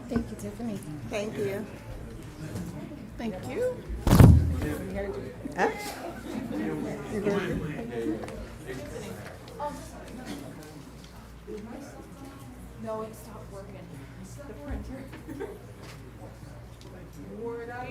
Thank you, Tiffany. Thank you. Thank you. Huh? No, it stopped working. The printer. Word out.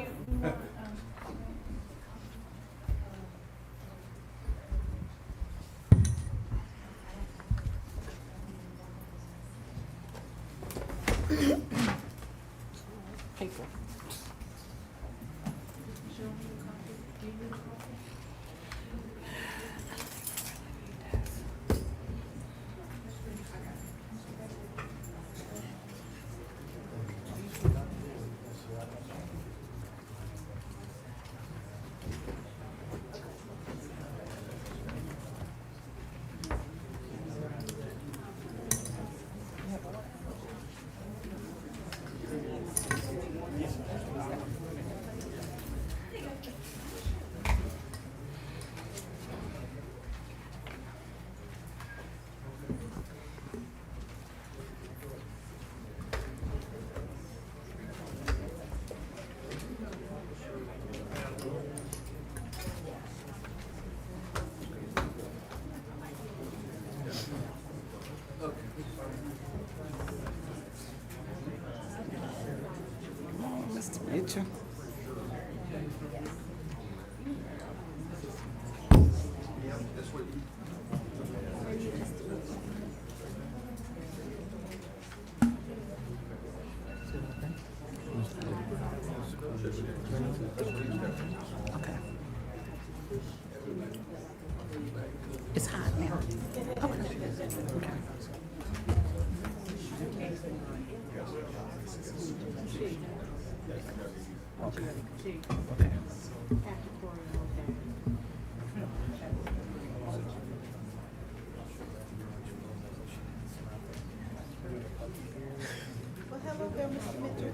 Paper. Nice to meet you. Okay. It's hot now. Okay. Okay. Okay. Okay. Well, hello there, Mr. Mitchell.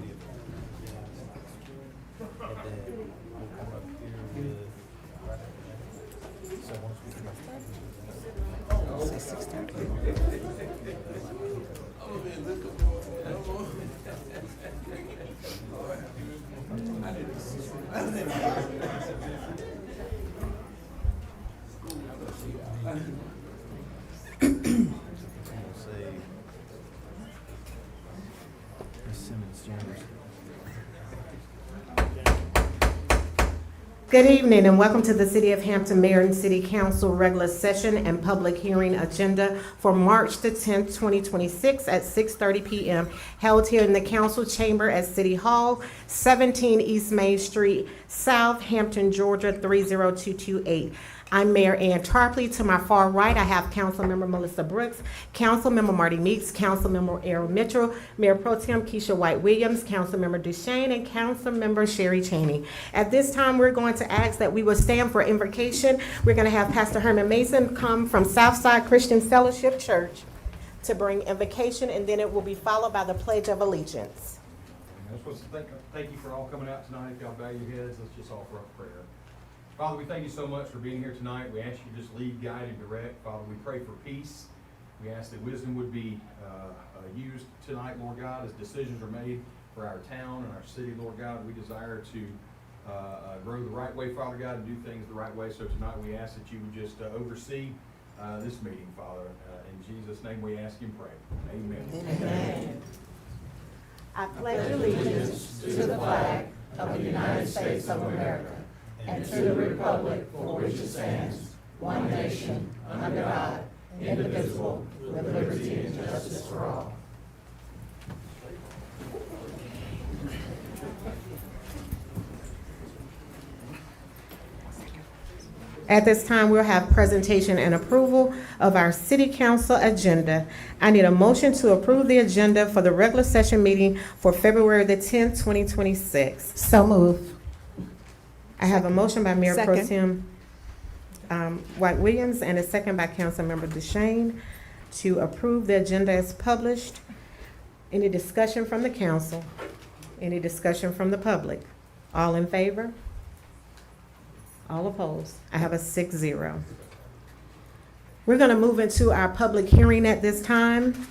Say 6:30. Good evening and welcome to the City of Hampton Mayor and City Council regular session and public hearing agenda for March the 10th, 2026 at 6:30 p.m. held here in the council chamber at City Hall, 17 East Main Street, South Hampton, Georgia 30228. I'm Mayor Ann Tarpley. To my far right, I have Councilmember Melissa Brooks, Councilmember Marty Meeks, Councilmember Aaron Mitchell, Mayor Pro Tem Keisha White Williams, Councilmember Duchesne, and Councilmember Sherry Cheney. At this time, we're going to ask that we will stand for invocation. We're going to have Pastor Herman Mason come from Southside Christian Fellowship Church to bring invocation, and then it will be followed by the Pledge of Allegiance. I just want to thank you for all coming out tonight. If y'all bow your heads, let's just offer up prayer. Father, we thank you so much for being here tonight. We ask you to just lead, guide, and direct. Father, we pray for peace. We ask that wisdom would be used tonight, Lord God, as decisions are made for our town and our city, Lord God. We desire to grow the right way, Father God, and do things the right way. So tonight we ask that you would just oversee this meeting, Father. In Jesus' name we ask and pray. Amen. Amen. I pledge allegiance to the flag of the United States of America and to the republic for which it stands, one nation, under God, indivisible, with liberty and justice for all. At this time, we'll have presentation and approval of our city council agenda. I need a motion to approve the agenda for the regular session meeting for February the 10th, 2026. So move. I have a motion by Mayor Pro Second. Tem White Williams and a second by Councilmember DeShane to approve the agenda as published. Any discussion from the council? Any discussion from the public? All in favor? All opposed? I have a 6-0. We're going to move into our public hearing at this time.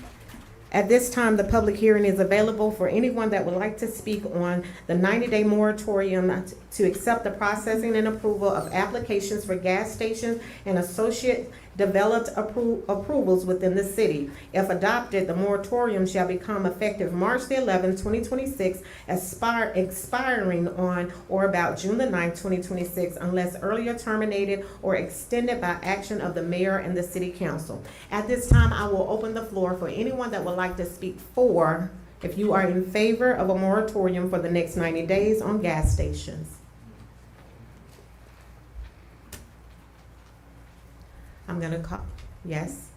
At this time, the public hearing is available for anyone that would like to speak on the 90-day moratorium to accept the processing and approval of applications for gas stations and associate developed approvals within the city. If adopted, the moratorium shall become effective March the 11th, 2026, expiring on or about June the 9th, 2026, unless earlier terminated or extended by action of the mayor and the city council. At this time, I will open the floor for anyone that would like to speak for, if you are in favor of a moratorium for the next 90 days on gas stations. I'm gonna call, yes?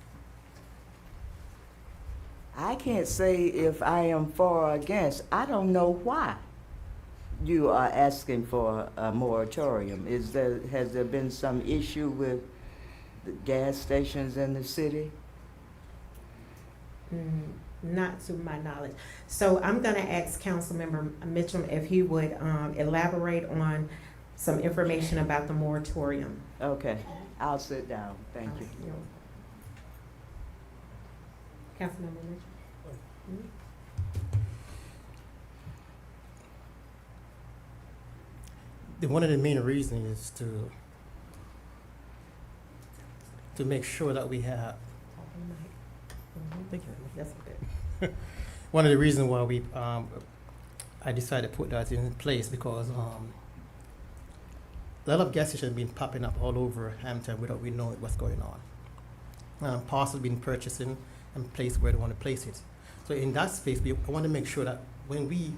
I can't say if I am for or against. I don't know why you are asking for a moratorium. Has there been some issue with the gas stations in the city? Not to my knowledge. So I'm gonna ask Councilmember Mitchell if he would elaborate on some information about the moratorium. Okay, I'll sit down. Thank you. Councilmember Mitchell? One of the main reasons is to make sure that we have. Thank you. That's okay. One of the reasons why I decided to put that in place because a lot of gas stations have been popping up all over Hampton without we know what's going on. Parcels been purchasing and placed where they want to place it. So in that space, I want to make sure that when we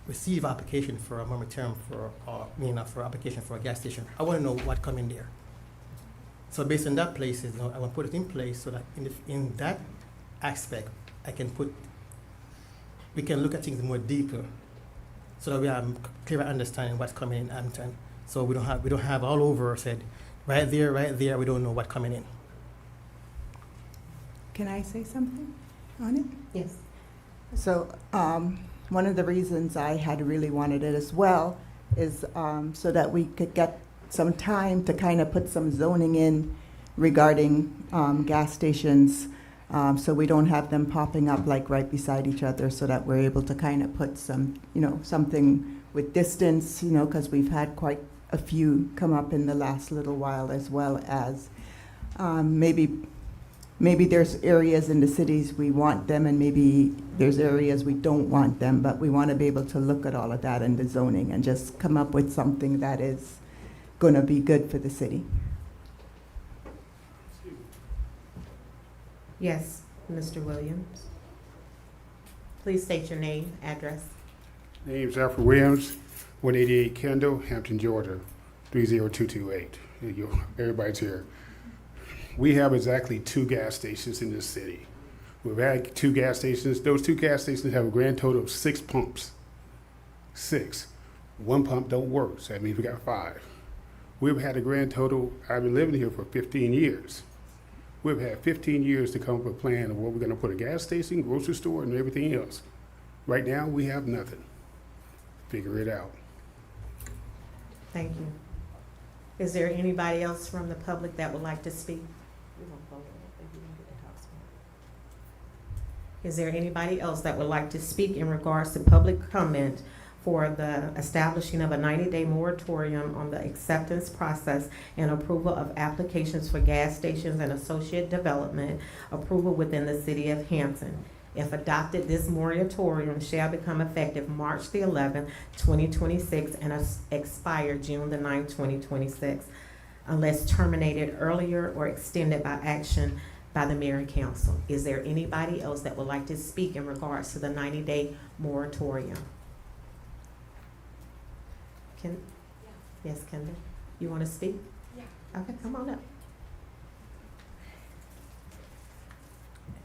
receive application for a moratorium for application for a gas station, I want to know what come in there. So based on that places, I want to put it in place so that in that aspect, we can look at things more deeper, so that we have clearer understanding what's coming in Hampton. So we don't have all over said right there. We don't know what's coming in. Can I say something on it? Yes. So, one of the reasons I had really wanted it as well is so that we could get some time to kind of put some zoning in regarding gas stations, so we don't have them popping up like right beside each other, so that we're able to kind of put some, something with distance, because we've had quite a few come up in the last little while, as well as maybe there's areas in the cities we want them, and maybe there's areas we don't want them, but we want to be able to look at all of that in the zoning and just come up with something that is going to be good for the city. Yes, Mr. Williams. Please state your name, address. Name's Alfred Williams, 188 Kendall, Hampton, Georgia, 30228. Everybody's here. We have exactly 2 gas stations in this city. We've had 2 gas stations. Those 2 gas stations have a grand total of 6 pumps. 6. 1 pump don't work, so that means we got 5. We've had a grand total, I've been living here for 15 years. We've had 15 years to come up with a plan of where we're gonna put a gas station, grocery store, and everything else. Right now, we have nothing. Figure it out. Thank you. Is there anybody else from the public that would like to speak? Is there anybody else that would like to speak in regards to public comment for the establishing of a 90-day moratorium on the acceptance process and approval of applications for gas stations and associate development approval within the city of Hampton? If adopted, this moratorium shall become effective March the 11th, 2026, and expire June the 9th, 2026. unless terminated earlier or extended by action by the mayor and council. Is there anybody else that would like to speak in regards to the 90-day moratorium? Yes, Kendra, you want to speak? Yeah. Okay, come on up.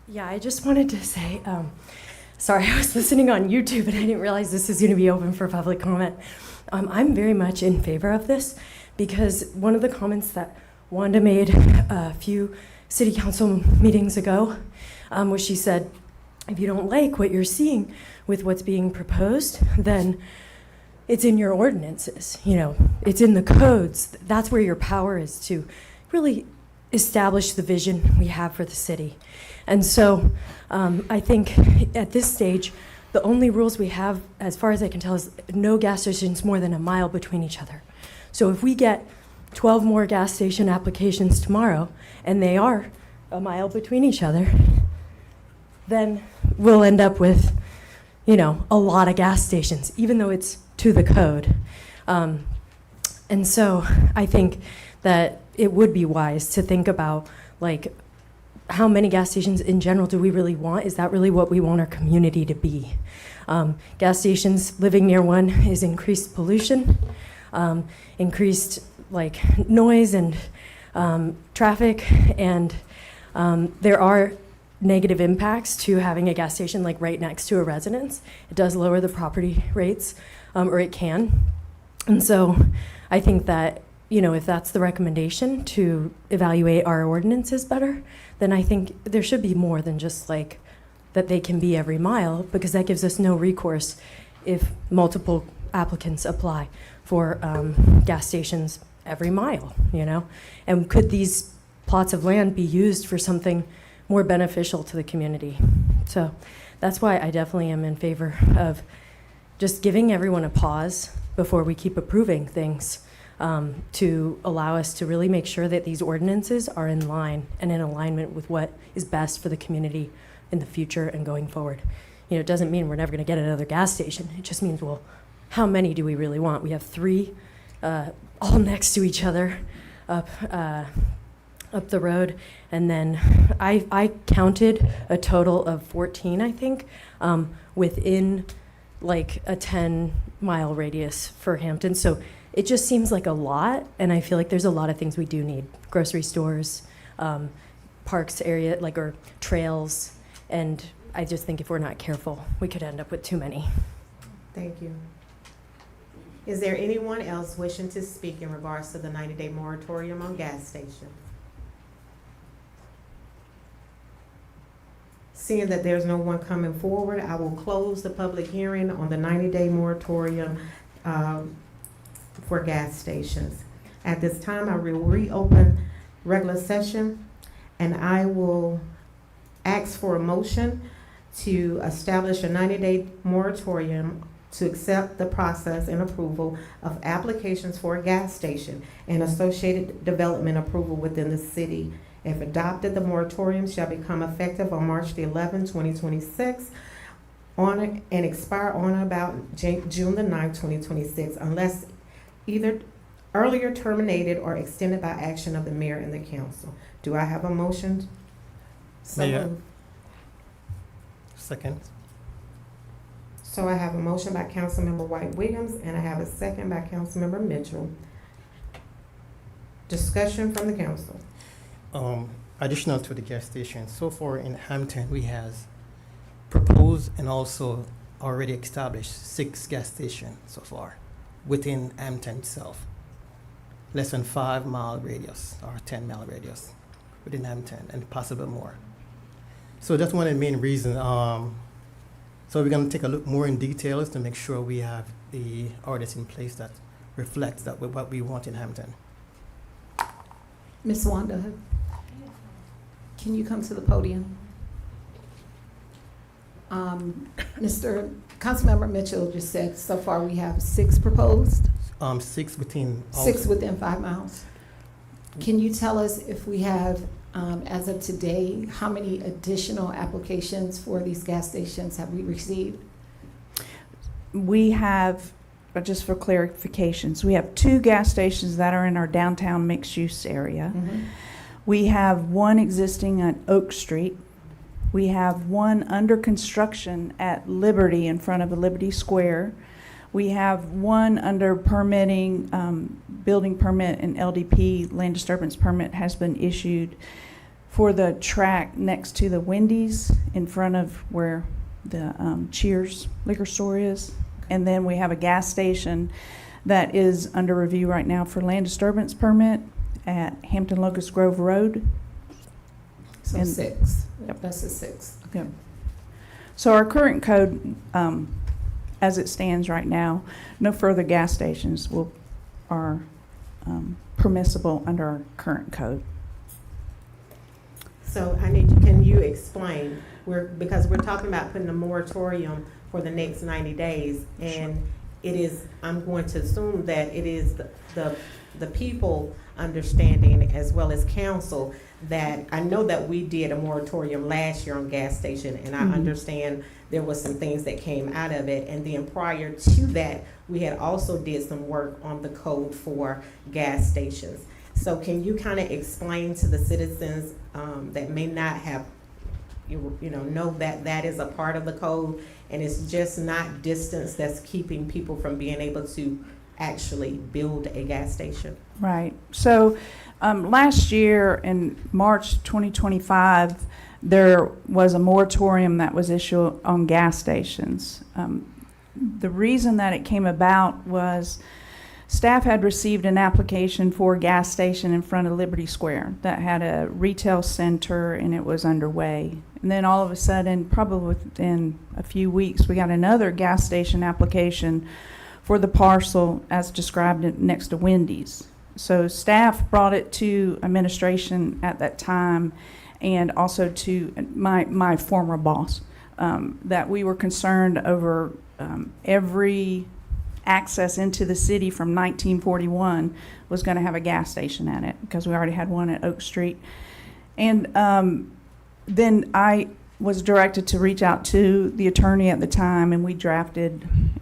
Yeah, I just wanted to say, sorry, I was listening on YouTube and I didn't realize this is going to be open for public comment. I'm very much in favor of this because one of the comments that Wanda made a few city council meetings ago was she said, if you don't like what you're seeing with what's being proposed, then it's in your ordinances, it's in the codes. That's where your power is to really establish the vision we have for the city. And so I think at this stage, the only rules we have, as far as I can tell, is no gas stations more than a mile between each other. So if we get 12 more gas station applications tomorrow, and they are a mile between each other, then we'll end up with, a lot of gas stations, even though it's to the code. And so I think that it would be wise to think about, how many gas stations in general do we really want? Is that really what we want our community to be? Gas stations, living near one is increased pollution, increased noise and traffic, and there are negative impacts to having a gas station right next to a residence. It does lower the property rates, or it can. And so I think that, if that's the recommendation, to evaluate our ordinances better, then I think there should be more than just that they can be every mile, because that gives us no recourse if multiple applicants apply for gas stations every mile, And could these plots of land be used for something more beneficial to the community? So that's why I definitely am in favor of just giving everyone a pause before we keep approving things, to allow us to really make sure that these ordinances are in line and in alignment with what is best for the community in the future and going forward. It doesn't mean we're never going to get another gas station. It just means, well, how many do we really want? We have 3 all next to each other up the road. And then I counted a total of 14, I think, within a 10-mile radius for Hampton. So it just seems like a lot, and I feel like there's a lot of things we do need. Grocery stores, parks area, or trails, and I just think if we're not careful, we could end up with too many. Thank you. Is there anyone else wishing to speak in regards to the 90-day moratorium on gas stations? Seeing that there's no one coming forward, I will close the public hearing on the 90-day moratorium for gas stations. At this time, I will reopen regular session, and I will ask for a motion to establish a 90-day moratorium to accept the process and approval of applications for a gas station and associated development approval within the city. If adopted, the moratorium shall become effective on March the 11th, 2026, and expire on or about June the 9th, 2026, unless either earlier terminated or extended by action of the mayor and the council. Do I have a motion? So Mayor. moved. Second. So I have a motion by Councilmember White Williams, and I have a second by Councilmember Mitchell. Discussion from the council. Additional to the gas station, so far in Hampton, we have proposed and also already established 6 gas stations so far within Hampton itself. Less than 5-mile radius or 10-mile radius within Hampton, and possibly more. So that's one of the main reasons. So we're going to take a look more in details to make sure we have the orders in place that reflects that what we want in Hampton. Miss Wanda, can you come to the podium? Mr. Councilmember Mitchell just said so far we have 6 proposed, 6 within. 6 within 5 miles. Can you tell us if we have, as of today, how many additional applications for these gas stations have we received? We have but just for clarifications, we have 2 gas stations that are in our downtown mixed-use area. We have one existing on Oak Street. We have one under construction at Liberty in front of the Liberty Square. We have one under permitting, building permit, and LDP, land disturbance permit, has been issued for the track next to the Wendy's in front of where the Cheers liquor store is. And then we have a gas station that is under review right now for land disturbance permit at Hampton Locust Grove Road. So And- 6. Yep. That's a 6. Yep. So our current code, as it stands right now, no further gas stations are permissible under our current code. So can you explain, because we're talking about putting a moratorium for the next 90 days, and it is, I'm going to assume that it is the people understanding as well as council that, I know that we did a moratorium last year on gas station, and I understand there was some things that came out of it, and then prior to that, we had also did some work on the code for gas stations. So can you kind of explain to the citizens that may not have, know that that is a part of the code, and it's just not distance that's keeping people from being able to actually build a gas station? Right. So last year in March 2025, there was a moratorium that was issued on gas stations. The reason that it came about was staff had received an application for a gas station in front of Liberty Square that had a retail center, and it was underway. And then all of a sudden, probably within a few weeks, we got another gas station application for the parcel as described next to Wendy's. So staff brought it to administration at that time, and also to my former boss, that we were concerned over every access into the city from 1941 was going to have a gas station at it, because we already had one at Oak Street. And then I was directed to reach out to the attorney at the time, and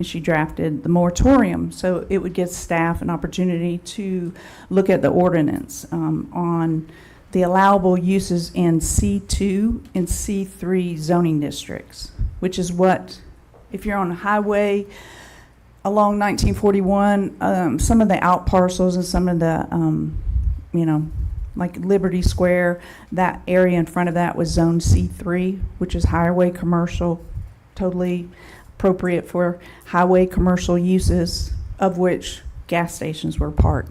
she drafted the moratorium, so it would give staff an opportunity to look at the ordinance on the allowable uses in C2 and C3 zoning districts, which is what, if you're on a highway along 1941, some of the out parcels and some of the, like Liberty Square, that area in front of that was zone C3, which is highway commercial, totally appropriate for highway commercial uses, of which gas stations were part.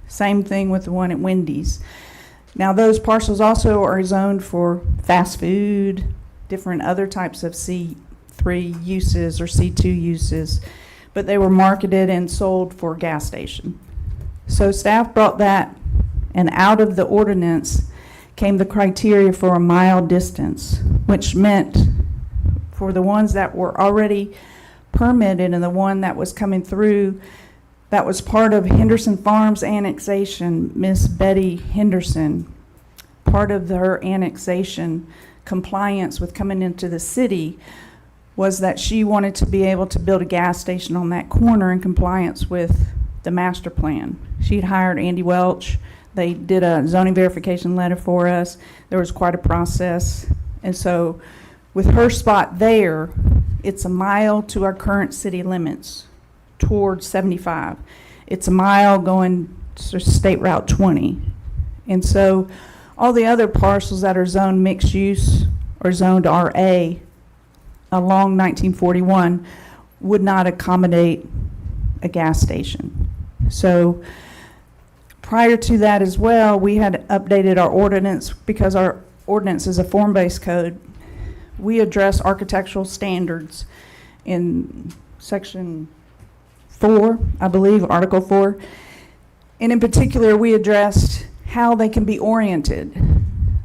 Same thing with the one at Wendy's. Now those parcels also are zoned for fast food, different other types of C3 uses or C2 uses, but they were marketed and sold for gas station. So staff brought that, and out of the ordinance came the criteria for a mile distance, which meant for the ones that were already permitted and the one that was coming through that was part of Henderson Farms annexation, Miss Betty Henderson, part of her annexation compliance with coming into the city was that she wanted to be able to build a gas station on that corner in compliance with the master plan. She'd hired Andy Welch. They did a zoning verification letter for us. There was quite a process. And so with her spot there, it's a mile to our current city limits towards 75. It's a mile going to State Route 20. And so all the other parcels that are zoned mixed use or zoned RA along 1941 would not accommodate a gas station. So prior to that as well, we had updated our ordinance, because our ordinance is a form-based code. We address architectural standards in section 4, I believe, Article 4. And in particular, we addressed how they can be oriented.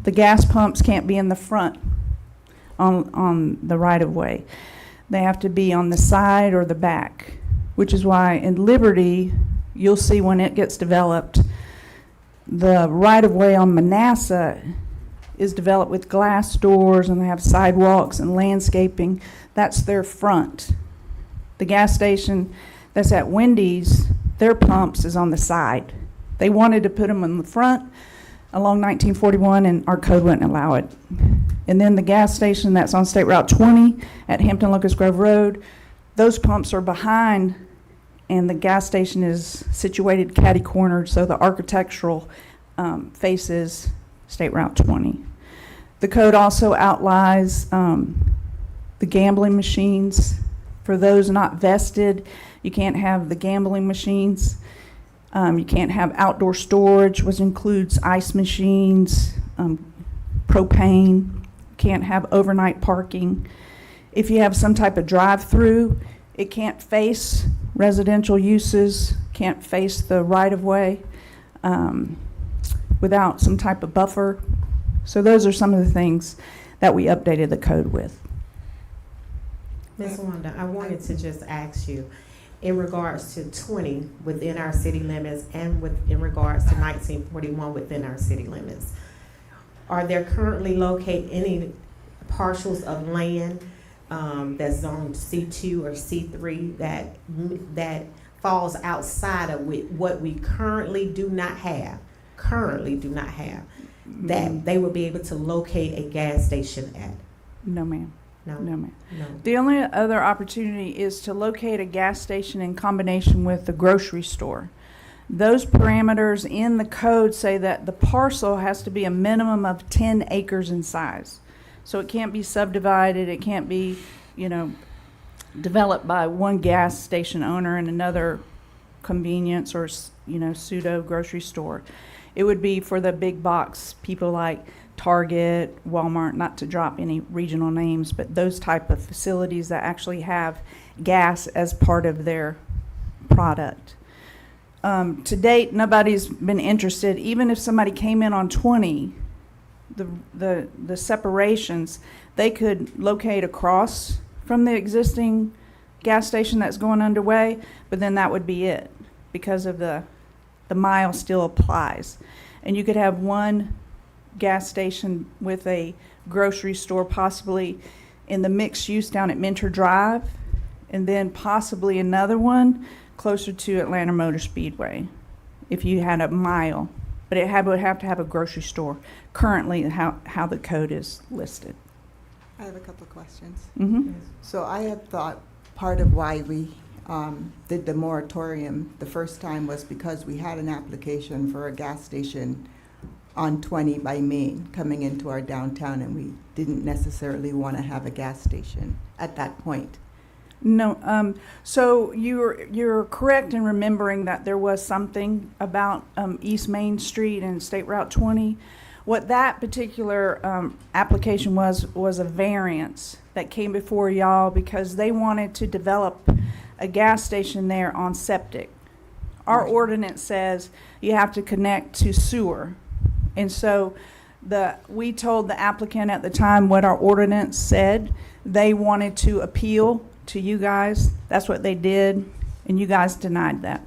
The gas pumps can't be in the front on the right-of-way. They have to be on the side or the back, which is why in Liberty, you'll see when it gets developed, the right-of-way on Manassas is developed with glass doors, and they have sidewalks and landscaping. That's their front. The gas station that's at Wendy's, their pumps is on the side. They wanted to put them in the front along 1941, and our code wouldn't allow it. And then the gas station that's on State Route 20 at Hampton Locust Grove Road, those pumps are behind, and the gas station is situated catty-cornered, so the architectural faces State Route 20. The code also outlines the gambling machines. For those not vested, you can't have the gambling machines. You can't have outdoor storage, which includes ice machines, propane. Can't have overnight parking. If you have some type of drive-through, it can't face residential uses, can't face the right-of-way without some type of buffer. So those are some of the things that we updated the code with. Ms. Wanda, I wanted to just ask you, in regards to 20 within our city limits and in regards to 1941 within our city limits, are there currently located any parcels of land that's zoned C2 or C3 that falls outside of what we currently do not have, that they would be able to locate a gas station at? No, ma'am. No, No, ma'am. no. The only other opportunity is to locate a gas station in combination with the grocery store. Those parameters in the code say that the parcel has to be a minimum of 10 acres in size. So it can't be subdivided, it can't be, developed by one gas station owner and another convenience or, pseudo grocery store. It would be for the big box people like Target, Walmart, not to drop any regional names, but those type of facilities that actually have gas as part of their product. To date, nobody's been interested. Even if somebody came in on 20, the separations, they could locate across from the existing gas station that's going underway, but then that would be it because of the mile still applies. And you could have one gas station with a grocery store possibly in the mixed use down at Mentor Drive, and then possibly another one closer to Atlanta Motor Speedway if you had a mile. But it would have to have a grocery store currently how the code is listed. I have a couple of questions. Mm-hmm. So I had thought part of why we did the moratorium the first time was because we had an application for a gas station on 20 by Main coming into our downtown, and we didn't necessarily want to have a gas station at that point. No, so you're correct in remembering that there was something about East Main Street and State Route 20. What that particular application was a variance that came before y'all because they wanted to develop a gas station there on septic. Our ordinance says you have to connect to sewer. And so we told the applicant at the time what our ordinance said. They wanted to appeal to you guys. That's what they did, and you guys denied that.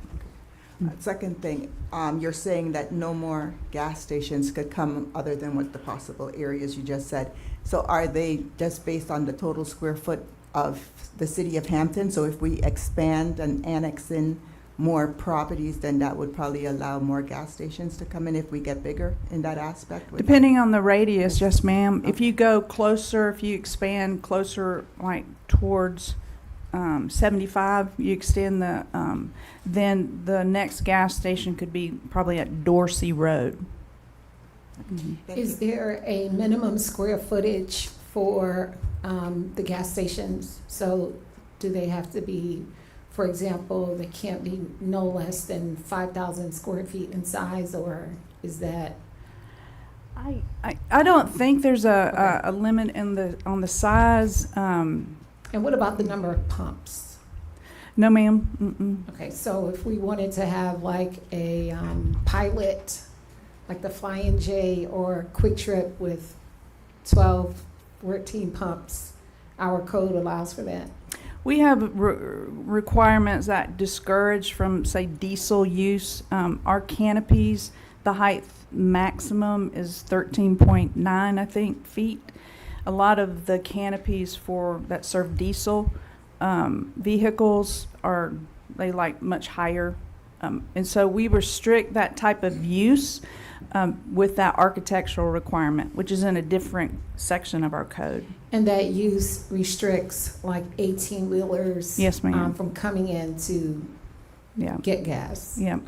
Second thing, you're saying that no more gas stations could come other than what the possible areas you just said. So are they just based on the total square foot of the city of Hampton? So if we expand and annex in more properties, then that would probably allow more gas stations to come in if we get bigger in that aspect? Depending on the radius, yes, ma'am. If you go closer, if you expand closer, like towards 75, you extend then the next gas station could be probably at Dorsey Road. Thank Is you. there a minimum square footage for the gas stations? So do they have to be, for example, they can't be no less than 5,000 square feet in size, or is that? I don't think there's a limit on the size. And what about the number of pumps? No, ma'am. Okay, so if we wanted to have like a pilot, like the Flying J or Quick Trip with 12, 14 pumps, our code allows for that. We have requirements that discourage from, say, diesel use. Our canopies, the height maximum is 13.9, I think, feet. A lot of the canopies that serve diesel vehicles are They like much higher. And so we restrict that type of use with that architectural requirement, which is in a different section of our code. And that use restricts like 18-wheelers? Yes, ma'am. From coming in to Yeah. get gas? Yeah.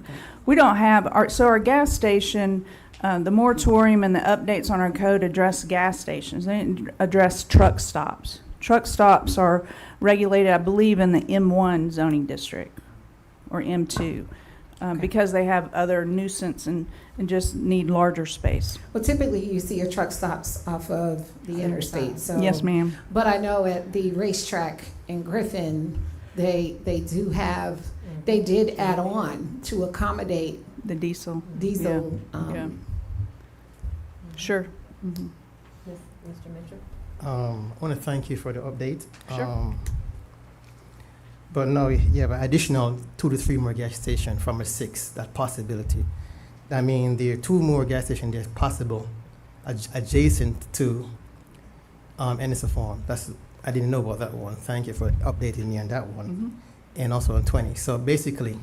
We don't have, our gas station, the moratorium and the updates on our code address gas stations. They didn't address truck stops. Truck stops are regulated, I believe, in the M1 zoning district or M2 because they have other nuisance and just need larger space. Well, typically you see your truck stops off of the interstate, so. Yes, ma'am. But I know at the racetrack in Griffin, they did add on to accommodate The diesel. diesel. Yeah. Sure. Mhm. Mr. Mitchell? I want to thank you for the update. Sure. But no, you have an additional 2 to 3 more gas stations from a 6, that possibility. I mean, there are 2 more gas stations that's possible adjacent to Enniscorn. I didn't know about that one. Thank you for updating me on that one. Mhm. And also on 20. So basically,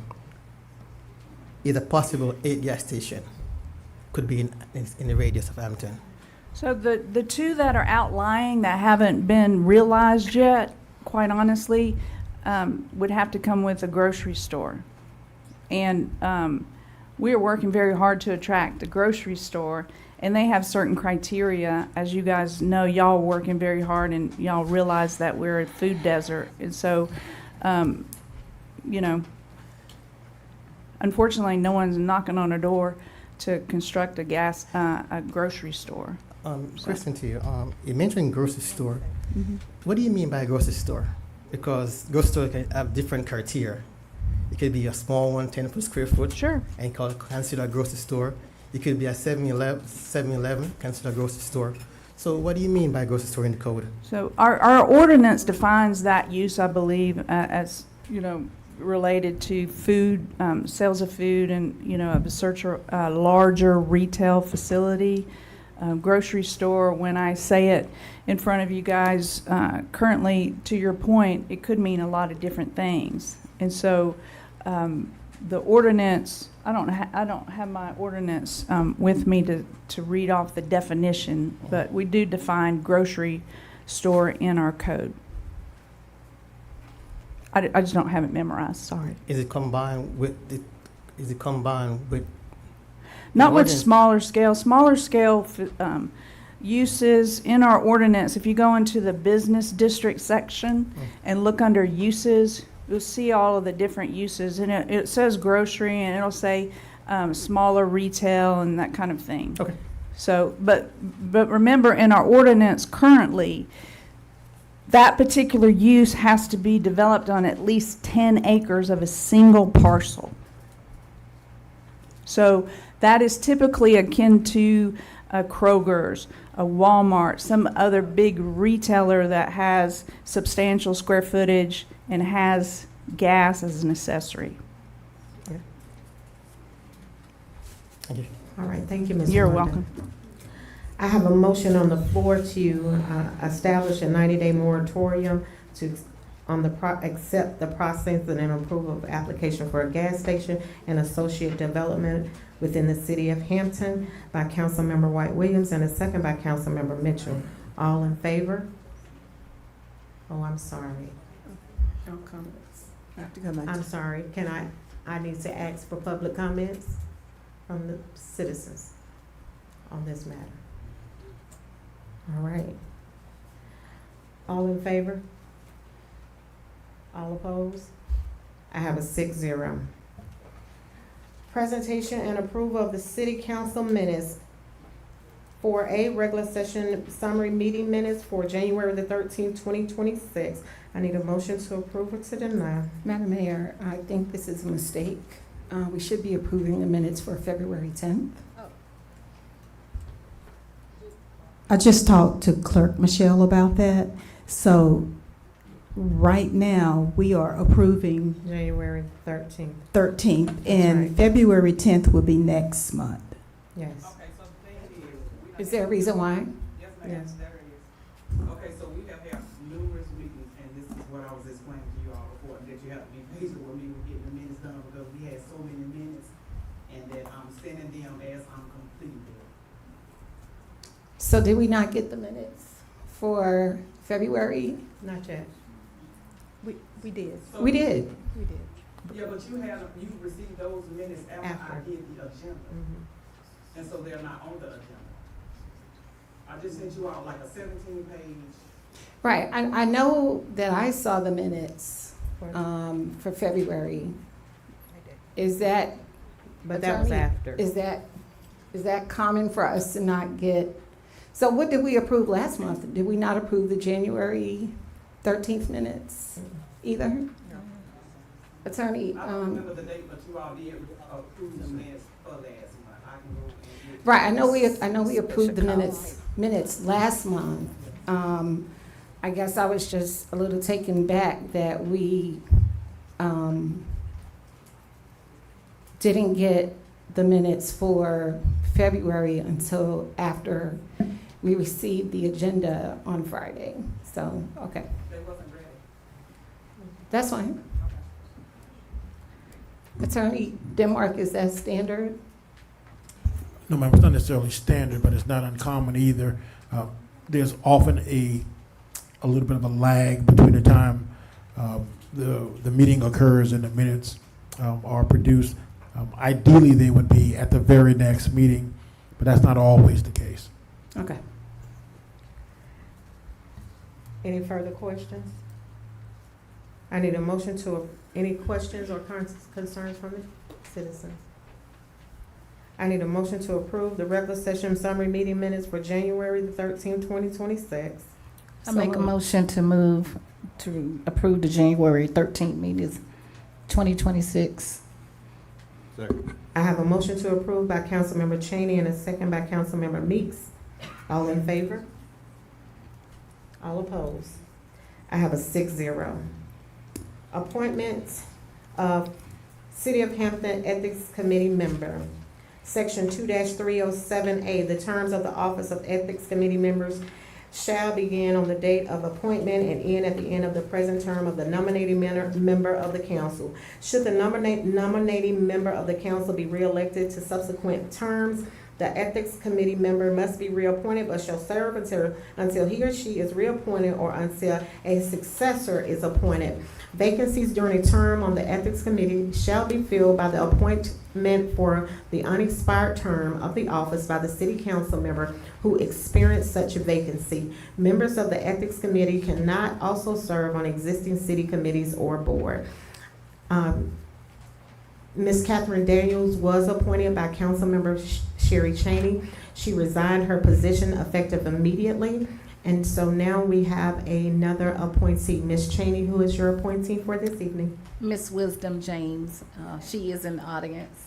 it's a possible 8 gas station could be in the radius of Hampton. So the 2 that are outlying that haven't been realized yet, quite honestly, would have to come with a grocery store. And we are working very hard to attract a grocery store, and they have certain criteria. As you guys know, y'all working very hard, and y'all realize that we're a food desert. And so, unfortunately, no one's knocking on our door to construct a grocery store. Question to you. You mentioned grocery store. Mhm. What do you mean by grocery store? Because grocery store can have different criteria. It could be a small one, 10 per square foot, Sure. and consider a grocery store. It could be a 7-Eleven, consider a grocery store. So what do you mean by grocery store in the code? So our ordinance defines that use, I believe, as, related to food, sales of food and, of a larger retail facility. Grocery store, when I say it in front of you guys, currently, to your point, it could mean a lot of different things. And so the ordinance, I don't have my ordinance with me to read off the definition, but we do define grocery store in our code. I just don't have it memorized, sorry. Is it combined with Not with ordinance? smaller scale uses in our ordinance. If you go into the business district section and look under uses, you'll see all of the different uses, and it says grocery, and it'll say smaller retail and that kind of thing. Okay. So, but remember, in our ordinance currently, that particular use has to be developed on at least 10 acres of a single parcel. So that is typically akin to a Kroger's, a Walmart, some other big retailer that has substantial square footage and has gas as an accessory. Thank you. All right, thank you, Ms. You're Wanda. welcome. I have a motion on the floor to establish a 90-day moratorium accept the processing and approval of application for a gas station and associate development within the city of Hampton by Councilmember White Williams and a second by Councilmember Mitchell. All in favor? Oh, I'm sorry. No comments. I'm sorry. I need to ask for public comments from the citizens on this matter. All right. All in favor? All opposed? I have a 6-0. Presentation and approval of the city council minutes. 4A, regular session summary meeting minutes for January the 13th, 2026. I need a motion to approve or to deny. Madam Mayor, I think this is a mistake. We should be approving the minutes for February 10th. I just talked to Clerk Michelle about that. So right now, we are approving January 13th. 13th, and right. February 10th will be next month. Yes. Okay, so the thing Is there a reason why? yes, ma'am, Yes. there is. Okay, so we have had numerous meetings, and this is what I was explaining to you all before, that you have to be patient with me with getting So did we not get the minutes for February? Not yet. We did. So- We did. We did. Yeah, but you received those minutes after I After. did the agenda, Mhm. and so they're not on the agenda. I just sent you out like a 17-page. Right, I know that I saw the minutes for February. Is that, But that was Attorney, after. is that common for us to not get? So what did we approve last month? Did we not approve the January 13th minutes either? Attorney, I don't remember the date, but you all did approve the minutes for last month. I can go and get. right, I know we approved the minutes last month. I guess I was just a little taken back that we didn't get the minutes for February until after we received the agenda on Friday. So, okay, They wasn't ready. that's fine. Attorney Denmark, is that standard? No, ma'am, it's not necessarily standard, but it's not uncommon either. There's often a little bit of a lag between the time the meeting occurs and the minutes are produced. Ideally, they would be at the very next meeting, but that's not always the case. Okay. Any further questions? I need a motion to, any questions or concerns from the citizens? I need a motion to approve the regular session summary meeting minutes for January the 13th, 2026. So I make a moved. motion to move to approve the January 13th meetings, 2026. I have a motion to approve by Councilmember Cheney and a second by Councilmember Meeks. All in favor? All opposed? I have a 6-0. Appointment of City of Hampton Ethics Committee member. Section 2-307A, the terms of the office of Ethics Committee members shall begin on the date of appointment and end at the end of the present term of the nominating member of the council. Should the nominating member of the council be reelected to subsequent terms, the Ethics Committee member must be reappointed but shall serve until he or she is reappointed or until a successor is appointed. Vacancies during a term on the Ethics Committee shall be filled by the appointment for the unexpired term of the office by the city council member who experienced such a vacancy. Members of the Ethics Committee cannot also serve on existing city committees or board. Ms. Catherine Daniels was appointed by Councilmember Sherry Cheney. She resigned her position effective immediately. And so now we have another appointee, Ms. Cheney, who is your appointee for this evening. Miss Wisdom James, she is in the audience.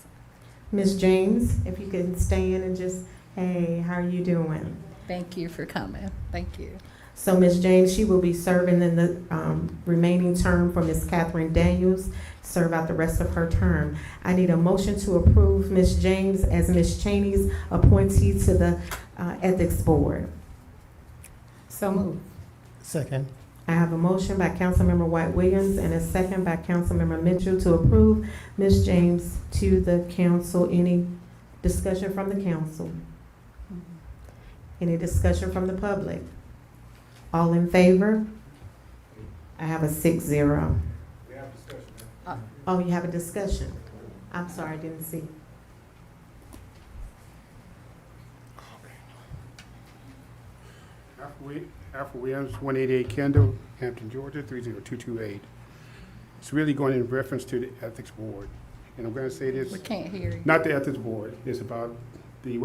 Ms. James, if you can stand and just, hey, how are you doing? Thank you for coming. Thank you. So Ms. James, she will be serving in the remaining term for Ms. Catherine Daniels, serve out the rest of her term. I need a motion to approve Ms. James as Ms. Cheney's appointee to the Ethics Board. So moved. Second. I have a motion by Councilmember White Williams and a second by Councilmember Mitchell to approve Ms. James to the council. Any discussion from the council? Any discussion from the public? All in favor? I have a 6-0. We have discussion now. Oh, you have a discussion? I'm sorry, I didn't see. Alfred Williams, 188 Kendall, Hampton, Georgia, 30228. It's really going in reference to the Ethics Board. And I'm going to say this, We can't hear you. not the Ethics Board, it's about the,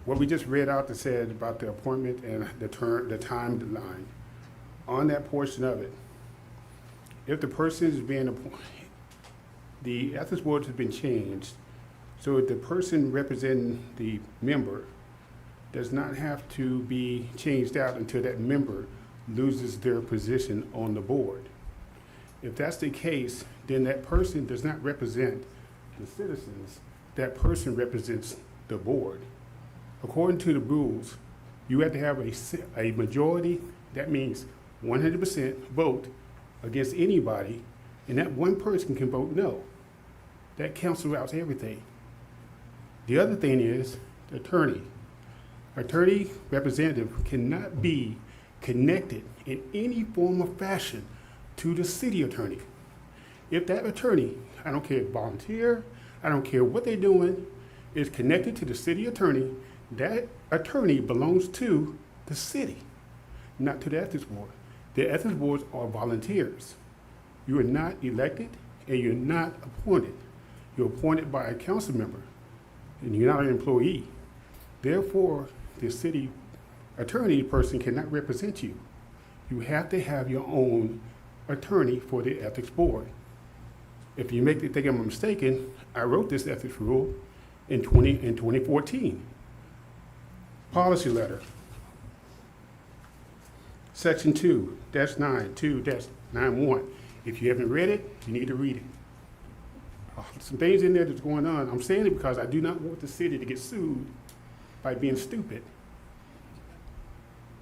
what we just read out that said about the appointment and the timeline. On that portion of it, if the person is being appointed, the Ethics Board has been changed, so the person representing the member does not have to be changed out until that member loses their position on the board. If that's the case, then that person does not represent the citizens, that person represents the board. According to the rules, you have to have a majority, that means 100% vote against anybody, and that one person can vote no. That cancels out everything. The other thing is, the attorney. Attorney representative cannot be connected in any form or fashion to the city attorney. If that attorney, I don't care, volunteer, I don't care what they're doing, is connected to the city attorney, that attorney belongs to the city, not to the ethics board. The ethics boards are volunteers. You are not elected and you're not appointed. You're appointed by a council member and you're not an employee. Therefore, the city attorney person cannot represent you. You have to have your own attorney for the ethics board. If you make me think I'm mistaken, I wrote this ethics rule in 2014. Policy letter. Section 2-9, 2-91. If you haven't read it, you need to read it. Some things in there that's going on. I'm saying it because I do not want the city to get sued by being stupid.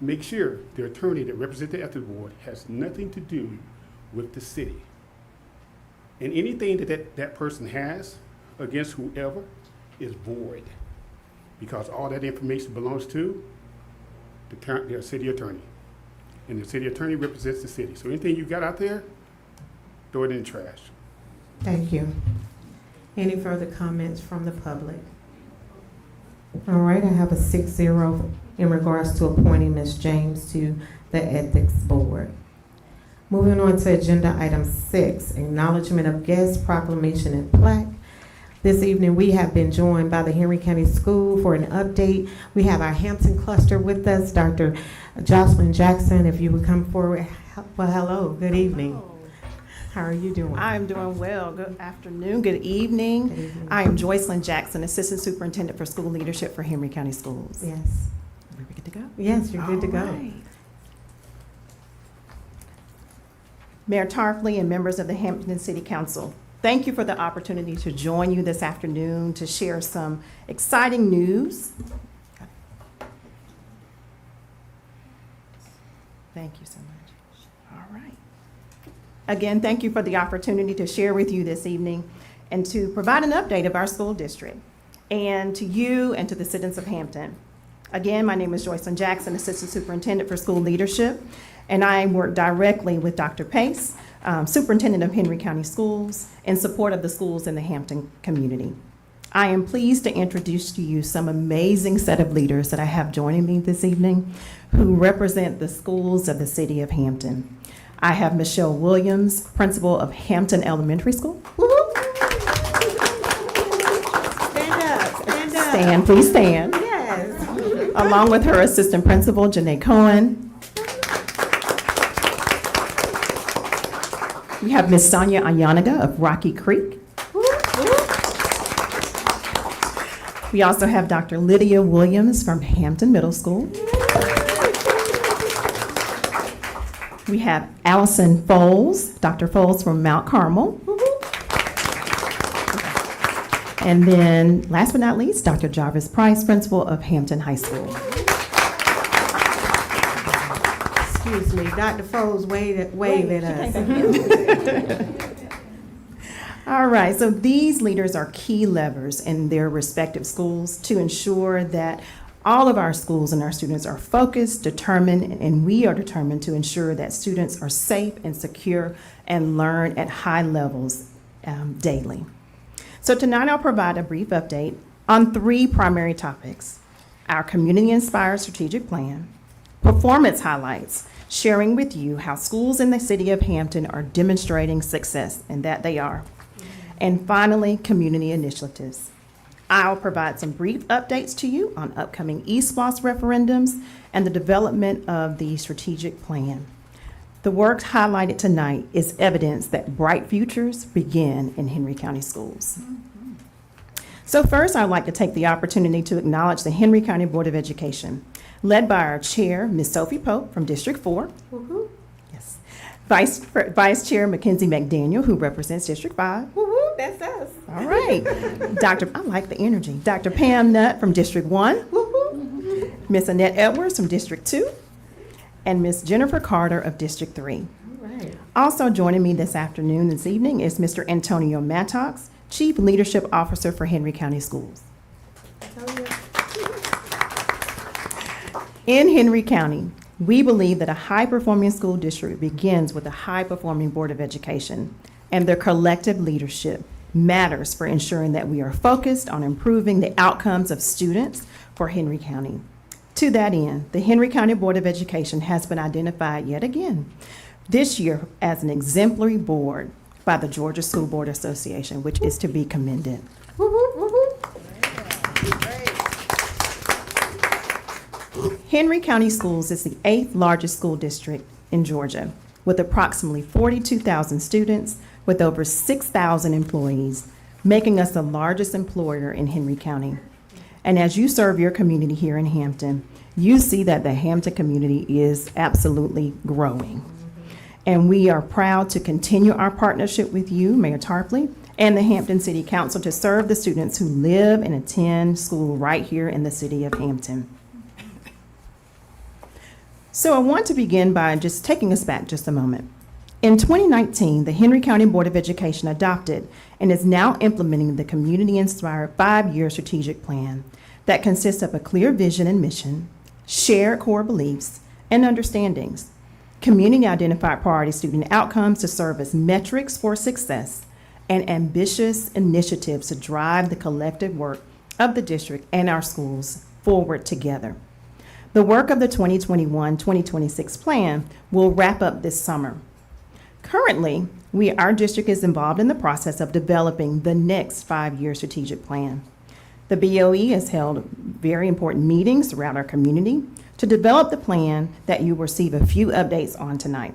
Make sure the attorney that represents the ethics board has nothing to do with the city. And anything that person has against whoever is void, because all that information belongs to the city attorney. And the city attorney represents the city. So anything you got out there, throw it in the trash. Thank you. Any further comments from the public? All right, I have a 6-0 in regards to appointing Ms. James to the Ethics Board. Moving on to agenda item 6, acknowledgement of guest proclamation and plaque. This evening, we have been joined by the Henry County School for an update. We have our Hampton cluster with us, Dr. Jocelyn Jackson. If you would come forward. Well, hello, good evening. How are you doing? I'm doing well. Good afternoon, good evening. Good evening. I am Joycelyn Jackson, Assistant Superintendent for School Leadership for Henry County Schools. Yes. Are we good to go? Yes, you're good to go. All right. Mayor Tarpley and members of the Hampton City Council, thank you for the opportunity to join you this afternoon to share some exciting news. Thank you so much. All right. Again, thank you for the opportunity to share with you this evening and to provide an update of our school district and to you and to the citizens of Hampton. Again, my name is Joycelyn Jackson, Assistant Superintendent for School Leadership, and I work directly with Dr. Pace, Superintendent of Henry County Schools, in support of the schools in the Hampton community. I am pleased to introduce to you some amazing set of leaders that I have joining me this evening who represent the schools of the city of Hampton. I have Michelle Williams, Principal of Hampton Elementary School. Stand up, stand up. Stand, please stand. Yes. Along with her Assistant Principal, Janae Cohen. We have Miss Sonia Ayanaga of Rocky Creek. We also have Dr. Lydia Williams from Hampton Middle School. We have Allison Foles, Dr. Foles from Mount Carmel. And then, last but not least, Dr. Jarvis Price, Principal of Hampton High School. Excuse me, Dr. Foles wave at us. All right, so these leaders are key levers in their respective schools to ensure that all of our schools and our students are focused, determined, and we are determined to ensure that students are safe and secure and learn at high levels daily. So tonight I'll provide a brief update on 3 primary topics: our community-inspired strategic plan, performance highlights, sharing with you how schools in the city of Hampton are demonstrating success, and that they are, and finally, community initiatives. I'll provide some brief updates to you on upcoming eSPLOS referendums and the development of the strategic plan. The work highlighted tonight is evidence that bright futures begin in Henry County schools. So first, I'd like to take the opportunity to acknowledge the Henry County Board of Education, led by our chair, Ms. Sophie Pope from District 4. Woohoo. Yes. Vice Chair Mackenzie McDaniel, who represents District 5. Woohoo, that's us. All right. I like the energy. Dr. Pam Nutt from District 1. Woohoo. Miss Annette Edwards from District 2. And Miss Jennifer Carter of District 3. All right. Also joining me this evening is Mr. Antonio Mattox, Chief Leadership Officer for Henry County Schools. In Henry County, we believe that a high-performing school district begins with a high-performing Board of Education, and their collective leadership matters for ensuring that we are focused on improving the outcomes of students for Henry County. To that end, the Henry County Board of Education has been identified yet again this year as an exemplary board by the Georgia School Board Association, which is to be commended. Henry County Schools is the 8th largest school district in Georgia, with approximately 42,000 students with over 6,000 employees, making us the largest employer in Henry County. And as you serve your community here in Hampton, you see that the Hampton community is absolutely growing. And we are proud to continue our partnership with you, Mayor Tarpley, and the Hampton City Council to serve the students who live and attend school right here in the city of Hampton. So I want to begin by just taking us back just a moment. In 2019, the Henry County Board of Education adopted and is now implementing the community-inspired 5-year strategic plan that consists of a clear vision and mission, shared core beliefs and understandings, community-identified priority student outcomes to serve as metrics for success, and ambitious initiatives to drive the collective work of the district and our schools forward together. The work of the 2021-2026 plan will wrap up this summer. Currently, our district is involved in the process of developing the next 5-year strategic plan. The BOE has held very important meetings throughout our community to develop the plan that you will receive a few updates on tonight.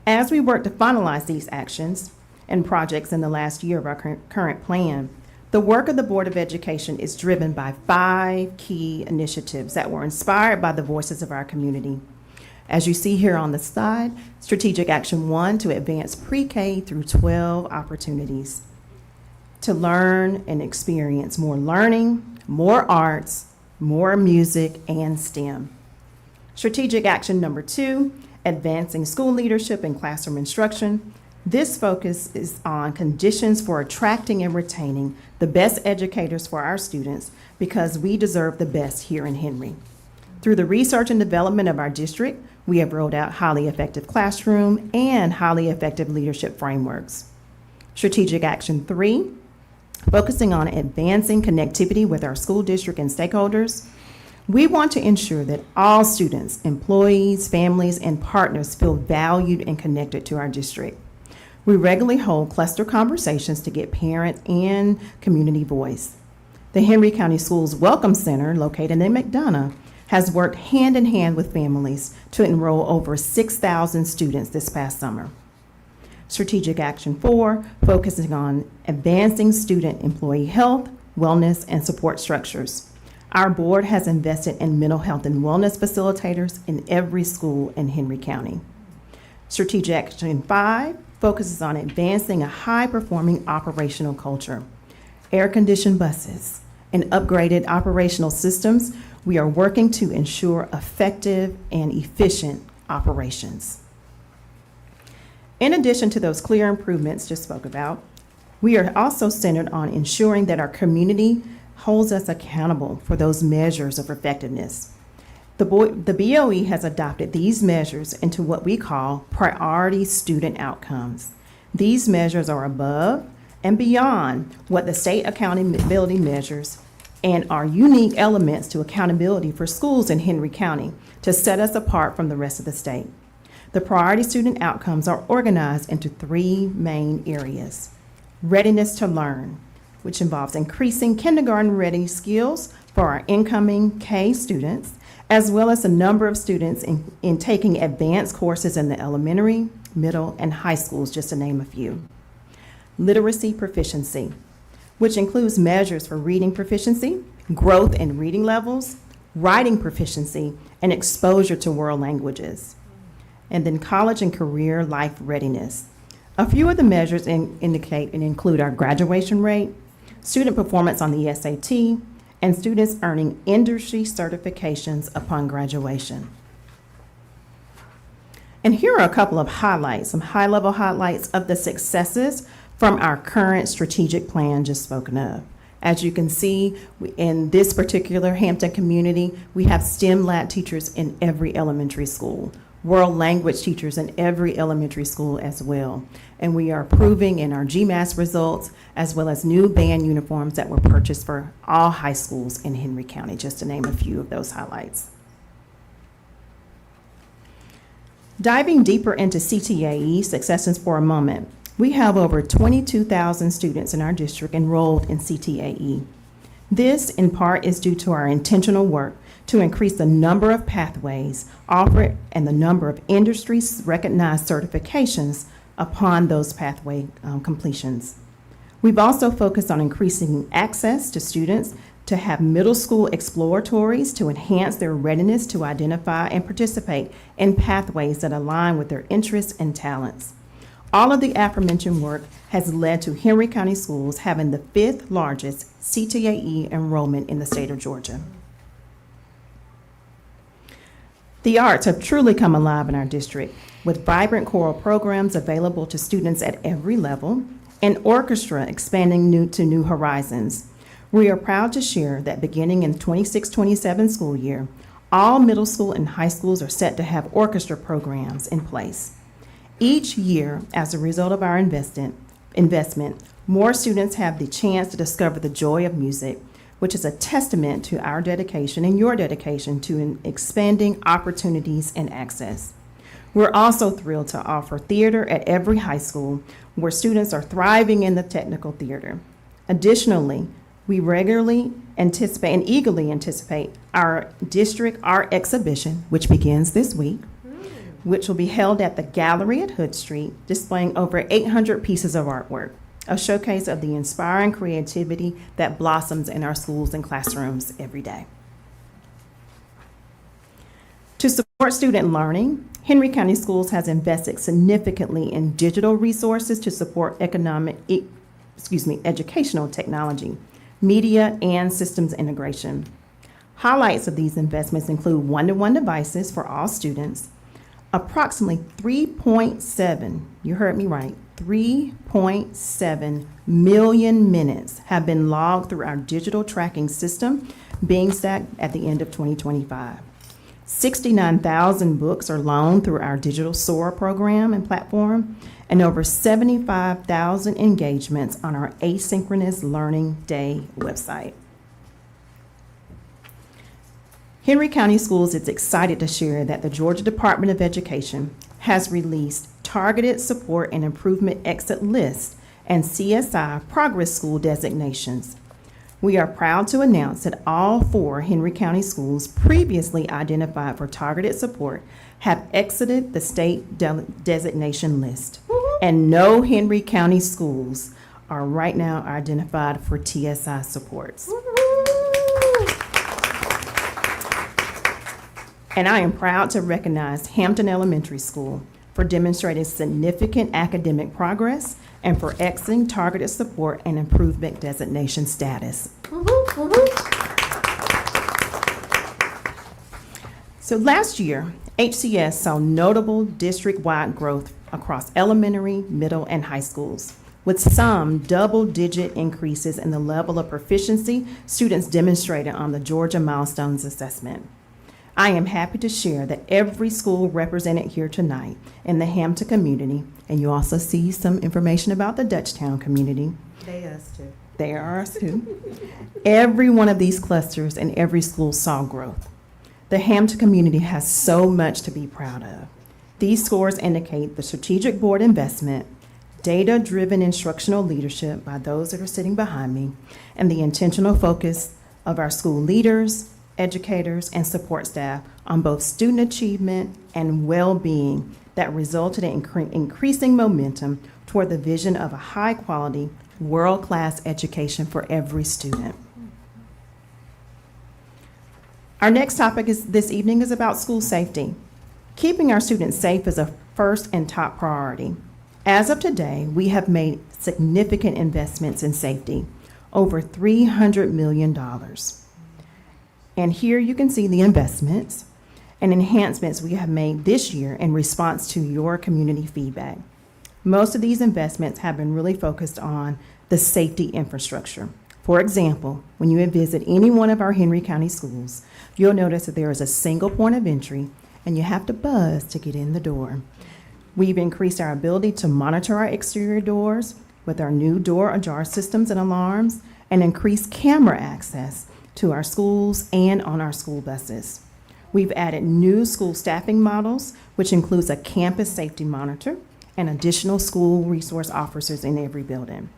As we work to finalize these actions and projects in the last year of our current plan, the work of the Board of Education is driven by 5 key initiatives that were inspired by the voices of our community. As you see here on the slide, Strategic Action 1 to advance pre-K through 12 opportunities to learn and experience more learning, more arts, more music, and STEM. Strategic Action number 2, advancing school leadership and classroom instruction. This focus is on conditions for attracting and retaining the best educators for our students because we deserve the best here in Henry. Through the research and development of our district, we have rolled out highly effective classroom and highly effective leadership frameworks. Strategic Action 3, focusing on advancing connectivity with our school district and stakeholders. We want to ensure that all students, employees, families, and partners feel valued and connected to our district. We regularly hold cluster conversations to get parent and community voice. The Henry County Schools Welcome Center, located in McDonough, has worked hand in hand with families to enroll over 6,000 students this past summer. Strategic Action 4, focusing on advancing student employee health, wellness, and support structures. Our board has invested in mental health and wellness facilitators in every school in Henry County. Strategic Action 5 focuses on advancing a high-performing operational culture. Air-conditioned buses and upgraded operational systems, we are working to ensure effective and efficient operations. In addition to those clear improvements just spoke about, we are also centered on ensuring that our community holds us accountable for those measures of effectiveness. The BOE has adopted these measures into what we call priority student outcomes. These measures are above and beyond what the state accountability measures and are unique elements to accountability for schools in Henry County to set us apart from the rest of the state. The priority student outcomes are organized into 3 main areas. Readiness to learn, which involves increasing kindergarten-ready skills for our incoming K students, as well as the number of students in taking advanced courses in the elementary, middle, and high schools, just to name a few. Literacy proficiency, which includes measures for reading proficiency, growth in reading levels, writing proficiency, and exposure to world languages. And then college and career life readiness. A few of the measures indicate and include our graduation rate, student performance on the SAT, and students earning industry certifications upon graduation. And here are a couple of highlights, some high-level highlights of the successes from our current strategic plan just spoken of. As you can see, in this particular Hampton community, we have STEM lab teachers in every elementary school, world language teachers in every elementary school as well. And we are proving in our GMAS results, as well as new band uniforms that were purchased for all high schools in Henry County, just to name a few of those highlights. Diving deeper into CTAE successes for a moment, we have over 22,000 students in our district enrolled in CTAE. This, in part, is due to our intentional work to increase the number of pathways offered and the number of industry-recognized certifications upon those pathway completions. We've also focused on increasing access to students to have middle school exploratories to enhance their readiness to identify and participate in pathways that align with their interests and talents. All of the aforementioned work has led to Henry County Schools having the 5th largest CTAE enrollment in the state of Georgia. The arts have truly come alive in our district, with vibrant choral programs available to students at every level and orchestra expanding to new horizons. We are proud to share that beginning in 26-27 school year, all middle school and high schools are set to have orchestra programs in place. Each year, as a result of our investment, more students have the chance to discover the joy of music, which is a testament to our dedication and your dedication to expanding opportunities and access. We're also thrilled to offer theater at every high school where students are thriving in the technical theater. Additionally, we regularly anticipate and eagerly anticipate our district art exhibition, which begins this week, which will be held at the Gallery at Hood Street, displaying over 800 pieces of artwork, a showcase of the inspiring creativity that blossoms in our schools and classrooms every day. To support student learning, Henry County Schools has invested significantly in digital resources to support educational technology, media, and systems integration. Highlights of these investments include one-to-one devices for all students. Approximately 3.7, you heard me right, 3.7 million minutes have been logged through our digital tracking system, BeingStack, at the end of 2025. 69,000 books are loaned through our digital SOAR program and platform, and over 75,000 engagements on our Asynchronous Learning Day website. Henry County Schools is excited to share that the Georgia Department of Education has released Targeted Support and Improvement Exit List and CSI Progress School designations. We are proud to announce that all 4 Henry County schools previously identified for targeted support have exited the state designation list, and no Henry County schools are right now identified for TSI supports. And I am proud to recognize Hampton Elementary School for demonstrating significant academic progress and for exiting targeted support and improvement designation status. So last year, HCS saw notable district-wide growth across elementary, middle, and high schools, with some double-digit increases in the level of proficiency students demonstrated on the Georgia Milestones Assessment. I am happy to share that every school represented here tonight in the Hampton community, and you also see some information about the Dutchtown community. They us too. They are us too. Every one of these clusters and every school saw growth. The Hampton community has so much to be proud of. These scores indicate the strategic board investment, data-driven instructional leadership by those that are sitting behind me, and the intentional focus of our school leaders, educators, and support staff on both student achievement and well-being that resulted in increasing momentum toward the vision of a high-quality, world-class education for every student. Our next topic this evening is about school safety. Keeping our students safe is a first and top priority. As of today, we have made significant investments in safety, over $300 million. And here you can see the investments and enhancements we have made this year in response to your community feedback. Most of these investments have been really focused on the safety infrastructure, For example, when you visit any one of our Henry County schools, you'll notice that there is a single point of entry and you have to buzz to get in the door. We've increased our ability to monitor our exterior doors with our new door ajar systems and alarms, and increased camera access to our schools and on our school buses. We've added new school staffing models, which includes a campus safety monitor and additional school resource officers in every building.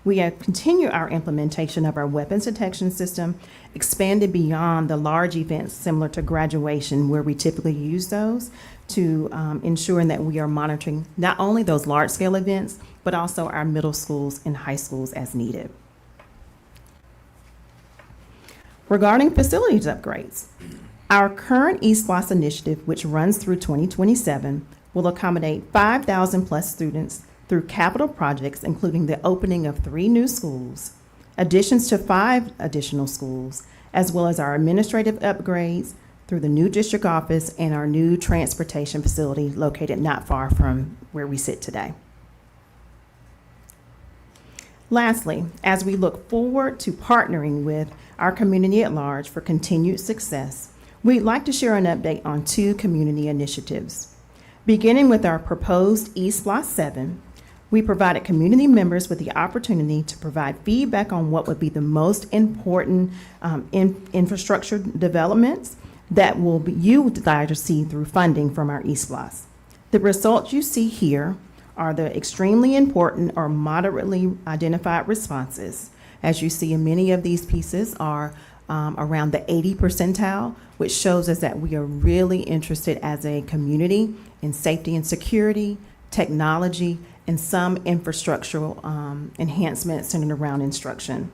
We have continued our implementation of our weapons detection system, expanded beyond the large events similar to graduation, where we typically use those, to ensuring that we are monitoring not only those large-scale events, but also our middle schools and high schools as needed. Regarding facilities upgrades, our current eSPLOS initiative, which runs through 2027, will accommodate 5,000 plus students through capital projects, including the opening of 3 new schools, additions to 5 additional schools, as well as our administrative upgrades through the new district office and our new transportation facility located not far from where we sit today. Lastly, as we look forward to partnering with our community at large for continued success, we'd like to share an update on 2 community initiatives. Beginning with our proposed eSPLOS 7, we provided community members with the opportunity to provide feedback on what would be the most important infrastructure developments that you desire to see through funding from our eSPLOS. The results you see here are the extremely important or moderately identified responses. As you see, in many of these pieces are around the 80 percentile, which shows us that we are really interested as a community in safety and security, technology, and some infrastructural enhancements centered around instruction.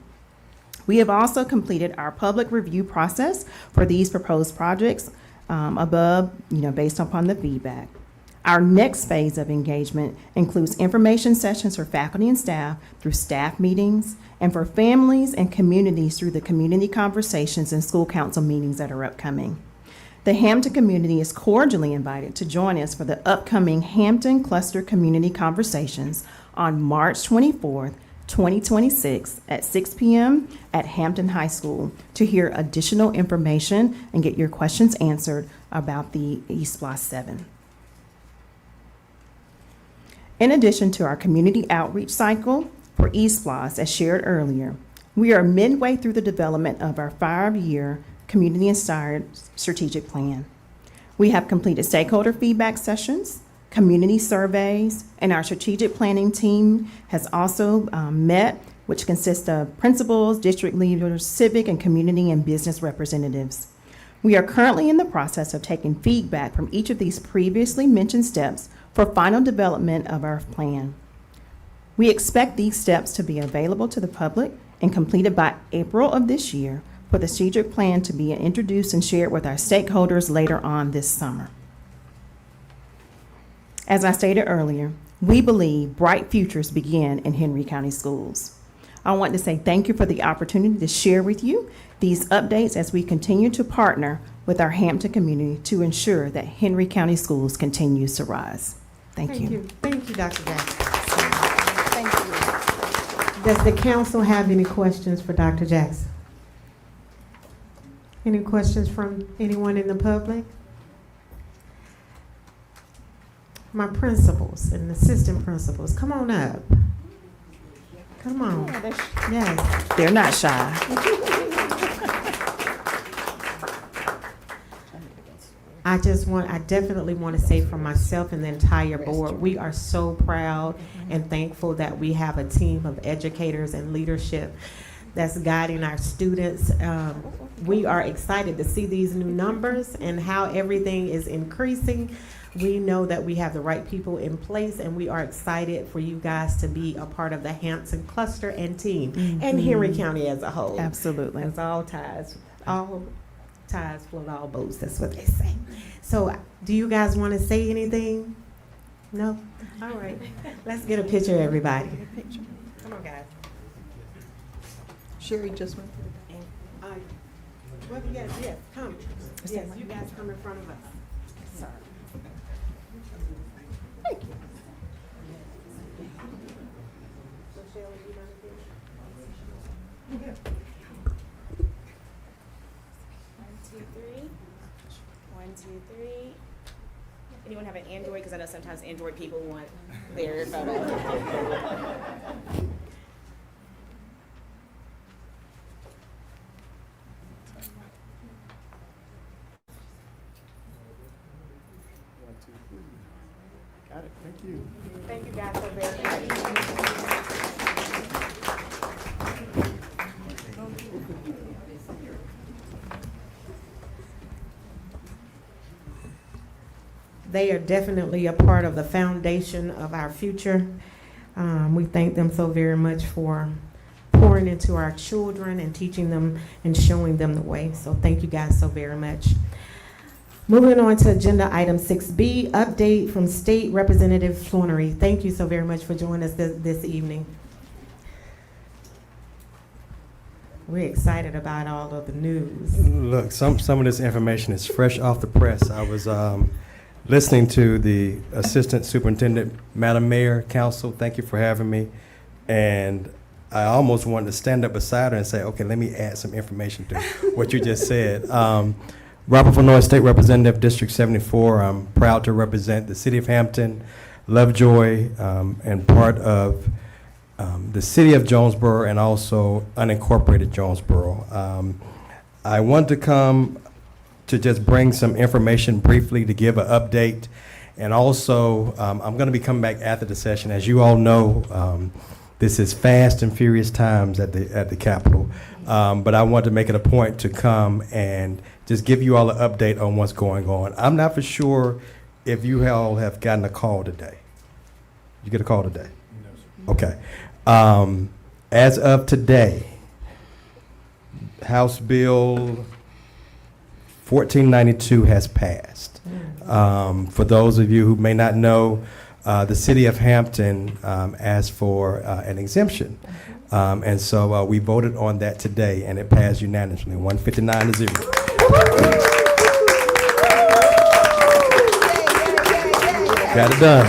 We have also completed our public review process for these proposed projects above, based upon the feedback. Our next phase of engagement includes information sessions for faculty and staff through staff meetings, and for families and communities through the community conversations and school council meetings that are upcoming. The Hampton community is cordially invited to join us for the upcoming Hampton Cluster Community Conversations on March 24th, 2026 at 6 p.m. at Hampton High School to hear additional information and get your questions answered about the eSPLOS 7. In addition to our community outreach cycle for eSPLOS, as shared earlier, we are midway through the development of our 5-year community-inspired strategic plan. We have completed stakeholder feedback sessions, community surveys, and our strategic planning team has also met, which consists of principals, district leaders, civic and community and business representatives. We are currently in the process of taking feedback from each of these previously mentioned steps for final development of our plan. We expect these steps to be available to the public and completed by April of this year for the strategic plan to be introduced and shared with our stakeholders later on this summer. As I stated earlier, we believe bright futures begin in Henry County schools. I want to say thank you for the opportunity to share with you these updates as we continue to partner with our Hampton community to ensure that Henry County schools continues to rise. Thank you. Thank you, Dr. Jackson. Thank you. Does the council have any questions for Dr. Jackson? Any questions from anyone in the public? My principals and assistant principals, come on up. Come on. Yes. They're not shy. I definitely want to say for myself and the entire board, we are so proud and thankful that we have a team of educators and leadership that's guiding our students. We are excited to see these new numbers and how everything is increasing. We know that we have the right people in place, and we are excited for you guys to be a part of the Hampton cluster and team, and Henry County as a whole. Absolutely. It's all ties float all boats, that's what they say. So do you guys want to say anything? No? All right. Let's get a picture, everybody. Come on, guys. Sherry just went. Well, yes, come. Yes, you guys come in front of us. Sorry. Thank you. So, Shelley, you mind if you- 3. Anyone have an Android? Because I know sometimes Android people want their photo. Got it, thank you. Thank you guys so very much. They are definitely a part of the foundation of our future. We thank them so very much for pouring into our children and teaching them and showing them the way. So thank you guys so very much. Moving on to agenda item 6B, update from State Representative Flannery. Thank you so very much for joining us this evening. We're excited about all of the news. Look, some of this information is fresh off the press. I was listening to the Assistant Superintendent, Madam Mayor, Council, thank you for having me. And I almost wanted to stand up beside her and say, okay, let me add some information to what you just said. Robert Flournoy, State Representative, District 74. I'm proud to represent the City of Hampton, Lovejoy, and part of the City of Jonesboro and also unincorporated Jonesboro. I want to come to just bring some information briefly to give an update. And also, I'm going to be coming back after the session. As you all know, this is fast and furious times at the Capitol. But I want to make it a point to come and just give you all an update on what's going on. I'm not for sure if you all have gotten a call today. You get a call today? No, sir. Okay. As of today, House Bill 1492 has passed. For those of you who may not know, the City of Hampton asked for an exemption. And so we voted on that today, and it passed unanimously, 159 to 0. Got it done.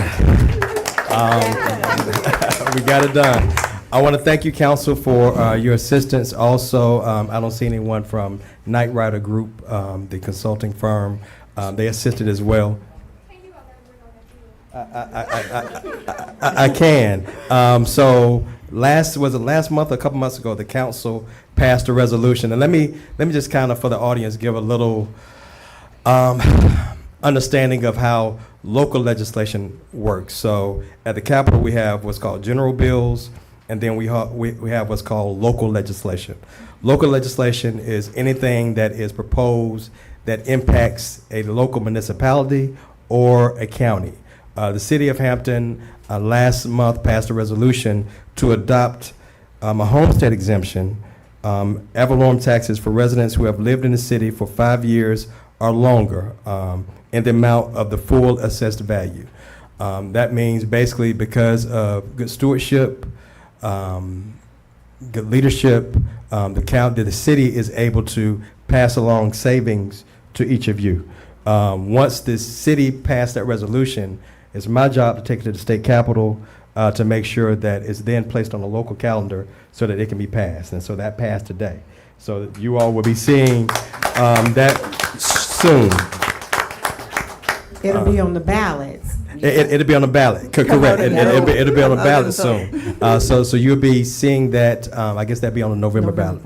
We got it done. I want to thank you, Council, for your assistance. Also, I don't see anyone from Knight Rider Group, the consulting firm. They assisted as well. I can. So last month, a couple months ago, the council passed a resolution, and let me just kind of for the audience give a little understanding of how local legislation works. So at the Capitol, we have what's called general bills, and then we have what's called local legislation. Local legislation is anything that is proposed that impacts a local municipality or a county. The City of Hampton last month passed a resolution to adopt a homestead exemption, ad valorem taxes for residents who have lived in the city for 5 years or longer, in the amount of the full assessed value. That means basically because of good stewardship, good leadership, the city is able to pass along savings to each of you. Once the city passed that resolution, it's my job to take it to the state capitol to make sure that it's then placed on the local calendar so that it can be passed. And so that passed today. So you all will be seeing that soon. It'll be on the ballots. It'll be on the ballot. Correct. It'll be on the ballot soon. So you'll be seeing that. I guess that'll be on the November ballot.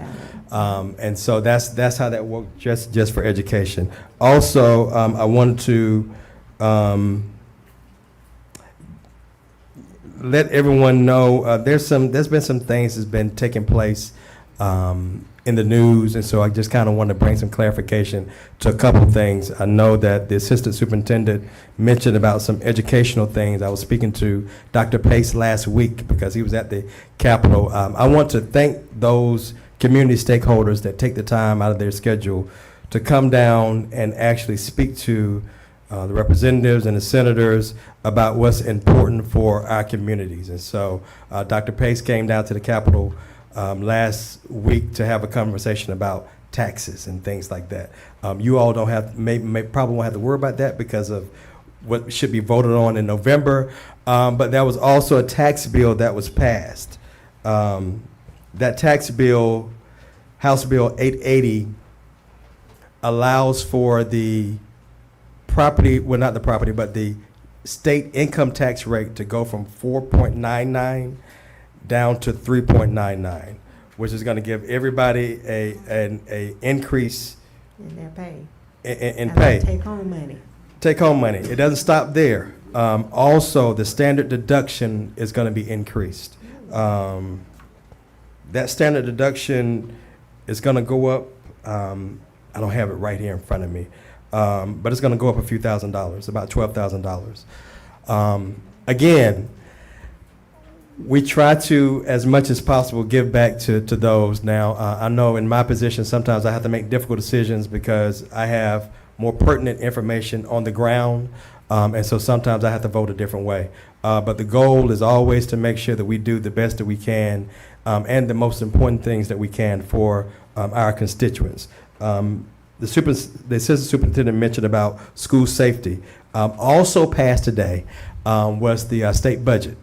And so that's how that works. Just for education. Also, I wanted to let everyone know there's been some things that's been taking place in the news, and so I just kind of want to bring some clarification to a couple of things. I know that the assistant superintendent mentioned about some educational things. I was speaking to Dr. Pace last week because he was at the Capitol. I want to thank those community stakeholders that take the time out of their schedule to come down and actually speak to the representatives and the senators about what's important for our communities. And so Dr. Pace came down to the Capitol last week to have a conversation about taxes and things like that. You all don't have, probably won't have to worry about that because of what should be voted on in November. But there was also a tax bill that was passed. That tax bill, House Bill 880, allows for the property, well, not the property, but the state income tax rate to go from 4.99 down to 3.99, which is going to give everybody a increase In their pay. in And pay. Take home money. Take home money. It doesn't stop there. Also, the standard deduction is going to be increased. That standard deduction is going to go up. I don't have it right here in front of me, but it's going to go up a few $1,000s, about $12,000. Again, we try to, as much as possible, give back to those. Now, I know in my position, sometimes I have to make difficult decisions because I have more pertinent information on the ground, and so sometimes I have to vote a different way. But the goal is always to make sure that we do the best that we can and the most important things that we can for our constituents. The assistant superintendent mentioned about school safety. Also passed today was the state budget.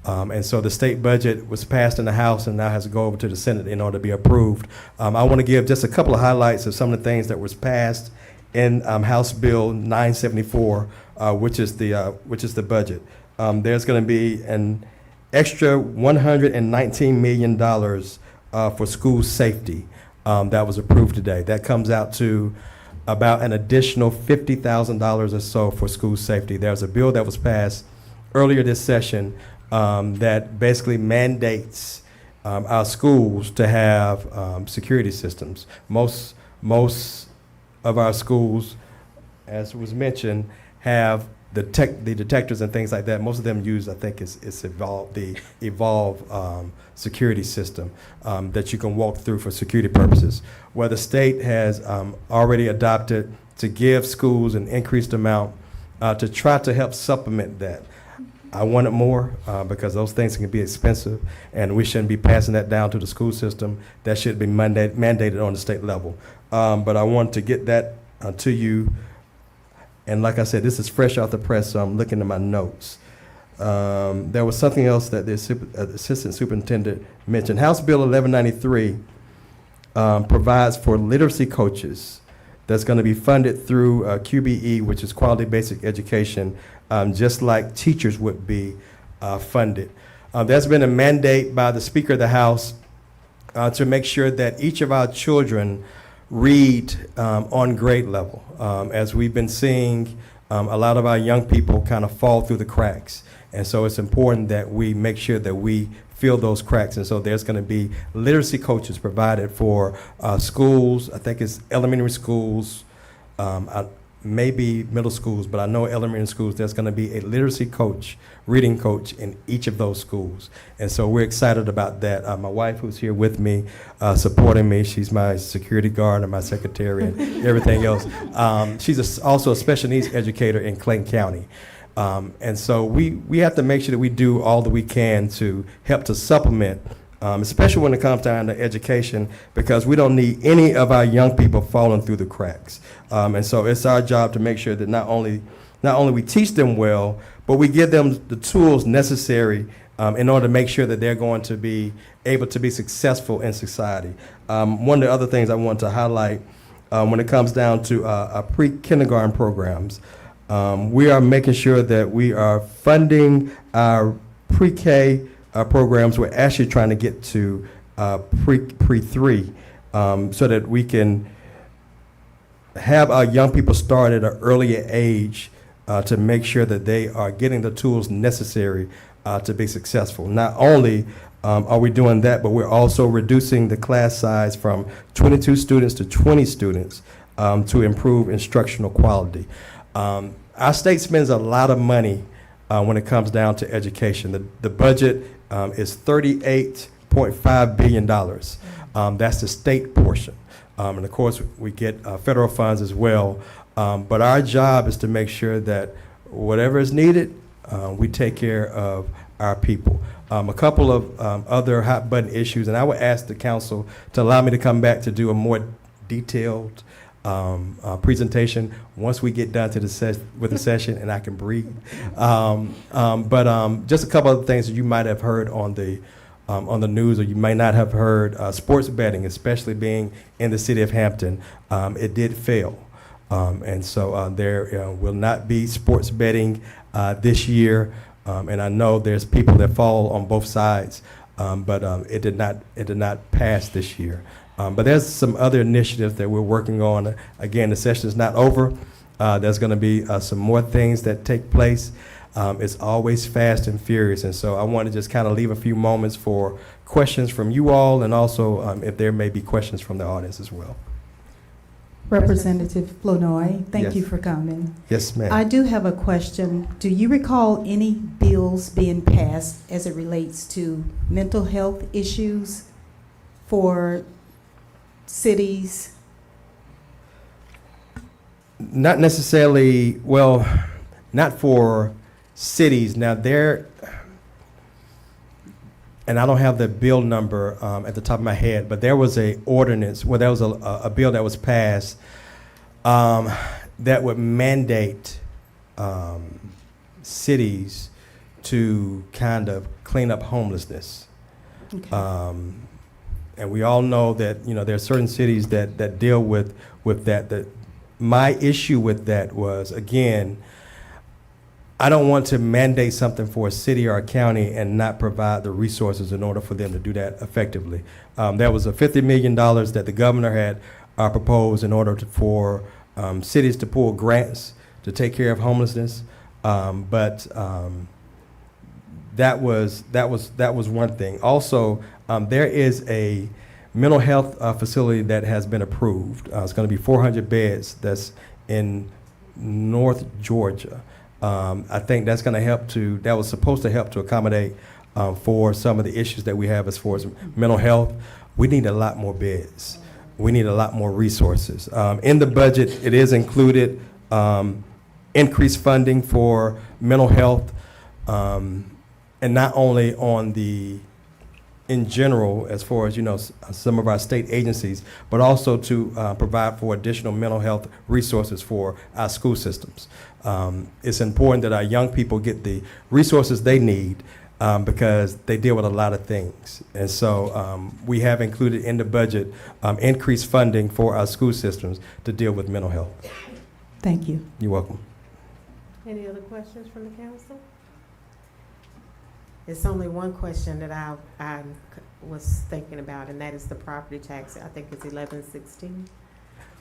And so the state budget was passed in the House and now has to go over to the Senate in order to be approved. I want to give just a couple of highlights of some of the things that was passed in House Bill 974, which is the budget. There's going to be an extra $119 million for school safety that was approved today. That comes out to about an additional $50,000 or so for school safety. There's a bill that was passed earlier this session that basically mandates our schools to have security systems. Most of our schools, as was mentioned, have the detectors and things like that. Most of them use, I think, the Evolve security system that you can walk through for security purposes. Where the state has already adopted to give schools an increased amount to try to help supplement that. I want it more because those things can be expensive, and we shouldn't be passing that down to the school system. That should be mandated on the state level. But I want to get that to you. And like I said, this is fresh off the press, so I'm looking at my notes. There was something else that the assistant superintendent mentioned. House Bill 1193 provides for literacy coaches that's going to be funded through QBE, which is Quality Basic Education, just like teachers would be funded. There's been a mandate by the Speaker of the House to make sure that each of our children read on grade level. As we've been seeing, a lot of our young people kind of fall through the cracks. And so it's important that we make sure that we fill those cracks. And so there's going to be literacy coaches provided for schools. I think it's elementary schools, maybe middle schools, but I know elementary schools, there's going to be a literacy coach, reading coach in each of those schools. And so we're excited about that. My wife, who's here with me, supporting me, she's my security guard and my secretary and everything else. She's also a special needs educator in Clayton County. And so we have to make sure that we do all that we can to help to supplement, especially when it comes down to education, because we don't need any of our young people falling through the cracks. And so it's our job to make sure that not only we teach them well, but we give them the tools necessary in order to make sure that they're going to be able to be successful in society. One of the other things I want to highlight when it comes down to our pre-kindergarten programs, we are making sure that we are funding our pre-K programs. We're actually trying to get to pre-3 so that we can have our young people start at an earlier age to make sure that they are getting the tools necessary to be successful. Not only are we doing that, but we're also reducing the class size from 22 students to 20 students to improve instructional quality. Our state spends a lot of money when it comes down to education. The budget is $38.5 billion. That's the state portion. And of course, we get federal funds as well. But our job is to make sure that whatever is needed, we take care of our people. A couple of other hot button issues, and I would ask the council to allow me to come back to do a more detailed presentation once we get done with the session and I can breathe. But just a couple of things that you might have heard on the news, or you may not have heard. Sports betting, especially being in the city of Hampton, it did fail. And so there will not be sports betting this year. And I know there's people that fall on both sides, but it did not pass this year. But there's some other initiatives that we're working on. Again, the session is not over. There's going to be some more things that take place. It's always fast and furious, and so I want to just kind of leave a few moments for questions from you all, and also if there may be questions from the audience as well. Representative Flournoy, thank Yes. you for coming. Yes, ma'am. I do have a question. Do you recall any bills being passed as it relates to mental health issues for cities? Not necessarily, well, not for cities. Now there, and I don't have the bill number at the top of my head, but there was a ordinance, well, there was a bill that was passed that would mandate cities to kind of clean up homelessness. Okay. And we all know that, you know, there are certain cities that deal with that. My issue with that was, again, I don't want to mandate something for a city or a county and not provide the resources in order for them to do that effectively. There was a $50 million that the governor had proposed in order for cities to pull grants to take care of homelessness, but that was one thing. Also, there is a mental health facility that has been approved. It's going to be 400 beds. That's in North Georgia. I think that's going to help to. That was supposed to help to accommodate for some of the issues that we have as far as mental health. We need a lot more beds. We need a lot more resources. In the budget, it is included increased funding for mental health, and not only on the in general, as far as, you know, some of our state agencies, but also to provide for additional mental health resources for our school systems. It's important that our young people get the resources they need because they deal with a lot of things. And so we have included in the budget increased funding for our school systems to deal with mental health. Thank you. You're welcome. Any other questions from the council? It's only one question that I was thinking about, and that is the property tax. I think it's 1116.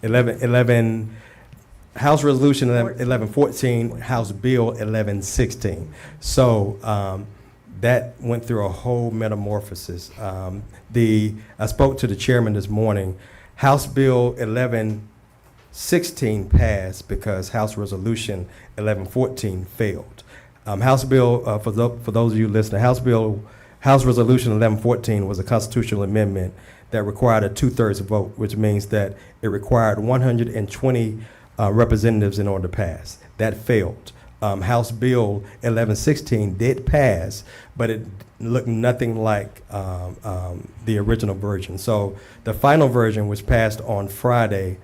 11 House Resolution 1114, House Bill 1116. So that went through a whole metamorphosis. I spoke to the chairman this morning. House Bill 1116 passed because House Resolution 1114 failed. House Bill, for those of you listening, House Resolution 1114 was a constitutional amendment that required a 2/3 vote, which means that it required 120 representatives in order to pass. That failed. House Bill 1116 did pass, but it looked nothing like the original version. So the final version, which passed on Friday,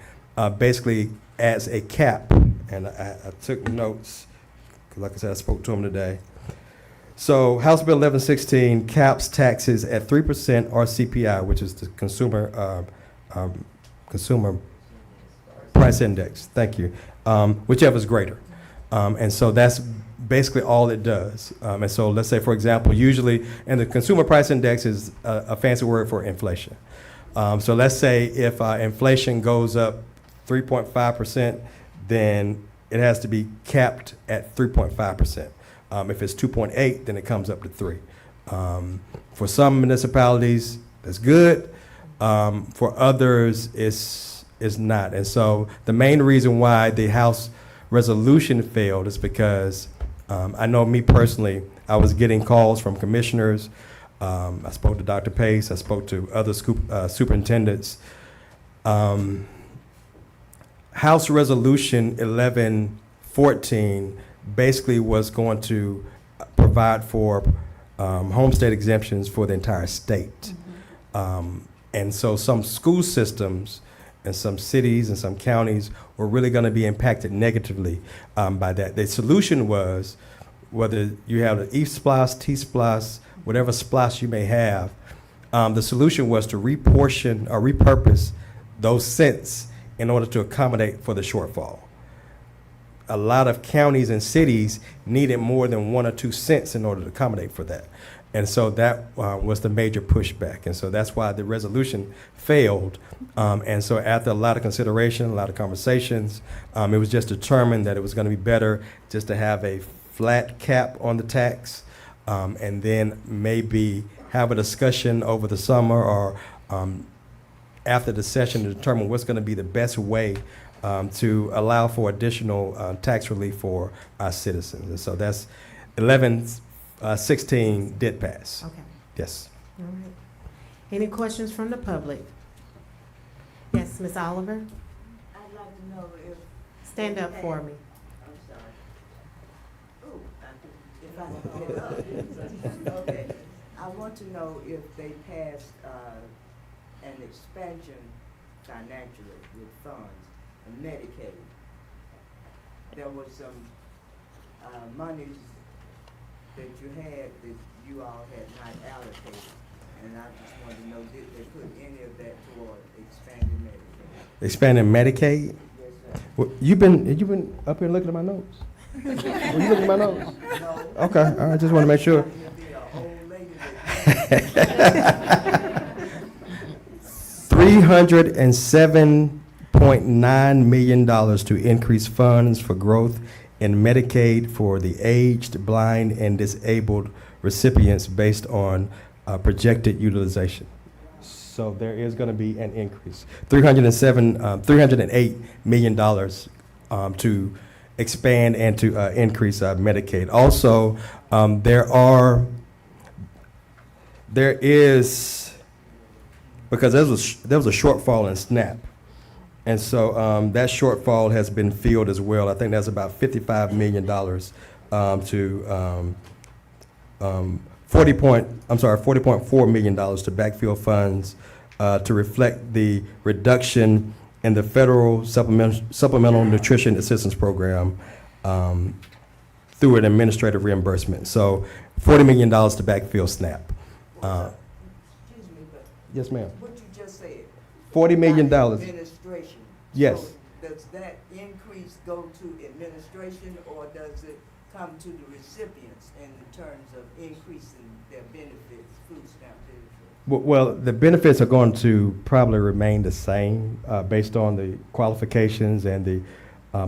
basically adds a cap, and I took notes. Like I said, I spoke to him today. So House Bill 1116 caps taxes at 3% or CPI, which is the consumer price index. Thank you. Whichever is greater. And so that's basically all it does. And so let's say, for example, usually, and the consumer price index is a fancy word for inflation. So let's say if inflation goes up 3.5%, then it has to be capped at 3.5%. If it's 2.8, then it comes up to 3. For some municipalities, that's good. For others, it's not. And so the main reason why the House resolution failed is because I know me personally, I was getting calls from commissioners. I spoke to Dr. Pace. I spoke to other superintendents. House Resolution 1114 basically was going to provide for homestead exemptions for the entire state. And so some school systems and some cities and some counties were really going to be impacted negatively by that. The solution was, whether you have the E-SPLOST, T-SPLOST, whatever SPLOST you may have, the solution was to reportion or repurpose those cents in order to accommodate for the shortfall. A lot of counties and cities needed more than 1 or 2 cents in order to accommodate for that. And so that was the major pushback. And so that's why the resolution failed. And so after a lot of consideration, a lot of conversations, it was just determined that it was going to be better just to have a flat cap on the tax, and then maybe have a discussion over the summer or after the session to determine what's going to be the best way to allow for additional tax relief for our citizens. And so that's 1116 did pass. Okay. Yes. All right. Any questions from the public? Yes, Ms. Oliver? I'd like to know if. Stand up for me. I'm sorry. Ooh, if I can get up. Okay. I want to know if they passed an expansion financially with funds and Medicaid. There was some monies that you had that you all had not allocated. And I just wanted to know, did they put any of that toward expanding Medicaid? Expanding Medicaid? Yes, sir. Well, you've been up here looking at my notes? Were you looking at my notes? No. Okay, I just want to make sure. $307.9 million to increase funds for growth in Medicaid for the aged, blind, and disabled recipients based on projected utilization. So there is going to be an increase. $308 million to expand and to increase Medicaid. Also, there is, because there was a shortfall in SNAP. And so that shortfall has been filled as well. I think that's about $55 million to $40.4 million to backfill funds to reflect the reduction in the federal supplemental nutrition assistance program through an administrative reimbursement. So $40 million to backfill SNAP. Excuse me, but. Yes, ma'am. What you just said. $40 million. Administration. Yes. So does that increase go to administration, or does it come to the recipients in terms of increasing their benefits, food stamp benefits? Well, the benefits are going to probably remain the same based on the qualifications and the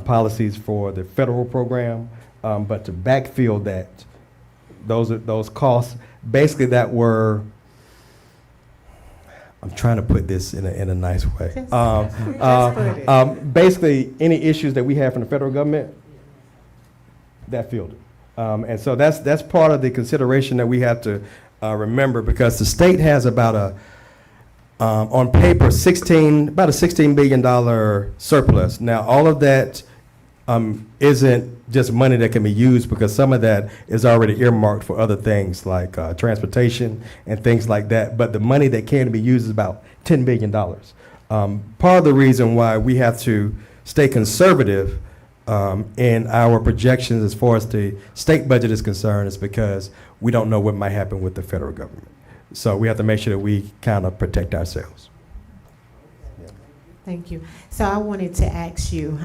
policies for the federal program, but to backfill that, those costs, basically that were, I'm trying to put this in a nice way. Basically, any issues that we have from the federal government, that filled it. And so that's part of the consideration that we have to remember, because the state has about on paper, about a $16 billion surplus. Now, all of that isn't just money that can be used, because some of that is already earmarked for other things like transportation and things like that. But the money that can be used is about $10 billion. Part of the reason why we have to stay conservative in our projections as far as the state budget is concerned is because we don't know what might happen with the federal government. So we have to make sure that we kind of protect ourselves. Thank you. So I wanted to ask you,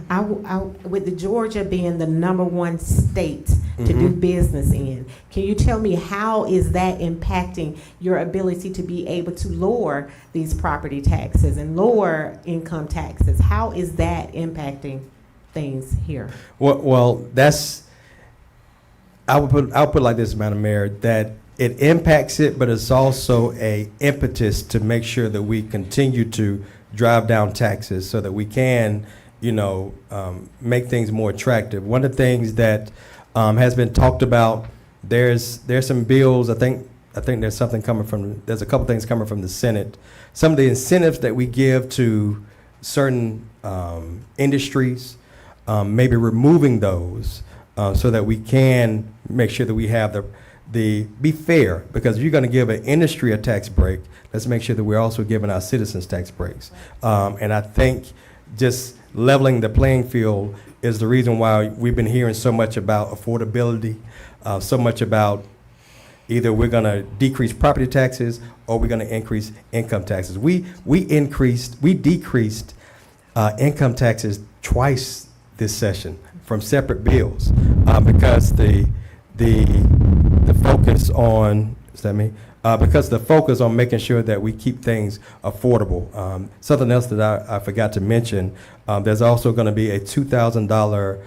with the Georgia being the #1 state to do business in, can you tell me how is that impacting your ability to be able to lower these property taxes and lower income taxes? How is that impacting things here? Well, I'll put it like this, Madam Mayor, that it impacts it, but it's also a impetus to make sure that we continue to drive down taxes so that we can, make things more attractive. One of the things that has been talked about, there's some bills. I think there's a couple things coming from the Senate. Some of the incentives that we give to certain industries, maybe removing those so that we can make sure that we have be fair, because if you're going to give an industry a tax break, let's make sure that we're also giving our citizens tax breaks. And I think just leveling the playing field is the reason why we've been hearing so much about affordability, so much about either we're going to decrease property taxes or we're going to increase income taxes. We decreased income taxes twice this session from separate bills because the focus on, is that me? Because the focus on making sure that we keep things affordable. Something else that I forgot to mention, there's also going to be a $2,000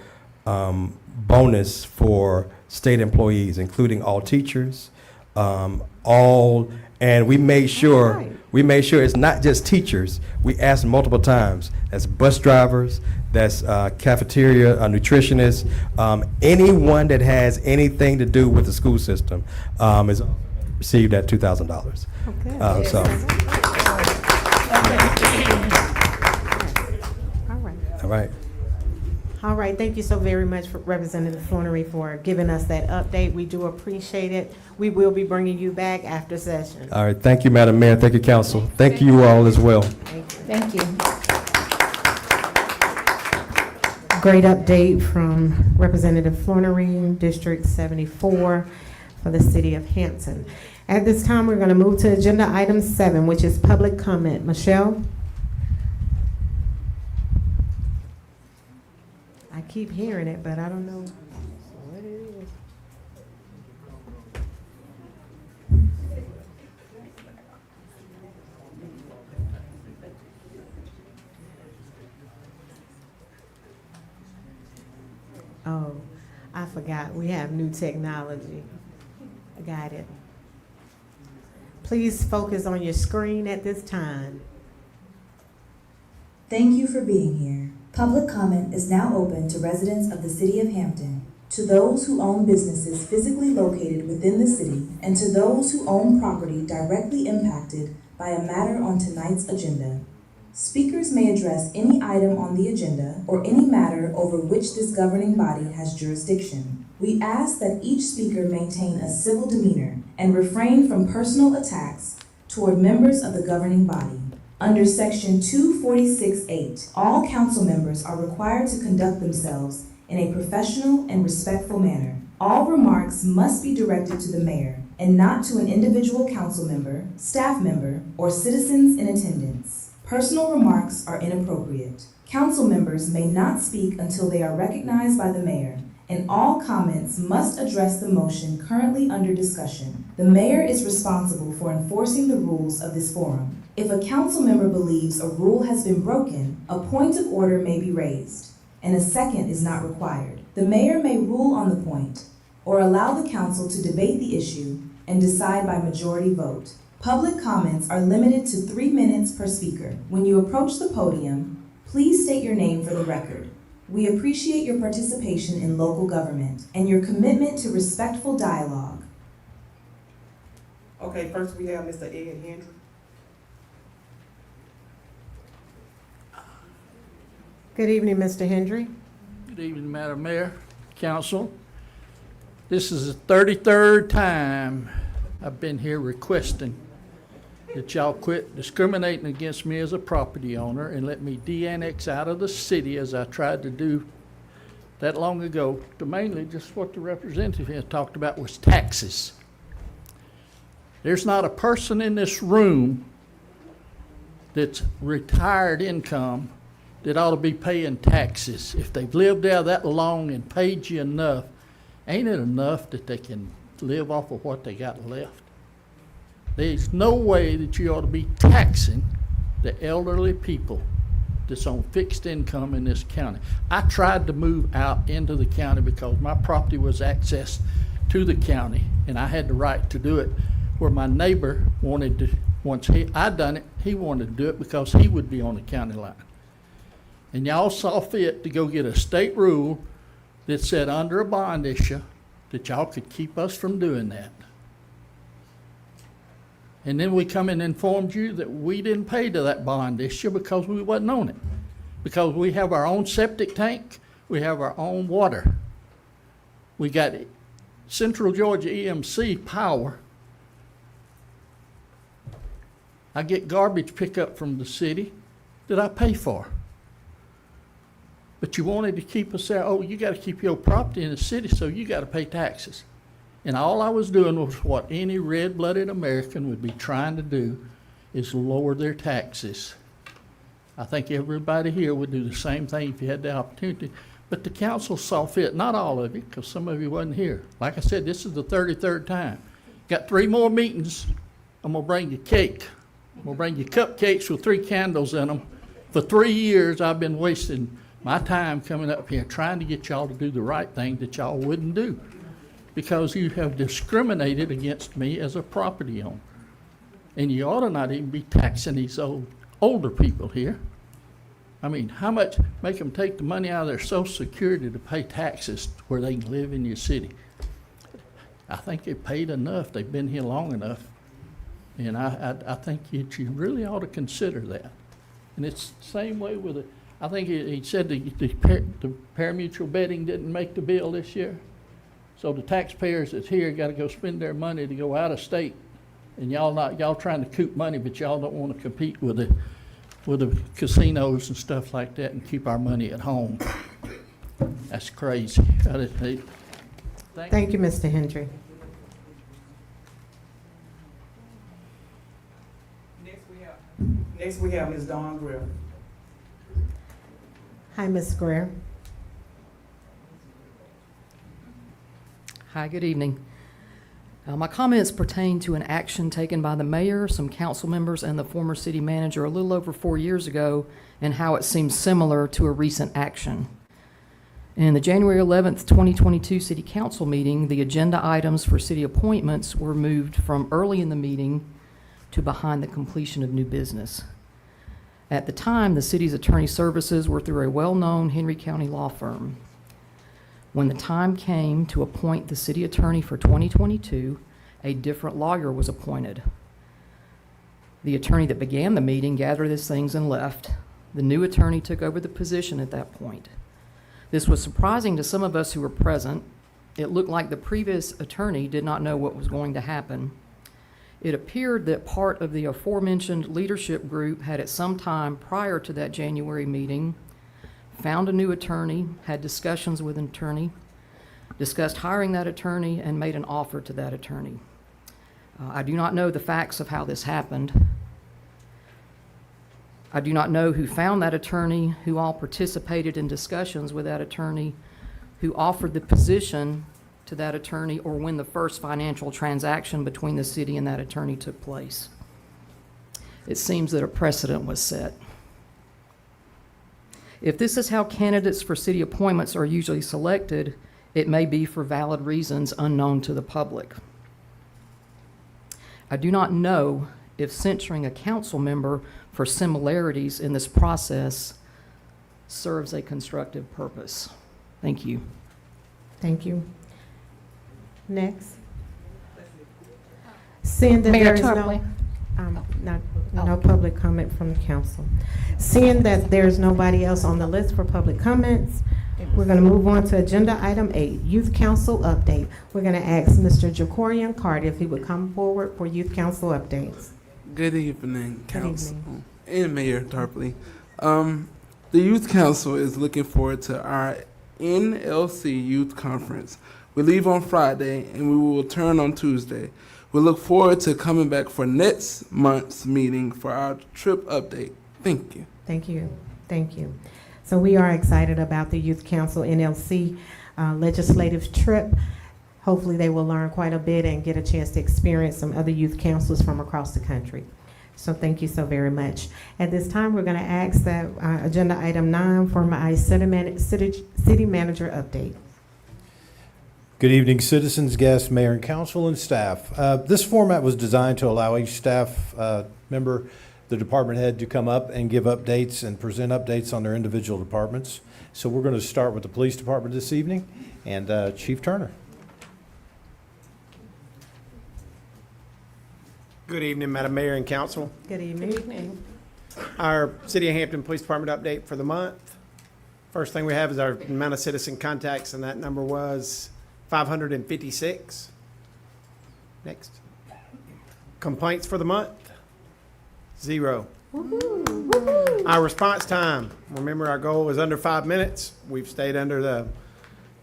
bonus for state employees, including all teachers, and we made sure it's not just teachers. We asked multiple times. That's bus drivers, that's cafeteria nutritionists, anyone that has anything to do with the school system is received that $2,000. All right. All right, thank you so very much, for Representative Flannery, for giving us that update. We do appreciate it. We will be bringing you back after session. All right. Thank you, Madam Mayor. Thank you, Council. Thank you all as well. Thank you. Great update from Representative Flannery, District 74 for the city of Hampton. At this time, we're going to move to agenda item 7, which is public comment. Michelle? I keep hearing it, but I don't know what it is. Oh, I forgot. We have new technology. I got it. Please focus on your screen at this time. Thank you for being here. Public comment is now open to residents of the City of Hampton, to those who own businesses physically located within the city, and to those who own property directly impacted by a matter on tonight's agenda. Speakers may address any item on the agenda or any matter over which this governing body has jurisdiction. We ask that each speaker maintain a civil demeanor and refrain from personal attacks toward members of the governing body. Under Section 246(8), all council members are required to conduct themselves in a professional and respectful manner. All remarks must be directed to the mayor and not to an individual council member, staff member, or citizens in attendance. Personal remarks are inappropriate. Council members may not speak until they are recognized by the mayor, and all comments must address the motion currently under discussion. The mayor is responsible for enforcing the rules of this forum. If a council member believes a rule has been broken, a point of order may be raised, and a second is not required. The mayor may rule on the point, or allow the council to debate the issue and decide by majority vote. Public comments are limited to 3 minutes per speaker. When you approach the podium, please state your name for the record. We appreciate your participation in local government and your commitment to respectful dialogue. Okay, first we have Mr. Ed Hendry. Good evening, Mr. Hendry. Good evening, Madam Mayor, Council. This is the 33rd time I've been here requesting that y'all quit discriminating against me as a property owner and let me de-annex out of the city as I tried to do that long ago, to mainly just what the representative here talked about was taxes. There's not a person in this room that's retired income that ought to be paying taxes. If they've lived there that long and paid you enough, ain't it enough that they can live off of what they got left? There's no way that you ought to be taxing the elderly people that's on fixed income in this county. I tried to move out into the county because my property was accessed to the county, and I had the right to do it, where my neighbor wanted to, once I done it, he wanted to do it because he would be on the county line. And y'all saw fit to go get a state rule that said under a bond issue that y'all could keep us from doing that. And then we come and informed you that we didn't pay to that bond issue because we wasn't on it. Because we have our own septic tank, we have our own water. We got Central Georgia EMC power. I get garbage pickup from the city that I pay for. But you wanted to keep us there. Oh, you got to keep your property in the city, so you got to pay taxes. And all I was doing was what any red-blooded American would be trying to do, is lower their taxes. I think everybody here would do the same thing if you had the opportunity. But the council saw fit, not all of you, because some of you wasn't here. Like I said, this is the 33rd time. Got 3 more meetings. I'm gonna bring you cake. I'm gonna bring you cupcakes with 3 candles in them. For 3 years, I've been wasting my time coming up here trying to get y'all to do the right thing that y'all wouldn't do, because you have discriminated against me as a property owner. And you ought to not even be taxing these older people here. I mean, how much, make them take the money out of their Social Security to pay taxes where they can live in your city? I think they paid enough, they've been here long enough. And I think you really ought to consider that. And it's the same way with it. I think he said the parimutuel betting didn't make the bill this year. So the taxpayers that's here got to go spend their money to go out of state. And y'all trying to coop money, but y'all don't want to compete with the casinos and stuff like that and keep our money at home. That's crazy. Thank you, Mr. Hendry. Next we have Ms. Dawn Grill. Hi, Ms. Greer. Hi, good evening. My comments pertain to an action taken by the mayor, some council members, and the former city manager a little over 4 years ago, and how it seems similar to a recent action. In the January 11th, 2022 city council meeting, the agenda items for city appointments were moved from early in the meeting to behind the completion of new business. At the time, the city's attorney services were through a well-known Henry County law firm. When the time came to appoint the city attorney for 2022, a different lawyer was appointed. The attorney that began the meeting gathered his things and left. The new attorney took over the position at that point. This was surprising to some of us who were present. It looked like the previous attorney did not know what was going to happen. It appeared that part of the aforementioned leadership group had at some time prior to that January meeting found a new attorney, had discussions with an attorney, discussed hiring that attorney, and made an offer to that attorney. I do not know the facts of how this happened. I do not know who found that attorney, who all participated in discussions with that attorney, who offered the position to that attorney, or when the first financial transaction between the city and that attorney took place. It seems that a precedent was set. If this is how candidates for city appointments are usually selected, it may be for valid reasons unknown to the public. I do not know if censuring a council member for similarities in this process serves a constructive purpose. Thank you. Thank you. Next. Seeing that Mayor there is Tarpley. no public comment from the council. Seeing that there's nobody else on the list for public comments, we're going to move on to agenda item 8, Youth Council update. We're going to ask Mr. Jacorian Carter if he would come forward for Youth Council updates. Good evening, Good Council evening. and Mayor Tarpley. The Youth Council is looking forward to our NLC Youth Conference. We leave on Friday and we will return on Tuesday. We look forward to coming back for next month's meeting for our trip update. Thank you. Thank you. Thank you. So we are excited about the Youth Council NLC legislative trip. Hopefully they will learn quite a bit and get a chance to experience some other youth councils from across the country. So thank you so very much. At this time, we're going to ask that agenda item 9 for my city manager update. Good evening, citizens, guests, mayor, and council, and staff. This format was designed to allow each staff member, the department head, to come up and give updates and present updates on their individual departments. So we're going to start with the police department this evening, and Chief Turner. Good evening, Madam Mayor and Council. Good evening. Good evening. Our City of Hampton Police Department update for the month. First thing we have is our amount of citizen contacts, and that number was 556. Next. Complaints for the month, 0. Our response time, remember our goal was under 5 minutes. We've stayed under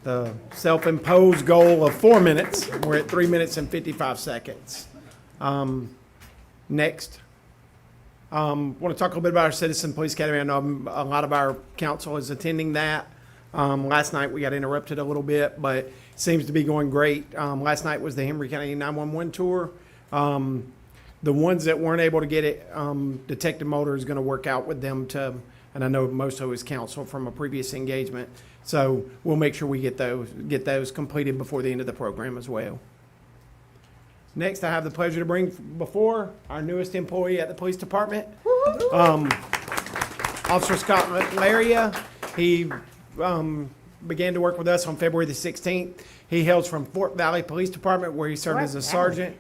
the self-imposed goal of 4 minutes. We're at 3 minutes and 55 seconds. Next. Want to talk a little bit about our Citizen Police Academy. I know a lot of our council is attending that. Last night we got interrupted a little bit, but it seems to be going great. Last night was the Henry County 911 tour. The ones that weren't able to get it, Detective Mulder is going to work out with them and I know most of his counsel from a previous engagement. So we'll make sure we get those completed before the end of the program as well. Next, I have the pleasure to bring before our newest employee at the police department, Officer Scott Laria. He began to work with us on February the 16th. He hails from Fort Valley Police Department, where he served as a sergeant.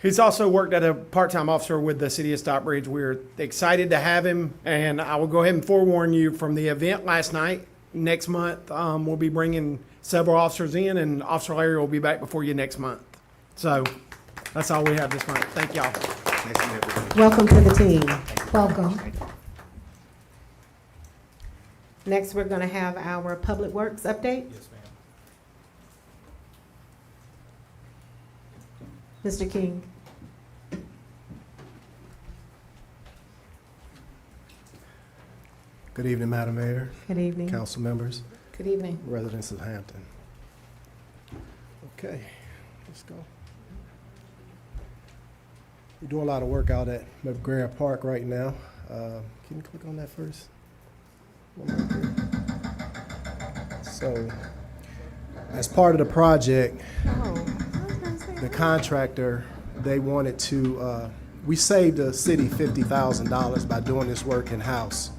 He's also worked at a part-time officer with the city of Stockbridge. We're excited to have him, and I will go ahead and forewarn you from the event last night. Next month, we'll be bringing several officers in, and Officer Larry will be back before you next month. So that's all we have this month. Thank y'all. Welcome to the team. Welcome. Next, we're going to have our Public Works update. Yes, ma'am. Mr. King. Good evening, Madam Mayor, Good evening. council members, Good evening. residents of Hampton. Okay, let's go. We're doing a lot of work out at McGrath Park right now. Can you click on that first? So, as part of the project, the contractor, they wanted to, we saved the city $50,000 by doing this work in-house,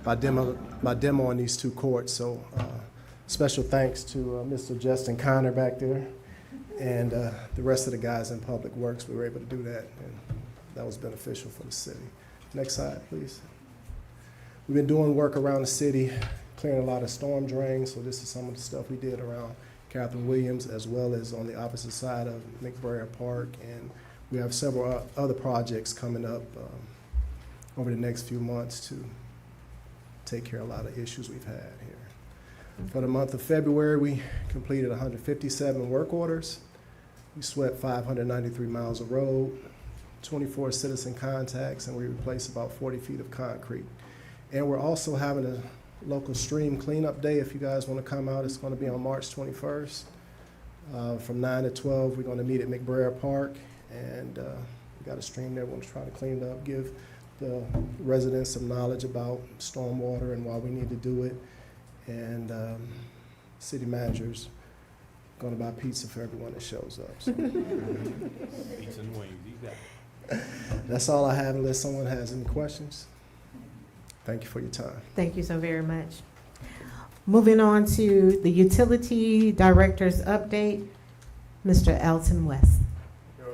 by demoing these two courts. So special thanks to Mr. Justin Connor back there and the rest of the guys in Public Works. We were able to do that, and that was beneficial for the city. Next slide, please. We've been doing work around the city, clearing a lot of storm drains. So this is some of the stuff we did around Catherine Williams, as well as on the opposite side of McBrayer Park. And we have several other projects coming up over the next few months to take care of a lot of issues we've had here. For the month of February, we completed 157 work orders. We swept 593 miles of road, 24 citizen contacts, and we replaced about 40 feet of concrete. And we're also having a local stream cleanup day. If you guys want to come out, it's going to be on March 21st. From 9 to 12, we're going to meet at McBrayer Park, and we got a stream there. We're going to try to clean it up, give the residents some knowledge about stormwater and why we need to do it. And city manager's going to buy pizza for everyone that shows up. So. Pizza and wings, you got it. That's all I have, unless someone has any questions. Thank you for your time. Thank you so very much. Moving on to the Utility Director's update, Mr. Elton West.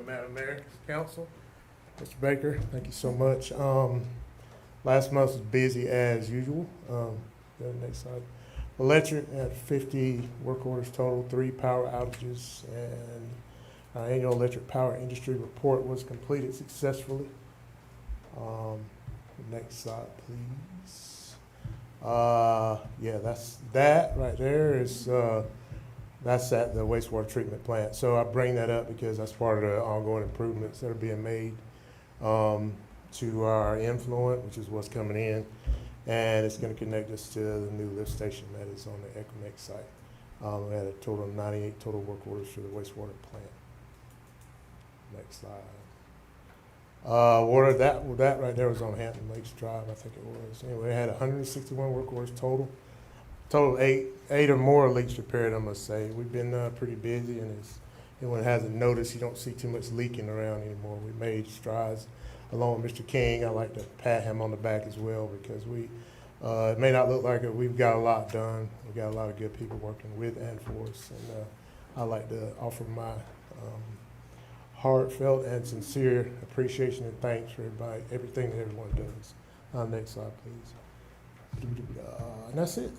Madam Mayor, Council, Mr. Baker, thank you so much. Last month was busy as usual. The next slide. Electric at 50 work orders total, 3 power outages, and our annual electric power industry report was completed successfully. Next slide, please. Yeah, that's that right there is that's at the wastewater treatment plant. So I bring that up because that's part of the ongoing improvements that are being made to our influent, which is what's coming in, and it's going to connect us to the new lift station that is on the Equinix site. We had a total of 98 total work orders for the wastewater plant. Next slide. Water, that right there was on Hampton Lakes Drive, I think it was. Anyway, it had 161 work orders total. Total eight or more leaks repaired, I must say. We've been pretty busy, and anyone hasn't noticed, you don't see too much leaking around anymore. We made strides along with Mr. King. I like to pat him on the back as well, because it may not look like it, we've got a lot done. We've got a lot of good people working with and for us, and I like to offer my heartfelt and sincere appreciation and thanks for everything that everyone does. Next slide, please. And that's it.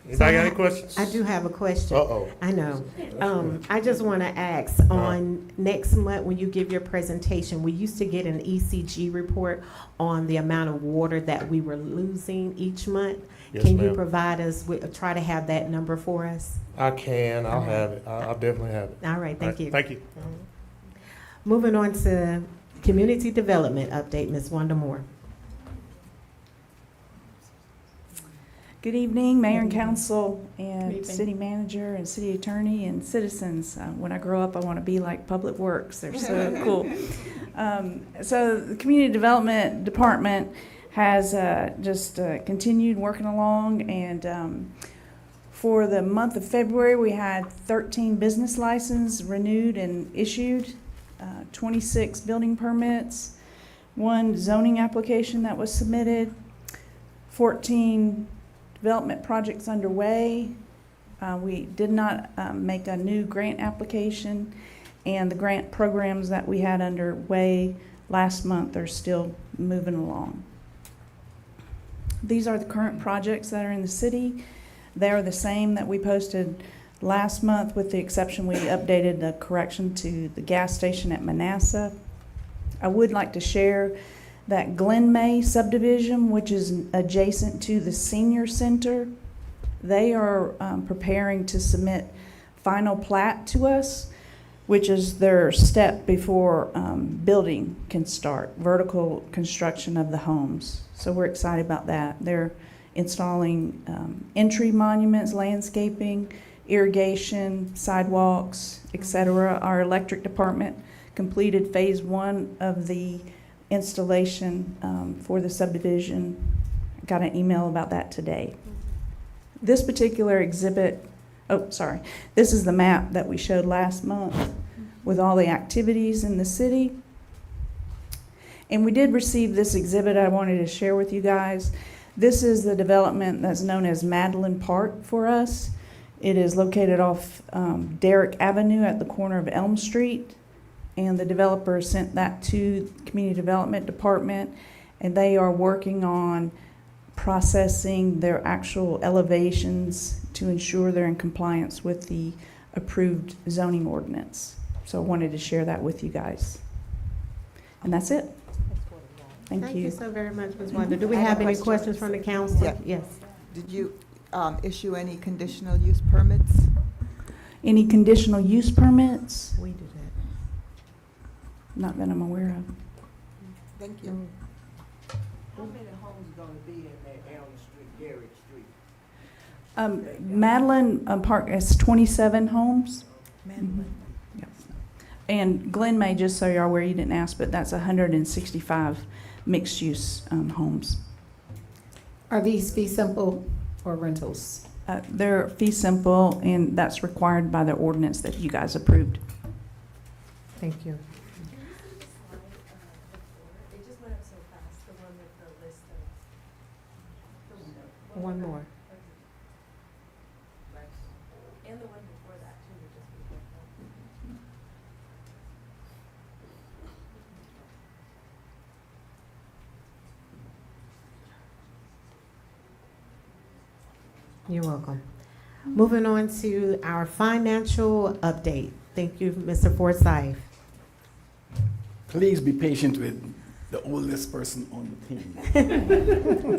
Anybody got any questions? I do have a question. Uh-oh. I know. I just want to ask, on next month when you give your presentation, we used to get an ECG report on the amount of water that we were losing each month. Yes, Can you ma'am. provide us try to have that number for us? I can. I'll have it. I'll definitely have it. All right, thank you. Thank you. Moving on to Community Development Update, Ms. Wanda Moore. Good evening, Mayor and Council, Good and evening. City Manager, and City Attorney, and citizens. When I grow up, I want to be like Public Works. They're so cool. So the Community Development Department has continued working along, and for the month of February, we had 13 business licenses renewed and issued, 26 building permits, 1 zoning application that was submitted, 14 development projects underway. We did not make a new grant application, and the grant programs that we had underway last month are still moving along. These are the current projects that are in the city. They are the same that we posted last month, with the exception we updated the correction to the gas station at Manassas. I would like to share that Glen May subdivision, which is adjacent to the senior center, they are preparing to submit final plat to us, which is their step before building can start, vertical construction of the homes. So we're excited about that. They're installing entry monuments, landscaping, irrigation, sidewalks, etc. Our electric department completed phase 1 of the installation for the subdivision. Got an email about that today. This particular exhibit, this is the map that we showed last month with all the activities in the city. And we did receive this exhibit I wanted to share with you guys. This is the development that's known as Madeline Park for us. It is located off Derrick Avenue at the corner of Elm Street. And the developer sent that to the Community Development Department, and they are working on processing their actual elevations to ensure they're in compliance with the approved zoning ordinance. So I wanted to share that with you guys. And that's it. Thank you. Thank you so very much, Ms. Wanda. Do we I have have a any question. questions from the council? Yeah. Yes. Did you issue any conditional use permits? Any conditional use permits? We do that. Not that I'm aware of. Thank you. How many homes gonna be in that Elm Street, Derrick Street? Madeline Park has 27 homes. Yep. And Glen May, just so you're aware, you didn't ask, but that's 165 mixed-use homes. Are these fee simple or rentals? They're fee simple, and that's required by the ordinance that you guys approved. Thank you. One more. And the one before that, too, would just be You're welcome. Moving on to our financial update. Thank you, Mr. Forsyth. Please be patient with the oldest person on the team.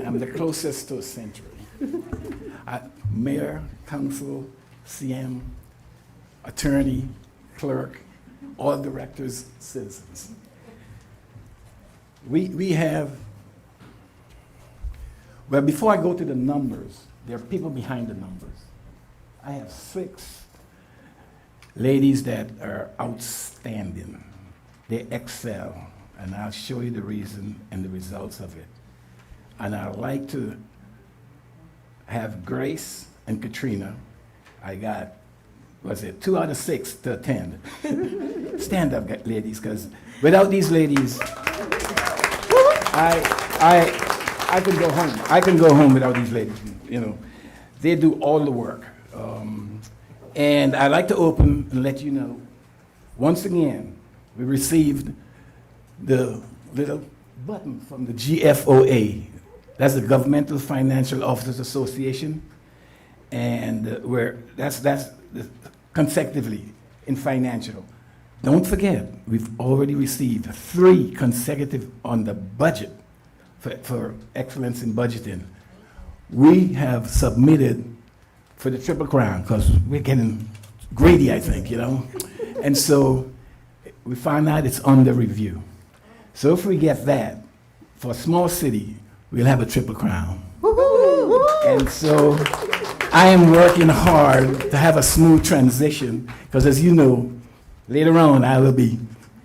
I'm the closest to a century. Mayor, council, CM, attorney, clerk, all directors, citizens. We have, well, before I go to the numbers, there are people behind the numbers. I have 6 ladies that are outstanding. They excel, and I'll show you the reason and the results of it. And I'd like to have Grace and Katrina. I got, 2 out of 6 to attend. Stand up, ladies, because without these ladies, I can go home. I can go home without these ladies. You know, they do all the work. And I'd like to open and let you know, once again, we received the little button from the GFOA. That's the Governmental Financial Officers Association. And that's consecutively in financial. Don't forget, we've already received 3 consecutive on the budget for excellence in budgeting. We have submitted for the Triple Crown because we're getting greedy, I think, you know. And so we found out it's under review. So if we get that, for a small city, we'll have a triple crown. And so I am working hard to have a smooth transition, because as you know, later on I will be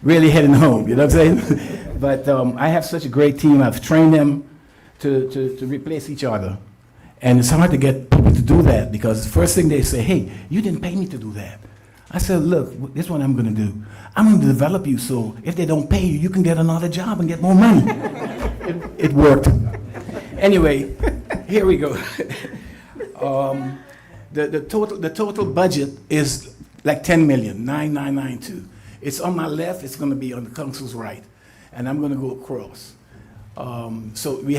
really heading home, you know what I'm saying? But I have such a great team. I've trained them to replace each other. And it's hard to get people to do that, because the first thing they say, hey, you didn't pay me to do that. I said, look, this is what I'm going to do. I'm going to develop you so if they don't pay you, you can get another job and get more money. It worked. Anyway, here we go. The total budget is like 10 million, 9,992. It's on my left, it's going to be on the council's right, and I'm going to go across. So we've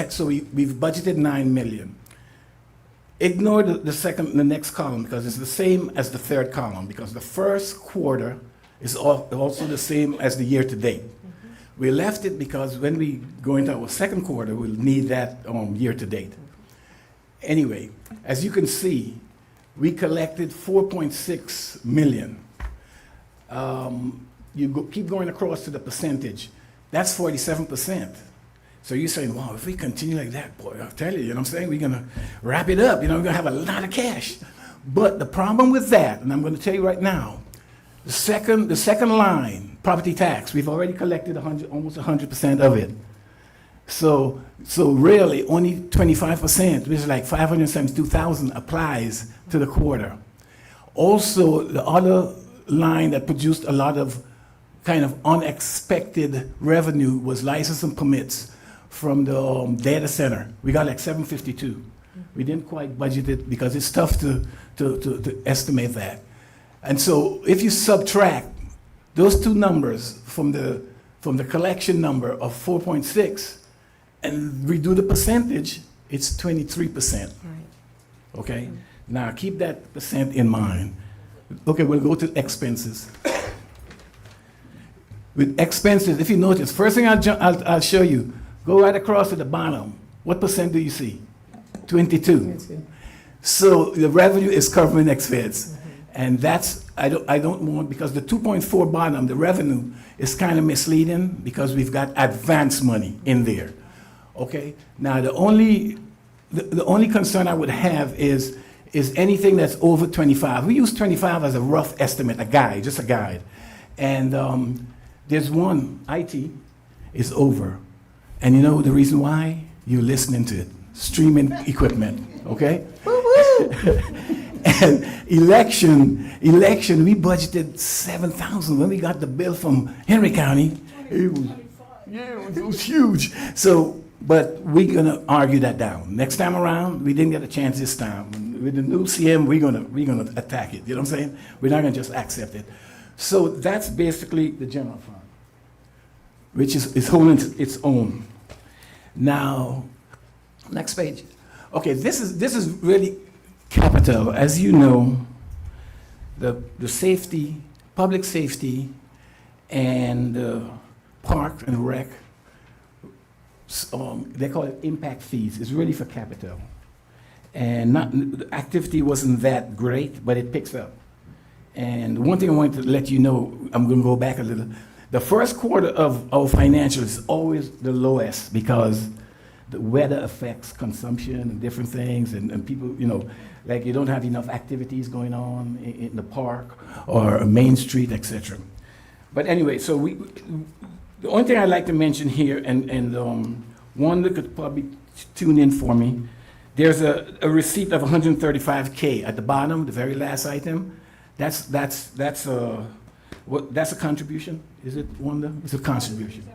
budgeted 9 million. Ignore the next column, because it's the same as the third column, because the first quarter is also the same as the year to date. We left it because when we go into our second quarter, we'll need that year to date. Anyway, as you can see, we collected 4.6 million. Keep going across to the percentage. That's 47%. So you're saying, wow, if we continue like that, boy, I'll tell you, you know what I'm saying? We're going to wrap it up. You know, we're going to have a lot of cash. But the problem with that, and I'm going to tell you right now, the second line, property tax, we've already collected almost 100% of it. So really, only 25%, which is like 572,000, applies to the quarter. Also, the other line that produced a lot of kind of unexpected revenue was license and permits from the data center. We got like 752. We didn't quite budget it because it's tough to estimate that. And so if you subtract those two numbers from the collection number of 4.6 and redo the percentage, it's 23%. Right. Okay? Now keep that percent in mind. Okay, we'll go to expenses. With expenses, if you notice, first thing I'll show you, go right across to the bottom. What percent do you see? 22. So the revenue is covering expense. And that's, I don't want, because the 2.4 bottom, the revenue, is kind of misleading because we've got advance money in there. Okay? Now the only concern I would have is anything that's over 25. We use 25 as a rough estimate, a guide, just a guide. And there's one, IT, is over. And you know the reason why? You're listening to it. Streaming equipment, okay? And election, we budgeted 7,000. When we got the bill from Henry County, it was huge. So, but we're gonna argue that down. Next time around, we didn't get a chance this time. With the new CM, we're gonna attack it. You know what I'm saying? We're not gonna just accept it. So that's basically the general fund, which is holding its own. Now, next page. Okay, this is really capital. As you know, the safety, public safety, and park and rec, they call it impact fees. It's really for capital. And the activity wasn't that great, but it picks up. And one thing I wanted to let you know, I'm going to go back a little. The first quarter of our financials is always the lowest because the weather affects consumption and different things, and people, you know, like you don't have enough activities going on in the park or Main Street, etc. But anyway, so the only thing I'd like to mention here, and one that could probably tune in for me, there's a receipt of $135K at the bottom, the very last item. That's a contribution? Is it, Wanda? It's a contribution.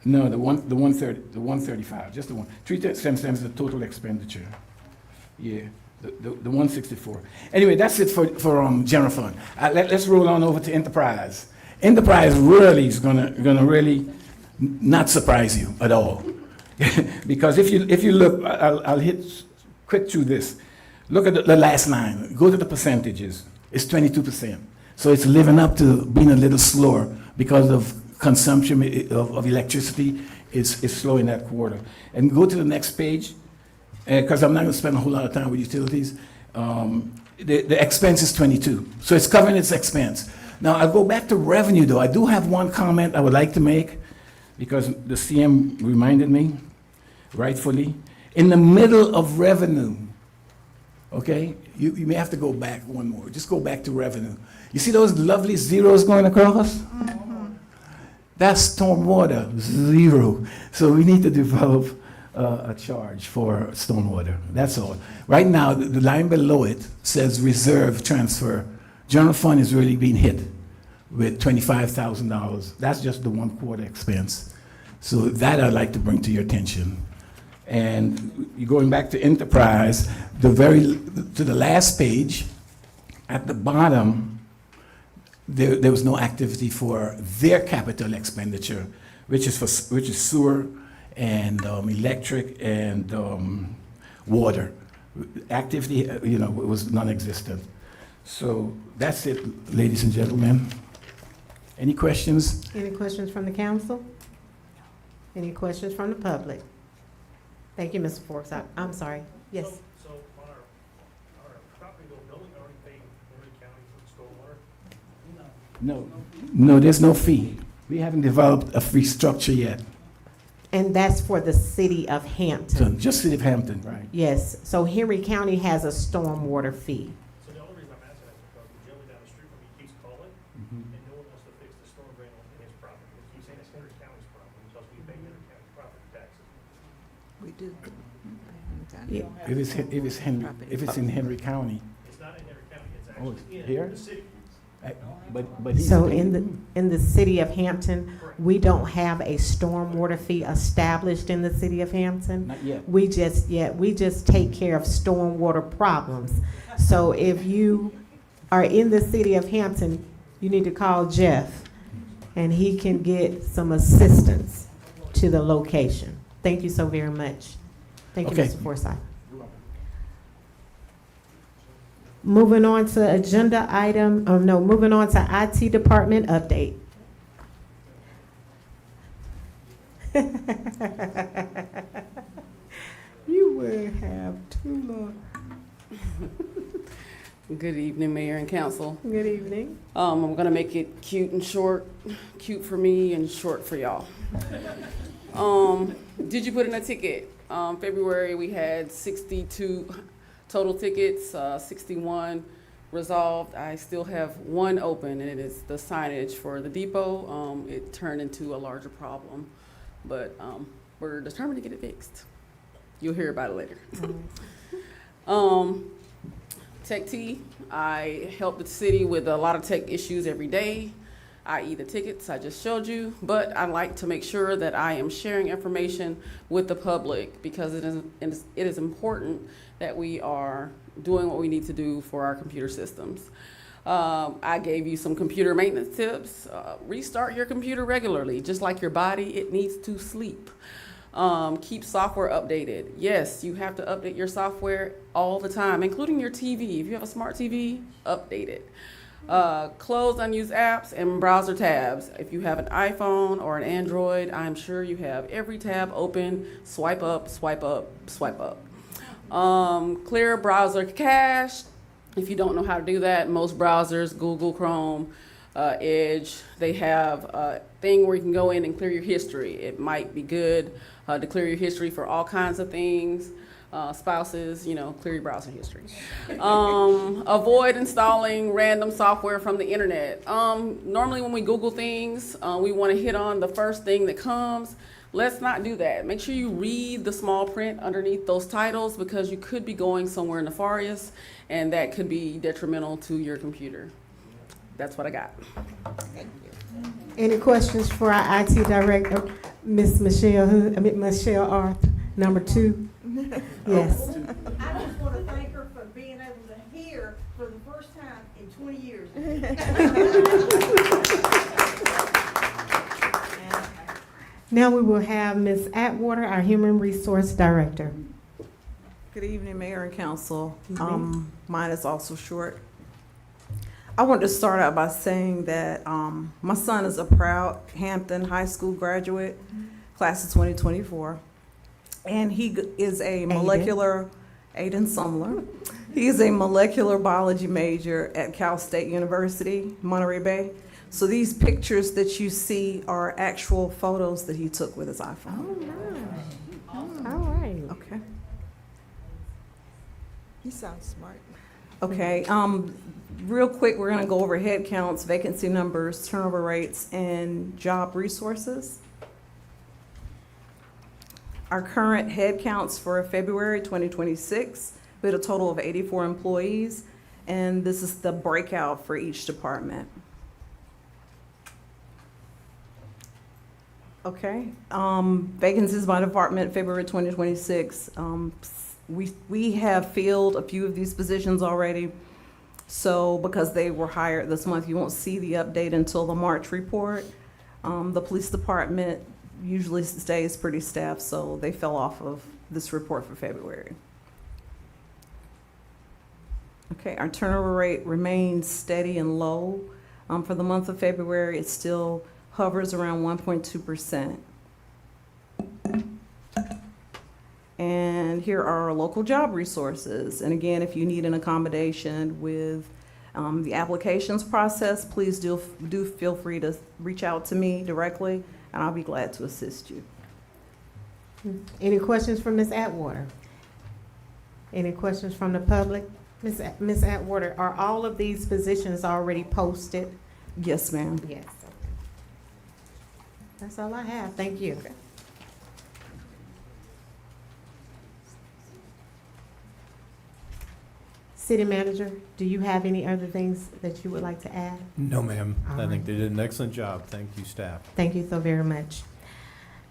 No, the 135, just the one. 377 is the total expenditure. Yeah, the 164. Anyway, that's it for general fund. Let's roll on over to enterprise. Enterprise really is gonna really not surprise you at all, because if you look, I'll hit quick through this. Look at the last line. Go to the percentages. It's 22%. So it's living up to being a little slower because of consumption of electricity is slow in that quarter. And go to the next page, because I'm not going to spend a whole lot of time with utilities. The expense is 22. So it's covering its expense. Now, I'll go back to revenue, though. I do have one comment I would like to make, because the CM reminded me, rightfully. In the middle of revenue, okay, you may have to go back one more. Just go back to revenue. You see those lovely zeros going across? That's stormwater, 0. So we need to develop a charge for stormwater. That's all. Right now, the line below it says reserve transfer. General fund is really being hit with $25,000. That's just the 1 quarter expense. So that I'd like to bring to your attention. And you're going back to enterprise, to the last page, at the bottom, there was no activity for their capital expenditure, which is sewer and electric and water. Activity, was non-existent. So that's it, ladies and gentlemen. Any questions? Any questions from the council? Any questions from the public? Thank you, Mr. Forsyth. I'm sorry. Yes. So on our property building already paid Henry County for stormwater? No, there's no fee. We haven't developed a fee structure yet. And that's for the city of Hampton. Just City of Hampton, right? Yes, so Henry County has a stormwater fee. So the only reason I'm asking that is because the gentleman down the street from me keeps calling, and no one wants to fix the storm drain on his property. He keeps saying it's Henry County's problem, because we pay Henry County property taxes. We do. If it's in Henry County. It's not in Henry County, it's Oh, actually in here? the city. But he's So paying- in the city of Hampton, we don't have a stormwater fee established in the city of Hampton. Not yet. We just take care of stormwater problems. So if you are in the city of Hampton, you need to call Jeff, and he can get some assistance to the location. Thank you so very much. Thank you, Okay. Mr. Forsyth. Moving on to agenda item, moving on to IT department update. You would have too long. Good evening, Mayor and Council. Good evening. I'm gonna make it cute and short, cute for me and short for y'all. Did you put in a ticket? February, we had 62 total tickets, 61 resolved. I still have 1 open, and it is the signage for the depot. It turned into a larger problem, but we're determined to get it fixed. You'll hear about it later. Tech T, I help the city with a lot of tech issues every day, i.e. the tickets I just showed you, but I like to make sure that I am sharing information with the public because it is important that we are doing what we need to do for our computer systems. I gave you some computer maintenance tips. Restart your computer regularly. Just like your body, it needs to sleep. Keep software updated. Yes, you have to update your software all the time, including your TV. If you have a smart TV, update it. Close unused apps and browser tabs. If you have an iPhone or an Android, I'm sure you have every tab open. Swipe up, swipe up, swipe up. Clear browser cache. If you don't know how to do that, most browsers, Google Chrome, Edge, they have a thing where you can go in and clear your history. It might be good to clear your history for all kinds of things. Spouses, clear your browser history. Avoid installing random software from the internet. Normally when we Google things, we want to hit on the first thing that comes. Let's not do that. Make sure you read the small print underneath those titles because you could be going somewhere nefarious and that could be detrimental to your computer. That's what I got. Any questions for our IT director, Miss Michelle Arthur, number 2? Yes. I just want to thank her for being able to hear for the first time in 20 years. Now we will have Ms. Atwater, our Human Resource Director. Good evening, Mayor and Council. Mine is also short. I want to start out by saying that my son is a proud Hampton High School graduate, class of 2024. And he is a molecular Aiden Sumler. He's a molecular biology major at Cal State University, Monterey Bay. So these pictures that you see are actual photos that he took with his iPhone. Oh, nice. All right. Okay. He sounds smart. Okay, real quick, we're gonna go over head counts, vacancy numbers, turnover rates, and job resources. Our current head counts for February 2026, we had a total of 84 employees, and this is the breakout for each department. Okay, vacancies by department, February 2026. We have filled a few of these positions already. So because they were hired this month, you won't see the update until the March report. The police department usually stays pretty staffed, so they fell off of this report for February. Okay, our turnover rate remains steady and low. For the month of February, it still hovers around 1.2%. And here are our local job resources. And again, if you need an accommodation with the applications process, please do feel free to reach out to me directly, and I'll be glad to assist you. Any questions from Ms. Atwater? Any questions from the public? Ms. Atwater, are all of these positions already posted? Yes, ma'am. Yes. That's all I have. Thank you. City Manager, do you have any other things that you would like to add? No, ma'am. All I think right. they did an excellent job. Thank you, staff. Thank you so very much.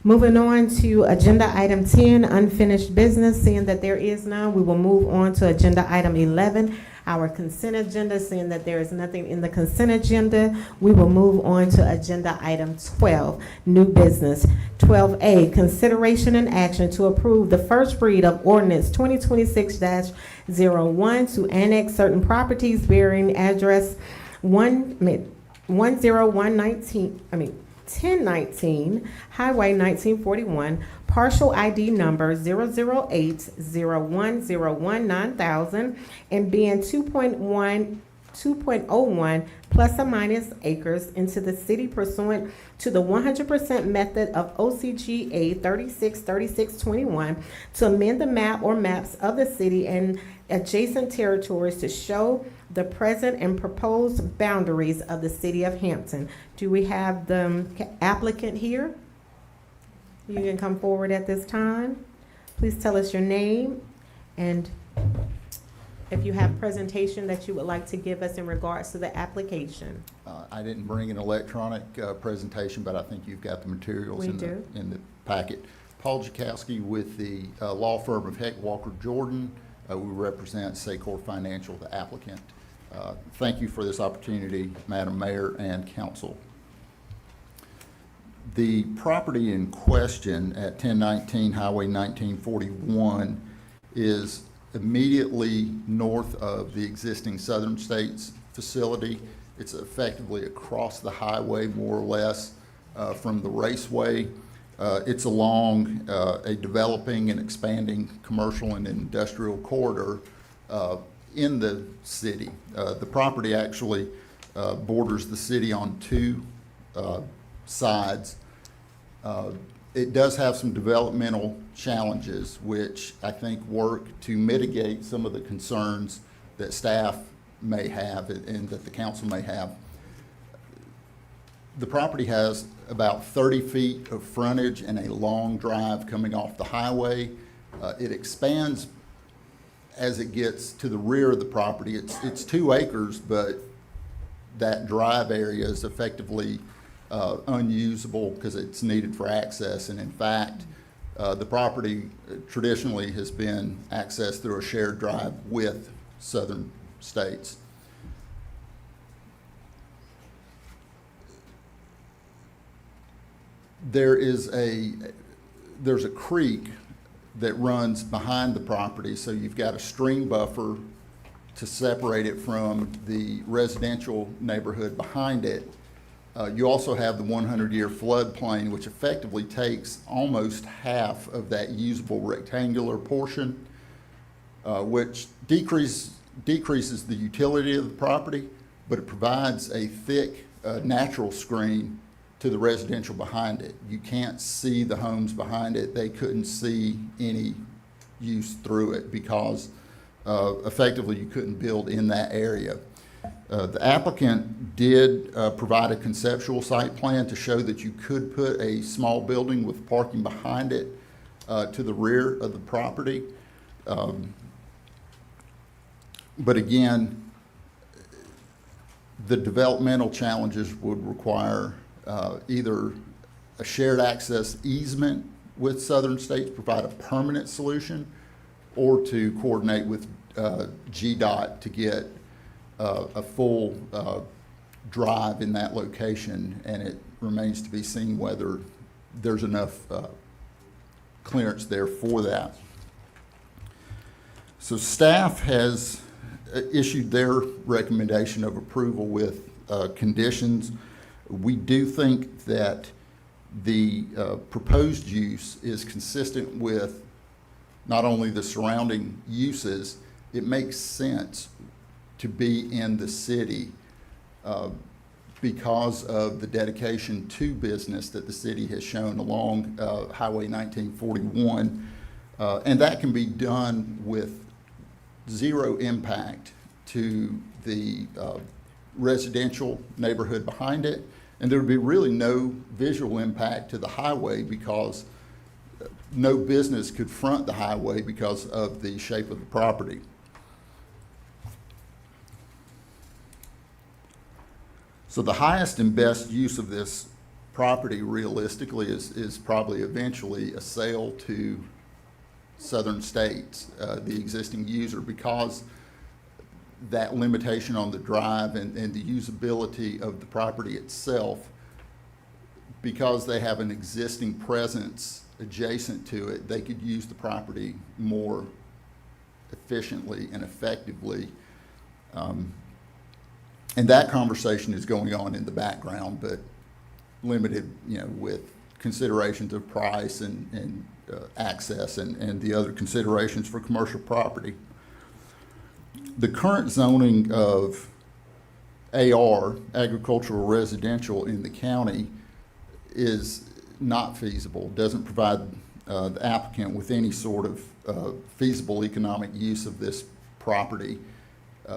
Moving on to agenda item 10, unfinished business. Seeing that there is none, we will move on to agenda item 11, our consent agenda. Seeing that there is nothing in the consent agenda, we will move on to agenda item 12, new business. 12A, consideration and action to approve the first read of ordinance 2026-01 to annex certain properties bearing address 1019 Highway 1941, partial ID number 00801019000, and being 2.01 plus or minus acres into the city pursuant to the 100% method of OCGA 363621 to amend the map or maps of the city and adjacent territories to show the present and proposed boundaries of the city of Hampton. Do we have the applicant here? You can come forward at this time. Please tell us your name and if you have presentation that you would like to give us in regards to the application. I didn't bring an electronic presentation, but I think you've got the materials in the packet. Paul Jakowski with the law firm of Heck Walker Jordan. We represent Secor Financial, the applicant. Thank you for this opportunity, Madam Mayor and Council. The property in question at 1019 Highway 1941 is immediately north of the existing Southern States facility. It's effectively across the highway, more or less, from the raceway. It's along a developing and expanding commercial and industrial corridor in the city. The property actually borders the city on two sides. It does have some developmental challenges, which I think work to mitigate some of the concerns that staff may have and that the council may have. The property has about 30 feet of frontage and a long drive coming off the highway. It expands as it gets to the rear of the property. It's 2 acres, but that drive area is effectively unusable because it's needed for access. And in fact, the property traditionally has been accessed through a shared drive with Southern States. There's a creek that runs behind the property, so you've got a stream buffer to separate it from the residential neighborhood behind it. You also have the 100-year floodplain, which effectively takes almost half of that usable rectangular portion. which decreases the utility of the property, but it provides a thick natural screen to the residential behind it. You can't see the homes behind it. They couldn't see any use through it because effectively you couldn't build in that area. The applicant did provide a conceptual site plan to show that you could put a small building with parking behind it to the rear of the property. But again, the developmental challenges would require either a shared access easement with Southern States, provide a permanent solution, or to coordinate with GDOT to get a full drive in that location, and it remains to be seen whether there's enough clearance there for that. So staff has issued their recommendation of approval with conditions. We do think that the proposed use is consistent with not only the surrounding uses, it makes sense to be in the city because of the dedication to business that the city has shown along Highway 1941. And that can be done with zero impact to the residential neighborhood behind it. And there would be really no visual impact to the highway because no business could front the highway because of the shape of the property. So the highest and best use of this property realistically is probably eventually a sale to Southern States, the existing user, because that limitation on the drive and the usability of the property itself, because they have an existing presence adjacent to it, they could use the property more efficiently and effectively. And that conversation is going on in the background, but limited, with considerations of price and access and the other considerations for commercial property. The current zoning of AR, agricultural residential, in the county is not feasible, doesn't provide the applicant with any sort of feasible economic use of this property.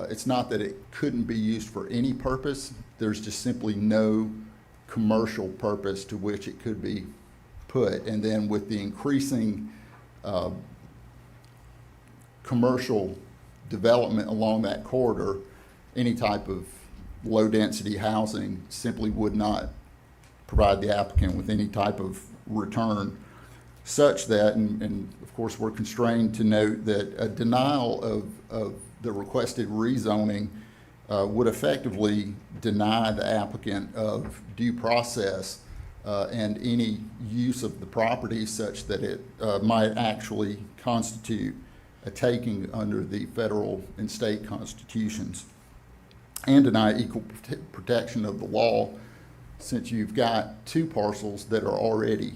It's not that it couldn't be used for any purpose, there's just simply no commercial purpose to which it could be put. And then with the increasing commercial development along that corridor, any type of low-density housing simply would not provide the applicant with any type of return, such that, and of course we're constrained to note that a denial of the requested rezoning would effectively deny the applicant of due process and any use of the property such that it might actually constitute a taking under the federal and state constitutions, and deny equal protection of the law, since you've got two parcels that are already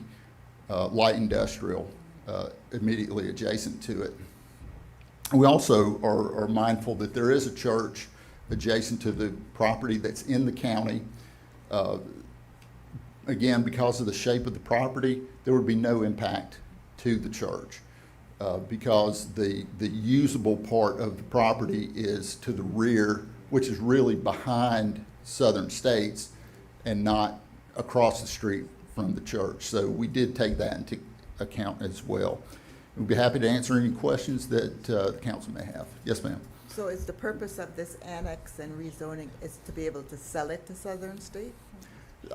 light industrial immediately adjacent to it. We also are mindful that there is a church adjacent to the property that's in the county. Again, because of the shape of the property, there would be no impact to the church because the usable part of the property is to the rear, which is really behind Southern States and not across the street from the church. So we did take that into account as well. We'd be happy to answer any questions that the council may have. Yes, ma'am. So is the purpose of this annex and rezoning is to be able to sell it to Southern State?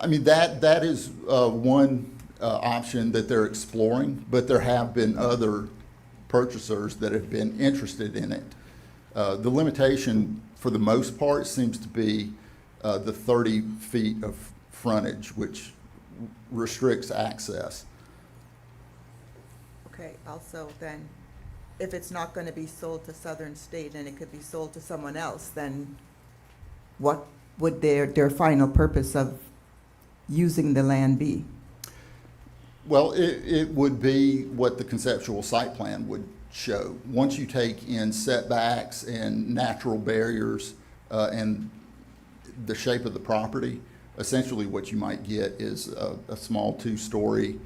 I mean, that is one option that they're exploring, but there have been other purchasers that have been interested in it. The limitation, for the most part, seems to be the 30 feet of frontage, which restricts access. Okay, also then, if it's not going to be sold to Southern State and it could be sold to someone else, then what would their final purpose of using the land be? Well, it would be what the conceptual site plan would show. Once you take in setbacks and natural barriers and the shape of the property, essentially what you might get is a small two-story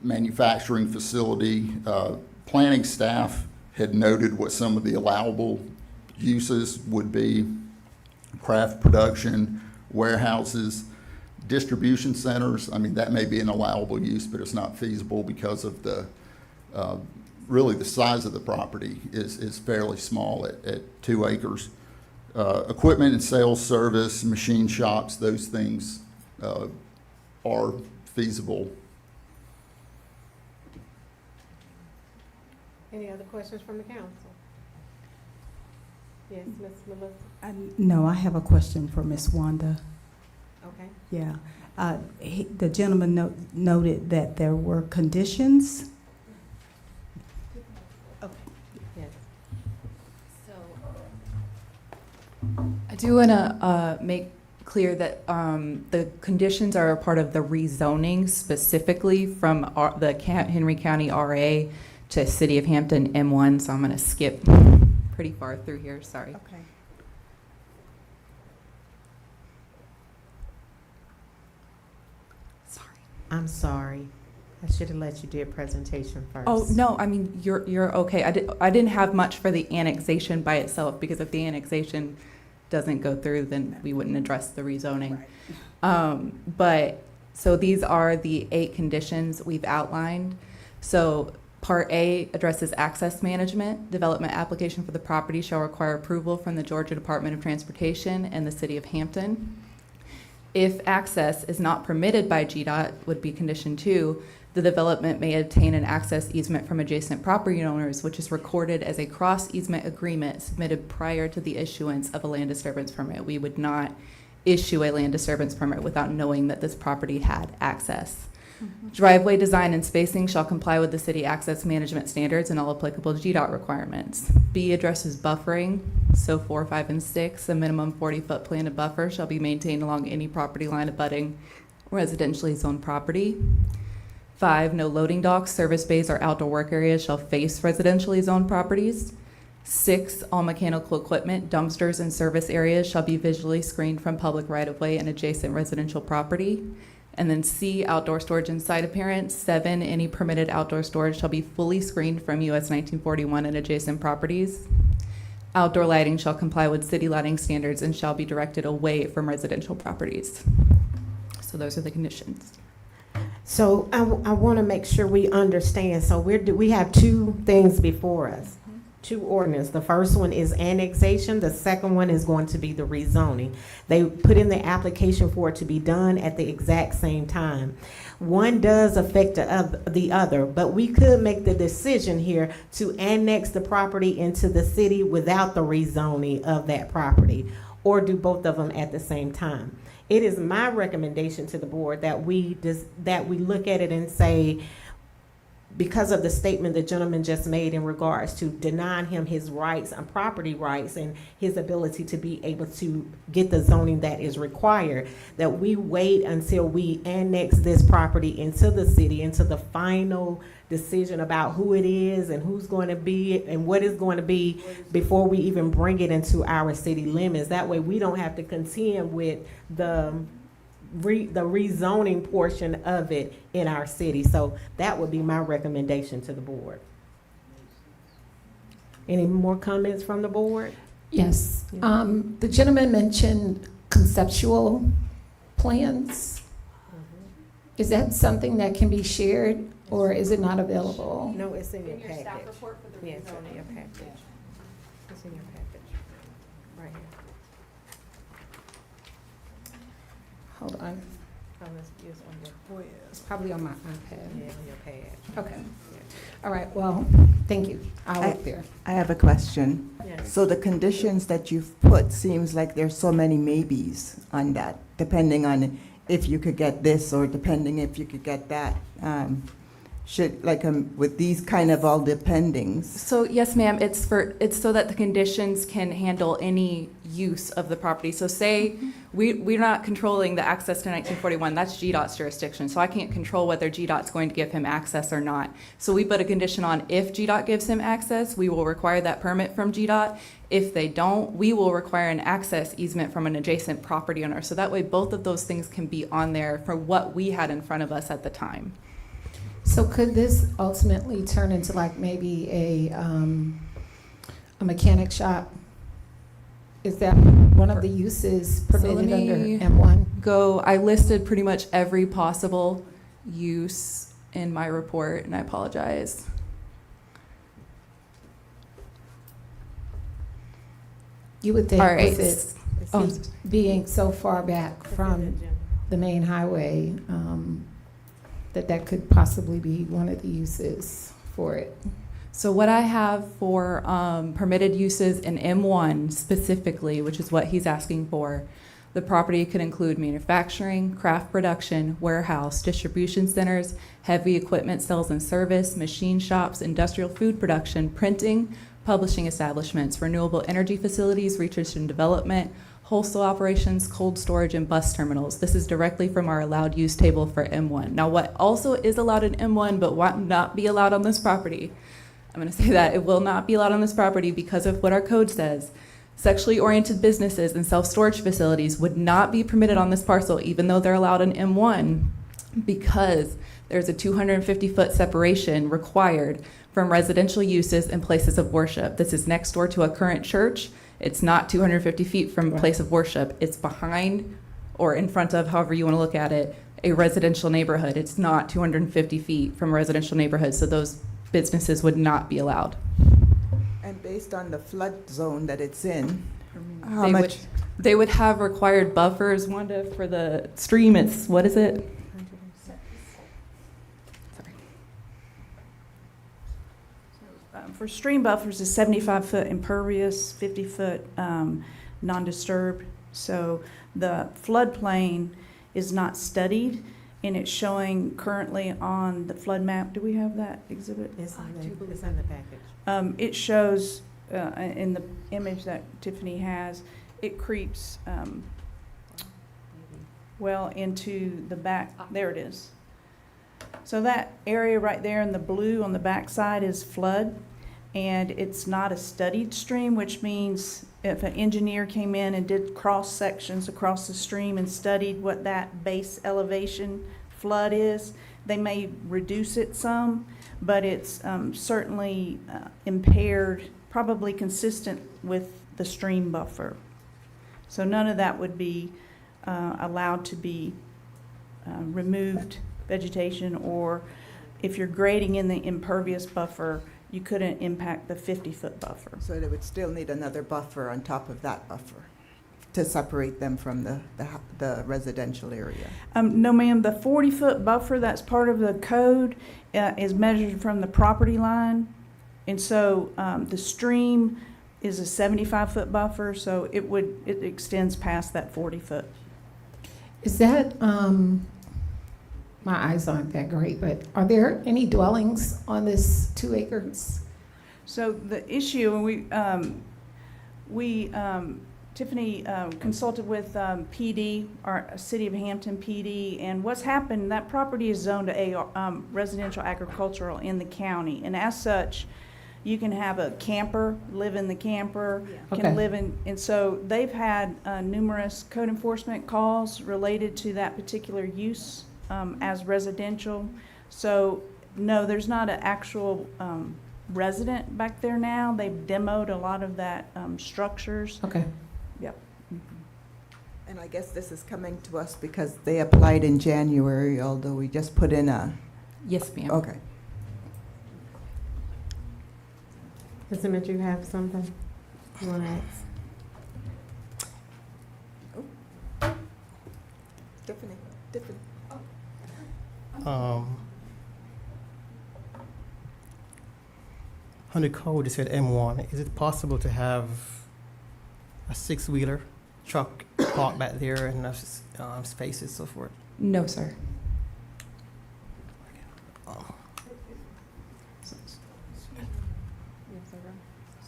manufacturing facility. Planning staff had noted what some of the allowable uses would be: craft production, warehouses, distribution centers. I mean, that may be an allowable use, but it's not feasible because of the, really the size of the property is fairly small at 2 acres. Equipment and sales service, machine shops, those things are feasible. Any other questions from the council? Yes, Ms. Melissa? No, I have a question for Ms. Wanda. Okay. Yeah. The gentleman noted that there were conditions. Okay. Yes. I do want to make clear that the conditions are a part of the rezoning, specifically from the Henry County RA to City of Hampton M1, so I'm going to skip pretty far through here, sorry. Okay. I'm sorry. I should have let you do a presentation first. Oh, no, I mean, you're okay. I didn't have much for the annexation by itself, because if the annexation doesn't go through, then we wouldn't address the rezoning. But, so these are the 8 conditions we've outlined. So Part A addresses access management. Development application for the property shall require approval from the Georgia Department of Transportation and the City of Hampton. If access is not permitted by GDOT, would be condition 2, the development may obtain an access easement from adjacent property owners, which is recorded as a cross easement agreement submitted prior to the issuance of a land disturbance permit. We would not issue a land disturbance permit without knowing that this property had access. Driveway design and spacing shall comply with the city access management standards and all applicable GDOT requirements. B addresses buffering, so 4, 5, and 6. A minimum 40-foot planted buffer shall be maintained along any property line abutting residentially zoned property. 5, no loading docks, service bays, or outdoor work areas shall face residentially zoned properties. 6, all mechanical equipment, dumpsters, and service areas shall be visually screened from public right-of-way and adjacent residential property. And then C, outdoor storage and site appearance. 7, any permitted outdoor storage shall be fully screened from US 1941 and adjacent properties. Outdoor lighting shall comply with city lighting standards and shall be directed away from residential properties. So those are the conditions. So I want to make sure we understand. So we have 2 things before us, 2 ordinances. The first one is annexation. The second one is going to be the rezoning. They put in the application for it to be done at the exact same time. One does affect the other, but we could make the decision here to annex the property into the city without the rezoning of that property, or do both of them at the same time. It is my recommendation to the board that we look at it and say, because of the statement the gentleman just made in regards to denying him his rights and property rights and his ability to be able to get the zoning that is required, that we wait until we annex this property into the city, into the final decision about who it is and who's going to be and what it's going to be before we even bring it into our city limits. That way we don't have to contend with the rezoning portion of it in our city. So that would be my recommendation to the board. Any more comments from the board? Yes. The gentleman mentioned conceptual plans. Is that something that can be shared, or is it not available? No, it's in your Staff package. report for the Yes, rezoning. in your package. It's in your package, right here. Hold on. It's probably on my iPad. Yeah, on your pad. Okay. All right, well, thank you. I'll look there. I have a question. Yes. So the conditions that you've put, seems like there's so many maybes on that, depending on if you could get this or depending if you could get that. With these kind of all dependings. So yes, ma'am, it's so that the conditions can handle any use of the property. So say we're not controlling the access to 1941. That's GDOT's jurisdiction, so I can't control whether GDOT's going to give him access or not. So we put a condition on if GDOT gives him access, we will require that permit from GDOT. If they don't, we will require an access easement from an adjacent property owner. So that way both of those things can be on there for what we had in front of us at the time. So could this ultimately turn into like maybe a mechanic shop? Is that one of the uses permitted under M1? I listed pretty much every possible use in my report, and I apologize. You would think All right. with it being so far back from the main highway, that could possibly be one of the uses for it. So what I have for permitted uses in M1 specifically, which is what he's asking for, the property could include manufacturing, craft production, warehouse, distribution centers, heavy equipment sales and service, machine shops, industrial food production, printing, publishing establishments, renewable energy facilities, research and development, wholesale operations, cold storage, and bus terminals. This is directly from our allowed use table for M1. Now, what also is allowed in M1 but will not be allowed on this property, I'm going to say that it will not be allowed on this property because of what our code says. Sexually oriented businesses and self-storage facilities would not be permitted on this parcel, even though they're allowed in M1, because there's a 250-foot separation required from residential uses and places of worship. This is next door to a current church. It's not 250 feet from a place of worship. It's behind or in front of, however you want to look at it, a residential neighborhood. It's not 250 feet from a residential neighborhood, so those businesses would not be allowed. And based on the flood zone that it's in, how They much? they would have required buffers. Wanda, for the stream, it's, what is it? For stream buffers, is 75-foot impervious, 50-foot non-disturbed. So the floodplain is not studied, and it's showing currently on the flood map. Do we have that exhibit? It's on the package. It shows in the image that Tiffany has, it creeps well into the back. There it is. So that area right there in the blue on the back side is flood, and it's not a studied stream, which means if an engineer came in and did cross sections across the stream and studied what that base elevation flood is, they may reduce it some, but it's certainly impaired, probably consistent with the stream buffer. So none of that would be allowed to be removed vegetation, or if you're grading in the impervious buffer, you couldn't impact the 50-foot buffer. So they would still need another buffer on top of that buffer to separate them from the residential area? No, ma'am, the 40-foot buffer that's part of the code is measured from the property line. And so the stream is a 75-foot buffer, so it extends past that 40-foot. Is that, my eyes aren't that great, but are there any dwellings on this 2 acres? So the issue, Tiffany consulted with PD, our City of Hampton PD, and what's happened, that property is zoned to residential agricultural in the county, and as such, you can have a camper, live in the camper, can live in, and so they've had numerous code enforcement calls related to that particular use as residential. So no, there's not an actual resident back there now. They've demoed a lot of that structures. Okay. Yep. And I guess this is coming to us because they applied in January, although we just put in a... Yes, ma'am. Okay. Mr. Mitchell, you have something you want to ask? Tiffany. Under code, it said M1. Is it possible to have a 6-wheeler truck parked back there and enough spaces and so forth? No, sir.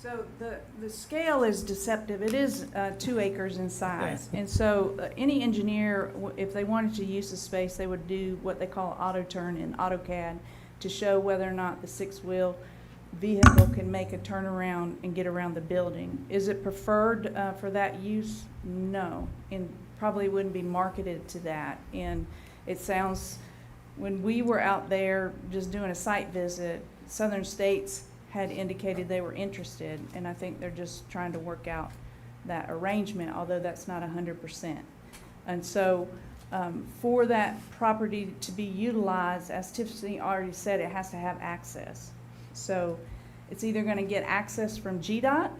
So the scale is deceptive. It is 2 acres in size. And so any engineer, if they wanted to use the space, they would do what they call auto turn in AutoCAD to show whether or not the 6-wheel vehicle can make a turnaround and get around the building. Is it preferred for that use? No, and probably wouldn't be marketed to that. And it sounds, when we were out there just doing a site visit, Southern States had indicated they were interested, and I think they're just trying to work out that arrangement, although that's not 100%. And so for that property to be utilized, as Tiffany already said, it has to have access. So it's either going to get access from GDOT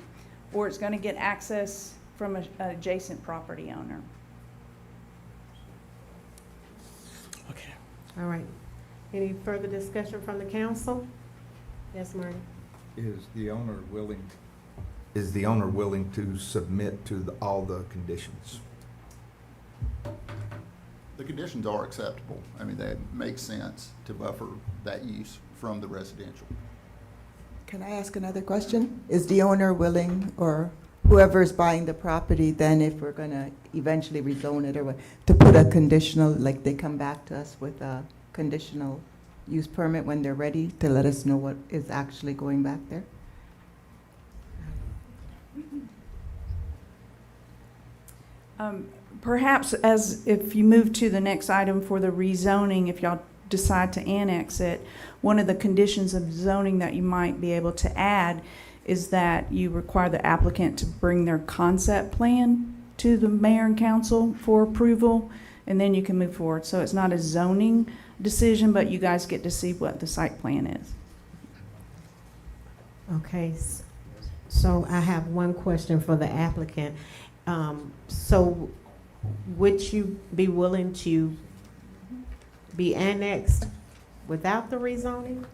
or it's going to get access from an adjacent property owner. Okay. All right. Any further discussion from the council? Yes, Marty? Is the owner willing to submit to all the conditions? The conditions are acceptable. I mean, they make sense to buffer that use from the residential. Can I ask another question? Is the owner willing, or whoever is buying the property, then if we're going to eventually rezone it or what, to put a conditional, like they come back to us with a conditional use permit when they're ready to let us know what is actually going back there? Perhaps as if you move to the next item for the rezoning, if y'all decide to annex it, one of the conditions of zoning that you might be able to add is that you require the applicant to bring their concept plan to the mayor and council for approval, and then you can move forward. So it's not a zoning decision, but you guys get to see what the site plan is. Okay, so I have one question for the applicant. So would you be willing to be annexed without the rezoning?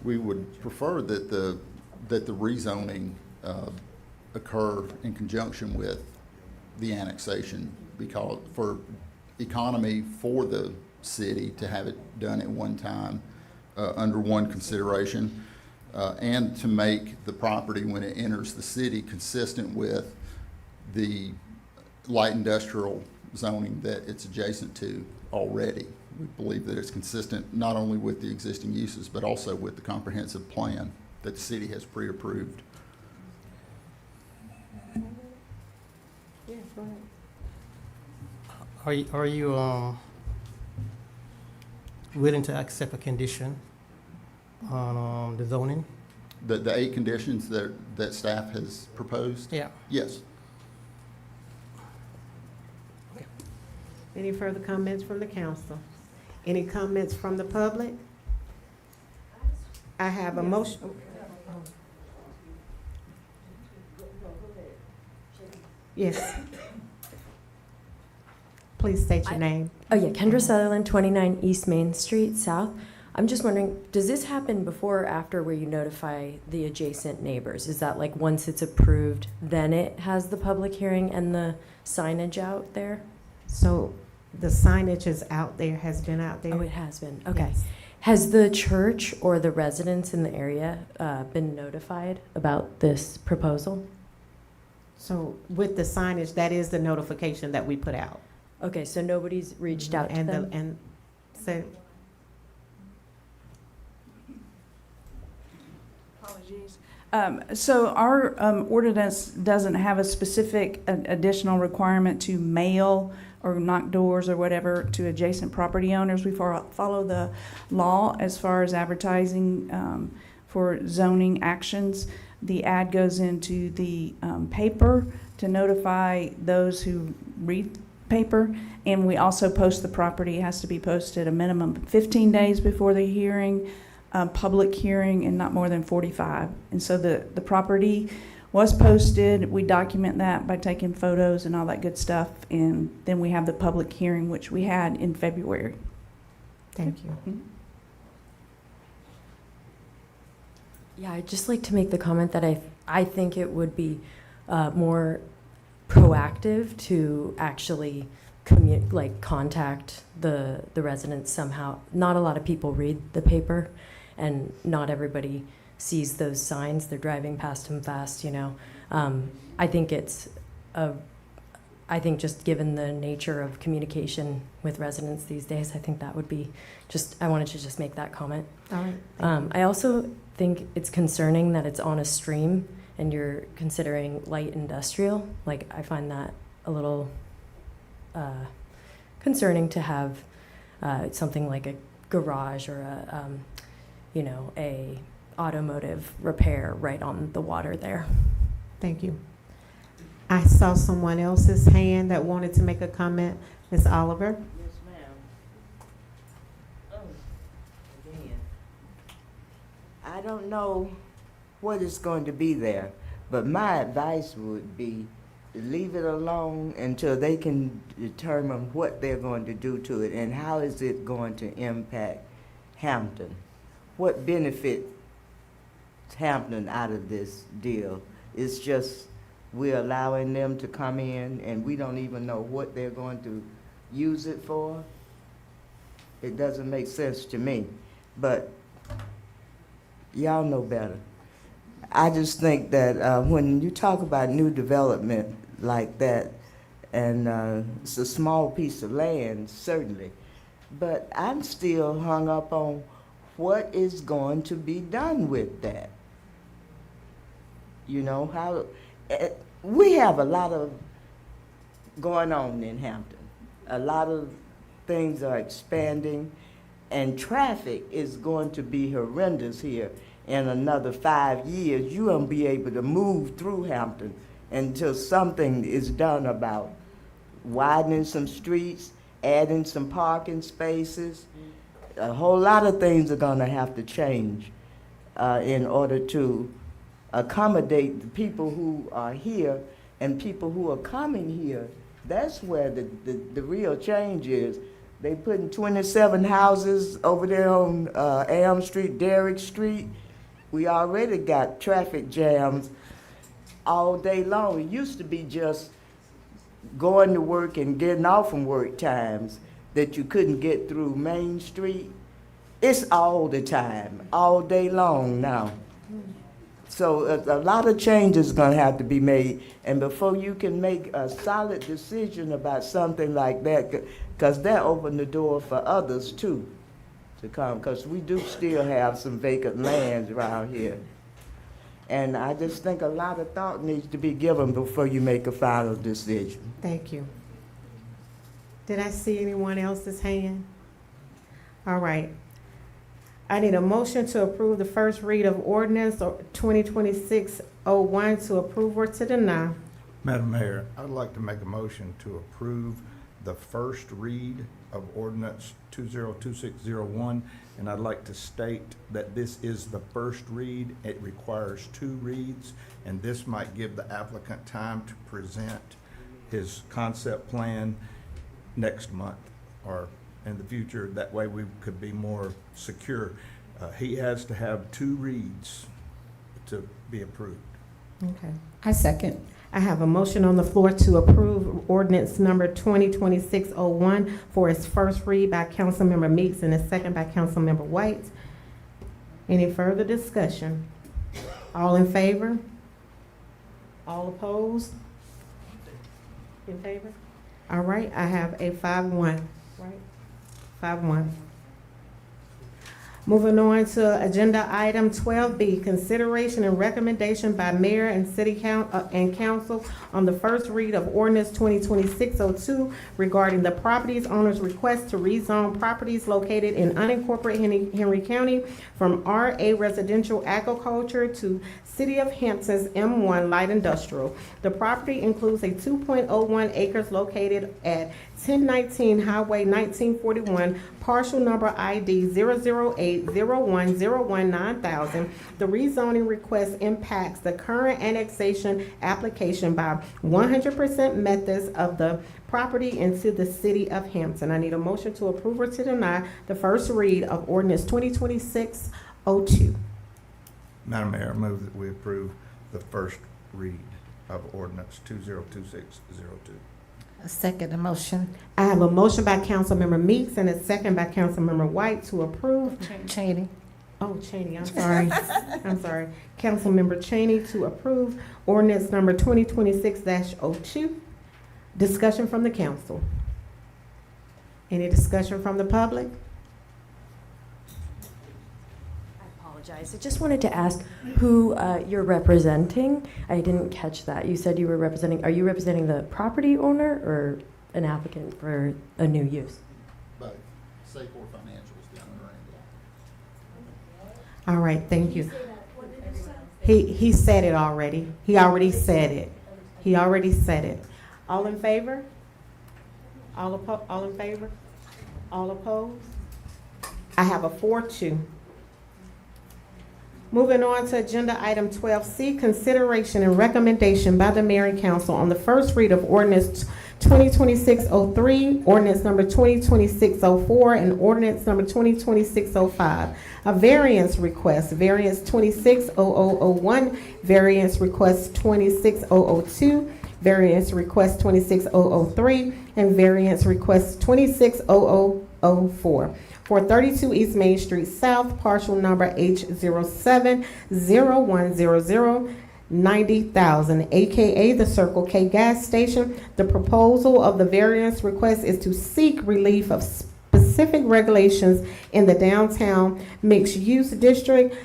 We would prefer that the rezoning occur in conjunction with the annexation, because for economy for the city to have it done at one time under one consideration, and to make the property when it enters the city consistent with the light industrial zoning that it's adjacent to already. We believe that it's consistent not only with the existing uses, but also with the comprehensive plan that the city has pre-approved. Yeah, go ahead. Are you willing to accept a condition on the zoning? The 8 conditions that staff has proposed? Yeah. Yes. Any further comments from the council? Any comments from the public? I have a motion. Yes. Please state your name. Oh yeah, Kendra Sutherland, 29 East Main Street, South. I'm just wondering, does this happen before or after where you notify the adjacent neighbors? Is that like once it's approved, then it has the public hearing and the signage out there? So the signage is out there, has been out there? Oh, it has been, okay. Yes. Has the church or the residents in the area been notified about this proposal? So with the signage, that is the notification that we put out. Okay, so nobody's reached out to them? So Apologies. So our ordinance doesn't have a specific additional requirement to mail or knock doors or whatever to adjacent property owners. We follow the law as far as advertising for zoning actions. The ad goes into the paper to notify those who read paper, and we also post the property. It has to be posted a minimum of 15 days before the hearing, public hearing, and not more than 45. And so the property was posted. We document that by taking photos and all that good stuff, and then we have the public hearing, which we had in February. thank you. Mm-hmm. Yeah, I'd just like to make the comment that I think it would be more proactive to actually contact the residents somehow. Not a lot of people read the paper, and not everybody sees those signs, they're driving past them fast, you know. I think I think just given the nature of communication with residents these days, I think that would be I wanted to just make that comment. All right. I also think it's concerning that it's on a stream and you're considering light industrial. Like, I find that a little concerning to have something like a garage or a automotive repair right on the water there. Thank you. I saw someone else's hand that wanted to make a comment. Ms. Oliver? Yes, ma'am. Oh, again. I don't know what is going to be there, but my advice would be to leave it alone until they can determine what they're going to do to it and how is it going to impact Hampton. What benefit Hampton out of this deal? It's just we're allowing them to come in and we don't even know what they're going to use it for. It doesn't make sense to me, but y'all know better. I just think that when you talk about new development like that, and it's a small piece of land, certainly, but I'm still hung up on what is going to be done with that. You know, how we have a lot of going on in Hampton. A lot of things are expanding, and traffic is going to be horrendous here. In another 5 years, you won't be able to move through Hampton until something is done about widening some streets, adding some parking spaces. A whole lot of things are going to have to change in order to accommodate the people who are here and people who are coming here. That's where the real change is. They putting 27 houses over there on Elm Street, Derrick Street. We already got traffic jams all day long. It used to be just going to work and getting off from work times that you couldn't get through Main Street. It's all the time, all day long now. So a lot of changes are going to have to be made. And before you can make a solid decision about something like that, because that opened the door for others too to come, because we do still have some vacant lands around here. And I just think a lot of thought needs to be given before you make a final decision. Thank you. Did I see anyone else's hand? All right. I need a motion to approve the first read of ordinance 2026-01 to approve or to deny. Madam Mayor, I'd like to make a motion to approve the first read of ordinance 202601, and I'd like to state that this is the first read. It requires 2 reads, and this might give the applicant time to present his concept plan next month or in the future. That way we could be more secure. He has to have 2 reads to be approved. Okay. I second. I have a motion on the floor to approve ordinance number 2026-01 for its first read by Councilmember Meeks and a second by Councilmember White. Any further discussion? All in favor? All opposed? In favor? All right, I have a 5-1, right? 5-1. Moving on to agenda item 12B, consideration and recommendation by mayor and city council on the first read of ordinance 2026-02 regarding the property owner's request to rezone properties located in unincorporated Henry County from RA residential agriculture to City of Hampton's M1 light industrial. The property includes a 2.01 acres located at 1019 Highway 1941, partial number ID 00801019000. The rezoning request impacts the current annexation application by 100% methods of the property into the City of Hampton. I need a motion to approve or to deny the first read of ordinance 2026-02. Madam Mayor, I move that we approve the first read of ordinance 2026-02. I second the motion. I have a motion by Councilmember Meeks and a second by Councilmember White to approve. Cheney. Oh, Cheney, I'm sorry. I'm sorry. Councilmember Cheney to approve ordinance number 2026-02. Discussion from the council. Any discussion from the public? I apologize. I just wanted to ask who you're representing. I didn't catch that. You said you were representing, are you representing the property owner or an applicant for a new use? Both. Safecore Financial is the owner and All right, thank you. He said it already. He already said it. He already said it. All in favor? All in favor? All opposed? I have a 4-2. Moving on to agenda item 12C, consideration and recommendation by the mayor and council on the first read of ordinance 2026-03, ordinance number 2026-04, and ordinance number 2026-05. A variance request, variance 26-0001, variance request 26-002, variance request 26-003, and variance request 26-0004. For 32 East Main Street South, parcel number H07-0100, 90,000, aka the Circle K gas station. The proposal of the variance request is to seek relief of specific regulations in the downtown mixed-use district,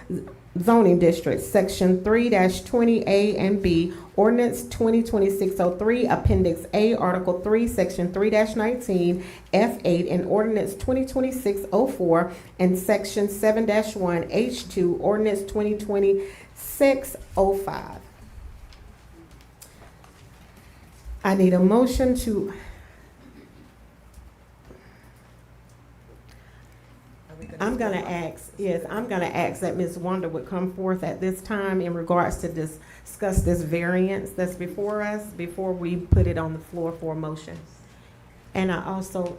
zoning district, section 3-20A and B, ordinance 2026-03, appendix A, article 3, section 3-19, F8, and ordinance 2026-04, and section 7-1, H2, ordinance 2026-05. I need a motion to, I'm gonna ask that Ms. Wanda would come forth at this time in regards to discuss this variance that's before us, before we put it on the floor for a motion. And I also,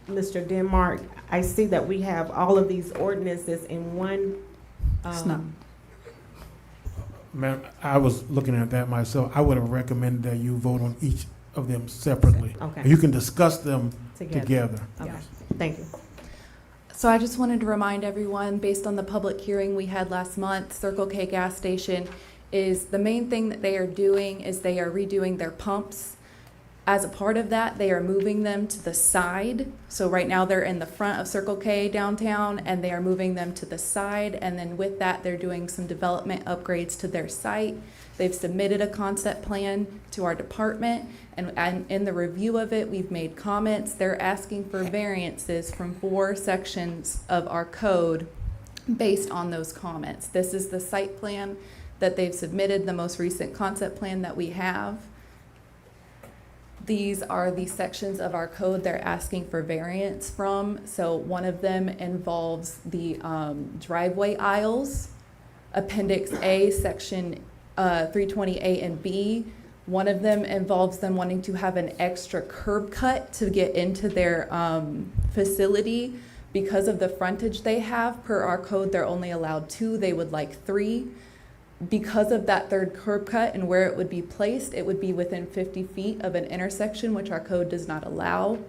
Mr. Denmark, I see that we have all of these ordinances in one. It's not. Ma'am, I was looking at that myself. I would have recommended that you vote on each of them separately. Okay. You can discuss them together. Okay, thank you. So I just wanted to remind everyone, based on the public hearing we had last month, Circle K gas station is, the main thing that they are doing is they are redoing their pumps. As a part of that, they are moving them to the side. So right now they're in the front of Circle K downtown, and they are moving them to the side. And then with that, they're doing some development upgrades to their site. They've submitted a concept plan to our department, and in the review of it, we've made comments. They're asking for variances from 4 sections of our code based on those comments. This is the site plan that they've submitted, the most recent concept plan that we have. These are the sections of our code they're asking for variance from. So one of them involves the driveway aisles. Appendix A, section 320A and B. One of them involves them wanting to have an extra curb cut to get into their facility. Because of the frontage they have, per our code, they're only allowed 2. They would like 3. Because of that third curb cut and where it would be placed, it would be within 50 feet of an intersection, which our code does not allow.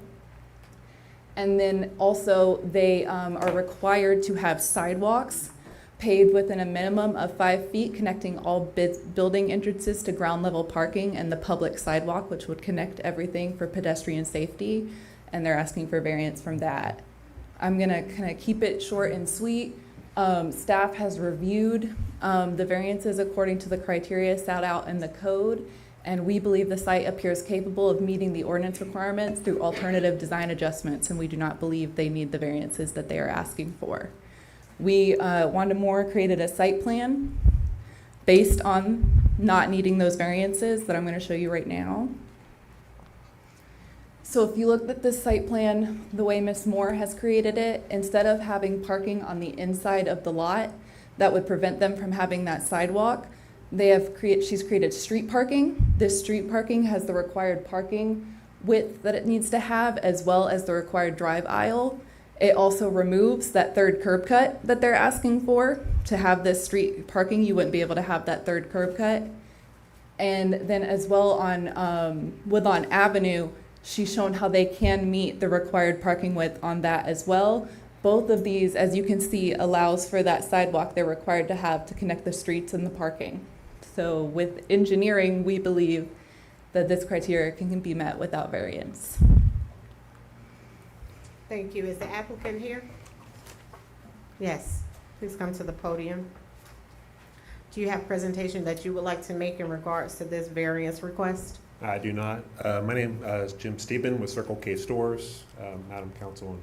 And then also they are required to have sidewalks paved within a minimum of 5 feet, connecting all building entrances to ground level parking and the public sidewalk, which would connect everything for pedestrian safety. And they're asking for variance from that. I'm gonna kind of keep it short and sweet. Staff has reviewed the variances according to the criteria set out in the code, and we believe the site appears capable of meeting the ordinance requirements through alternative design adjustments, and we do not believe they need the variances that they are asking for. We, Wanda Moore, created a site plan based on not needing those variances that I'm going to show you right now. So if you look at this site plan, the way Ms. Moore has created it, instead of having parking on the inside of the lot that would prevent them from having that sidewalk, she's created street parking. This street parking has the required parking width that it needs to have, as well as the required drive aisle. It also removes that third curb cut that they're asking for. To have this street parking, you wouldn't be able to have that third curb cut. And then as well on Woodlawn Avenue, she's shown how they can meet the required parking width on that as well, both of these, as you can see, allows for that sidewalk they're required to have to connect the streets and the parking. So with engineering, we believe that this criteria can be met without variance. Thank you. Is the applicant here? Yes, please come to the podium. Do you have a presentation that you would like to make in regards to this variance request? I do not. My name is Jim Steben with Circle K Stores. Madam Council and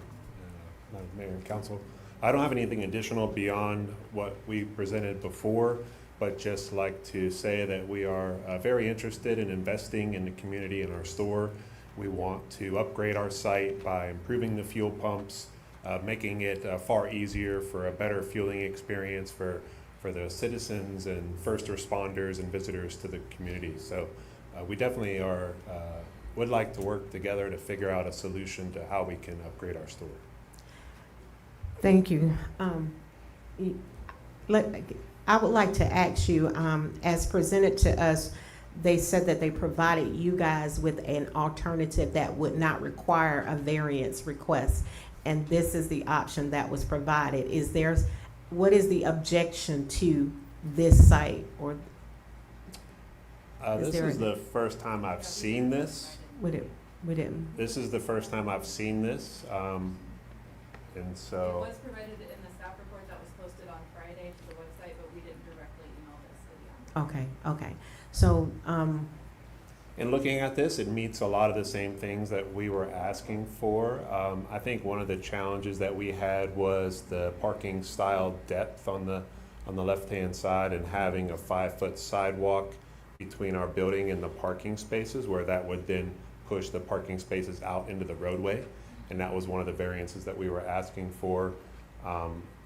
Madam Mayor and Council. I don't have anything additional beyond what we presented before, but just like to say that we are very interested in investing in the community and our store. We want to upgrade our site by improving the fuel pumps, making it far easier for a better fueling experience for the citizens and first responders and visitors to the community. So we definitely would like to work together to figure out a solution to how we can upgrade our store. Thank you. I would like to ask you, as presented to us, they said that they provided you guys with an alternative that would not require a variance request, and this is the option that was provided. What is the objection to this site, or? This is the first time I've seen this. This is the first time I've seen this, and so. It was provided in the staff report that was posted on Friday to the website, but we didn't directly email this to the Okay. So, in looking at this, it meets a lot of the same things that we were asking for. I think one of the challenges that we had was the parking style depth on the left-hand side, and having a 5-foot sidewalk between our building and the parking spaces, where that would then push the parking spaces out into the roadway. And that was one of the variances that we were asking for.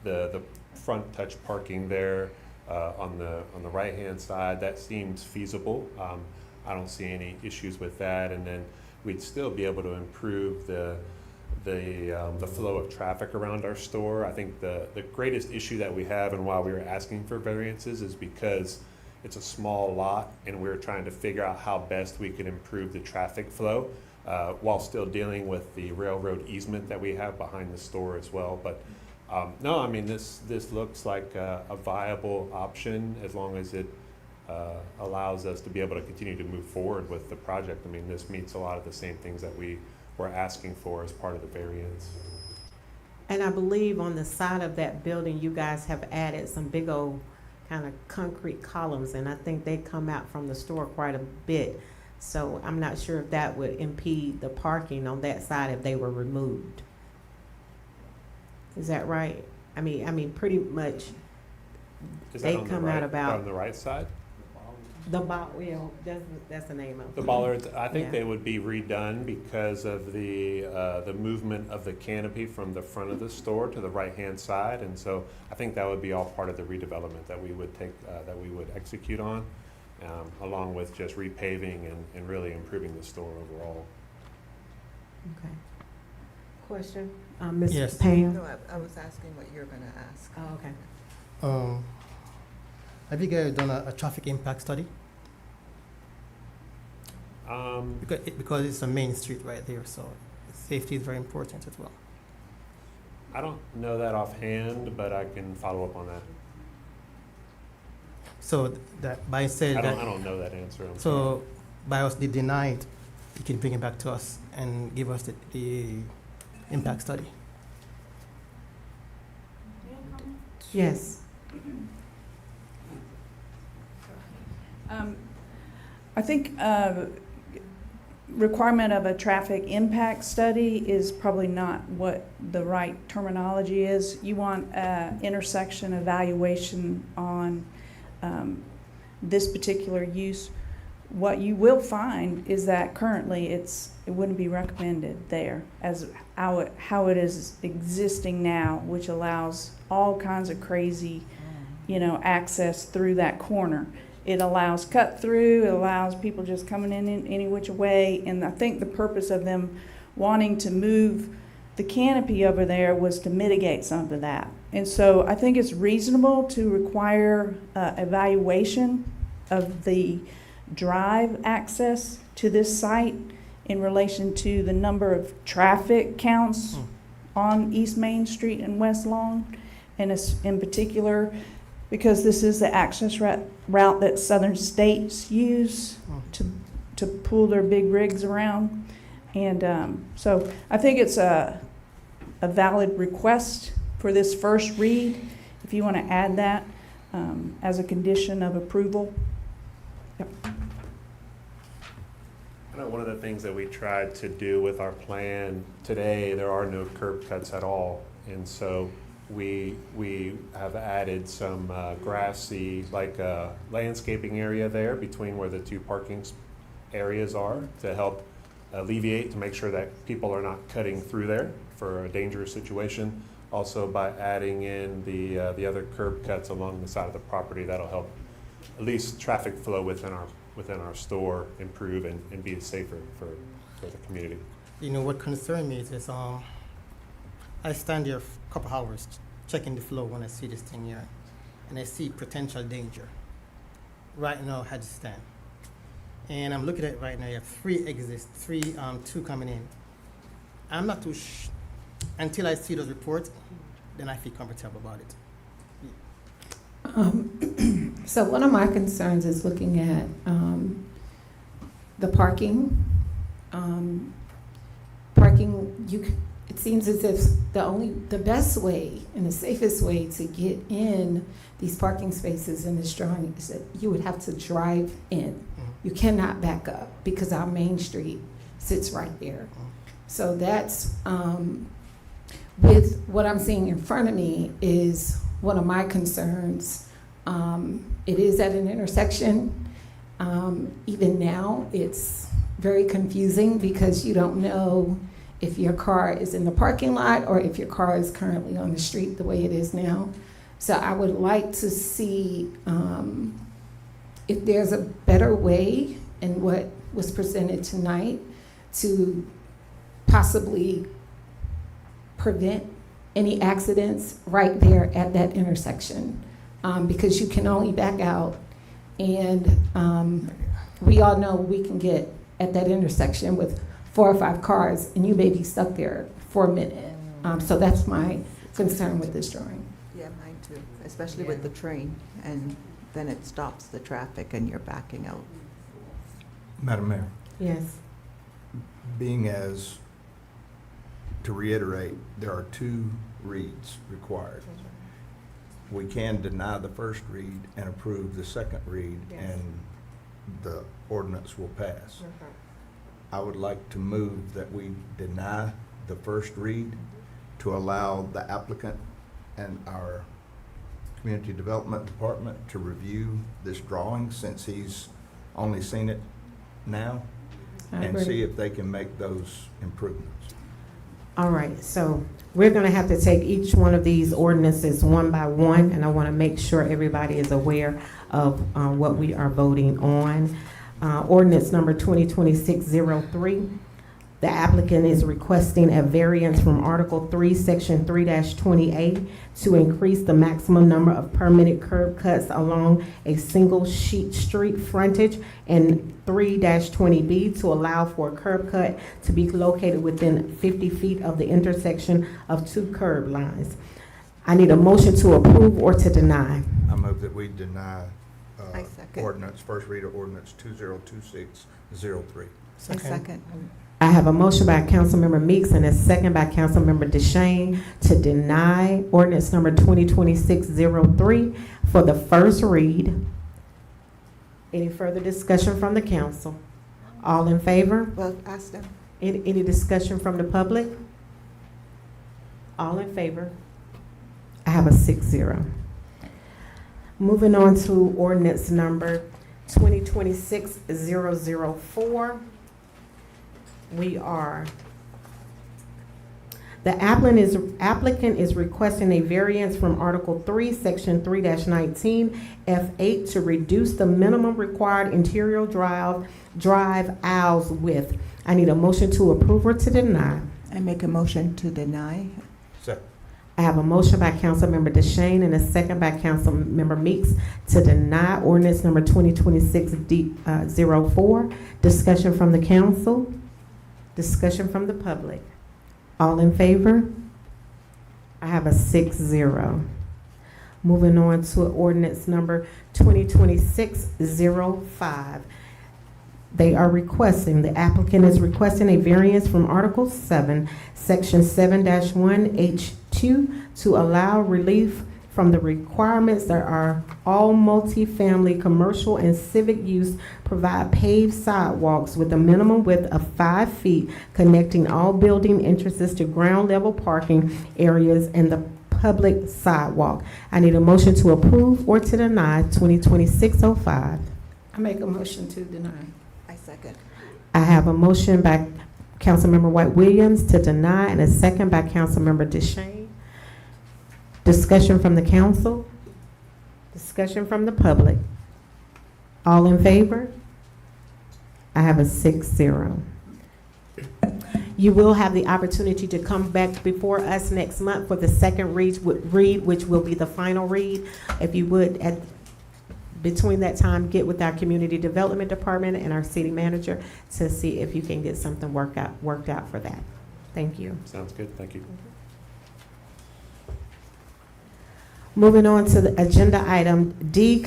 The front touch parking there on the right-hand side, that seems feasible. I don't see any issues with that, and then we'd still be able to improve the flow of traffic around our store. I think the greatest issue that we have, and why we were asking for variances, is because it's a small lot, and we're trying to figure out how best we can improve the traffic flow while still dealing with the railroad easement that we have behind the store as well. But no, I mean, this looks like a viable option, as long as it allows us to be able to continue to move forward with the project. I mean, this meets a lot of the same things that we were asking for as part of the variance. and I believe on the side of that building, you guys have added some big old kind of concrete columns, and I think they come out from the store quite a bit. So I'm not sure if that would impede the parking on that side if they were removed. Is that right? I mean, pretty much. Is They that on the come right, out about on the right side? well, that's the name of it. The bollards, I think Yeah. they would be redone because of the movement of the canopy from the front of the store to the right-hand side. And so I think that would be all part of the redevelopment that we would take, that we would execute on, along with just repaving and really improving the store overall. Okay. Question? Ms. Yes. Pam? No, I was asking what you're gonna ask. Oh, okay. Have you guys done a traffic impact study? Because it's a main street right there, so safety is very important as well. I don't know that offhand, but I can follow up on that. So that by saying I that. don't know that answer. I'm sorry. So by us denying it, you can bring it back to us and give us the impact study. Yes. I think requirement of a traffic impact study is probably not what the right terminology is. You want intersection evaluation on this particular use. What you will find is that currently it wouldn't be recommended there as how it is existing now, which allows all kinds of crazy, access through that corner. It allows cut through, it allows people just coming in any which way, and I think the purpose of them wanting to move the canopy over there was to mitigate some of that. And so I think it's reasonable to require evaluation of the drive access to this site in relation to the number of traffic counts on East Main Street and West Lawn. And it's in particular because this is the access route that Southern States use to pull their big rigs around. And so I think it's a valid request for this first read, if you want to add that as a condition of approval. Yep. I know one of the things that we tried to do with our plan today, there are no curb cuts at all. And so we have added some grassy, like landscaping area there between where the two parking areas are to help alleviate, to make sure that people are not cutting through there for a dangerous situation. Also by adding in the other curb cuts along the side of the property, that'll help at least traffic flow within our store improve and be safer for the community. You know, what concerns me is I stand here a couple hours checking the flow when I see this thing here, and I see potential danger. Right now, I had to stand. And I'm looking at it right now, you have 3 exits, 2 coming in. I'm not too until I see those reports, then I feel comfortable about it. So one of my concerns is looking at the parking. It seems as if the best way and the safest way to get in these parking spaces in this drawing is that you would have to drive in. You cannot back up because our main street sits right there. So that's, with what I'm seeing in front of me is one of my concerns. It is at an intersection. Even now, it's very confusing because you don't know if your car is in the parking lot or if your car is currently on the street the way it is now. So I would like to see if there's a better way in what was presented tonight to possibly prevent any accidents right there at that intersection, because you can only back out, and we all know we can get at that intersection with 4 or 5 cars, and you may be stuck there for a minute. So that's my concern with this drawing. Yeah, mine too, especially with the train, and then it stops the traffic and you're backing out. Madam Mayor, Yes. being as, to reiterate, there are 2 reads required. We can deny the first read and approve the second read, and the ordinance will pass. I would like to move that we deny the first read to allow the applicant and our Community Development Department to review this drawing, since he's only seen it now, and see if they can make those improvements. All right, so we're gonna have to take each one of these ordinances one by one, and I wanna make sure everybody is aware of what we are voting on. Ordinance number 2026-03. The applicant is requesting a variance from Article 3, Section 3-20A to increase the maximum number of permitted curb cuts along a single sheet street frontage, and 3-20B to allow for a curb cut to be located within 50 feet of the intersection of 2 curb lines. I need a motion to approve or to deny. I move that we deny I second. ordinance, first reader ordinance 2026-03. I second. I have a motion by Councilmember Meeks and a second by Councilmember DeShane to deny ordinance number 2026-03 for the first read. Any further discussion from the council? All in favor? Well, ask them. Any discussion from the public? All in favor? I have a 6-0. Moving on to ordinance number 2026-004. The applicant is requesting a variance from Article 3, Section 3-19, F8 to reduce the minimum required interior drive aisles width. I need a motion to approve or to deny. I make a motion to deny. Second. I have a motion by Councilmember DeShane and a second by Councilmember Meeks to deny ordinance number 2026-04. Discussion from the council. Discussion from the public. All in favor? I have a 6-0. Moving on to ordinance number 2026-05. The applicant is requesting a variance from Article 7, Section 7-1H2 to allow relief from the requirements that are all multifamily, commercial, and civic use provide paved sidewalks with a minimum width of 5 feet connecting all building entrances to ground level parking areas and the public sidewalk. I need a motion to approve or to deny 2026-05. I make a motion to deny. I second. I have a motion by Councilmember White Williams to deny and a second by Councilmember DeShane. Discussion from the council. Discussion from the public. All in favor? I have a 6-0. You will have the opportunity to come back before us next month for the second read, which will be the final read. If you would, between that time, get with our community development department and our city manager to see if you can get something worked out for that. Thank you. Sounds good, thank you. Moving on to the agenda item D,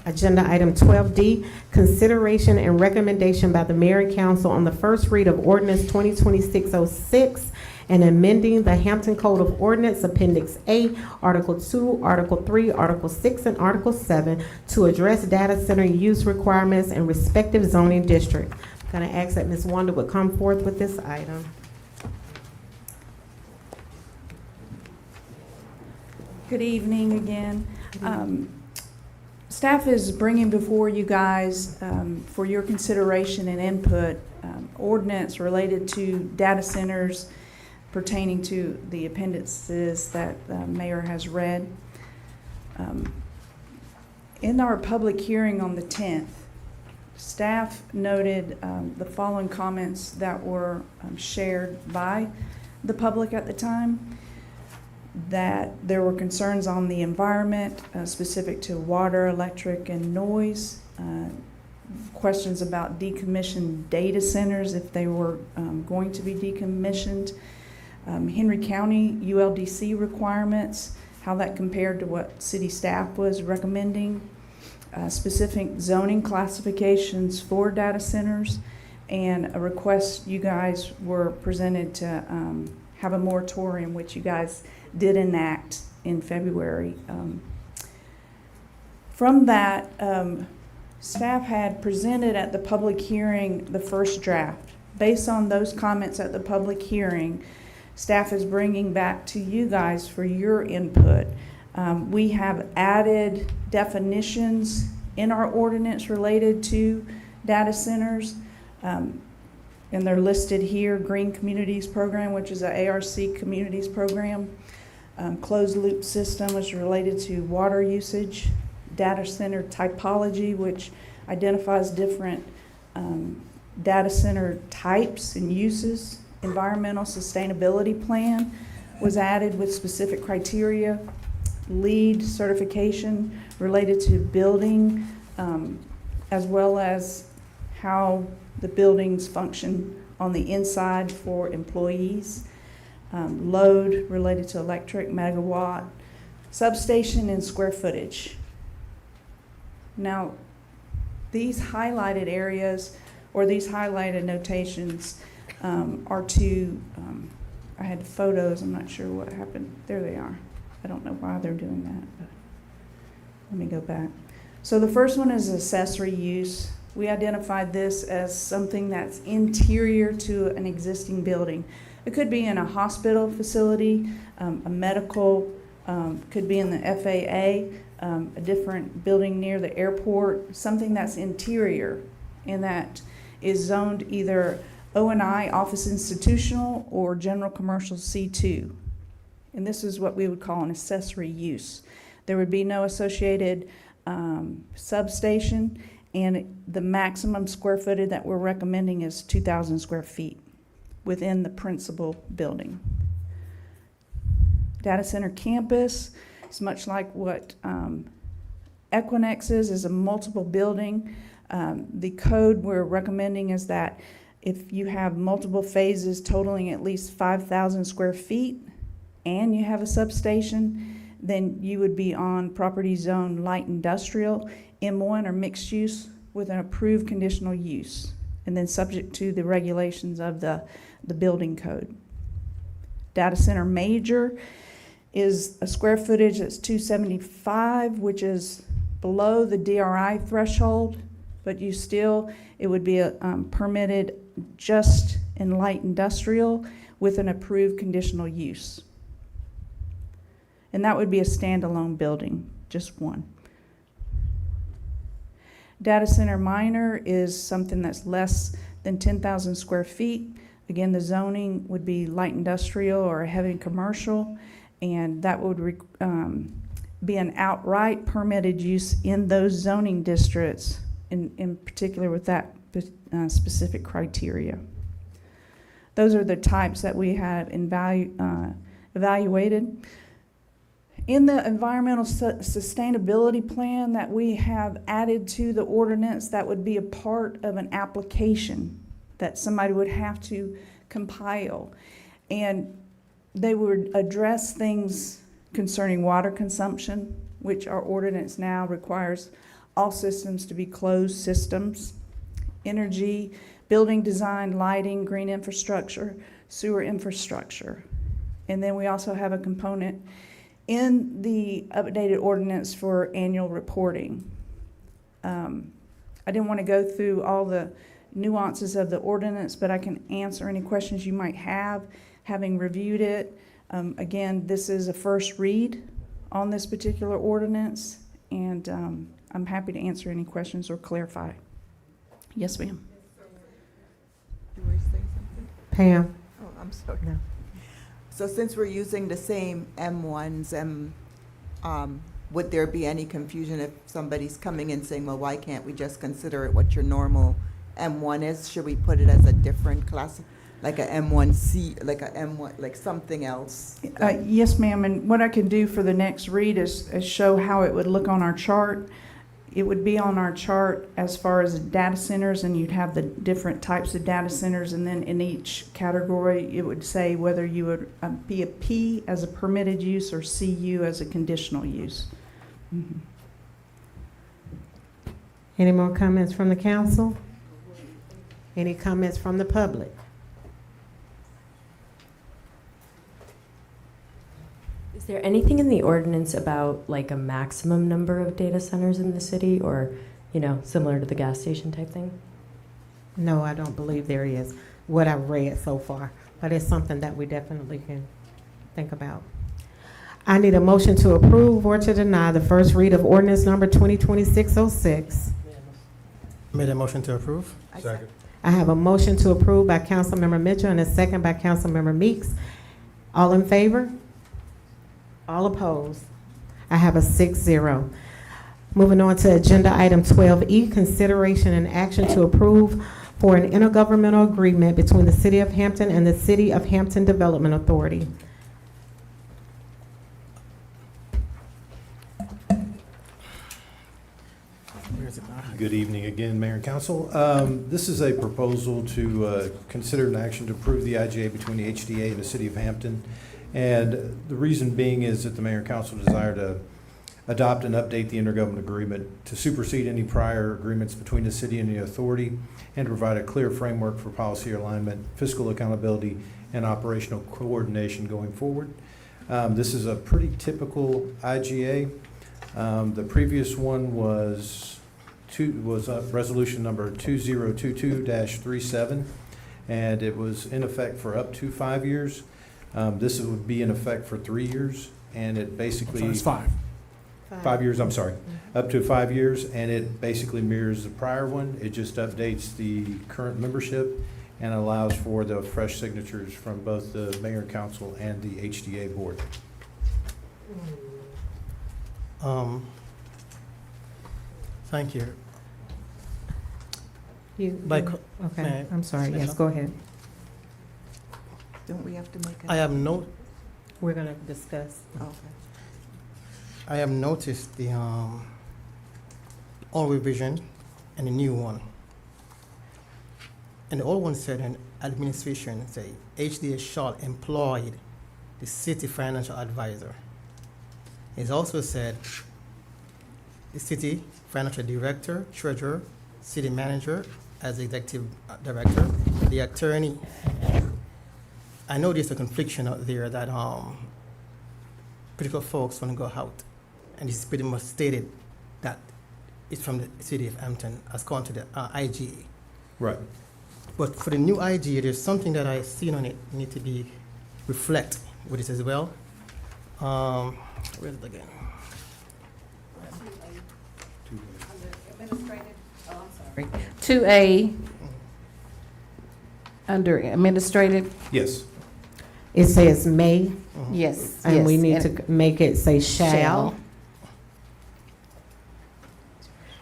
agenda item 12D, consideration and recommendation by the Mayor and Council on the first read of ordinance 2026-06 and amending the Hampton Code of Ordinance Appendix A, Article 2, Article 3, Article 6, and Article 7 to address data center use requirements in respective zoning districts. I'm going to ask that Ms. Wanda would come forth with this item. Good evening again. Staff is bringing before you guys for your consideration and input ordinance related to data centers pertaining to the appendices that the mayor has read. In our public hearing on the 10th, staff noted the following comments that were shared by the public at the time. That there were concerns on the environment specific to water, electric, and noise. Questions about decommissioned data centers, if they were going to be decommissioned. Henry County ULDC requirements, how that compared to what city staff was recommending. Specific zoning classifications for data centers, and a request you guys were presented to have a moratorium, which you guys did enact in February. From that, staff had presented at the public hearing the first draft. Based on those comments at the public hearing, staff is bringing back to you guys for your input. We have added definitions in our ordinance related to data centers. And they're listed here: Green Communities Program, which is an ARC Communities Program. Closed loop system, which is related to water usage. Data center typology, which identifies different data center types and uses. Environmental sustainability plan was added with specific criteria. LEED certification related to building, as well as how the buildings function on the inside for employees. Load related to electric, megawatt, substation, and square footage. Now, these highlighted areas or these highlighted notations are to, I had photos, I'm not sure what happened. There they are. I don't know why they're doing that, but let me go back. So the first one is accessory use. We identified this as something that's interior to an existing building. It could be in a hospital facility, a medical, could be in the FAA, a different building near the airport, something that's interior and that is zoned either O&I, office institutional, or general commercial C2. And this is what we would call an accessory use. There would be no associated substation, and the maximum square footage that we're recommending is 2,000 square feet within the principal building. Data center campus is much like what Equinix is a multiple building. The code we're recommending is that If you have multiple phases totaling at least 5,000 square feet and you have a substation, then you would be on property zone light industrial, M1 or mixed use with an approved conditional use, and then subject to the regulations of the building code. Data center major is a square footage that's 275, which is below the DRI threshold, but it would be permitted just in light industrial with an approved conditional use. And that would be a standalone building, just one. Data center minor is something that's less than 10,000 square feet. Again, the zoning would be light industrial or heavy commercial, and that would be an outright permitted use in those zoning districts, in particular with that specific criteria. Those are the types that we have evaluated. In the environmental sustainability plan that we have added to the ordinance, that would be a part of an application that somebody would have to compile. And they would address things concerning water consumption, which our ordinance now requires all systems to be closed systems, energy, building design, lighting, green infrastructure, sewer infrastructure. And then we also have a component in the updated ordinance for annual reporting. I didn't want to go through all the nuances of the ordinance, but I can answer any questions you might have, having reviewed it. Again, this is a first read on this particular ordinance, and I'm happy to answer any questions or clarify. Yes, ma'am. Do we say something? Pam? Oh, I'm sorry. No. So since we're using the same M1s, would there be any confusion if somebody's coming in saying, well, why can't we just consider it what your normal M1 is? Should we put it as a different class, like a M1C, like a M1, like something else? Yes, ma'am, and what I can do for the next read is show how it would look on our chart. It would be on our chart as far as data centers, and you'd have the different types of data centers, and then in each category, it would say whether you would be a P as a permitted use or CU as a conditional use. Mm-hmm. Any more comments from the council? Any comments from the public? Is there anything in the ordinance about like a maximum number of data centers in the city, or, similar to the gas station type thing? No, I don't believe there is, what I've read so far, but it's something that we definitely can think about. I need a motion to approve or to deny the first read of ordinance number 2026-06. Made a motion to approve. Second. I have a motion to approve by Councilmember Mitchell and a second by Councilmember Meeks. All in favor? All opposed? I have a 6-0. Moving on to agenda item 12E, consideration and action to approve for an intergovernmental agreement between the City of Hampton and the City of Hampton Development Authority. Good evening again, Mayor and Council. This is a proposal to consider an action to approve the IGA between the HDA and the City of Hampton. And the reason being is that the Mayor and Council desire to adopt and update the intergovernmental agreement to supersede any prior agreements between the city and the authority, and to provide a clear framework for policy alignment, fiscal accountability, and operational coordination going forward. This is a pretty typical IGA. The previous one was resolution number 2022-37, and it was in effect for up to 5 years. This would be in effect for 3 years, and it basically... So it's 5. 5 years, I'm sorry. Up to 5 years, and it basically mirrors the prior one. It just updates the current membership and allows for the fresh signatures from both the mayor and council and the HDA board. Thank you. Okay, I'm sorry, yes, go ahead. Don't we have to make I have no, We're gonna discuss. Okay. I have noticed the old revision and the new one. And the old one said in administration, say, HDA shall employ the city financial advisor. It also said the city financial director, treasurer, city manager as executive director, the attorney. I know there's a confliction out there that political folks want to go out, and it's pretty much stated that it's from the city of Hampton as gone to the IGA. Right. But for the new IGA, there's something that I seen on it need to be reflect with it as well. Where is it again? 2A, under administrative, Yes. It says may, yes. and we yes, need and to make it say shall.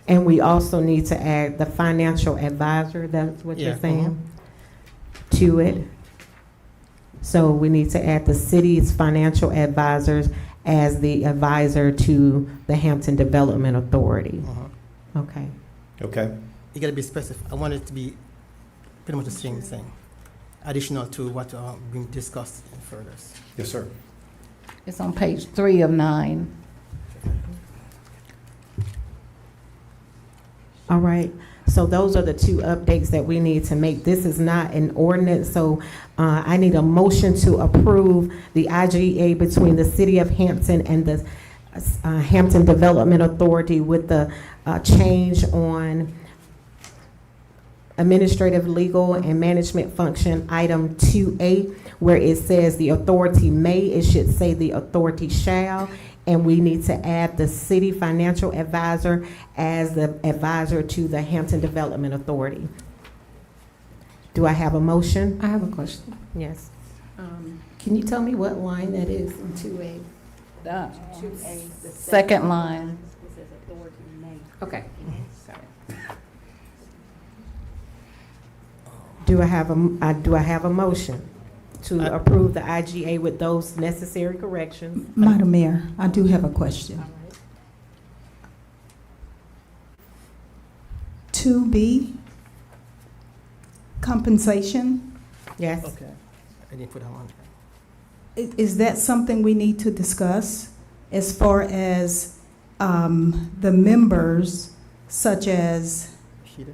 And we also need to add the financial advisor, that's what Yeah, you're saying, to it. So we need to add the city's financial advisors as the advisor to the Hampton Development Authority. Okay. Okay. You gotta be specific. I want it to be pretty much the same thing, additional to what we discussed further. Yes, sir. It's on page 3 of 9. All right, so those are the two updates that we need to make. This is not an ordinance, so I need a motion to approve the IGA between the City of Hampton and the Hampton Development Authority with the change on administrative, legal, and management function, item 2A, where it says the authority may, it should say the authority shall, and we need to add the city financial advisor as the advisor to the Hampton Development Authority. Do I have a motion? I have a question. Yes. Can you tell me what line that is in 2A? 2A, the Second line. It says authority may. Okay. Sorry. Do I have a motion to approve the IGA with those necessary corrections? Madam Mayor, I do have a question. 2B, compensation. Yes. Okay. I didn't put that one. Is that something we need to discuss as far as the members, such as, Sheeta?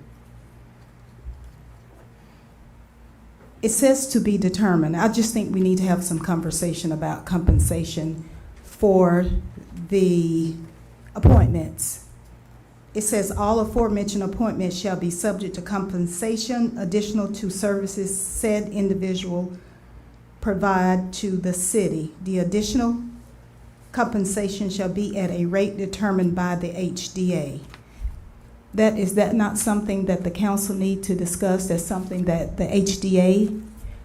it says to be determined. I just think we need to have some conversation about compensation for the appointments. It says all aforementioned appointments shall be subject to compensation additional to services said individual provide to the city. The additional compensation shall be at a rate determined by the HDA. Is that not something that the council need to discuss? That's something that the HDA,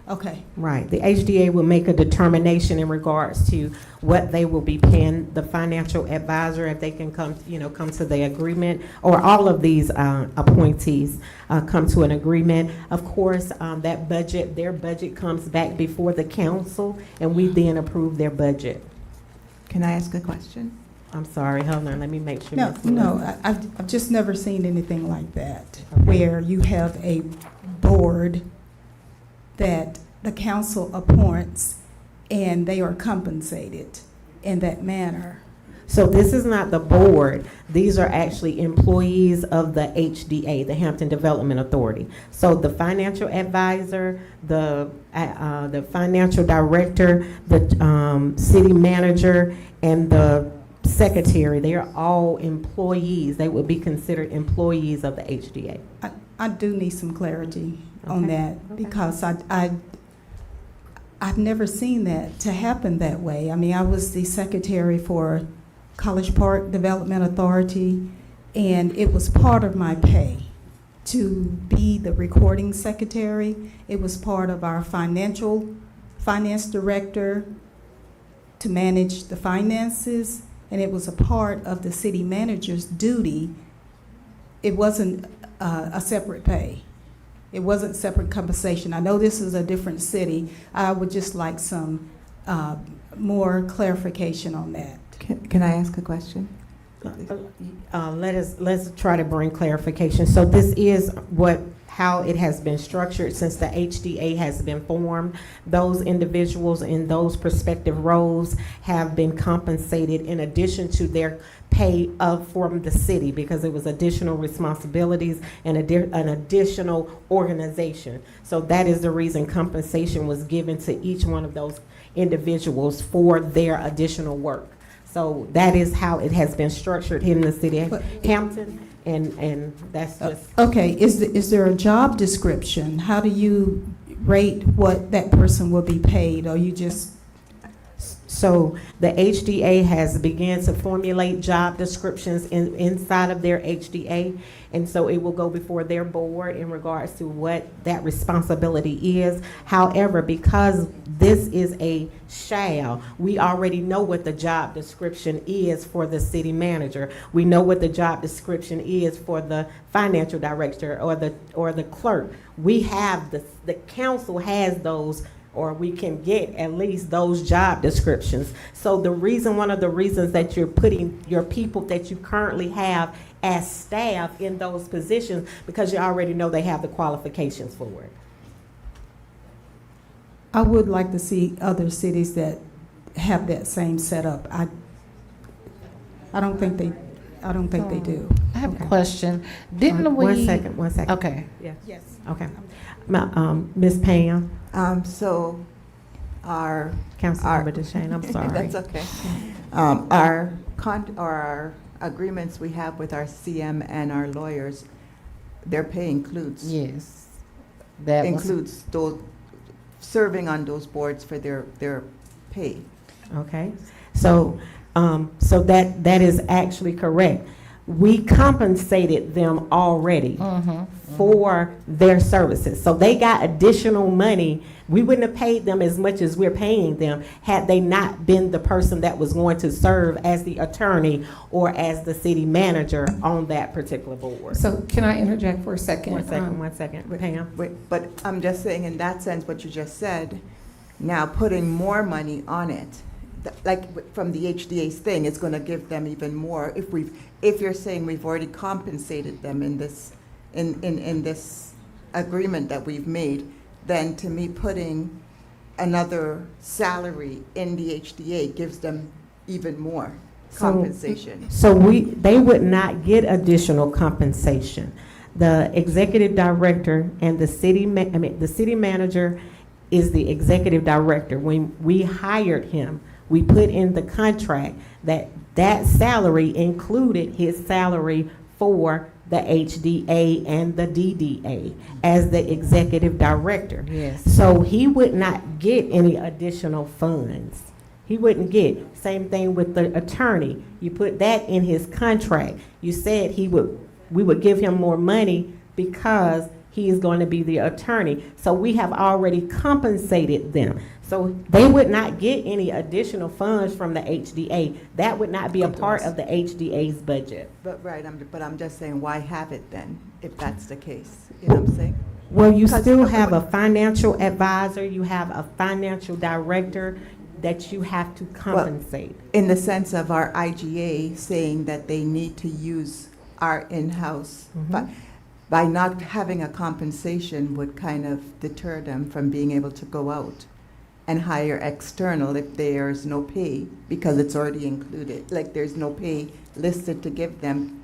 okay. Right. The HDA will make a determination in regards to what they will be paying the financial advisor if they can come to the agreement, or all of these appointees come to an agreement. Of course, their budget comes back before the council, and we then approve their budget. Can I ask a question? I'm sorry, hold on, let me make sure. I've just never seen anything like that, where you have a board that the council appoints and they are compensated in that manner. So this is not the board. These are actually employees of the HDA, the Hampton Development Authority. So the financial advisor, the financial director, the city manager, and the secretary, they are all employees. They would be considered employees of the HDA. I do need some clarity on Okay. that, because I've never seen that to happen that way. I mean, I was the secretary for College Park Development Authority, and it was part of my pay to be the recording secretary. It was part of our finance director to manage the finances, and it was a part of the city manager's duty. It wasn't a separate pay. It wasn't separate compensation. I know this is a different city. I would just like some more clarification on that. Can I ask a question? Let's try to bring clarification. So this is what how it has been structured since the HDA has been formed. Those individuals in those prospective roles have been compensated in addition to their pay from the city, because it was additional responsibilities and an additional organization. So that is the reason compensation was given to each one of those individuals for their additional work. So that is how it has been structured here in the city of Hampton, and that's just. Okay, is there a job description? How do you rate what that person will be paid, or you just? So the HDA has begun to formulate job descriptions inside of their HDA, and so it will go before their board in regards to what that responsibility is. However, because this is a shall, we already know what the job description is for the city manager. We know what the job description is for the financial director or the clerk. We have the council has those, or we can get at least those job descriptions. So one of the reasons that you're putting your people that you currently have as staff in those positions, because you already know they have the qualifications for it. I would like to see other cities that have that same setup. I don't think they do. I have a question. Didn't we? One second. Okay. Yes. Okay. Ms. Pam. So our Councilmember DeShane, I'm sorry. That's okay. Our agreements we have with our CM and our lawyers, their pay includes. Yes. Includes those serving on those boards for their pay. Okay. So that is actually correct. We compensated them already for their services. So they got additional money. We wouldn't have paid them as much as we're paying them had they not been the person that was going to serve as the attorney or as the city manager on that particular board. So can I interject for a second? One second. Pam. But I'm just saying, in that sense, what you just said, now putting more money on it, like from the HDA's thing, it's going to give them even more. If you're saying we've already compensated them in this agreement that we've made, then to me putting another salary in the HDA gives them even more compensation. So they would not get additional compensation. The executive director and the city manager is the executive director. When we hired him, we put in the contract that salary included his salary for the HDA and the DDA as the executive director. Yes. So he would not get any additional funds. He wouldn't get. Same thing with the attorney. You put that in his contract. You said we would give him more money because he is going to be the attorney. So we have already compensated them. So they would not get any additional funds from the HDA. That would not be a part of the HDA's budget. But I'm just saying, why have it then, if that's the case? You know what I'm saying? Well, you still have a financial advisor, you have a financial director that you have to compensate. Well, in the sense of our IGA saying that they need to use our in-house, by not having a compensation would kind of deter them from being able to go out and hire external if there's no pay, because it's already included. Like there's no pay listed to give them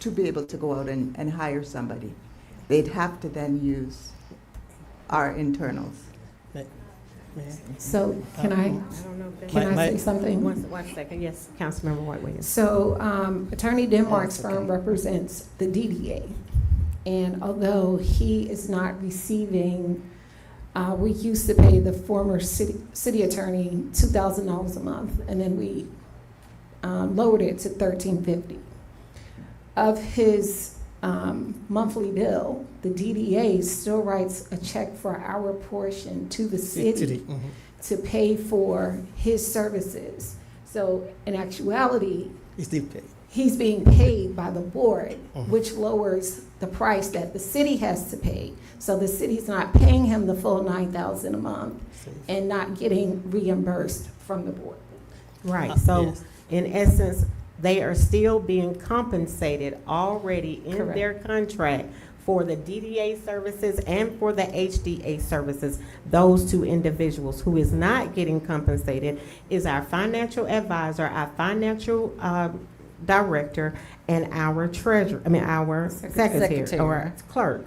to be able to go out and hire somebody. They'd have to then use our internals. So can I say something? One second. Yes, Councilmember White Williams. So Attorney Denmark's firm represents the DDA. And although he is not receiving, we used to pay the former city attorney $2,000 a month, and then we lowered it to $1,350. Of his monthly bill, the DDA still writes a check for our portion to the city to pay for his services. So in actuality, he's being paid by the board, which lowers the price that the city has to pay. So the city's not paying him the full $9,000 a month and not getting reimbursed from the board. Right. So in essence, they are still being compensated already in their contract for the DDA services and for the HDA services. Those two individuals. Who is not getting compensated is our financial advisor, our financial director, and our treasurer, our secretary or clerk.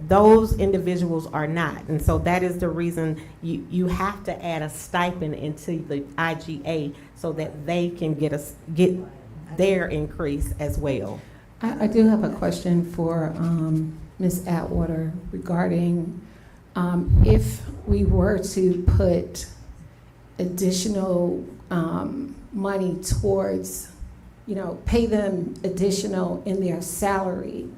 Those individuals are not. And so that is the reason you have to add a stipend into the IGA so that they can get their increase as well. I do have a question for Ms. Atwater regarding if we were to put additional money towards, pay them additional in their salary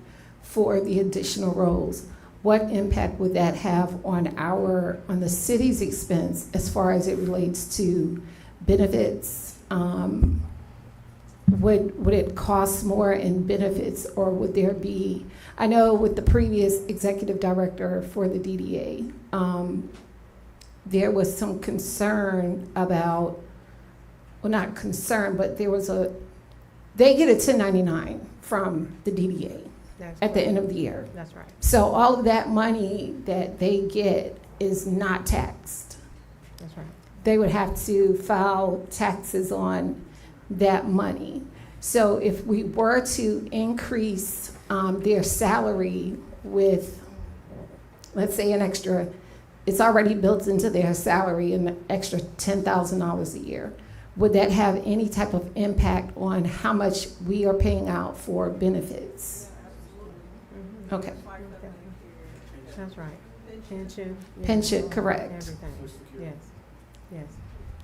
for the additional roles, what impact would that have on the city's expense as far as it relates to benefits? Would it cost more in benefits, or would there be, I know with the previous executive director for the DDA, there was some concern about, well, not concern, but they get a 1099 from the DDA at the end of the year. That's right. So all of that money that they get is not taxed. That's right. They would have to file taxes on that money. So if we were to increase their salary with, let's say, it's already built into their salary, an extra $10,000 a year, would that have any type of impact on how much we are paying out for benefits? Okay. That's right. Pension. Pension, correct. Everything. Yes. Yes.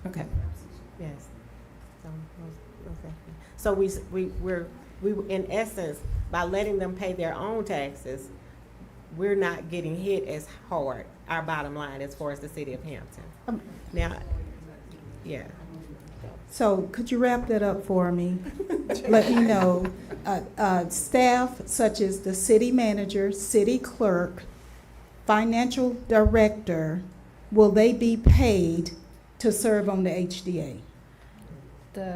Okay. Yes. So we're in essence, by letting them pay their own taxes, we're not getting hit as hard, our bottom line, as far as the city of Hampton. Now, yeah. So could you wrap that up for me? Let me know, staff such as the city manager, city clerk, financial director, will they be paid to serve on the HDA?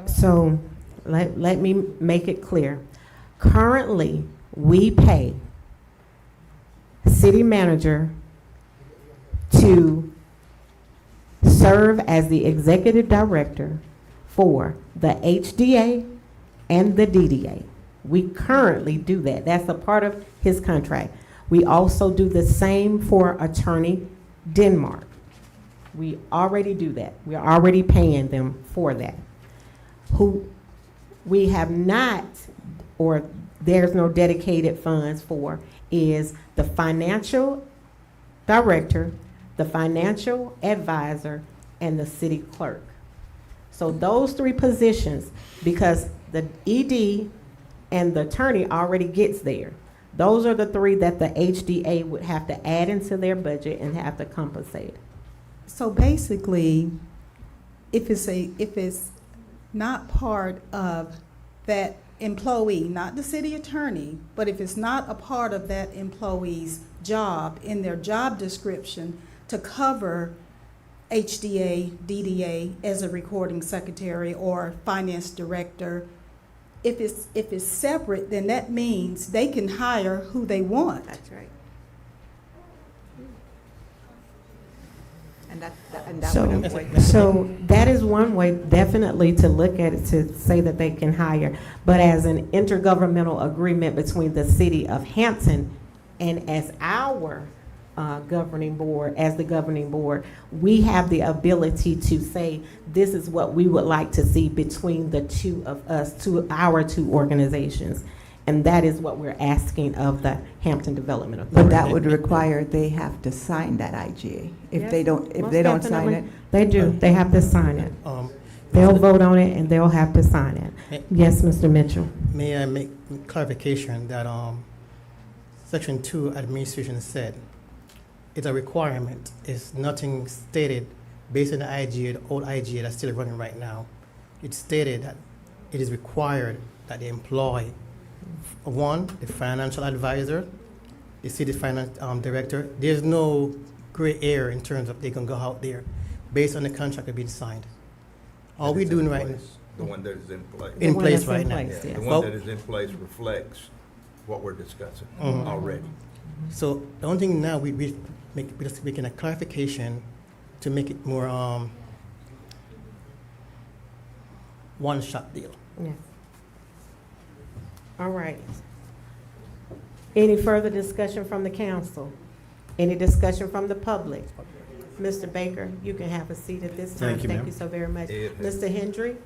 So let me make it clear. Currently, we pay city manager to serve as the executive director for the HDA and the DDA. We currently do that. That's a part of his contract. We also do the same for Attorney Denmark. We already do that. We are already paying them for that. Who we have not, or there's no dedicated funds for, is the financial director, the financial advisor, and the city clerk. So those three positions, because the ED and the attorney already gets there, those are the three that the HDA would have to add into their budget and have to compensate. So basically, if it's not part of that employee, not the city attorney, but if it's not a part of that employee's job in their job description to cover HDA, DDA as a recording secretary or finance director, if it's separate, then that means they can hire who they want. That's right. So that is one way definitely to look at it, to say that they can hire. But as an intergovernmental agreement between the city of Hampton and as our governing board, as the governing board, we have the ability to say, this is what we would like to see between the two of us, our two organizations. And that is what we're asking of the Hampton Development Authority. But that would require they have to sign that IGA. If Yes, they don't, if most they don't sign definitely. it. They do. They have to sign it. They'll vote on it and they'll have to sign it. Yes, Mr. Mitchell. May I make clarification that Section 2 administration said it's a requirement. It's nothing stated based on the IGA, the old IGA that's still running right now. It stated that it is required that they employ one, the financial advisor, the city finance director. There's no gray area in terms of they can go out there based on the contract that being signed. All we're doing right now. The one that is in place. The one that's right in now. place, yes. The one that is in place reflects what we're discussing Mhm. already. So the only thing now, we're just making a clarification to make it more, one-shot deal. Yes. All right. Any further discussion from the council? Any discussion from the public? Mr. Baker, you can have a seat at this time. Thank you, ma'am. Thank you so very much. Ed. Mr. Hendry?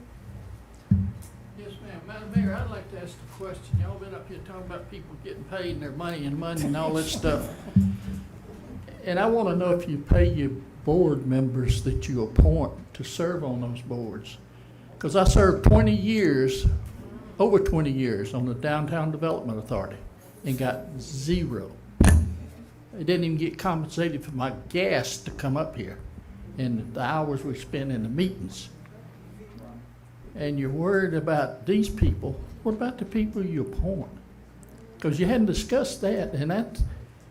Yes, ma'am. Madam Mayor, I'd like to ask a question. Y'all been up here talking about people getting paid and their money and all that stuff. And I want to know if you pay your board members that you appoint to serve on those boards. Because I served 20 years, over 20 years on the Downtown Development Authority and got zero. I didn't even get compensated for my gas to come up here and the hours we spent in the meetings. And you're worried about these people. What about the people you appoint? Because you hadn't discussed that, and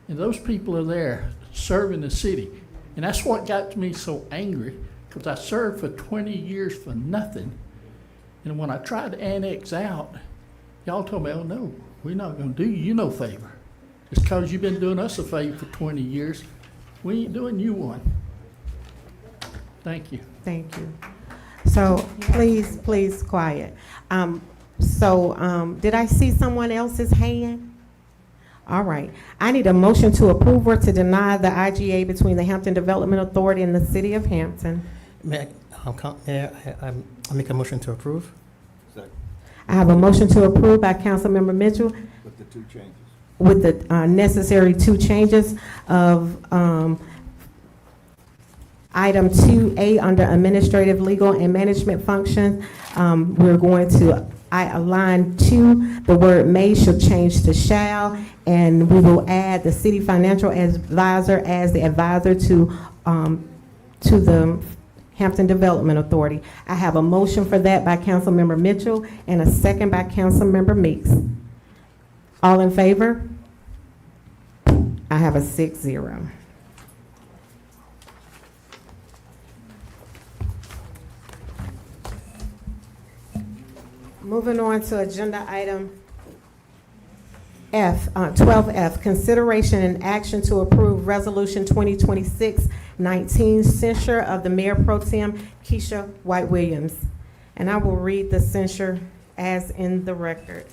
those people are there serving the city. And that's what got me so angry, because I served for 20 years for nothing. And when I tried to annex out, y'all told me, oh no, we're not going to do you no favor. Just because you've been doing us a favor for 20 years, we ain't doing you one. Thank you. Thank you. So please, quiet. Did I see someone else's hand? All right. I need a motion to approve or to deny the IGA between the Hampton Development Authority and the City of Hampton. May I make a motion to approve? Second. I have a motion to approve by Councilmember Mitchell With the two changes. with the necessary 2 changes of item 2A under administrative, legal, and management functions. We're going to line 2, the word may should change to shall, and we will add the city financial advisor as the advisor to the Hampton Development Authority. I have a motion for that by Councilmember Mitchell and a second by Councilmember Meeks. All in favor? I have a 6-0. Moving on to agenda item 12F, consideration and action to approve resolution 2026-19, censure of the Mayor Pro Tem Keisha White Williams. And I will read the censure as in the record.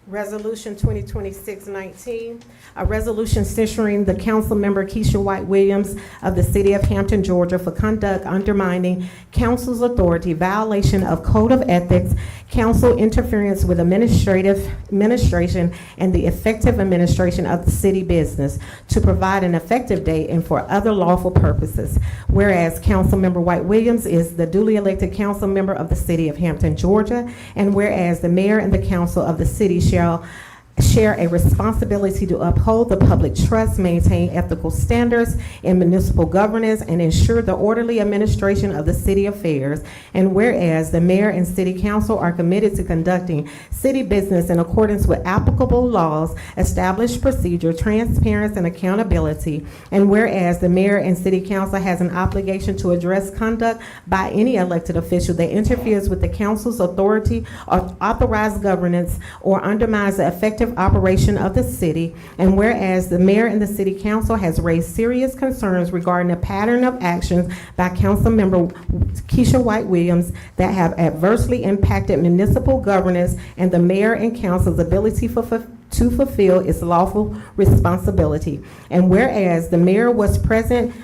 Resolution 2026-19, a resolution censuring the council member Keisha White Williams of the City of Hampton, Georgia for conduct undermining council's authority, violation of code of ethics, council interference with administration, and the effective administration of the city business to provide an effective date and for other lawful purposes. Whereas Councilmember White Williams is the duly elected council member of the City of Hampton, Georgia, and whereas the mayor and the council of the city shall share a responsibility to uphold the public trust, maintain ethical standards in municipal governance, and ensure the orderly administration of the city affairs. And whereas the mayor and city council are committed to conducting city business in accordance with applicable laws, established procedure, transparency, and accountability. And whereas the mayor and city council has an obligation to address conduct by any elected official that interferes with the council's authority or authorized governance or undermines the effective operation of the city. And whereas the mayor and the city council has raised serious concerns regarding a pattern of actions by Councilmember Keisha White Williams that have adversely impacted municipal governance and the mayor and council's ability to fulfill its lawful responsibility. And whereas the mayor was presented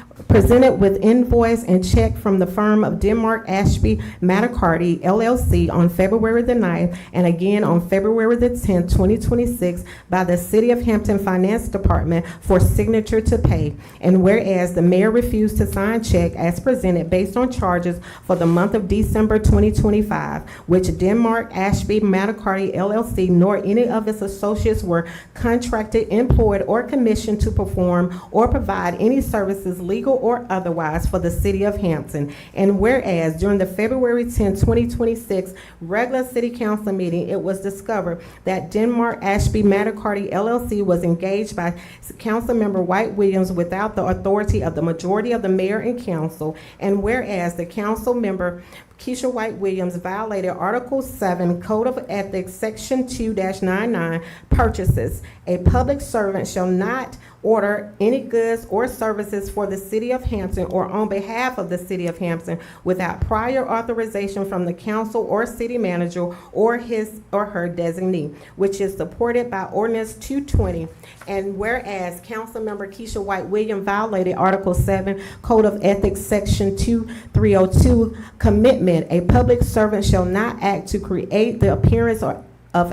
with invoice and check from the firm of Denmark Ashby Matacarty LLC on February the 9th and again on February the 10th, 2026 by the City of Hampton Finance Department for signature to pay. And whereas the mayor refused to sign check as presented based on charges for the month of December 2025, which Denmark Ashby Matacarty LLC nor any of its associates were contracted, employed, or commissioned to perform or provide any services, legal legal or otherwise, for the city of Hampton. And whereas during the February 10, 2026 regular city council meeting, it was discovered that Denmark Ashby Matacarty LLC was engaged by Councilmember White Williams without the authority of the majority of the mayor and council. And whereas the council member Keisha White Williams violated Article 7 Code of Ethics, Section 2-99, purchases. A public servant shall not order any goods or services for the city of Hampton or on behalf of the city of Hampton without prior authorization from the council or city manager or his or her designee, which is supported by Ordinance 220. And whereas Councilmember Keisha White Williams violated Article 7 Code of Ethics, Section 2302, commitment, a public servant shall not act to create the appearance of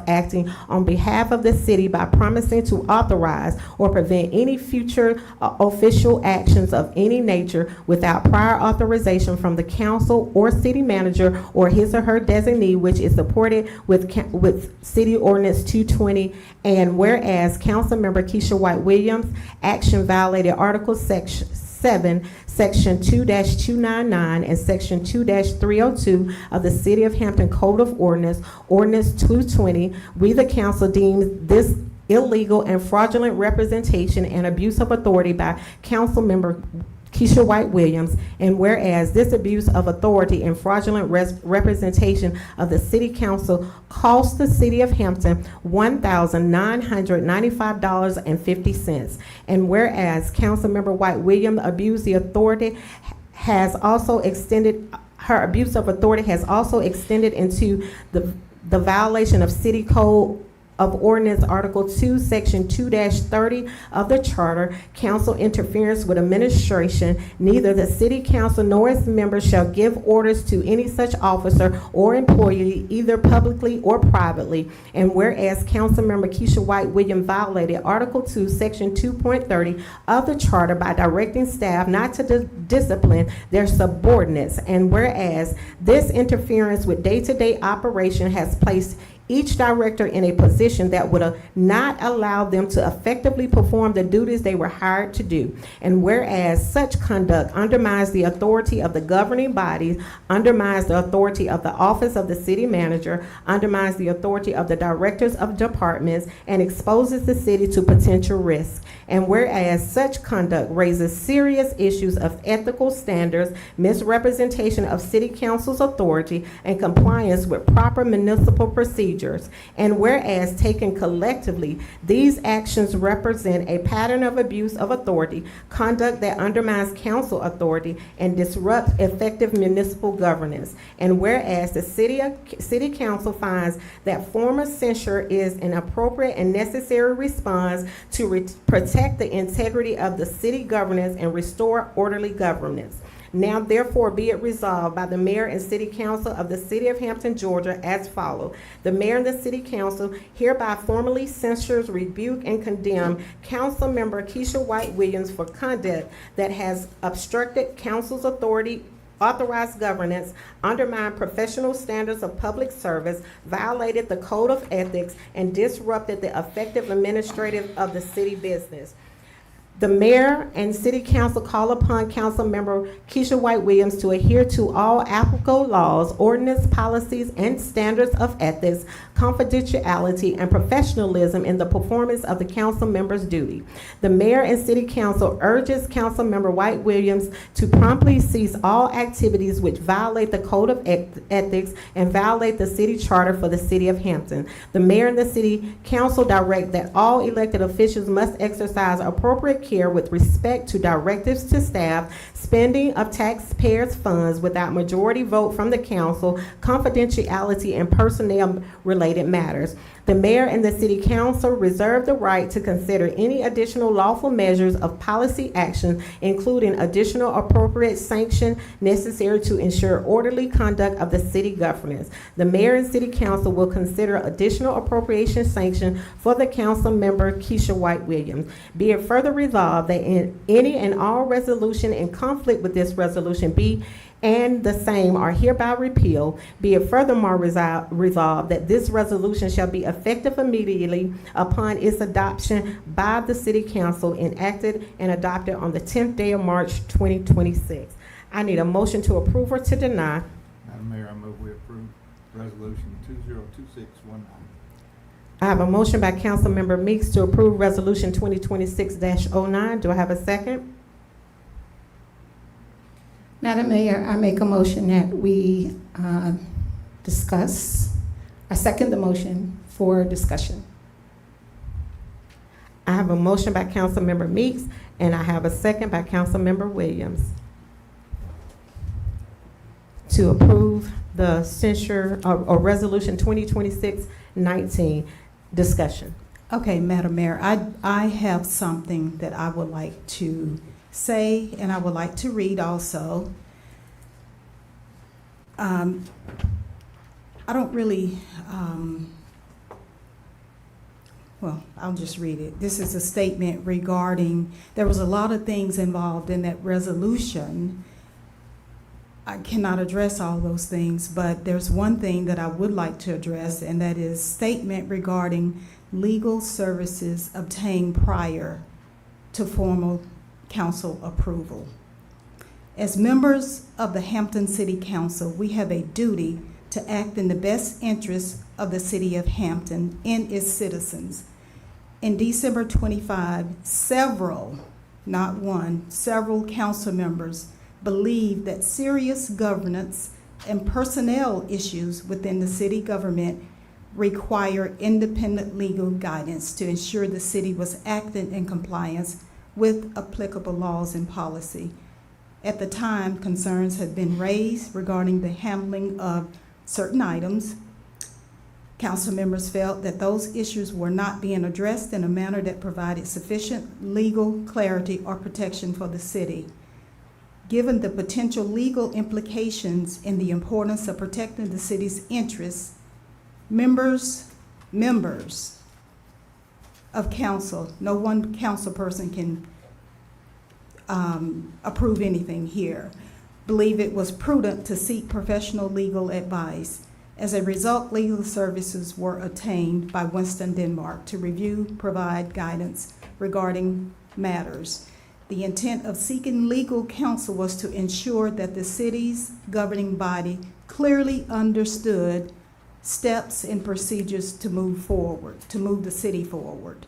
acting on behalf of the city by promising to authorize or prevent any future official actions of any nature without prior authorization from the council or city manager or his or her designee, which is supported with City Ordinance 220. And whereas Councilmember Keisha White Williams' action violated Article 7, Section 2-299 and Section 2-302 of the City of Hampton Code of Ordinance, Ordinance 220, we the council deem this illegal and fraudulent representation and abuse of authority by Councilmember Keisha White Williams. And whereas this abuse of authority and fraudulent representation of the city council cost the city of Hampton $1,995.50. And whereas Councilmember White Williams abused the authority has also extended, her abuse of authority has also extended into the violation of City Code of Ordinance Article 2, Section 2-30 of the Charter, council interference with administration. Neither the city council nor its members shall give orders to any such officer or employee, either publicly or privately. And whereas Councilmember Keisha White Williams violated Article 2, Section 2.30 of the Charter by directing staff not to discipline their subordinates. And whereas this interference with day-to-day operation has placed each director in a position that would not allow them to effectively perform the duties they were hired to do. And whereas such conduct undermines the authority of the governing bodies, undermines the authority of the office of the city manager, undermines the authority of the directors of departments, and exposes the city to potential risk. And whereas such conduct raises serious issues of ethical standards, misrepresentation of city council's authority, and compliance with proper municipal procedures. And whereas taken collectively, these actions represent a pattern of abuse of authority, conduct that undermines council authority, and disrupts effective municipal governance. And whereas the city council finds that formal censure is an appropriate and necessary response to protect the integrity of the city governance and restore orderly governance. Now therefore be it resolved by the mayor and city council of the city of Hampton, Georgia as follows. The mayor and the city council hereby formally censures, rebuke, and condemn council member Keisha White Williams for conduct that has obstructed council's authority, authorized governance, undermined professional standards of public service, violated the code of ethics, and disrupted the effective administrative of the city business. The mayor and city council call upon council member Keisha White Williams to adhere to all applicable laws, ordinance, policies, and standards of ethics, confidentiality, and professionalism in the performance of the council member's duty. The mayor and city council urges council member White Williams to promptly cease all activities which violate the code of ethics and violate the city charter for the city of Hampton. The mayor and the city council direct that all elected officials must exercise appropriate care with respect to directives to staff, spending of taxpayers' funds without majority vote from the council, confidentiality, and personnel-related matters. The mayor and the city council reserve the right to consider any additional lawful measures of policy action, including additional appropriate sanction necessary to ensure orderly conduct of the city governance. The mayor and city council will consider additional appropriation sanction for the council member Keisha White Williams. Be it further resolved that in any and all resolution in conflict with this resolution be and the same are hereby repealed. Be it furthermore resolved that this resolution shall be effective immediately upon its adoption by the City Council, enacted and adopted on the 10th day of March 2026. I need a motion to approve or to deny. Madam Mayor, I move we approve Resolution 202619. I have a motion by Councilmember Meeks to approve Resolution 2026-09. Do I have a second? Madam Mayor, I make a motion that we discuss. I second the motion for discussion. I have a motion by Councilmember Meeks, and I have a second by Councilmember Williams to approve the censure or Resolution 2026-19. Discussion. Okay, Madam Mayor, I have something that I would like to say, and I would like to read also. I don't really, well, I'll just read it. This is a statement regarding, there was a lot of things involved in that resolution. I cannot address all those things, but there's one thing that I would like to address, and that is statement regarding legal services obtained prior to formal council approval. As members of the Hampton City Council, we have a duty to act in the best interest of the city of Hampton and its citizens. In December 25, several, not one, several council members believe that serious governance and personnel issues within the city government require independent legal guidance to ensure the city was acting in compliance with applicable laws and policy. At the time, concerns had been raised regarding the handling of certain items. Council members felt that those issues were not being addressed in a manner that provided sufficient legal clarity or protection for the city. Given the potential legal implications and the importance of protecting the city's interests, members of council, no one council person can approve anything here, believe it was prudent to seek professional legal advice. As a result, legal services were obtained by Winston Denmark to review, provide guidance regarding matters. The intent of seeking legal counsel was to ensure that the city's governing body clearly understood steps and procedures to move forward, to move the city forward.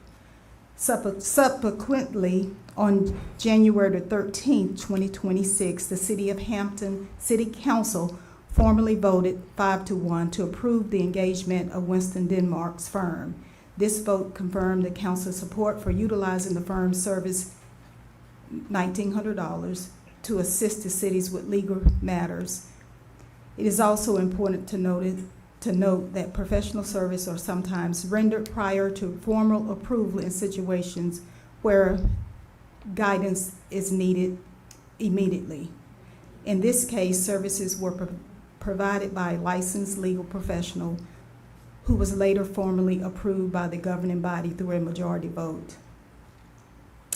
Subsequently, on January 13th, 2026, the City of Hampton City Council formally voted 5-1 to approve the engagement of Winston Denmark's firm. This vote confirmed the council's support for utilizing the firm's service, $1,900, to assist the cities with legal matters. It is also important to note that professional service are sometimes rendered prior to formal approval in situations where guidance is needed immediately. In this case, services were provided by a licensed legal professional who was later formally approved by the governing body through a majority vote.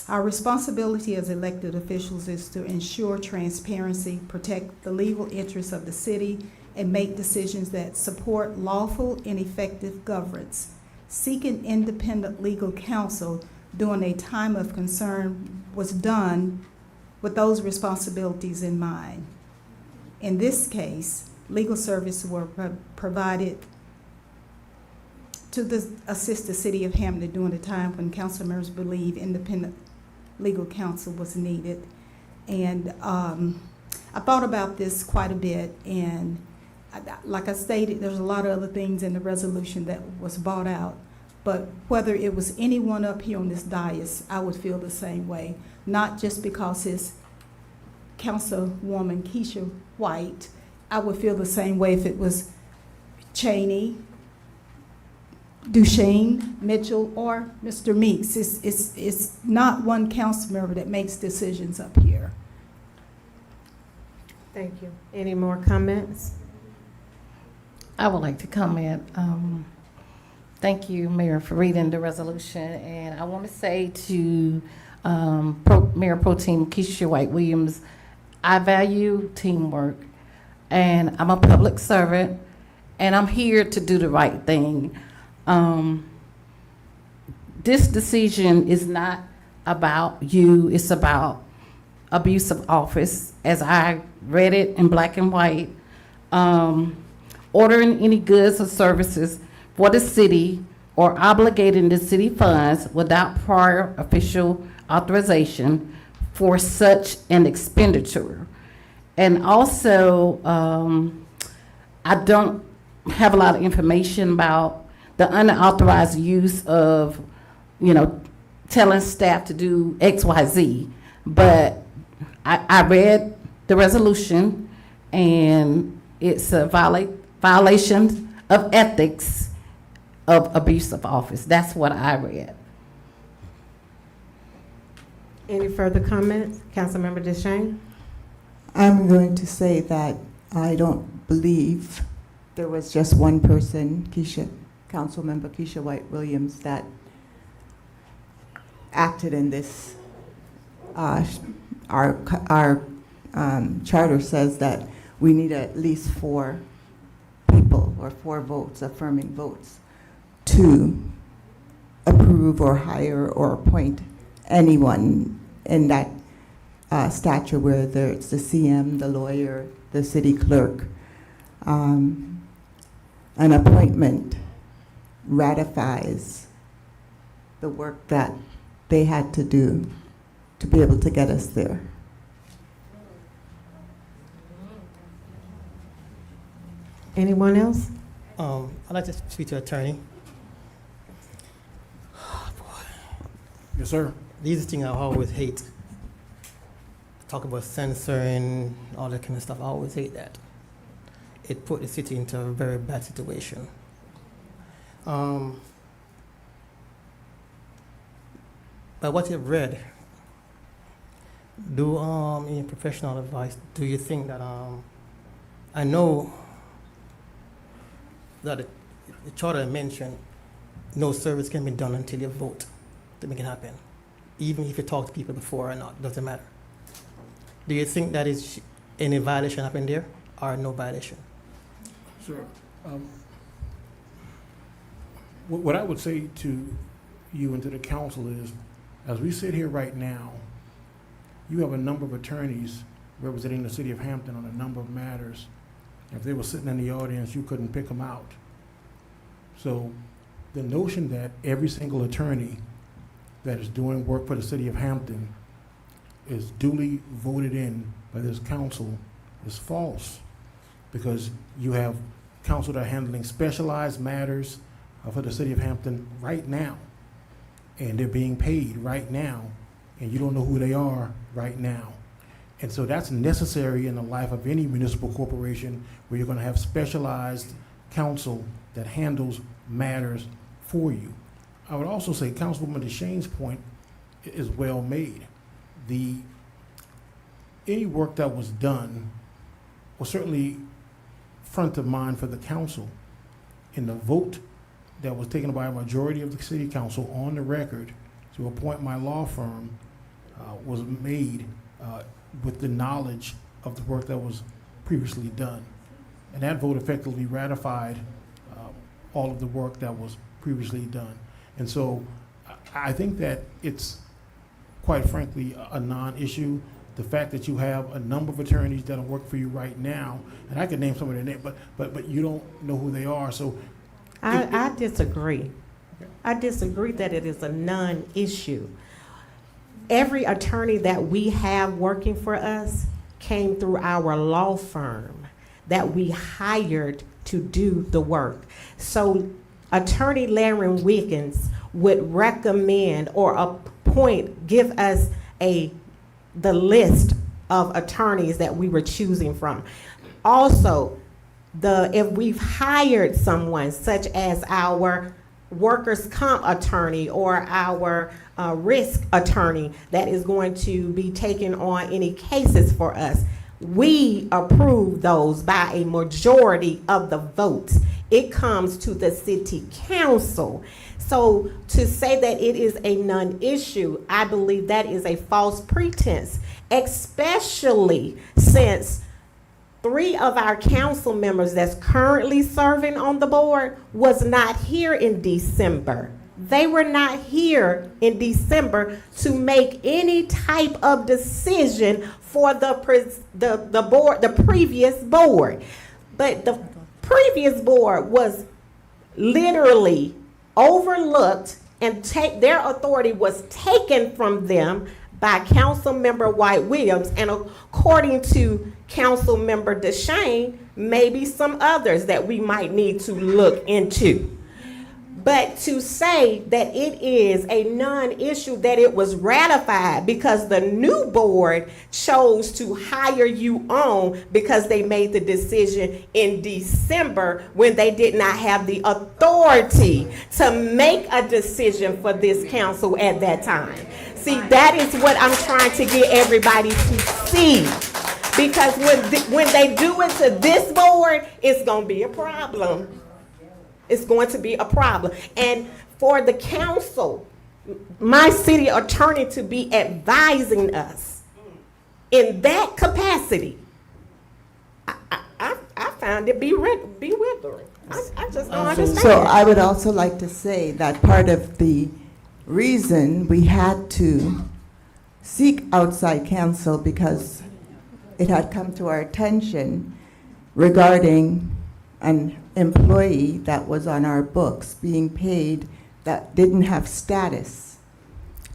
Our responsibility as elected officials is to ensure transparency, protect the legal interests of the city, and make decisions that support lawful and effective governance. Seeking independent legal counsel during a time of concern was done with those responsibilities in mind. In this case, legal services were provided to assist the City of Hampton during a time when council members believed independent legal counsel was needed. And I thought about this quite a bit, and like I stated, there's a lot of other things in the resolution that was brought out, but whether it was anyone up here on this dais, I would feel the same way, not just because it's Councilwoman Keisha White. I would feel the same way if it was Cheney, Duchesne, Mitchell, or Mr. Meeks. It's not one council member that makes decisions up here. Thank you. Any more comments? I would like to comment. Thank you, Mayor, for reading the resolution. And I want to say to Mayor Pro Tem Keisha White Williams, I value teamwork. and I'm a public servant, and I'm here to do the right thing. This decision is not about you, it's about abuse of office, as I read it in black and white. Ordering any goods or services for the city or obligating the city funds without prior official authorization for such an expenditure. And also, I don't have a lot of information about the unauthorized use of, telling staff to do X, Y, Z. But I read the resolution, and it's a violation of ethics of abuse of office. That's what I read. Any further comments? Councilmember DeShane? I'm going to say that I don't believe there was just one person, Councilmember Keisha White Williams, that acted in this. Our charter says that we need at least 4 people or 4 votes, affirming votes, to approve or hire or appoint anyone in that stature, whether it's the CM, the lawyer, the city clerk. An appointment ratifies the work that they had to do to be able to get us there. Anyone else? I'd like to speak to attorney. Yes, sir. These are things I always hate. Talk about censoring, all that kind of stuff. I always hate that. It put the city into a very bad situation. By what you've read, in your professional advice, do you think that, I know that the charter mentioned no service can be done until you vote to make it happen. Even if you talk to people before or not, doesn't matter. Do you think that is any violation happened there or no violation? Sure. What I would say to you and to the council is, as we sit here right now, you have a number of attorneys representing the city of Hampton on a number of matters. If they were sitting in the audience, you couldn't pick them out. So the notion that every single attorney that is doing work for the city of Hampton is duly voted in by this council is false, because you have council that are handling specialized matters for the city of Hampton right now, and they're being paid right now, and you don't know who they are right now. And so that's necessary in the life of any municipal corporation, where you're gonna have specialized counsel that handles matters for you. I would also say Councilwoman DeShane's point is well made. Any work that was done was certainly front of mind for the council. In the vote that was taken by a majority of the city council on the record to appoint my law firm was made with the knowledge of the work that was previously done. And that vote effectively ratified all of the work that was previously done. And so I think that it's, quite frankly, a non-issue. The fact that you have a number of attorneys that are working for you right now, and I could name some of their names, but you don't know who they are, so. I disagree. I disagree that it is a non-issue. Every attorney that we have working for us came through our law firm that we hired to do the work. So Attorney Larry Wiggins would recommend or appoint, give us the list of attorneys that we were choosing from. Also, if we've hired someone such as our workers' comp attorney or our risk attorney that is going to be taking on any cases for us, we approve those by a majority of the votes. It comes to the city council. So to say that it is a non-issue, I believe that is a false pretense, especially since 3 of our council members that's currently serving on the board was not here in December. They were not here in December to make any type of decision for the board, the previous board. But the previous board was literally overlooked, and their authority was taken from them by Councilmember White Williams, and according to Councilmember DeShane, maybe some others that we might need to look into. But to say that it is a non-issue, that it was ratified because the new board chose to hire you on because they made the decision in December when they did not have the authority to make a decision for this council at that time. See, that is what I'm trying to get everybody to see. Because when they do it to this board, it's going to be a problem. It's going to be a problem. And for the council, my city attorney to be advising us in that capacity, I found it bewildering. I just don't understand. So I would also like to say that part of the reason we had to seek outside counsel because it had come to our attention regarding an employee that was on our books being paid that didn't have status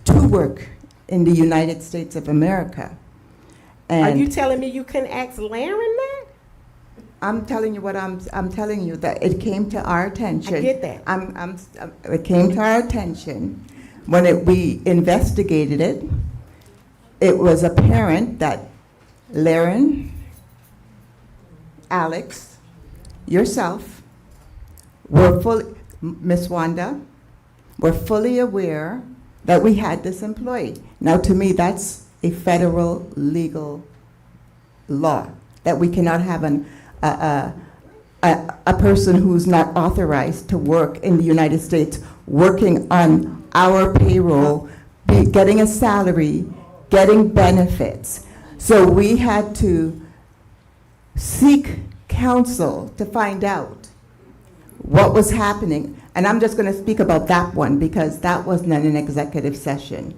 to work in the United States of America. Are you And telling me you couldn't ask Laren that? I'm telling you what I'm telling you, that it came to our attention. I get that. It came to our attention when we investigated it. It was apparent that Laren, Alex, yourself, Miss Wanda, were fully aware that we had this employee. Now, to me, that's a federal legal law, that we cannot have a person who's not authorized to work in the United States working on our payroll, getting a salary, getting benefits. So we had to seek counsel to find out what was happening. And I'm just going to speak about that one because that wasn't an executive session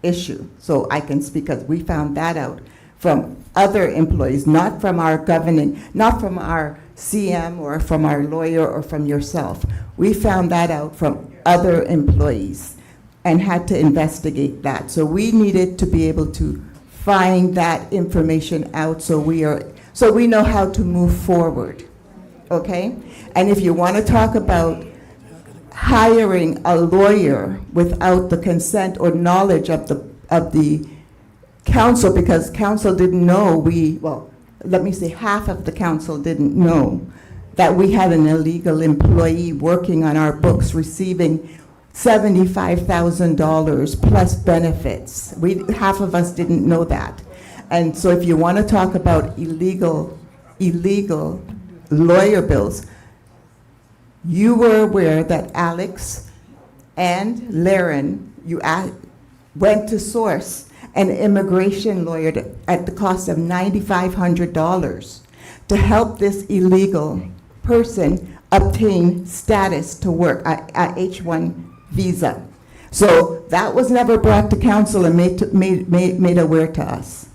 issue. So I can speak because we found that out from other employees, not from our governing, not from our CM or from our lawyer or from yourself. We found that out from other employees and had to investigate that. So we needed to be able to find that information out so we know how to move forward, okay? And if you want to talk about hiring a lawyer without the consent or knowledge of the council, because council didn't know, let me say half of the council didn't know that we had an illegal employee working on our books receiving $75,000 plus benefits. Half of us didn't know that. And so if you want to talk about illegal lawyer bills, you were aware that Alex and Laren, went to source an immigration lawyer at the cost of $9,500 to help this illegal person obtain status to work, a H-1 visa. So that was never brought to council and made aware to us.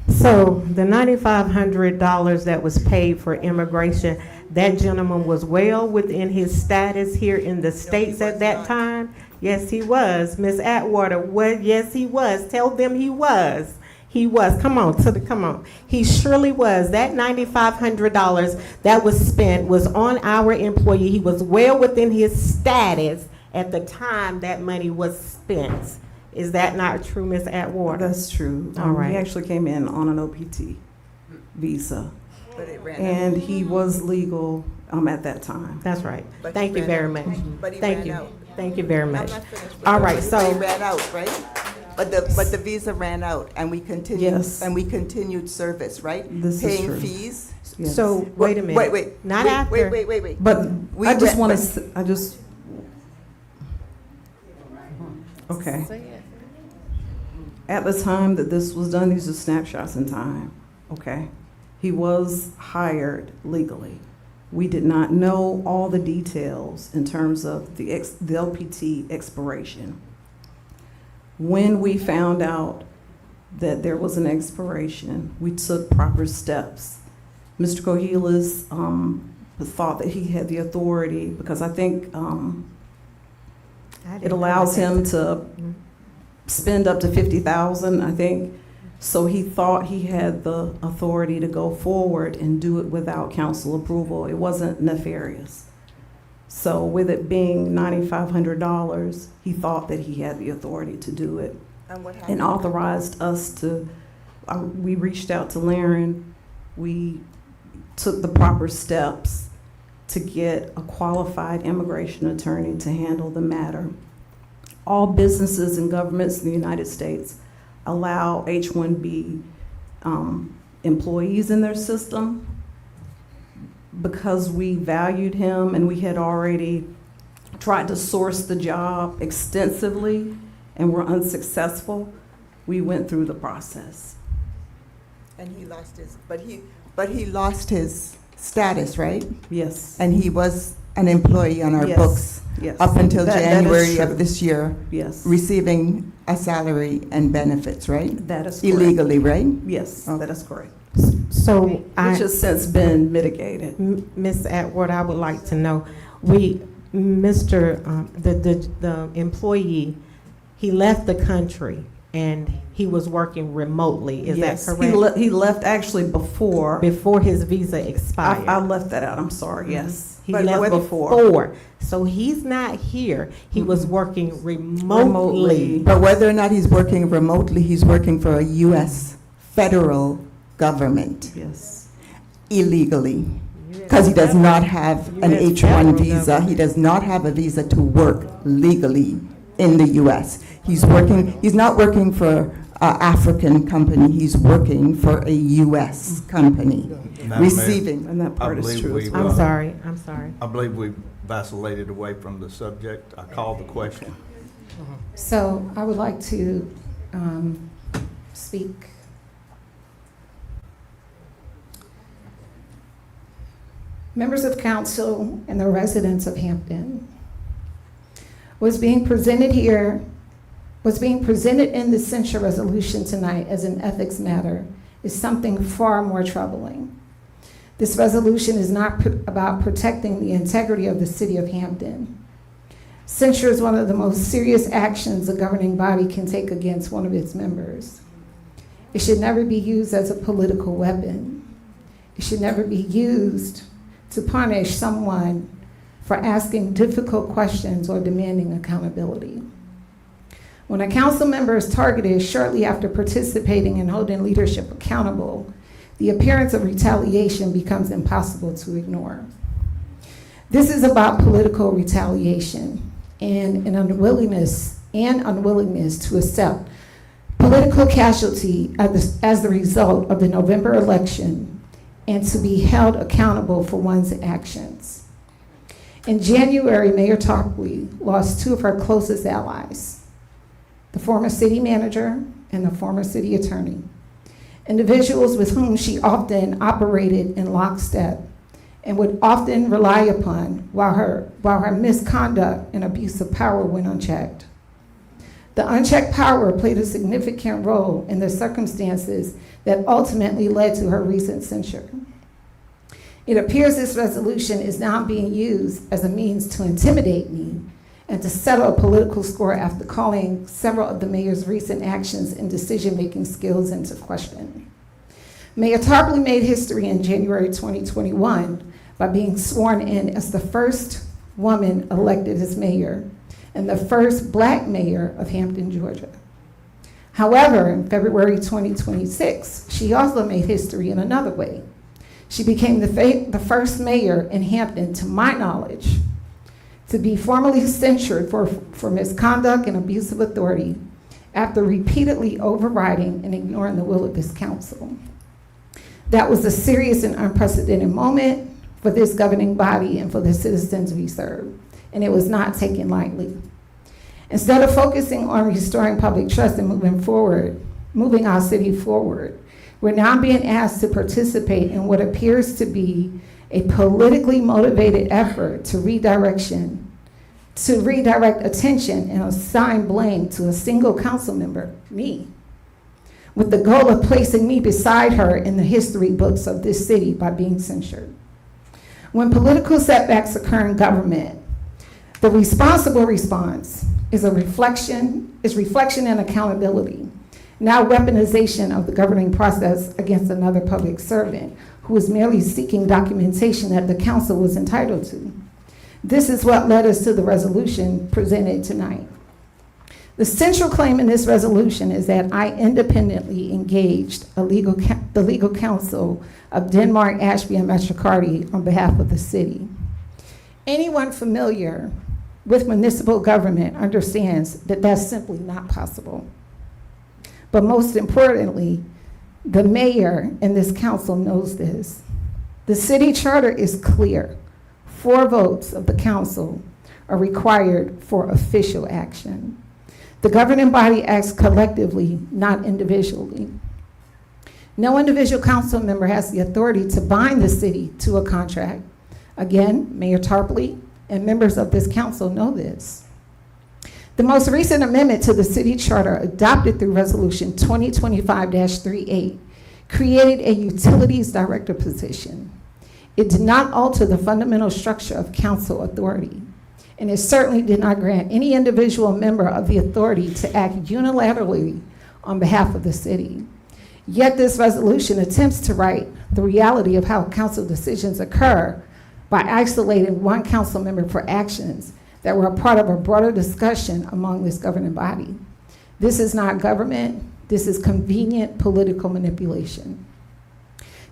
So the $9,500 that was paid for immigration, that gentleman was well within his status here in the States at that time? Yes, he was. Ms. Atwater, yes, he was. Tell them he was. He was. Come on. He surely was. That $9,500 that was spent was on our employee. He was well within his status at the time that money was spent. Is that not true, Ms. Atwater? That's true. All right. He actually came in on an OPT visa, But it ran and he was legal at that time. That's right. But Thank he you ran very out. much. But he Thank ran you. out. Thank you very much. I'm not finished with All that. right, so. It ran out, right? But the visa ran out, and we continued. Yes. And we continued service, right? This is Paying true. fees. Yes. So, wait a minute. Wait. Not after. Wait. But We I just re- want but- to, okay. At the time that this was done, these are snapshots in time, okay? He was hired legally. We did not know all the details in terms of the LPT expiration. When we found out that there was an expiration, we took proper steps. Mr. Cohilas thought that he had the authority, because I think it allows him to spend up to $50,000, I think. So he thought he had the authority to go forward and do it without council approval. It wasn't nefarious. So with it being $9,500, he thought that he had the authority to do it. And what And happened? authorized us to, we reached out to Laren. We took the proper steps to get a qualified immigration attorney to handle the matter. All businesses and governments in the United States allow H-1B employees in their system. Because we valued him and we had already tried to source the job extensively and were unsuccessful, we went through the process. And he lost his, but he lost his status, right? Yes. And he was an employee on our Yes. books Yes. up until That is January true. of this year, Yes. receiving a salary and benefits, right? That is correct. Illegally, right? Yes, that is correct. So Which has since been mitigated. Ms. Atwood, I would like to know, the employee, he left the country and he was working remotely, is that Yes, correct? he left actually before. Before his visa expired. I left that out, I'm sorry, yes. He But left before. before. So he's not here. He was working remotely. But whether or not he's working remotely, he's working for a U.S. federal government Yes. illegally. Because he does not have an US H-1 federal visa. government. He does not have a visa to work legally in the U.S. He's not working for an African company. He's working for a U.S. company, Madam Mayor, receiving. And that I part is believe true. we've, I'm sorry. I believe we vacillated away from the subject. I called the question. So I would like to speak. Members of council and the residents of Hampton, what's being presented in the censure resolution tonight as an ethics matter is something far more troubling. This resolution is not about protecting the integrity of the city of Hampton. Censure is one of the most serious actions a governing body can take against one of its members. It should never be used as a political weapon. It should never be used to punish someone for asking difficult questions or demanding accountability. When a council member is targeted shortly after participating in holding leadership accountable, the appearance of retaliation becomes impossible to ignore. This is about political retaliation and an unwillingness to accept political casualty as the result of the November election and to be held accountable for one's actions. In January, Mayor Tarpley lost two of her closest allies, the former city manager and the former city attorney, individuals with whom she often operated in lockstep and would often rely upon while her misconduct and abuse of power went unchecked. The unchecked power played a significant role in the circumstances that ultimately led to her recent censure. It appears this resolution is now being used as a means to intimidate me and to settle a political score after calling several of the mayor's recent actions and decision-making skills into question. Mayor Tarpley made history in January 2021 by being sworn in as the first woman elected as mayor and the first Black mayor of Hampton, Georgia. However, in February 2026, she also made history in another way. She became the first mayor in Hampton, to my knowledge, to be formally censured for misconduct and abuse of authority after repeatedly overriding and ignoring the will of this council. That was a serious and unprecedented moment for this governing body and for the citizens we serve, and it was not taken lightly. Instead of focusing on restoring public trust and moving forward, moving our city forward. We're now being asked to participate in what appears to be a politically motivated effort to redirect attention and assign blame to a single council member, me, with the goal of placing me beside her in the history books of this city by being censured. When political setbacks occur in government, the responsible response is reflection and accountability, not weaponization of the governing process against another public servant who is merely seeking documentation that the council was entitled to. This is what led us to the resolution presented tonight. The central claim in this resolution is that I independently engaged the legal counsel of Denmark, Ashby, and Metrocarty on behalf of the city. Anyone familiar with municipal government understands that that's simply not possible. But most importantly, the mayor and this council knows this. The city charter is clear. 4 votes of the council are required for official action. The governing body acts collectively, not individually. No individual council member has the authority to bind the city to a contract. Again, Mayor Tarpley and members of this council know this. The most recent amendment to the city charter, adopted through Resolution 2025-38, created a utilities director position. It did not alter the fundamental structure of council authority, and it certainly did not grant any individual member of the authority to act unilaterally on behalf of the city. Yet this resolution attempts to write the reality of how council decisions occur by isolating one council member for actions that were a part of a broader discussion among this governing body. This is not government. This is convenient political manipulation.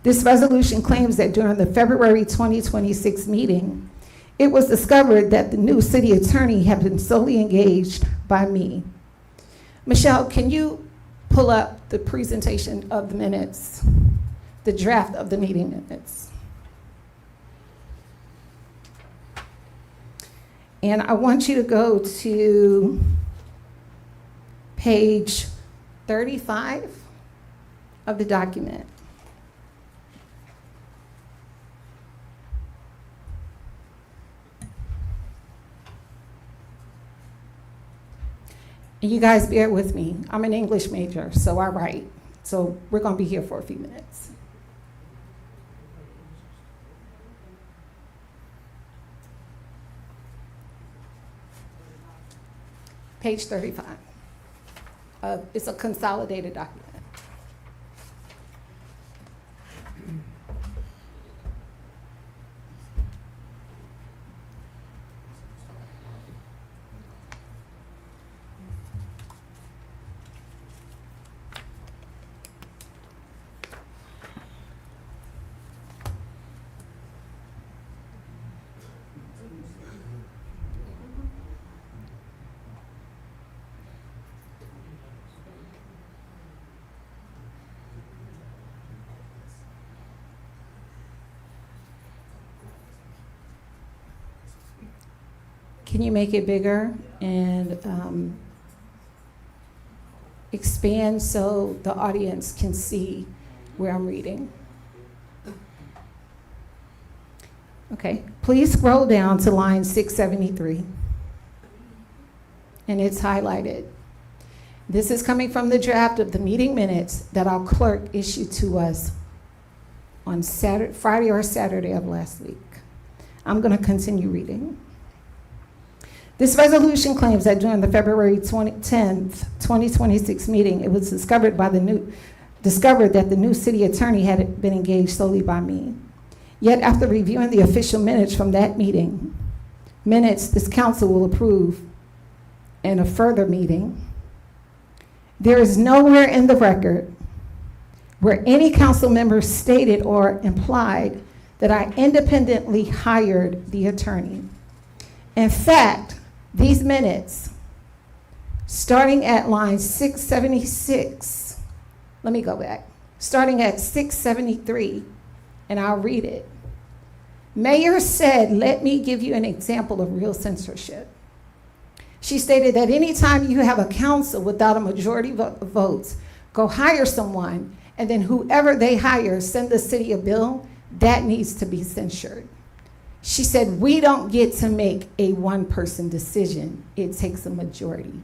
This resolution claims that during the February 2026 meeting, it was discovered that the new city attorney had been solely engaged by me. Michelle, can you pull up the presentation of the minutes, the draft of the meeting minutes? And I want you to go to page 35 of the document. And you guys bear with me. I'm an English major, so I write. So we're going to be here for a few minutes. Page 35. It's a consolidated document. Can you make it bigger and expand so the audience can see where I'm reading? Okay, please scroll down to line 673. And it's highlighted. This is coming from the draft of the meeting minutes that our clerk issued to us on Friday or Saturday of last week. I'm going to continue reading. This resolution claims that during the February 10th, 2026 meeting, it was discovered that the new city attorney had been engaged solely by me. Yet after reviewing the official minutes from that meeting, minutes this council will approve in a further meeting, there is nowhere in the record where any council member stated or implied that I independently hired the attorney. In fact, these minutes, starting at line 676, let me go back, starting at 673, and I'll read it. Mayor said, "Let me give you an example of real censorship." She stated that anytime you have a council without a majority of votes go hire someone, and then whoever they hire send the city a bill, that needs to be censured. She said, we don't get to make a one-person decision. It takes a majority.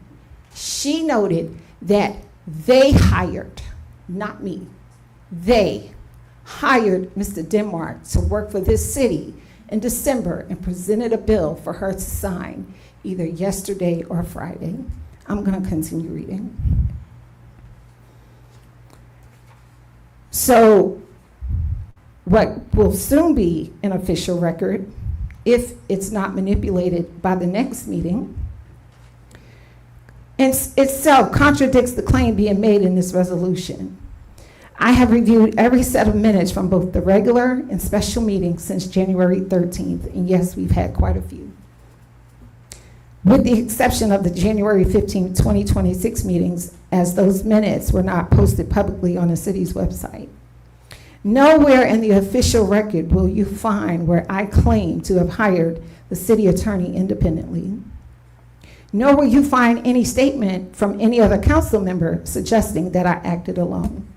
She noted that they hired, not me, they hired Mr. Denmark to work for this city in December and presented a bill for her to sign either yesterday or Friday. I'm going to continue reading. So what will soon be an official record, if it's not manipulated by the next meeting, itself contradicts the claim being made in this resolution. I have reviewed every set of minutes from both the regular and special meetings since January 13th, and yes, we've had quite a few. With the exception of the January 15, 2026 meetings, as those minutes were not posted publicly on the city's website. Nowhere in the official record will you find where I claim to have hired the city attorney independently. Nor will you find any statement from any other council member suggesting that I acted alone.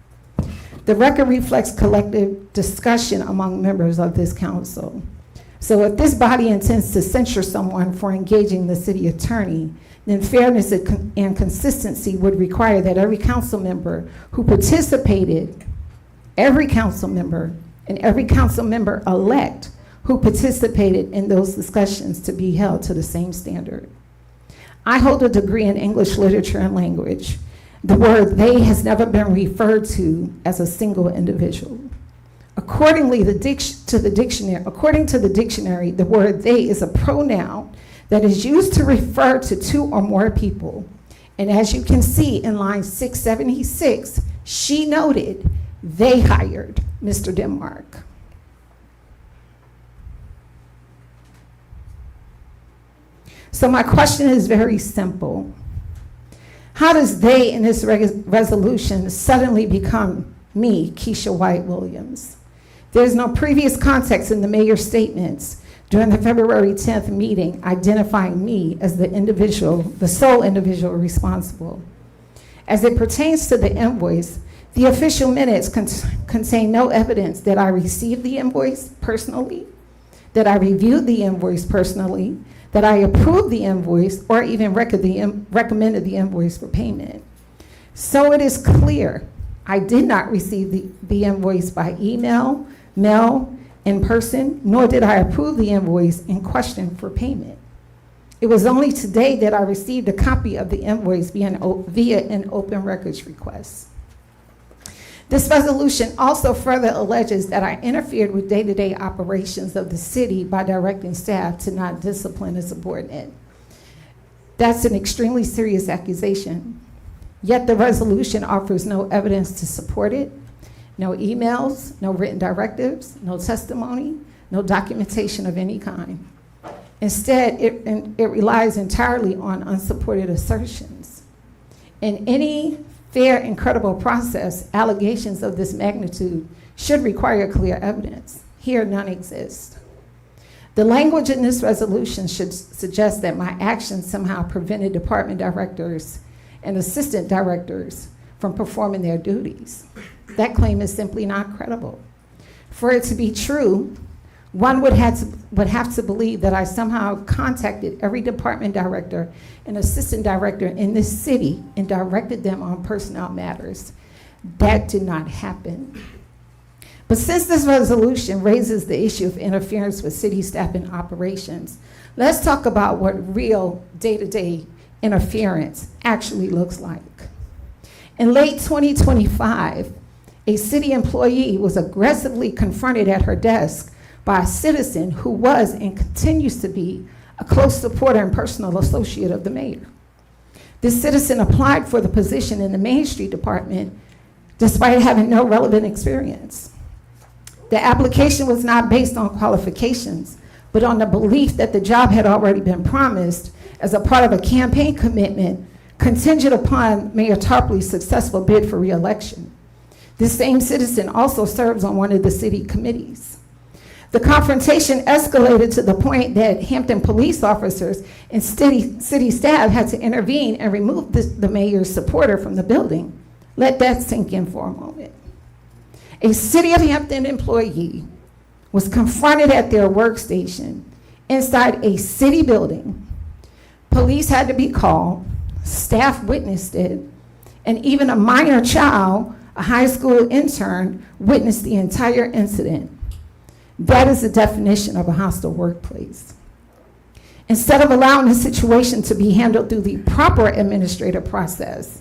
The record reflects collective discussion among members of this council. So if this body intends to censure someone for engaging the city attorney, then fairness and consistency would require that every council member who participated, every council member and every council member elect who participated in those discussions to be held to the same standard. I hold a degree in English literature and language. The word they has never been referred to as a single individual. According to the dictionary, the word they is a pronoun that is used to refer to two or more people. And as you can see in line 676, she noted they hired Mr. Denmark. So my question is very simple. How does they in this resolution suddenly become me, Keisha White Williams? There's no previous context in the mayor's statements during the February 10th meeting identifying me as the sole individual responsible. As it pertains to the invoice, the official minutes contain no evidence that I received the invoice personally, that I reviewed the invoice personally, that I approved the invoice, or even recommended the invoice for payment. So it is clear I did not receive the invoice by email, mail, in person, nor did I approve the invoice in question for payment. It was only today that I received a copy of the invoice via an open records request. This resolution also further alleges that I interfered with day-to-day operations of the city by directing staff to not discipline a subordinate. That's an extremely serious accusation. Yet the resolution offers no evidence to support it, no emails, no written directives, no testimony, no documentation of any kind. Instead, it relies entirely on unsupported assertions. In any fair and credible process, allegations of this magnitude should require clear evidence. Here, none exist. The language in this resolution should suggest that my actions somehow prevented department directors and assistant directors from performing their duties. That claim is simply not credible. For it to be true, one would have to believe that I somehow contacted every department director and assistant director in this city and directed them on personnel matters. That did not happen. But since this resolution raises the issue of interference with city staff and operations, let's talk about what real day-to-day interference actually looks like. In late 2025, a city employee was aggressively confronted at her desk by a citizen who was and continues to be a close supporter and personal associate of the mayor. This citizen applied for the position in the Main Street Department despite having no relevant experience. The application was not based on qualifications, but on the belief that the job had already been promised as a part of a campaign commitment contingent upon Mayor Tarpley's successful bid for re-election. This same citizen also serves on one of the city committees. The confrontation escalated to the point that Hampton police officers and city staff had to intervene and remove the mayor's supporter from the building, Let that sink in for a moment. A City of Hampton employee was confronted at their workstation inside a city building. Police had to be called, staff witnessed it, and even a minor child, a high school intern, witnessed the entire incident. That is the definition of a hostile workplace. Instead of allowing the situation to be handled through the proper administrative process,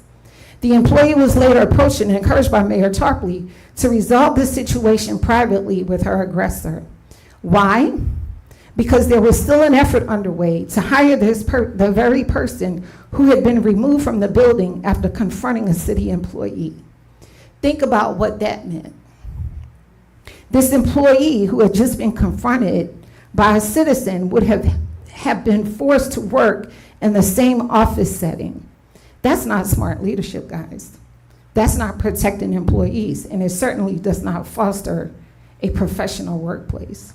the employee was later approached and encouraged by Mayor Tarpley to resolve the situation privately with her aggressor. Why? Because there was still an effort underway to hire the very person who had been removed from the building after confronting a city employee. Think about what that meant. This employee who had just been confronted by a citizen would have been forced to work in the same office setting. That's not smart leadership, guys. That's not protecting employees, and it certainly does not foster a professional workplace.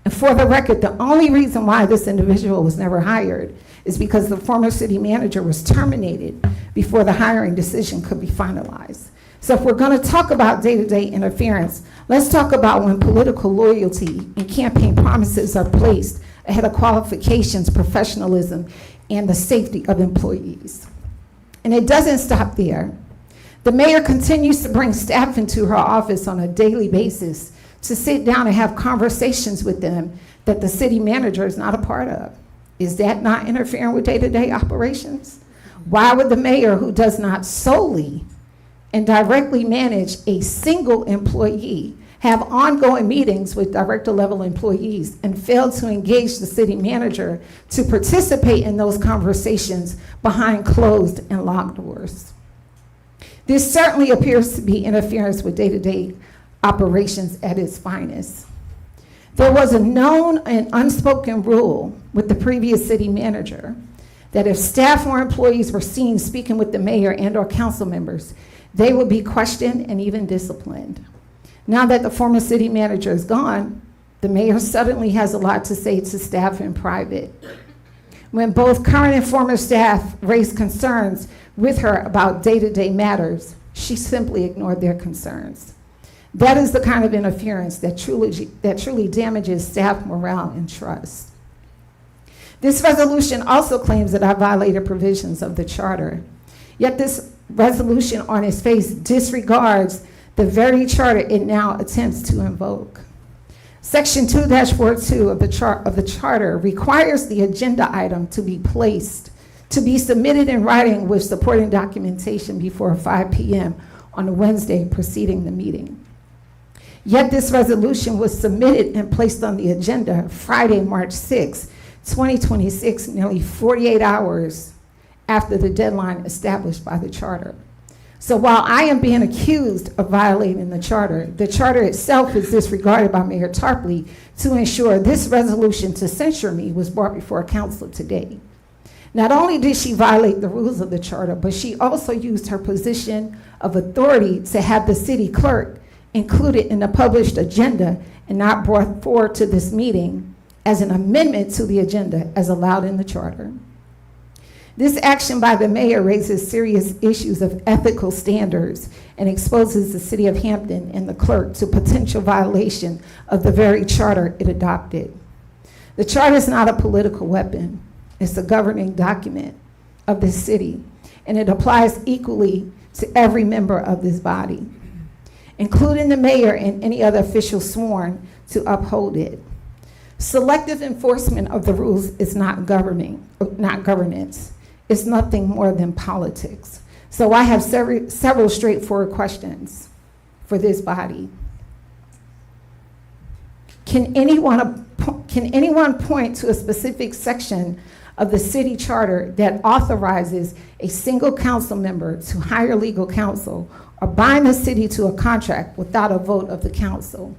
And for the record, the only reason why this individual was never hired is because the former city manager was terminated before the hiring decision could be finalized. So if we're going to talk about day-to-day interference, let's talk about when political loyalty and campaign promises are placed ahead of qualifications, professionalism, and the safety of employees. And it doesn't stop there. The mayor continues to bring staff into her office on a daily basis to sit down and have conversations with them that the city manager is not a part of. Is that not interfering with day-to-day operations? Why would the mayor, who does not solely and directly manage a single employee, have ongoing meetings with director-level employees and fail to engage the city manager to participate in those conversations behind closed and locked doors? This certainly appears to be interference with day-to-day operations at its finest. There was a known and unspoken rule with the previous city manager that if staff or employees were seen speaking with the mayor and/or council members, they would be questioned and even disciplined. Now that the former city manager is gone, the mayor suddenly has a lot to say to staff in private. When both current and former staff raised concerns with her about day-to-day matters, she simply ignored their concerns. That is the kind of interference that truly damages staff morale and trust. This resolution also claims that I violated provisions of the charter. Yet this resolution on its face disregards the very charter it now attempts to invoke. Section 2-42 of the charter requires the agenda item to be submitted in writing with supporting documentation before 5 p.m. on the Wednesday preceding the meeting. Yet this resolution was submitted and placed on the agenda Friday, March 6, 2026, nearly 48 hours after the deadline established by the charter. So while I am being accused of violating the charter itself is disregarded by Mayor Tarpley to ensure this resolution to censure me was brought before council today. Not only did she violate the rules of the charter, but she also used her position of authority to have the city clerk included in the published agenda and not brought forward to this meeting as an amendment to the agenda as allowed in the charter. This action by the mayor raises serious issues of ethical standards and exposes the city of Hampton and the clerk to potential violation of the very charter it adopted. The charter is not a political weapon. It's a governing document of this city, and it applies equally to every member of this body, including the mayor and any other official sworn to uphold it. Selective enforcement of the rules is not governance. It's nothing more than politics. So I have several straightforward questions for this body. Can anyone point to a specific section of the city charter that authorizes a single council member to hire legal counsel or bind the city to a contract without a vote of the council?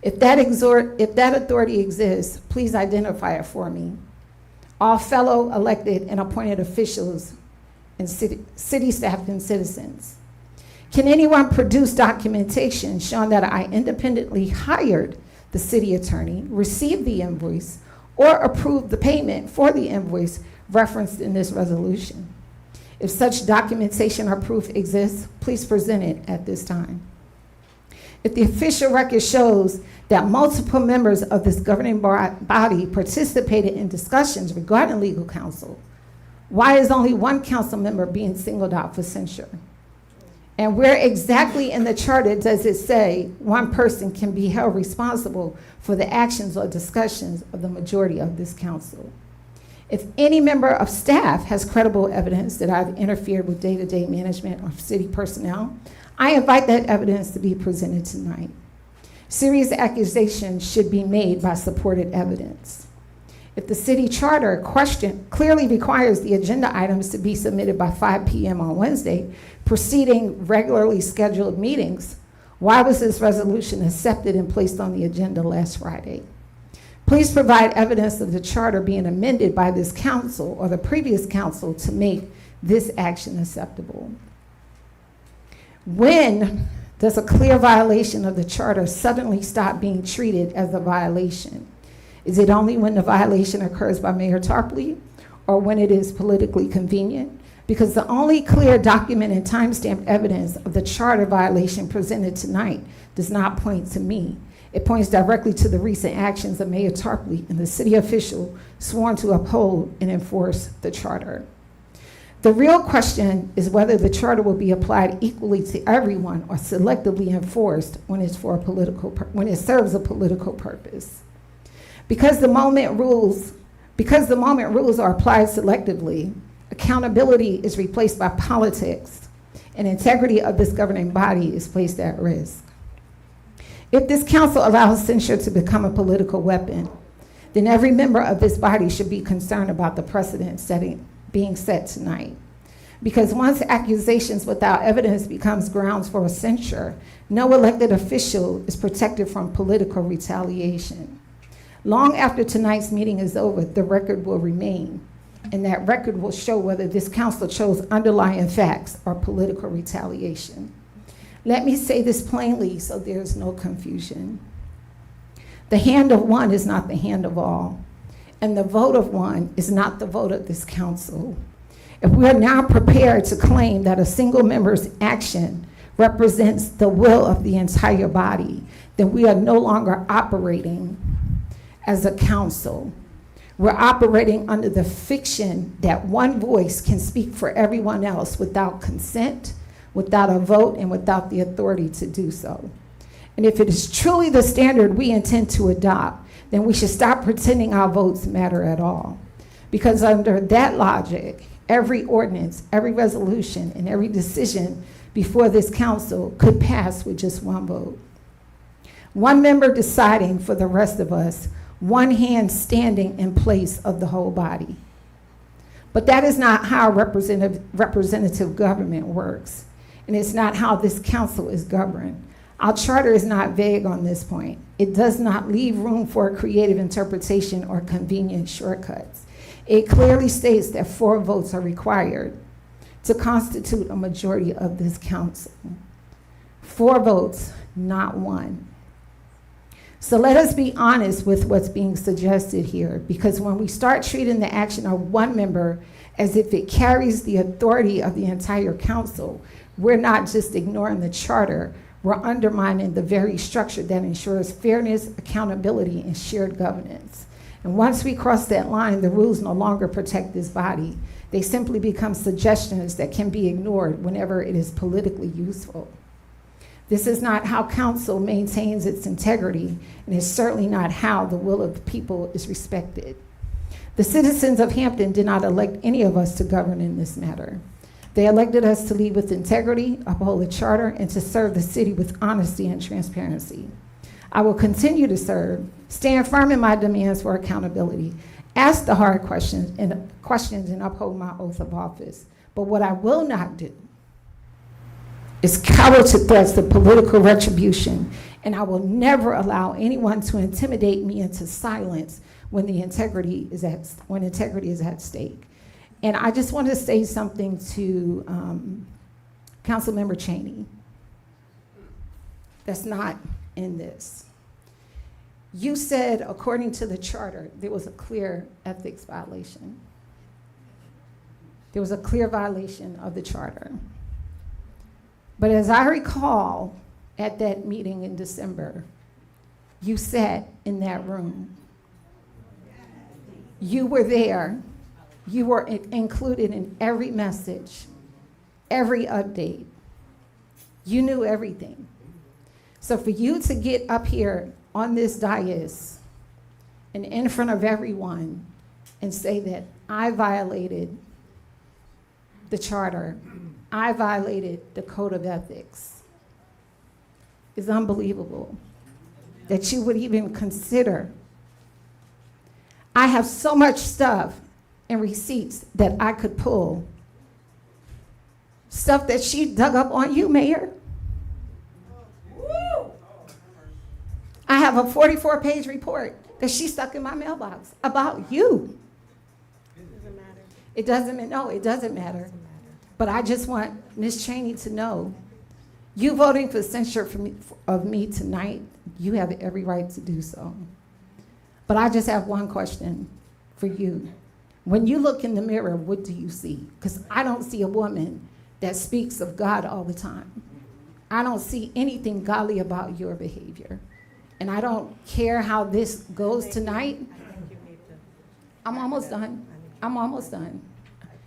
If that authority exists, please identify it for me. All fellow elected and appointed officials and city staff and citizens. Can anyone produce documentation showing that I independently hired the city attorney, received the invoice, or approved the payment for the invoice referenced in this resolution? If such documentation or proof exists, please present it at this time. If the official record shows that multiple members of this governing body participated in discussions regarding legal counsel, why is only one council member being singled out for censure? And where exactly in the charter does it say one person can be held responsible for the actions or discussions of the majority of this council? If any member of staff has credible evidence that I've interfered with day-to-day management of city personnel, I invite that evidence to be presented tonight. Serious accusations should be made by supported evidence. If the city charter clearly requires the agenda items to be submitted by 5 p.m. on Wednesday, preceding regularly scheduled meetings, why was this resolution accepted and placed on the agenda last Friday? Please provide evidence of the charter being amended by this council or the previous council to make this action acceptable. When does a clear violation of the charter suddenly stop being treated as a violation? Is it only when the violation occurs by Mayor Tarpley or when it is politically convenient? Because the only clear document and timestamped evidence of the charter violation presented tonight does not point to me. It points directly to the recent actions of Mayor Tarpley and the city official sworn to uphold and enforce the charter. The real question is whether the charter will be applied equally to everyone or selectively enforced when it serves a political purpose. Because the moment rules are applied selectively, accountability is replaced by politics, and integrity of this governing body is placed at risk. If this council allows censure to become a political weapon, then every member of this body should be concerned about the precedent being set tonight. Because once accusations without evidence becomes grounds for a censure, no elected official is protected from political retaliation. Long after tonight's meeting is over, the record will remain, and that record will show whether this council chose underlying facts or political retaliation. Let me say this plainly so there's no confusion. The hand of one is not the hand of all, and the vote of one is not the vote of this council. If we are now prepared to claim that a single member's action represents the will of the entire body, then we are no longer operating as a council. We're operating under the fiction that one voice can speak for everyone else without consent, without a vote, and without the authority to do so. And if it is truly the standard we intend to adopt, then we should stop pretending our votes matter at all. Because under that logic, every ordinance, every resolution, and every decision before this council could pass with just one vote. One member deciding for the rest of us, one hand standing in place of the whole body. But that is not how representative government works, and it's not how this council is governed. Our charter is not vague on this point. It does not leave room for creative interpretation or convenient shortcuts. It clearly states that 4 votes are required to constitute a majority of this council. 4 votes, not 1. So let us be honest with what's being suggested here, because when we start treating the action of one member as if it carries the authority of the entire council, we're not just ignoring the charter, we're undermining the very structure that ensures fairness, accountability, and shared governance. And once we cross that line, the rules no longer protect this body. They simply become suggestions that can be ignored whenever it is politically useful. This is not how council maintains its integrity, and it's certainly not how the will of the people is respected. The citizens of Hampton did not elect any of us to govern in this matter. They elected us to lead with integrity, uphold the charter, and to serve the city with honesty and transparency. I will continue to serve, stand firm in my demands for accountability, ask the hard questions and uphold my oath of office. But what I will not do is cower to threats of political retribution, and I will never allow anyone to intimidate me into silence when integrity is at stake. And I just want to say something to Councilmember Cheney that's not in this. You said, according to the charter, there was a clear ethics violation. There was a clear violation of the charter. But as I recall, at that meeting in December, you sat in that room. You were there. You were included in every message, every update. You knew everything. So for you to get up here on this dais and in front of everyone and say that I violated the charter, I violated the code of ethics, is unbelievable that you would even consider. I have so much stuff and receipts that I could pull. Stuff that she dug up on you, Mayor. I have a 44-page report that she stuck in my mailbox about you. It doesn't matter. No, it doesn't matter. But I just want Ms. Cheney to know, you voting for censure of me tonight, you have every right to do so. But I just have one question for you. When you look in the mirror, what do you see? Because I don't see a woman that speaks of God all the time. I don't see anything godly about your behavior. And I don't care how this goes tonight. I'm almost done. I'm almost done.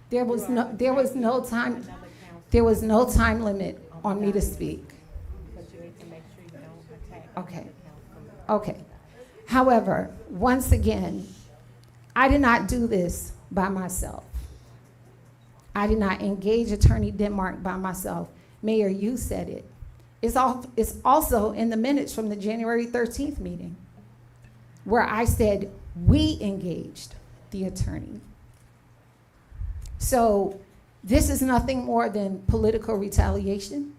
There was no time limit on me to speak. Okay. Okay. However, once again, I did not do this by myself. I did not engage Attorney Denmark by myself. Mayor, you said it. It's also in the minutes from the January 13th meeting where I said we engaged the attorney. So this is nothing more than political retaliation.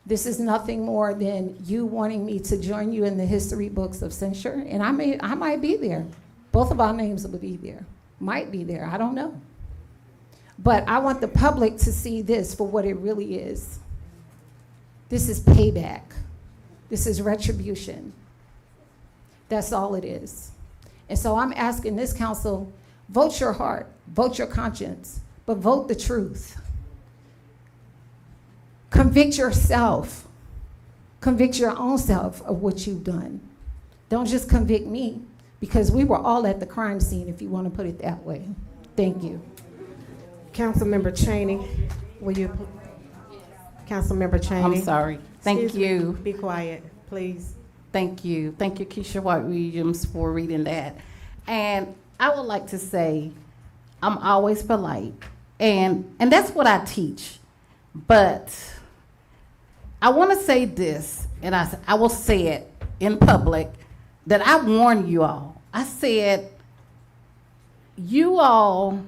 This is nothing more than you wanting me to join you in the history books of censure, and I might be there. Both of our names will be there. Might be there, I don't know. But I want the public to see this for what it really is. This is payback. This is retribution. That's all it is. And so I'm asking this council, vote your heart, vote your conscience, but vote the truth. Convict yourself. Convict your own self of what you've done. Don't just convict me, because we were all at the crime scene, if you want to put it that way. Thank you. Councilmember Cheney, will you? Councilmember Cheney. I'm sorry. Thank Excuse me. you. Be quiet, please. Thank you. Thank you, Keisha White Williams, for reading that. And I would like to say, I'm always polite. And that's what I teach. But I want to say this, and I will say it in public, that I warn you all. I said, you all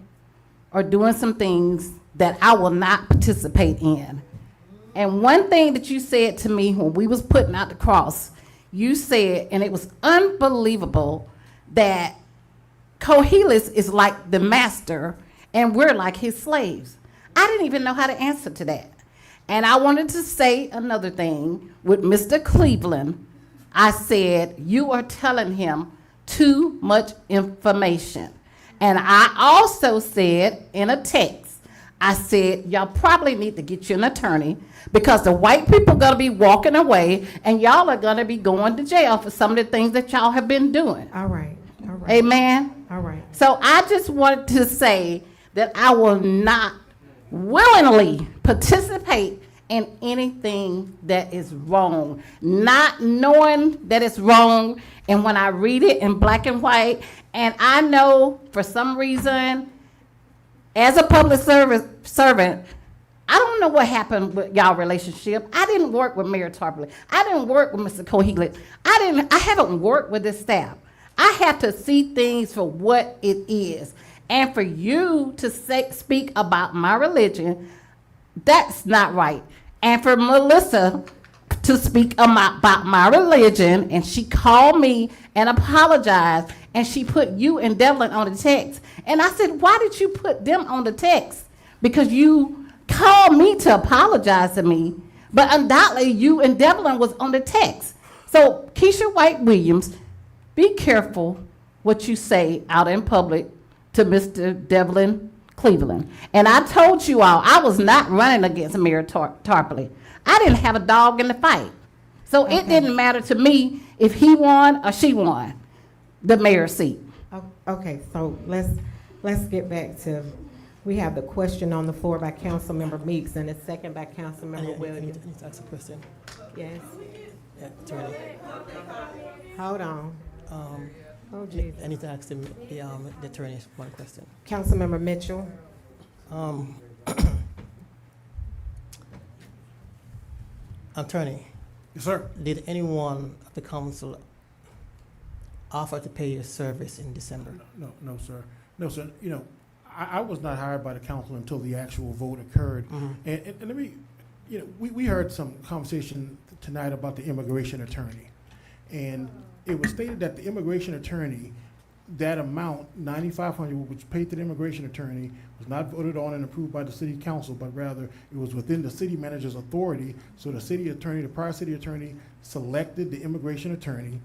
are doing some things that I will not participate in. And one thing that you said to me when we was putting out the cross, you said, and it was unbelievable, that Cohelus is like the master and we're like his slaves. I didn't even know how to answer to that. And I wanted to say another thing with Mr. Cleveland. I said, you are telling him too much information. And I also said in a text, I said, y'all probably need to get you an attorney, because the white people are going to be walking away and y'all are going to be going to jail for some of the things that y'all have been doing. All right. All right. Amen? All right. So I just wanted to say that I will not willingly participate in anything that is wrong, not knowing that it's wrong. And when I read it in black and white, and I know for some reason, as a public servant, I don't know what happened with y'all relationship. I didn't work with Mayor Tarpley. I didn't work with Mr. Cohelus. I haven't worked with this staff. I have to see things for what it is. And for you to speak about my religion, that's not right. And for Melissa to speak about my religion, and she called me and apologized, and she put you and Devlin on the text. And I said, why did you put them on the text? Because you called me to apologize to me, but undoubtedly you and Devlin was on the text. So Keisha White Williams, be careful what you say out in public to Mr. Devlin Cleveland. And I told you all, I was not running against Mayor Tarpley. I didn't have a dog in the fight. So it didn't matter to me if he won or she won the mayor's seat. Okay, so let's get back to, we have the question on the floor by Councilmember Meeks and a second by Councilmember Williams. I need to ask a question. Yes, Yeah, Attorney. hold on. Oh, Jesus. I need to ask the attorney one question. Councilmember Mitchell. Attorney. Yes, sir. Did anyone at the council offer to pay your service in December? No, sir. No, sir. You know, I was not hired by the council until the actual vote occurred. And let me, you know, we heard some conversation tonight about the immigration attorney. And it was stated that the immigration attorney, that amount, $9,500, which paid to the immigration attorney, was not voted on and approved by the city council, but rather it was within the city manager's authority. So the city attorney, the prior city attorney, selected the immigration attorney,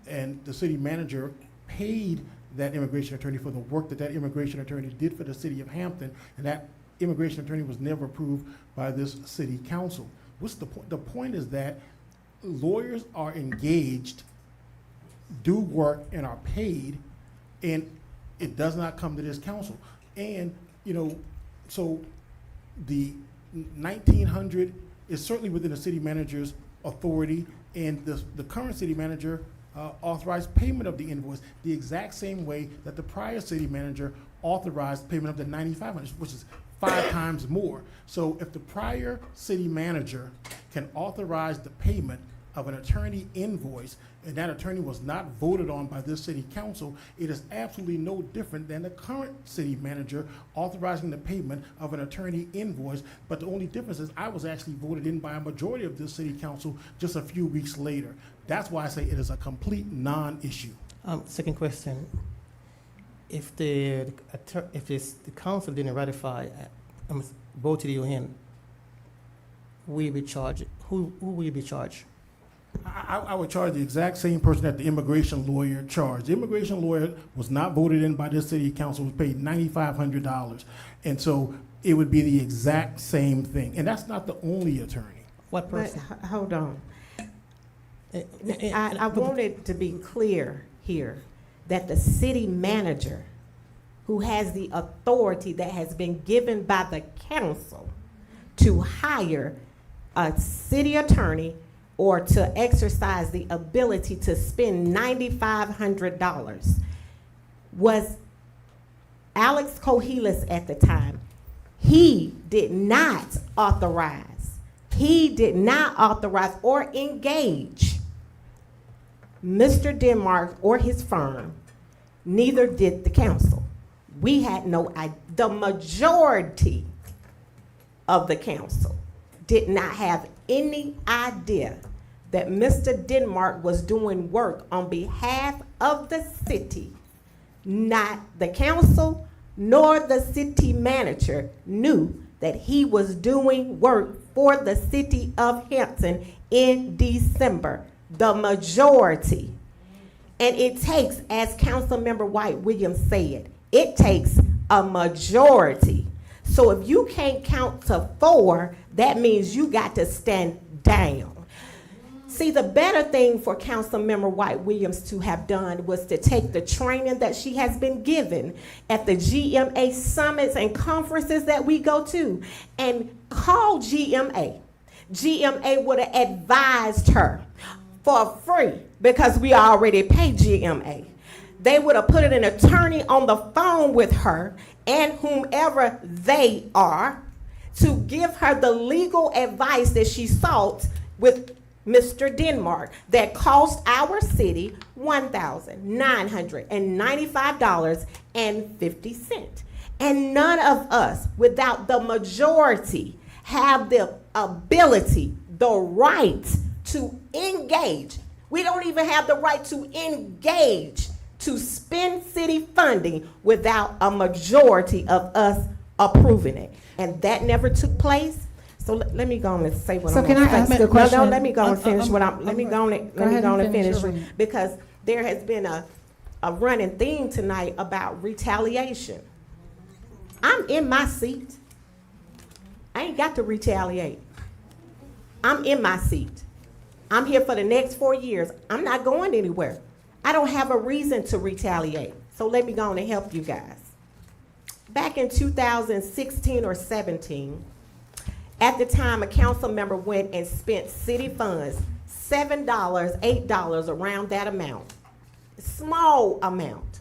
and the city manager paid that immigration attorney for the work that immigration attorney did for the city of Hampton, and that immigration attorney was never approved by this city council. What's the point? The point is that lawyers are engaged, do work, and are paid, and it does not come to this council. And, you know, so the 1,900 is certainly within the city manager's authority, and the current city manager authorized payment of the invoice the exact same way that the prior city manager authorized payment of the 9,500, which is 5 times more. So if the prior city manager can authorize the payment of an attorney invoice, and that attorney was not voted on by this city council, it is absolutely no different than the current city manager authorizing the payment of an attorney invoice. But the only difference is I was actually voted in by a majority of this city council just a few weeks later. That's why I say it is a complete non-issue. Second question. If the council didn't ratify, voted you in, will you be charged? Who will you be charged? I would charge the exact same person that the immigration lawyer charged. The immigration lawyer was not voted in by this city council, was paid $9,500. And so it would be the exact same thing. And that's not the only attorney. What person? But, hold on. I wanted to be clear here that the city manager, who has the authority that has been given by the council to hire a city attorney or to exercise the ability to spend $9,500, was Alex Cohilas at the time. He did not authorize or engage Mr. Denmark or his firm. Neither did the council. We had no idea. The majority of the council did not have any idea that Mr. Denmark was doing work on behalf of the city. Not the council nor the city manager knew that he was doing work for the city of Hampton in December. The majority. And it takes, as Councilmember White Williams said, it takes a majority. So if you can't count to 4, that means you got to stand down. See, the better thing for Councilmember White Williams to have done was to take the training that she has been given at the GMA summits and conferences that we go to and call GMA. GMA would have advised her for free because we already pay GMA. They would have put an attorney on the phone with her and whomever they are to give her the legal advice that she sought with Mr. Denmark that cost our city $1,995.50. And none of us, without the majority, have the ability, the right to engage. We don't even have the right to engage, to spend city funding without a majority of us approving it. And that never took place. So let me go on and say what So I'm can gonna I say. ask the question? No, let me go and finish what I'm, let me go and finish, your- because there has been a running theme tonight about retaliation. I'm in my seat. I ain't got to retaliate. I'm in my seat. I'm here for the next 4 years. I'm not going anywhere. I don't have a reason to retaliate. So let me go on and help you guys. Back in 2016 or 17, at the time, a council member went and spent city funds, $7, $8, around that amount. Small amount.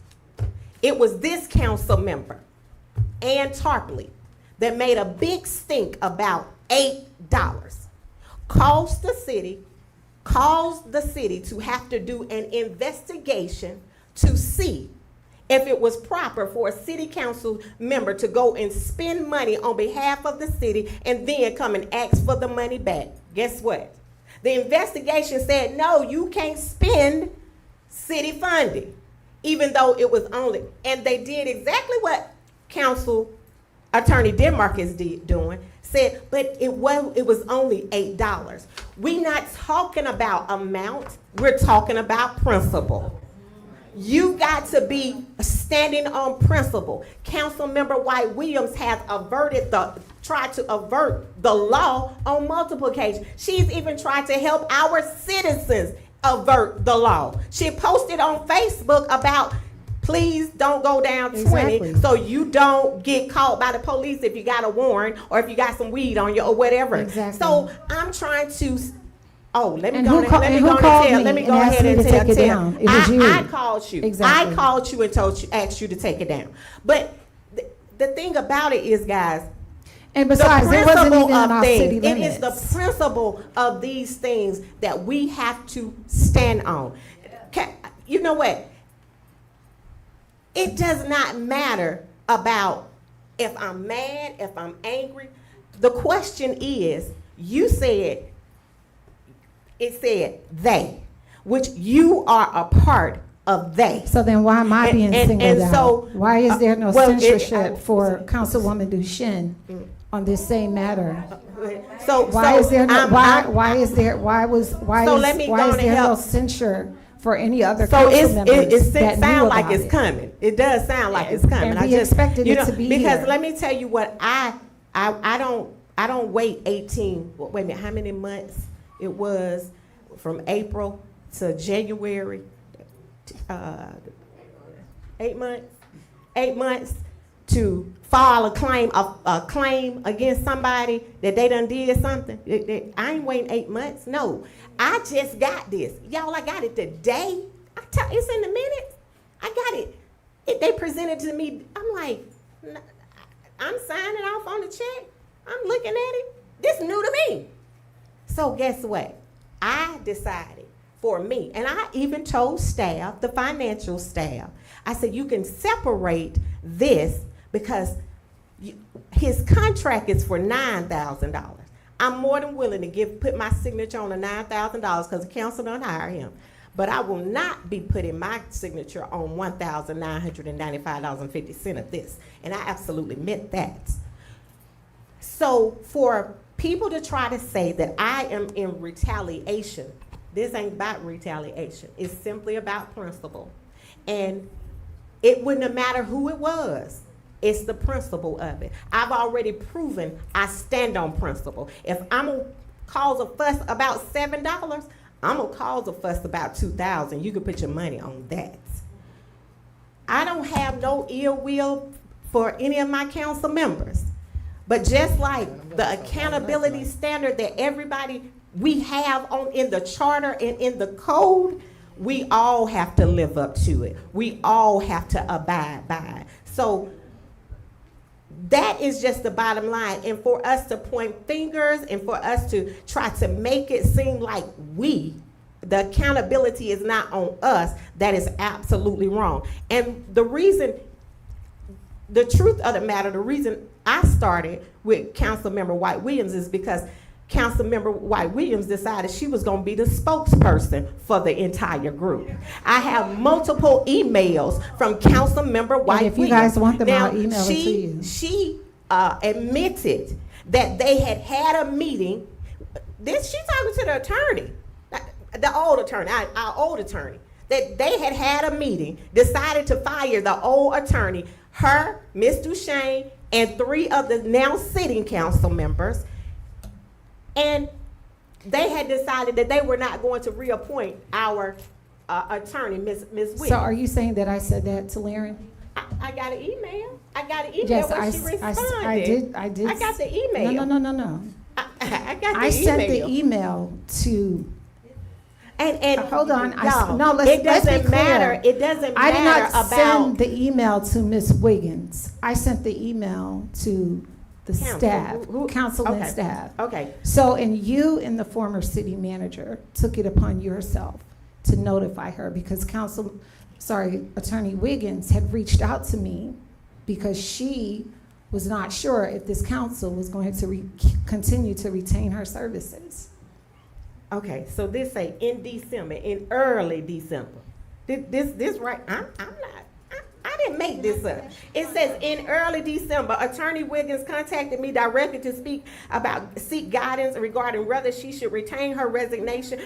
It was this council member, Ann Tarpley, that made a big stink about $8. Caused the city to have to do an investigation to see if it was proper for a city council member to go and spend money on behalf of the city and then come and ask for the money back. Guess what? The investigation said, no, you can't spend city funding, even though it was only, and they did exactly what Council Attorney Denmark is doing, said, but it was only $8. We're not talking about amount, we're talking about principle. You got to be standing on principle. Councilmember White Williams has tried to avert the law on multiple occasions. She's even tried to help our citizens avert the law. She posted on Facebook about, please don't go down 20 Exactly. so you don't get caught by the police if you got a warrant or if you got some weed on you or whatever. Exactly. So I'm trying to, let me And go who called me and asked me to take it down? It was you. I called you. Exactly. I called you and asked you to take it down. But the thing about it is, guys, And besides, it wasn't even in our city it is limits. the principle of these things that we have to stand on. You know what? It does not matter about if I'm mad, if I'm angry. The question is, it said they, which you are a part of they. So then why am I being singled and out? so, Why is there no well, censorship for Councilwoman Duchenne on this same matter? So Why is there no, I'm- why I'm- why is there let me go and there no help. censure for any other So council members it that knew sound like about it's it? coming. It does sound like it's coming. And we expected it to be because here. let me tell you what I don't wait 18. Wait a minute, how many months it was from April to January? 8 months. 8 months to file a claim against somebody that they done did something. I ain't waiting 8 months. No, I just got this. Y'all, I got it today. It's in the minutes. I got it. They presented to me. I'm like, I'm signing off on the check. I'm looking at it. This new to me. So guess what? I decided for me, and I even told staff, the financial staff, I said, you can separate this because his contract is for $9,000. I'm more than willing to put my signature on the $9,000 because the council don't hire him. But I will not be putting my signature on $1,995.50 of this. And I absolutely meant that. So for people to try to say that I am in retaliation, this ain't about retaliation. It's simply about principle. And it wouldn't have mattered who it was. It's the principle of it. I've already proven I stand on principle. If I'm gonna cause a fuss about $7, I'm gonna cause a fuss about $2,000. You can put your money on that. I don't have no ill will for any of my council members. But just like the accountability standard that we have in the charter and in the code, we all have to live up to it. We all have to abide by it. So that is just the bottom line. And for us to point fingers and for us to try to make it seem like the accountability is not on us, that is absolutely wrong. And the truth of the matter, the reason I started with Councilmember White Williams is because Councilmember White Williams decided she was going to be the spokesperson for the entire group. I have multiple emails from Councilmember White Williams. If you guys want them, now, I'll email it to you. She admitted that they had a meeting. She's talking to the attorney, the old attorney, our old attorney, that they had a meeting, decided to fire the old attorney, her, Ms. Duchenne, and 3 of the now sitting council members. And they had decided that they were not going to reappoint our attorney, Ms. Wiggins. So are you saying that I said that to Laren? I got an email. I got an email Yes, where I, she s- responded. I did. I got the email. No. I got the I sent the email. email to. And Hold on. y'all, No, let's it be doesn't matter. clear. It doesn't I did matter not about send the email to Ms. Wiggins. I sent the email to the Council. staff, Who- council and okay. staff. Okay. So, and you and the former city manager took it upon yourself to notify her because Attorney Wiggins had reached out to me because she was not sure if this council was going to continue to retain her services. Okay, so this say in December, in early December. This right, I'm not, I didn't make this up. It says in early December, Attorney Wiggins contacted me directly to seek guidance regarding whether she should retain her resignation,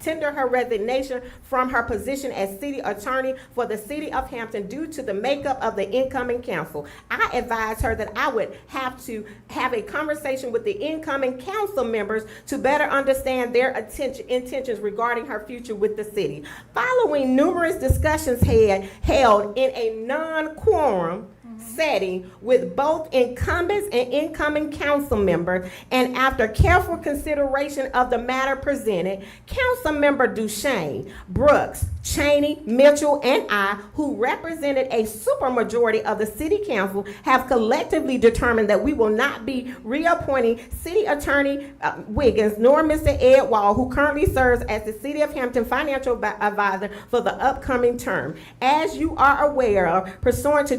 tender her resignation from her position as city attorney for the city of Hampton due to the makeup of the incoming council. I advised her that I would have to have a conversation with the incoming council members to better understand their intentions regarding her future with the city. Following numerous discussions held in a non-quorum setting with both incumbents and incoming council members, and after careful consideration of the matter presented, Council Member Duchesne, Brooks, Cheney, Mitchell, and I, who represented a supermajority of the city council, have collectively determined that we will not be reappointing City Attorney Wiggins nor Mr. Ed Wall, who currently serves as the City of Hampton Financial Advisor for the upcoming term. As you are aware of, pursuant to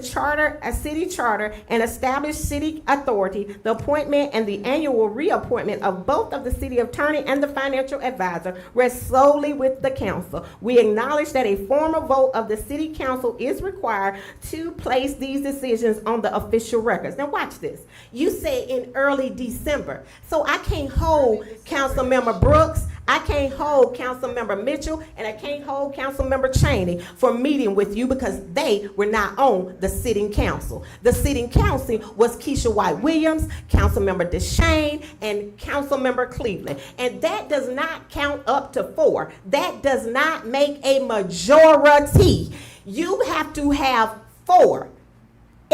a city charter and established city authority, the appointment and the annual reappointment of both of the city attorney and the financial advisor rests solely with the council. We acknowledge that a formal vote of the city council is required to place these decisions on the official records. Now watch this. You say in early December. So I can't hold Council Member Brooks, I can't hold Council Member Mitchell, and I can't hold Council Member Cheney for meeting with you because they were not on the sitting council. The sitting council was Keisha White Williams, Council Member Duchesne, and Council Member Cleveland. And that does not count up to 4. That does not make a majority. You have to have 4.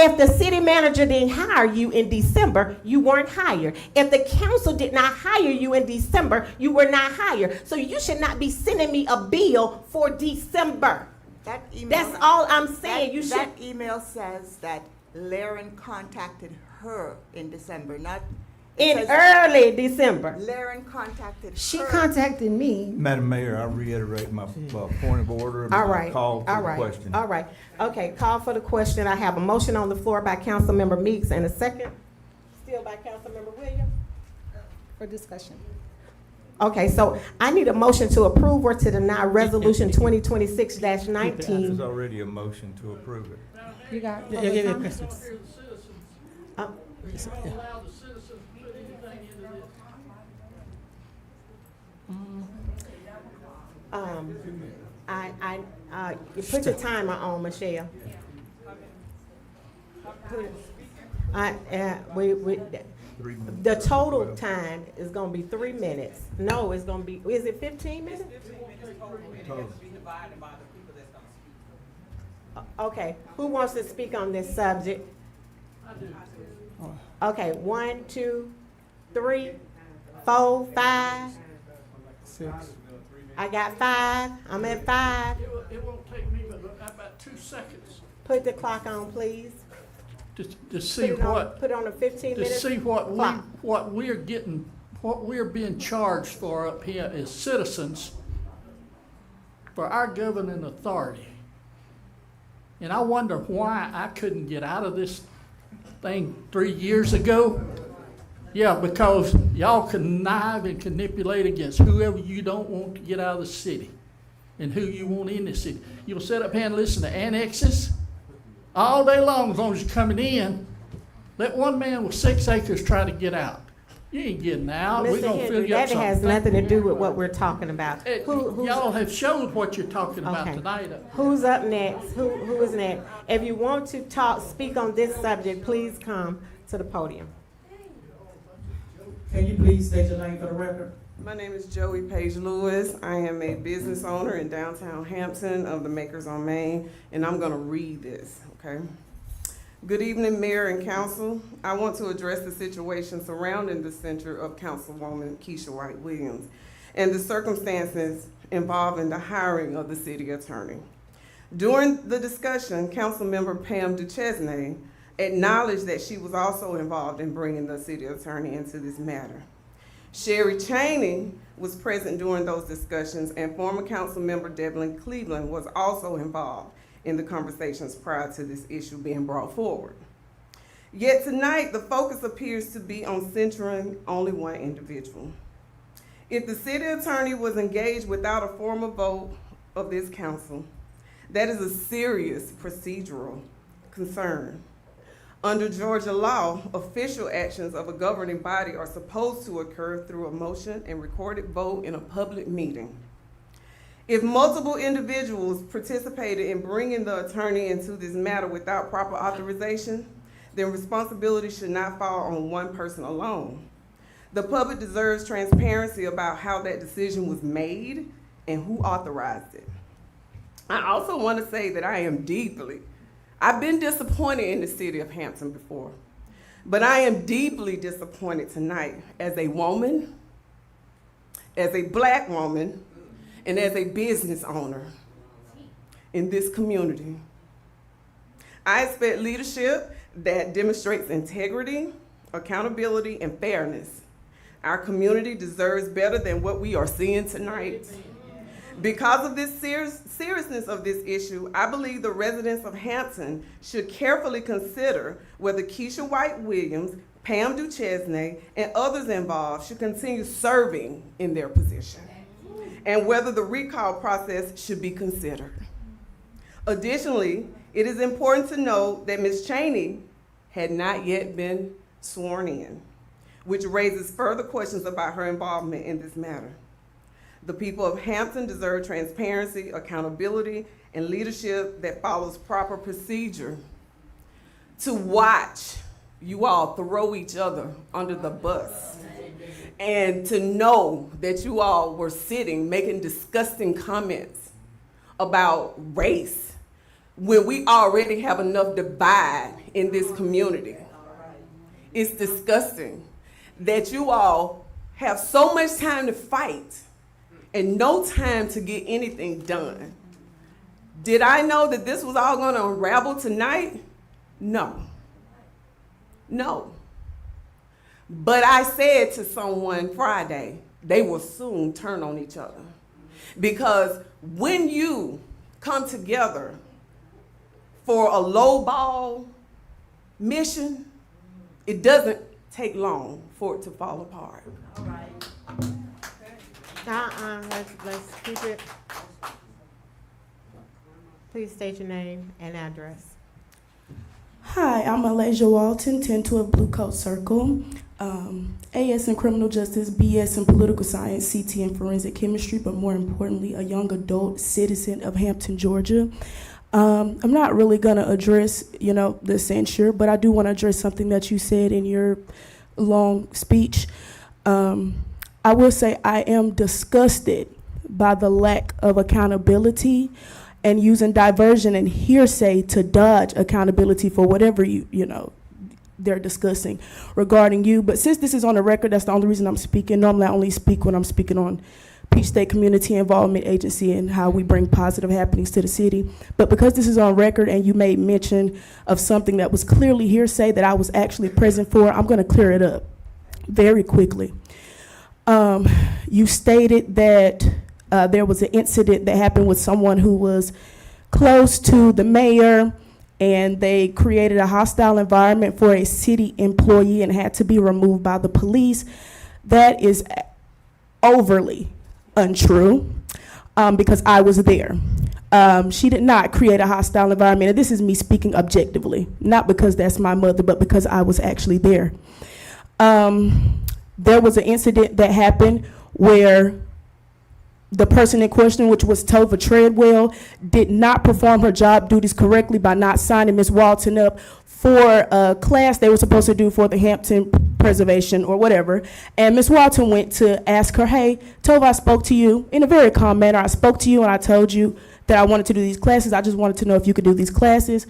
If the city manager didn't hire you in December, you weren't hired. If the council did not hire you in December, you were not hired. So you should not be sending me a bill for December. That email, That's all I'm saying. That email says that Laren contacted her in December, not. In early December. Laren contacted her. She contacted me. Madam Mayor, I reiterate my point of order. All right. Call for All the right. question. All right. Okay, call for the question. I have a motion on the floor by Councilmember Meeks and a second still by Councilmember Williams. For discussion. Okay, so I need a motion to approve or to deny Resolution 2026-19. There's already a motion to approve it. You got Yeah, public yeah, yeah, comments? Here's the citizens. Uh, Are you gonna allow the citizens to put anything into this? You put your timer on, Michelle. The total time is gonna be 3 minutes. No, it's gonna be, is it 15 minutes? Okay, who wants to speak on this subject? Okay, 1, 2, 3, 4, 5. 6. I got 5. I'm at 5. It won't take me but about 2 seconds Put the clock on, please. to see what. Put on a 15 To minute see what clock. we're getting, what we're being charged for up here as citizens for our governing authority. And I wonder why I couldn't get out of this thing 3 years ago. Yeah, because y'all connive and manipulate against whoever you don't want to get out of the city and who you want in the city. You'll sit up here and listen to annexes all day long as long as you're coming in. Let one man with 6 acres try to get out. You ain't getting out. We're Mr. gonna Hendry, fill you up that has something. nothing to do with what we're talking about. Y'all have showed what you're talking about Okay. tonight. Who's up next? Who is next? If you want to speak on this subject, please come to the podium. Can you please state your name for the record? My name is Joey Page Lewis. I am a business owner in downtown Hampton of the Makers on Main, and I'm going to read this, okay? Good evening, Mayor and Council. I want to address the situation surrounding the center of Councilwoman Keisha White Williams and the circumstances involving the hiring of the city attorney. During the discussion, Councilmember Pam Duchesne acknowledged that she was also involved in bringing the city attorney into this matter. Sherry Chaney was present during those discussions, and former Councilmember Devlin Cleveland was also involved in the conversations prior to this issue being brought forward. Yet tonight, the focus appears to be on centering only one individual. If the city attorney was engaged without a formal vote of this council, that is a serious procedural concern. Under Georgia law, official actions of a governing body are supposed to occur through a motion and recorded vote in a public meeting. If multiple individuals participated in bringing the attorney into this matter without proper authorization, then responsibility should not fall on one person alone. The public deserves transparency about how that decision was made and who authorized it. I also want to say that I've been disappointed in the city of Hampton before, but I am deeply disappointed tonight as a woman, as a Black woman, and as a business owner in this community. I expect leadership that demonstrates integrity, accountability, and fairness. Our community deserves better than what we are seeing tonight. Because of this seriousness of this issue, I believe the residents of Hampton should carefully consider whether Keisha White Williams, Pam Duchesne, and others involved should continue serving in their position, and whether the recall process should be considered. Additionally, it is important to note that Ms. Chaney had not yet been sworn in, which raises further questions about her involvement in this matter. The people of Hampton deserve transparency, accountability, and leadership that follows proper procedure. To watch you all throw each other under the bus, and to know that you all were sitting making disgusting comments about race when we already have enough divide in this community. It's disgusting that you all have so much time to fight and no time to get anything done. Did I know that this was all gonna unravel tonight? No. No. But I said to someone Friday, they will soon turn on each other. Because when you come together for a lowball mission, it doesn't take long for it to fall apart. All right. Let's keep it. Please state your name and address. Hi, I'm Malaysia Walton, 1012 Blue Coat Circle. AS in Criminal Justice, BS in Political Science, CT in Forensic Chemistry, but more importantly, a young adult citizen of Hampton, Georgia. I'm not really gonna address, the censure, but I do wanna address something that you said in your long speech. I will say I am disgusted by the lack of accountability and using diversion and hearsay to dodge accountability for whatever they're discussing regarding you. But since this is on the record, that's the only reason I'm speaking. Normally I only speak when I'm speaking on Peach State Community Involvement Agency and how we bring positive happenings to the city. But because this is on record and you made mention of something that was clearly hearsay that I was actually present for, I'm gonna clear it up very quickly. You stated that there was an incident that happened with someone who was close to the mayor, and they created a hostile environment for a city employee and had to be removed by the police. That is overly untrue, because I was there. She did not create a hostile environment, and this is me speaking objectively, not because that's my mother, but because I was actually there. there was an incident that happened where the person in question, which was Tova Treadwell, did not perform her job duties correctly by not signing Ms. Walton up for a class they were supposed to do for the Hampton preservation or whatever. And Ms. Walton went to ask her, hey, Tova, I spoke to you in a very calm manner. I spoke to you and I told you that I wanted to do these classes. I just wanted to know if you could do these classes,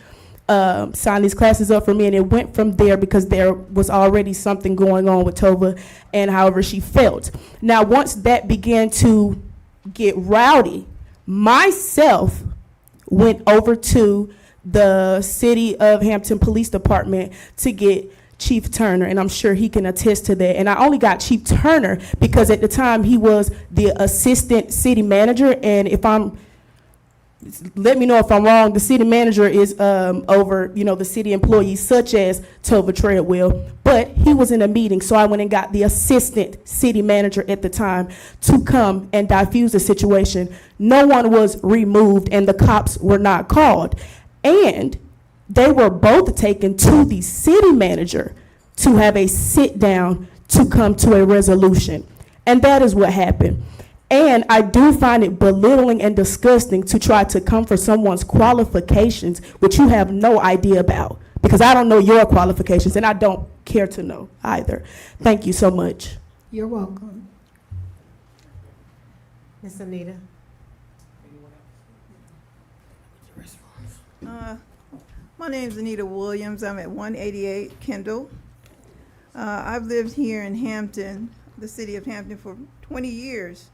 sign these classes up for me. And it went from there because there was already something going on with Tova and however she felt. Now, once that began to get rowdy, myself went over to the City of Hampton Police Department to get Chief Turner, and I'm sure he can attest to that. And I only got Chief Turner because at the time he was the assistant city manager, and let me know if I'm wrong, the city manager is over, the city employees such as Tova Treadwell, but he was in a meeting, so I went and got the assistant city manager at the time to come and diffuse the situation. No one was removed and the cops were not called. And they were both taken to the city manager to have a sit down to come to a resolution. And that is what happened. And I do find it belittling and disgusting to try to come for someone's qualifications, which you have no idea about, because I don't know your qualifications and I don't care to know either. Thank you so much. You're welcome. Ms. Anita? My name's Anita Williams. I'm at 188 Kendall. I've lived here in Hampton, the city of Hampton, for 20 years.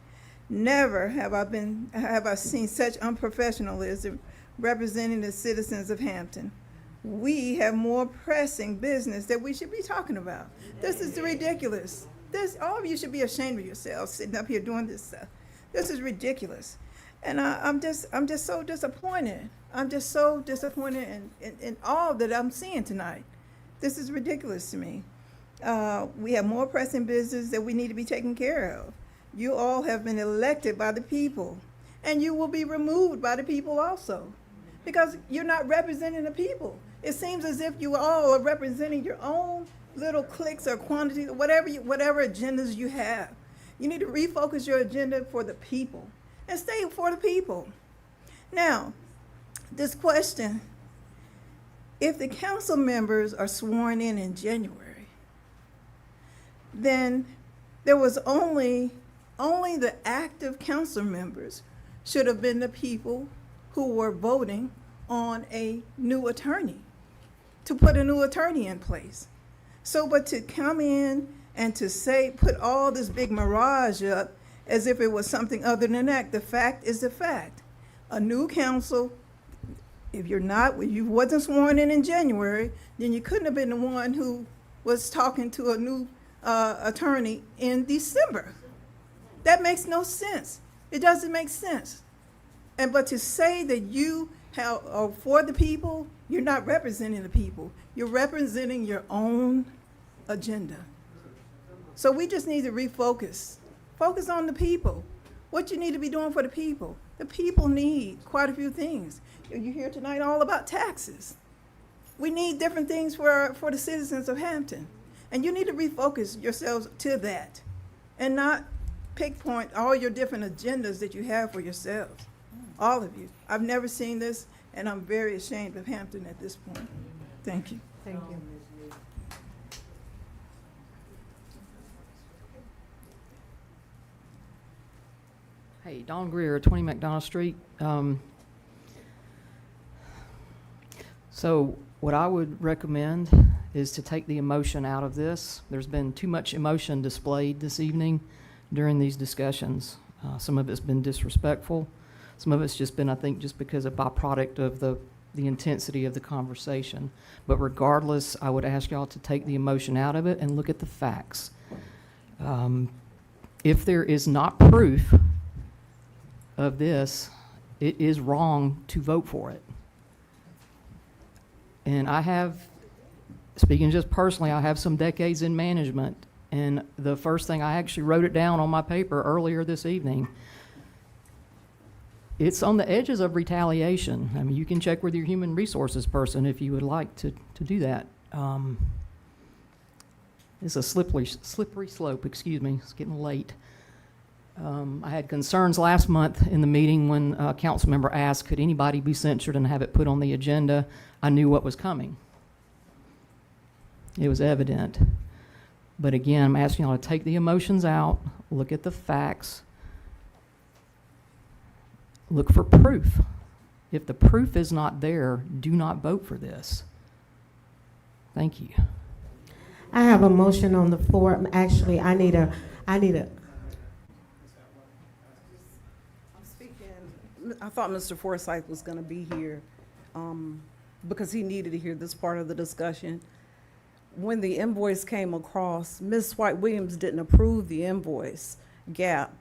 Never have I seen such unprofessionalism representing the citizens of Hampton. We have more pressing business that we should be talking about. This is ridiculous. All of you should be ashamed of yourselves sitting up here doing this stuff. This is ridiculous. And I'm just so disappointed. I'm just so disappointed in all that I'm seeing tonight. This is ridiculous to me. We have more pressing business that we need to be taking care of. You all have been elected by the people, and you will be removed by the people also, because you're not representing the people. It seems as if you all are representing your own little cliques or quantities, whatever agendas you have. You need to refocus your agenda for the people and stay for the people. Now, this question, if the council members are sworn in January, then there was only the active council members should have been the people who were voting on a new attorney, to put a new attorney in place. So, but to come in and to say, put all this big mirage up as if it was something other than that, the fact is the fact. A new council, if you wasn't sworn in January, then you couldn't have been the one who was talking to a new attorney in December. That makes no sense. It doesn't make sense. But to say that you are for the people, you're not representing the people. You're representing your own agenda. So we just need to refocus. Focus on the people. What you need to be doing for the people. The people need quite a few things. You hear tonight all about taxes. We need different things for the citizens of Hampton. And you need to refocus yourselves to that and not pinpoint all your different agendas that you have for yourselves. All of you. I've never seen this, and I'm very ashamed of Hampton at this point. Thank you. Thank you. Hey, Don Greer, 20 McDonough Street. So what I would recommend is to take the emotion out of this. There's been too much emotion displayed this evening during these discussions. Some of it's been disrespectful. Some of it's just been, I think, just because of byproduct of the intensity of the conversation. But regardless, I would ask y'all to take the emotion out of it and look at the facts. If there is not proof of this, it is wrong to vote for it. And I have, speaking just personally, I have some decades in management, and the first thing, I actually wrote it down on my paper earlier this evening. It's on the edges of retaliation. I mean, you can check with your human resources person if you would like to do that. It's a slippery slope, excuse me, it's getting late. I had concerns last month in the meeting when a council member asked, could anybody be censured and have it put on the agenda? I knew what was coming. It was evident. But again, I'm asking y'all to take the emotions out, look at the facts, look for proof. If the proof is not there, do not vote for this. Thank you. I have a motion on the floor. Actually, I need a. I'm speaking, I thought Mr. Forsyth was going to be here because he needed to hear this part of the discussion. When the invoice came across, Ms. White Williams didn't approve the invoice gap,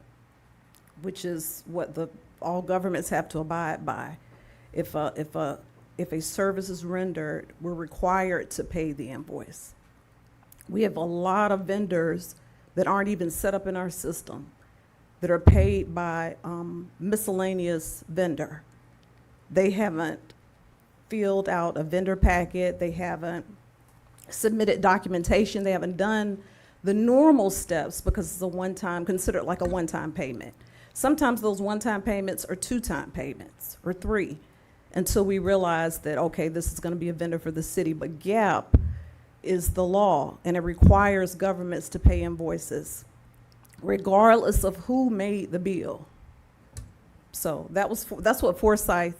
which is what all governments have to abide by. If a service is rendered, we're required to pay the invoice. We have a lot of vendors that aren't even set up in our system that are paid by miscellaneous vendor. They haven't filled out a vendor packet. They haven't submitted documentation. They haven't done the normal steps because it's a one-time, considered like a one-time payment. Sometimes those one-time payments are two-time payments or three until we realize that, okay, this is going to be a vendor for the city. But GAP is the law, and it requires governments to pay invoices regardless of who made the bill. So that's what Forsyth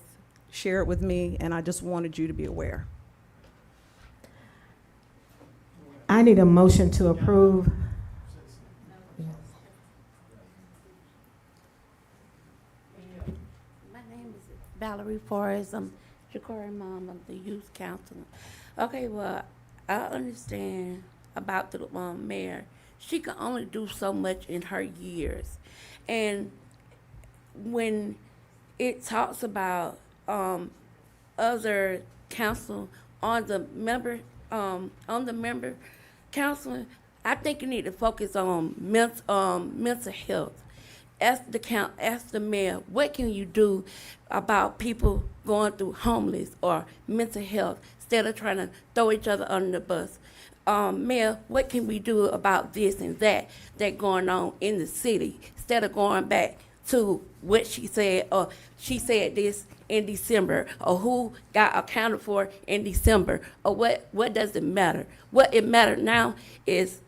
shared with me, and I just wanted you to be aware. I need a motion to approve. My name is Valerie Forrest. I'm Shakari mom of the youth counselor. Okay, well, I understand about the mayor. She can only do so much in her years. And when it talks about other council on the member council, I think you need to focus on mental health. Ask the mayor, what can you do about people going through homeless or mental health instead of trying to throw each other under the bus? Mayor, what can we do about this and that going on in the city instead of going back to what she said, or she said this in December, or who got accounted for in December, or what does it matter? What it matters now is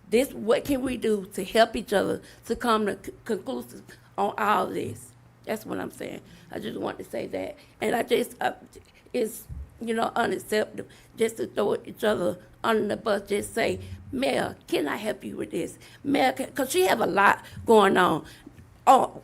this: what can we do to help each other to come to conclusions on all this? That's what I'm saying. I just want to say that. And I just, it's, unacceptable just to throw each other under the bus, just say, Mayor, can I help you with this? Mayor, because she have a lot going on. Oh,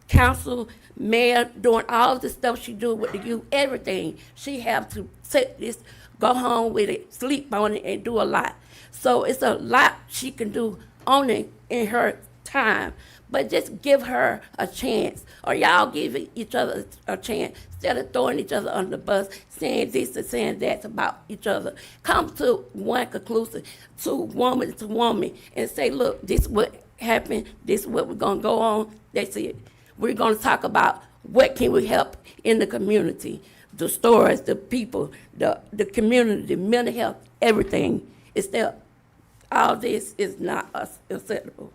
council, mayor, doing all the stuff she do with the youth, everything. She have to take this, go home with it, sleep on it, and do a lot. So it's a lot she can do on it in her time. But just give her a chance, or y'all give each other a chance instead of throwing each other under the bus, saying this and saying that about each other. Come to one conclusion, to woman, and say, look, this is what happened, this is what we're going to go on, that's it. We're going to talk about what can we help in the community, the stores, the people, the community, the mental health, everything. Instead, all this is not acceptable.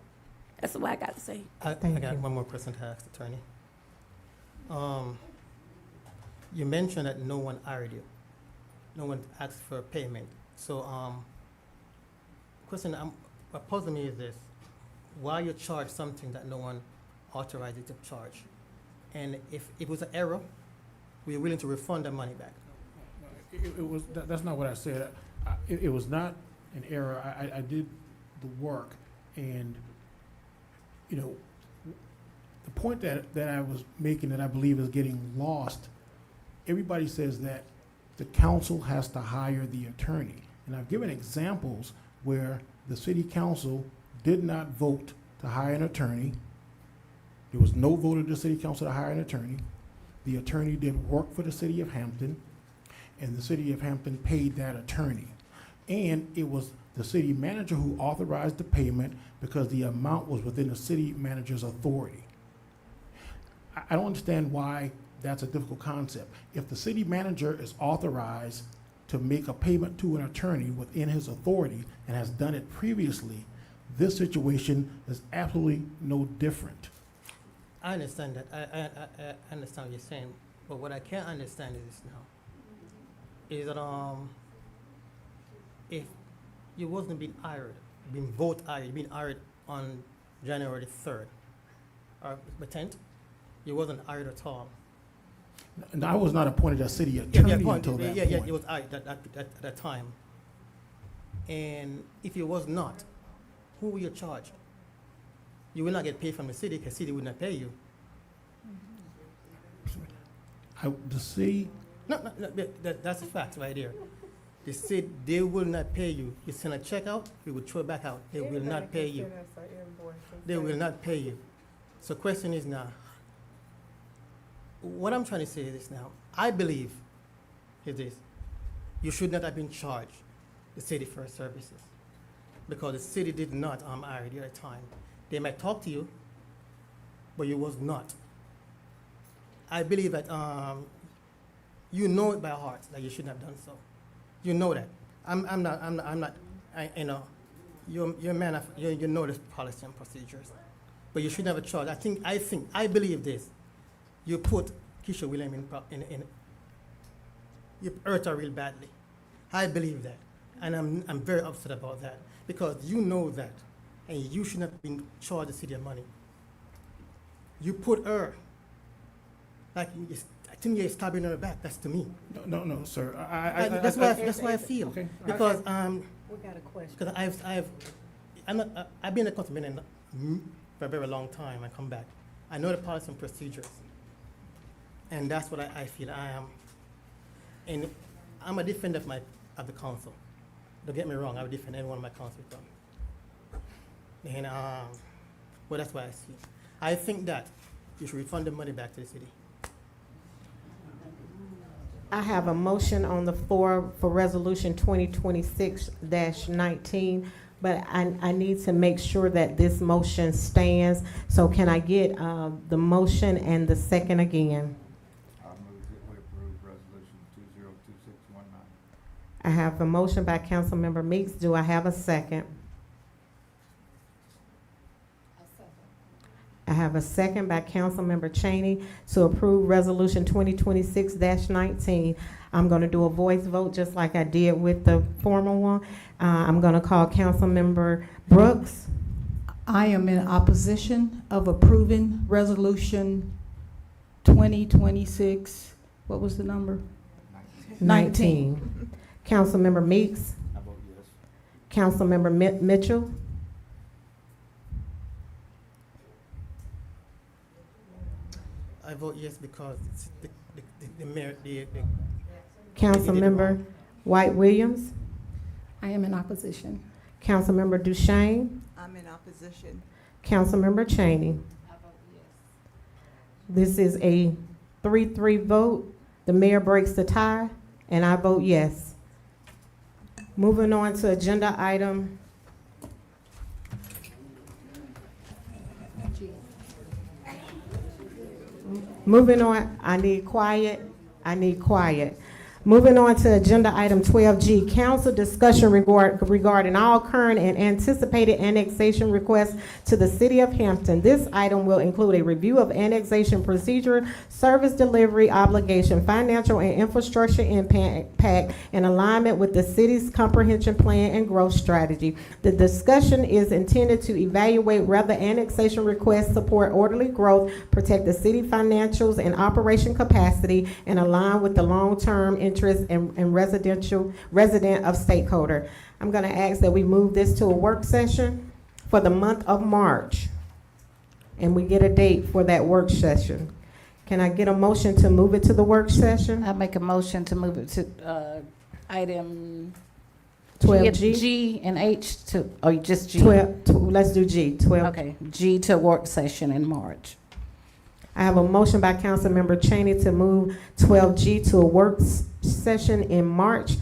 That's what I got to say. I got one more question to ask, attorney. You mentioned that no one hired you. No one asked for payment. So, question what puzzles me is this: why you charge something that no one authorized you to charge? And if it was an error, we're willing to refund the money back. That's not what I said. It was not an error. I did the work, and the point that I was making that I believe is getting lost, everybody says that the council has to hire the attorney. And I've given examples where the city council did not vote to hire an attorney. There was no vote of the city council to hire an attorney. The attorney did work for the city of Hampton, and the city of Hampton paid that attorney. And it was the city manager who authorized the payment because the amount was within the city manager's authority. I don't understand why that's a difficult concept. If the city manager is authorized to make a payment to an attorney within his authority and has done it previously, this situation is absolutely no different. I understand that. I understand what you're saying, but what I can't understand is this now. Is that if you wasn't being hired, being vote hired, being hired on January 3rd or the 10th, you wasn't hired at all. And I was not appointed as city attorney until that point. It was hired at that time. And if you was not, who will you charge? You will not get paid from the city because the city would not pay you. The city, No, that's a fact right there. They said they will not pay you. You send a check out, we will throw it back out. They will not pay you. They will not pay you. So question is now, what I'm trying to say is this now. I believe is this. You should not have been charged the city for services because the city did not hire you at the time. They might talk to you, but you was not. I believe that you know it by heart that you shouldn't have done so. You know that. I'm not. You know, you're a man of you know the policy and procedures, but you shouldn't have a charge. I believe this. You put Keisha Williams in you hurt her real badly. I believe that, and I'm very upset about that because you know that, and you should not have been charged the city of money. You put her. Like, I think you're stabbing her back. That's to me. no, sir. That's why I feel. Okay. Because We got a question. because I've been a councilman for a very long time. I come back. I know the policy and procedures, and that's what I feel I am. And I'm a defender of the council. Don't get me wrong. I would defend any one of my council done. And well, that's why I see. I think that you should refund the money back to the city. I have a motion on the floor for resolution 2026-19, but I need to make sure that this motion stands. So can I get the motion and the second again? I move that we approve resolution 202619. I have a motion by Councilmember Meeks. Do I have a second? I have a second by Councilmember Cheney to approve Resolution 2026-19. I'm going to do a voice vote just like I did with the former one. I'm going to call Councilmember Brooks. I am in opposition of approving Resolution 2026, what was the number? 19. Councilmember Meeks. I vote yes. Councilmember Mitchell. I vote yes because it's the mayor, the Councilmember White Williams. I am in opposition. Councilmember Duchesne. I'm in opposition. Councilmember Cheney. This is a 3-3 vote. The mayor breaks the tie, and I vote yes. Moving on to agenda item. Moving on, I need quiet. Moving on to agenda item 12G, council discussion regarding all current and anticipated annexation requests to the city of Hampton. This item will include a review of annexation procedure, service delivery obligation, financial and infrastructure impact, and alignment with the city's comprehensive plan and growth strategy. The discussion is intended to evaluate whether annexation requests support orderly growth, protect the city financials and operation capacity, and align with the long-term interest and resident of stakeholder. I'm going to ask that we move this to a work session for the month of March, and we get a date for that work session. Can I get a motion to move it to the work session? I make a motion to move it to item 12G? G and H to, or just G? Let's do G, 12. Okay, G to work session in March. I have a motion by Councilmember Cheney to move 12G to a work session in March.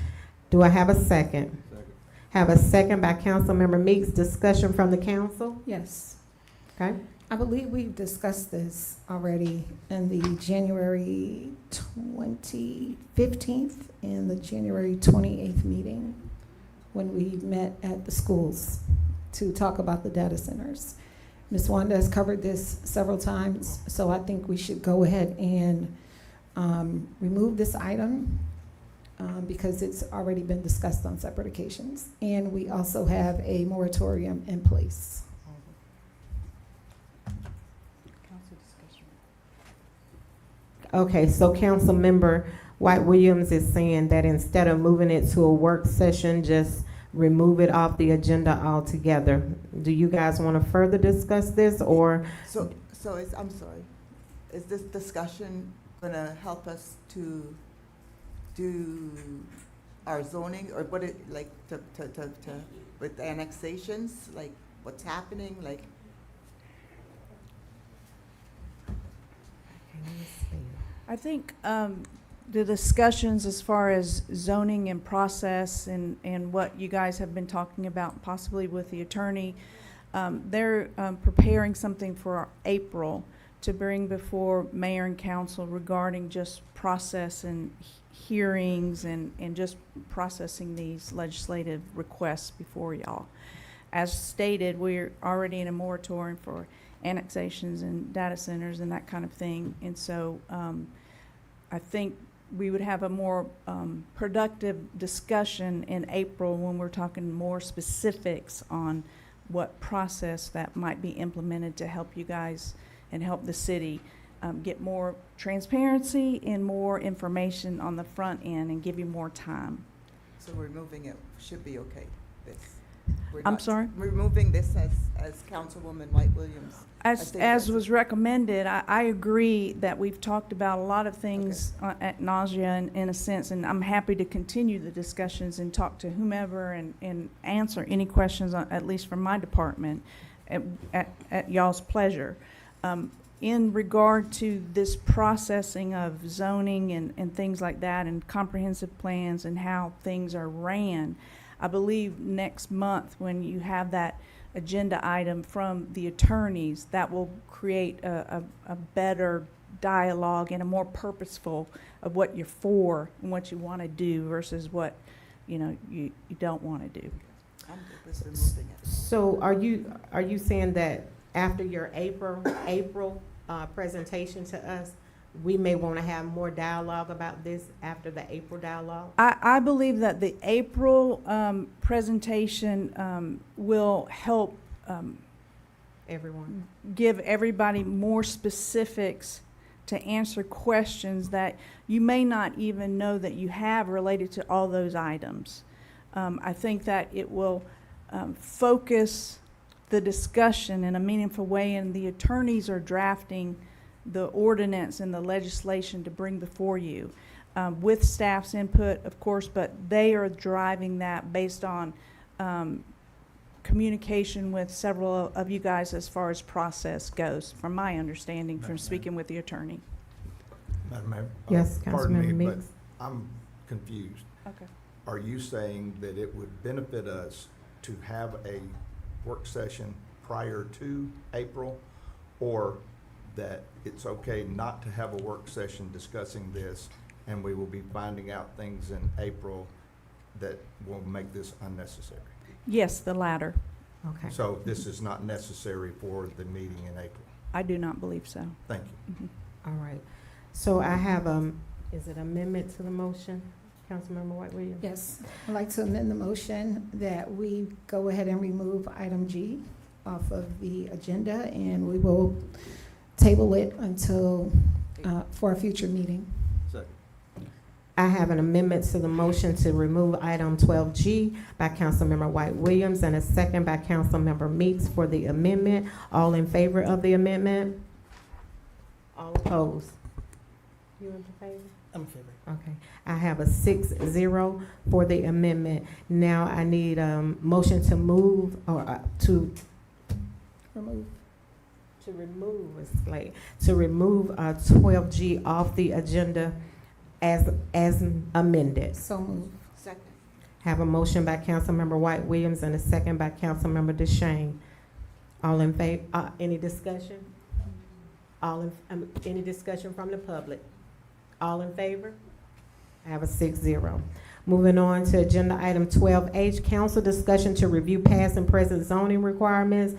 Do I have a second? Second. Have a second by Councilmember Meeks. Discussion from the council? Yes. Okay. I believe we've discussed this already in the January 15th and the January 28th meeting when we met at the schools to talk about the data centers. Ms. Wanda has covered this several times, so I think we should go ahead and remove this item because it's already been discussed on separate occasions. And we also have a moratorium in place. Okay, so Councilmember White Williams is saying that instead of moving it to a work session, just remove it off the agenda altogether. Do you guys want to further discuss this, or? So it's, I'm sorry, is this discussion gonna help us to do our zoning, or what it, like, to with the annexations, like, what's happening, like? I think the discussions as far as zoning and process and what you guys have been talking about possibly with the attorney, they're preparing something for April to bring before mayor and council regarding just process and hearings and just processing these legislative requests before y'all. As stated, we're already in a moratorium for annexations and data centers and that kind of thing. And so I think we would have a more productive discussion in April when we're talking more specifics on what process that might be implemented to help you guys and help the city get more transparency and more information on the front end and give you more time. So removing it should be okay, this? I'm sorry? Removing this as Councilwoman White Williams. As was recommended, I agree that we've talked about a lot of things ad nausea in a sense, and I'm happy to continue the discussions and talk to whomever and answer any questions, at least from my department, at y'all's pleasure. In regard to this processing of zoning and things like that and comprehensive plans and how things are ran, I believe next month when you have that agenda item from the attorneys, that will create a better dialogue and a more purposeful of what you're for and what you want to do versus what you don't want to do. I'm good with removing it. So are you saying that after your April presentation to us, we may want to have more dialogue about this after the April dialogue? I believe that the April presentation will help everyone, give everybody more specifics to answer questions that you may not even know that you have related to all those items. I think that it will focus the discussion in a meaningful way, and the attorneys are drafting the ordinance and the legislation to bring before you with staff's input, of course, but they are driving that based on communication with several of you guys as far as process goes, from my understanding from speaking with the attorney. Madam Mayor? Yes, Pardon Councilmember me, but Meeks. I'm confused. Okay. Are you saying that it would benefit us to have a work session prior to April, or that it's okay not to have a work session discussing this, and we will be finding out things in April that will make this unnecessary? Yes, the latter. Okay. So this is not necessary for the meeting in April? I do not believe so. Thank you. Mhm. All right. So I have, is it amendment to the motion, Councilmember White Williams? Yes, I'd like to amend the motion that we go ahead and remove item G off of the agenda, and we will table it until, for a future meeting. I have an amendment to the motion to remove item 12G by Councilmember White Williams and a second by Councilmember Meeks for the amendment. All in favor of the amendment? All opposed? You in favor? I'm in favor. Okay. I have a 6-0 for the amendment. Now I need a motion to move or to Remove. To remove 12G off the agenda as amended. So moved. Second. Have a motion by Councilmember White Williams and a second by Councilmember DeShane. All in favor, any discussion? Any discussion from the public? All in favor? I have a 6-0. Moving on to agenda item 12H, council discussion to review past and present zoning requirements,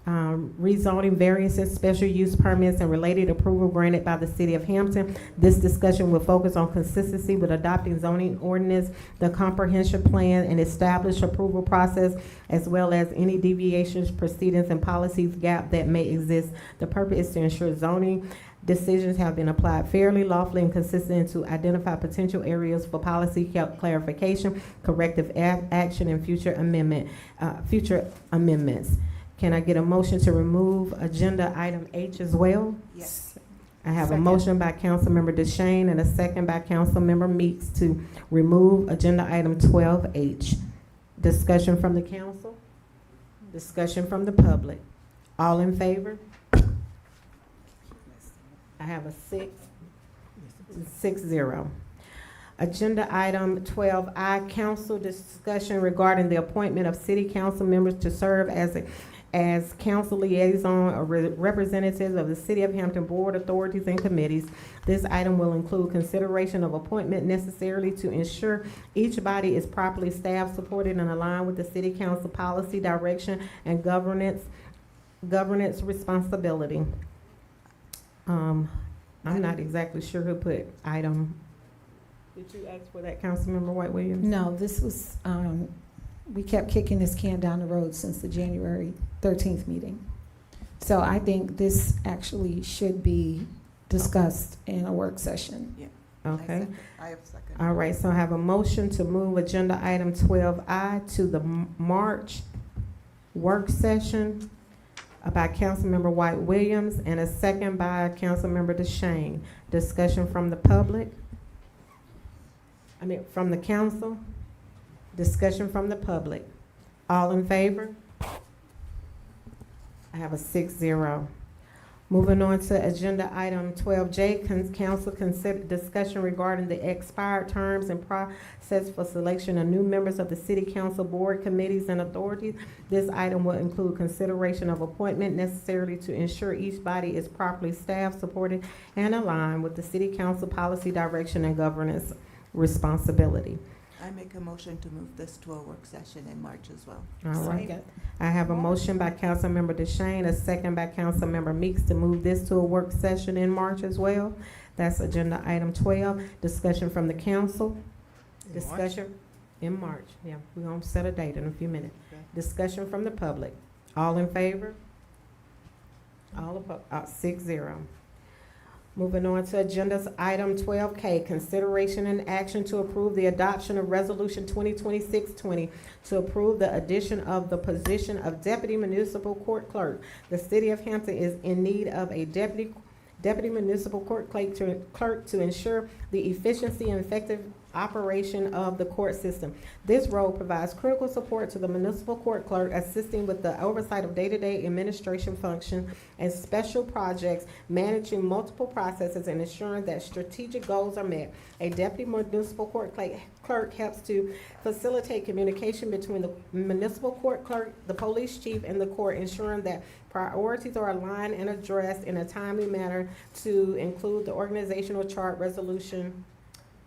rezoning variances, special use permits, and related approval granted by the city of Hampton. This discussion will focus on consistency with adopting zoning ordinance, the comprehensive plan, and established approval process, as well as any deviations, proceedings, and policies gap that may exist. The purpose is to ensure zoning decisions have been applied fairly, lawfully, and consistently to identify potential areas for policy clarification, corrective action, and future amendments. Can I get a motion to remove agenda item H as well? Yes. I have Second. a motion by Councilmember DeShane and a second by Councilmember Meeks to remove agenda item 12H. Discussion from the council? Discussion from the public? All in favor? I have a 6-0. Agenda item 12I, council discussion regarding the appointment of city council members to serve as council liaison or representatives of the City of Hampton board, authorities, and committees. This item will include consideration of appointment necessarily to ensure each body is properly staffed, supported, and aligned with the city council policy, direction, and governance responsibility. I'm not exactly sure who put item. Did you ask for that, Councilmember White Williams? No, this was, we kept kicking this can down the road since the January 13th meeting. So I think this actually should be discussed in a work session. Okay. I have second. All right, so I have a motion to move agenda item 12I to the March work session by Councilmember White Williams and a second by Councilmember DeShane. Discussion from the public? From the council? Discussion from the public? All in favor? I have a 6-0. Moving on to agenda item 12J, council consider discussion regarding the expired terms and process for selection of new members of the city council board, committees, and authorities. This item will include consideration of appointment necessarily to ensure each body is properly staffed, supported, and aligned with the city council policy, direction, and governance responsibility. I make a motion to move this to a work session in March as well. All right. I have a motion by Councilmember DeShane, a second by Councilmember Meeks to move this to a work session in March as well. That's agenda item 12. Discussion from the council. Discussion in March. Yeah, we're gonna set a date in a few minutes. Discussion from the public. All in favor? All opposed? 6-0. Moving on to agenda item 12K, consideration and action to approve the adoption of Resolution 2026-20 to approve the addition of the position of Deputy Municipal Court Clerk. The City of Hampton is in need of a Deputy Municipal Court Clerk to ensure the efficiency and effective operation of the court system. This role provides critical support to the municipal court clerk, assisting with the oversight of day-to-day administration functions and special projects, managing multiple processes, and ensuring that strategic goals are met. A deputy municipal court clerk helps to facilitate communication between the municipal court clerk, the police chief, and the court, ensuring that priorities are aligned and addressed in a timely manner to include the organizational chart resolution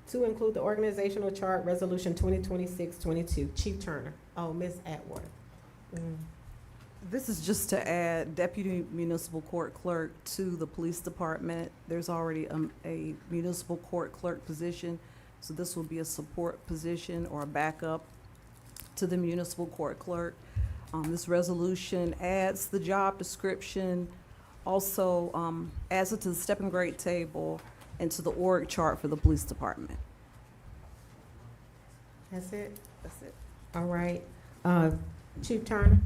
2026-22. Chief Turner. Oh, Ms. Atwater. This is just to add Deputy Municipal Court Clerk to the Police Department. There's already a Municipal Court Clerk position, so this will be a support position or a backup to the Municipal Court Clerk. This resolution adds the job description, also adds it to the step and grade table and to the org chart for the Police Department. That's it? That's it. All right. Chief Turner?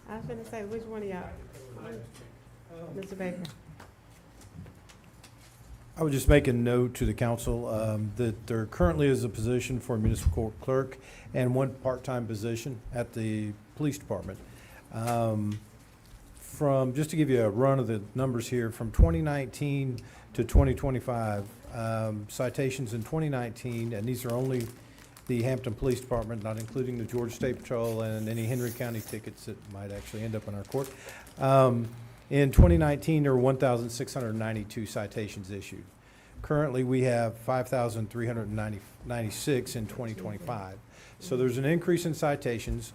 I was gonna say, which one of y'all? Mr. Baker? I would just make a note to the council that there currently is a position for municipal court clerk and one part-time position at the police department. Just to give you a run of the numbers here, from 2019 to 2025, citations in 2019, and these are only the Hampton Police Department, not including the Georgia State Patrol and any Henry County tickets that might actually end up in our court. In 2019, there were 1,692 citations issued. Currently, we have 5,396 in 2025. So there's an increase in citations.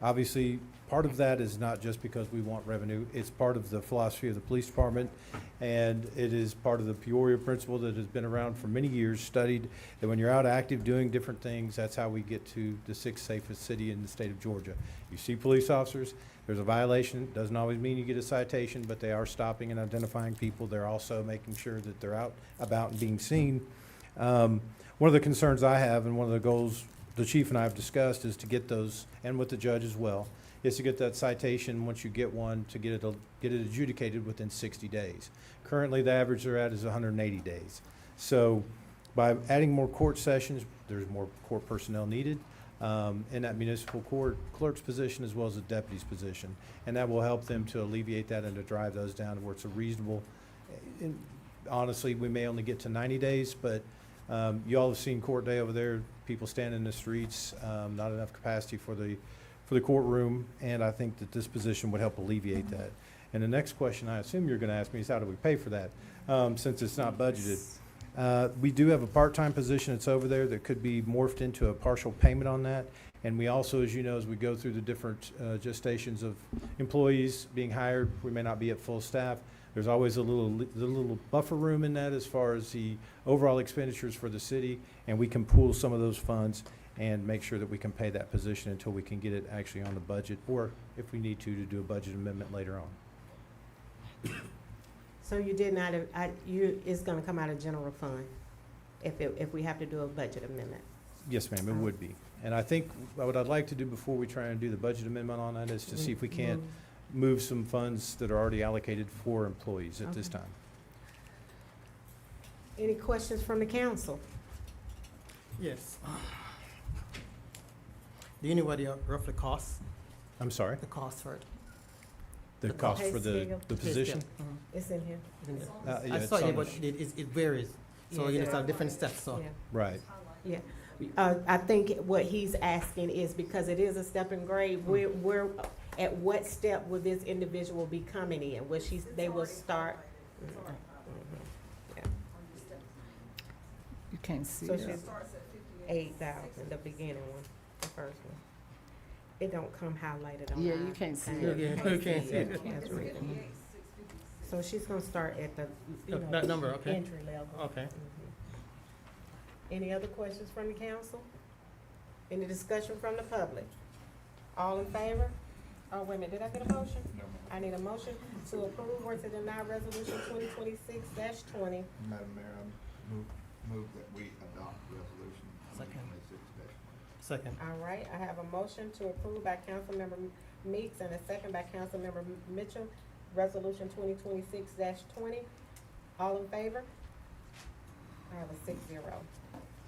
Obviously, part of that is not just because we want revenue. It's part of the philosophy of the police department, and it is part of the Peoria principle that has been around for many years, studied, that when you're out active doing different things, that's how we get to the 6th safest city in the state of Georgia. You see police officers, there's a violation, doesn't always mean you get a citation, but they are stopping and identifying people. They're also making sure that they're out about and being seen. One of the concerns I have, and one of the goals the chief and I have discussed, is to get those, and with the judge as well, is to get that citation, once you get one, to get it adjudicated within 60 days. Currently, the average they're at is 180 days. So by adding more court sessions, there's more court personnel needed in that municipal court clerk's position as well as the deputy's position. And that will help them to alleviate that and to drive those down to where it's a reasonable, and honestly, we may only get to 90 days, but you all have seen court day over there, people standing in the streets, not enough capacity for the courtroom, and I think that this position would help alleviate that. And the next question I assume you're going to ask me is, how do we pay for that, since it's not budgeted? We do have a part-time position that's over there that could be morphed into a partial payment on that. And we also, as you know, as we go through the different gestations of employees being hired, we may not be at full staff. There's always the little buffer room in that as far as the overall expenditures for the city, and we can pool some of those funds and make sure that we can pay that position until we can get it actually on the budget, or if we need to do a budget amendment later on. So you did not, it's gonna come out of general fund if we have to do a budget amendment? Yes, ma'am, it would be. And I think what I'd like to do before we try and do the budget amendment on that is to see if we can't move some funds that are already allocated for employees at this Okay. time. Any questions from the council? Yes. Do you know what the roughly costs? I'm sorry? The cost for it? The cost for the position? It's in here. Yeah, I it's saw on it, but the- it varies. So, Yeah. it's a different steps, so. Yeah. Right. Yeah, I think what he's asking is, because it is a step in grade, we're, at what step will this individual be coming in? They will start? You can't see So it. she's 8,000, the beginning one, the first one. It don't come highlighted on Yeah, mine. you can't see it. You can't see it. Can't read it. So she's gonna start at the, That number, okay. entry level. Okay. Mhm. Any other questions from the council? Any discussion from the public? All in favor? Oh, wait a minute, did I get a motion? No. I need a motion to approve or to deny resolution 2026-20. Madam Mayor, I move that we adopt resolution Second. 2026-20. Second. All right, I have a motion to approve by Councilmember Meeks and a second by Councilmember Mitchell, resolution 2026-20. All in favor? I have a 6-0.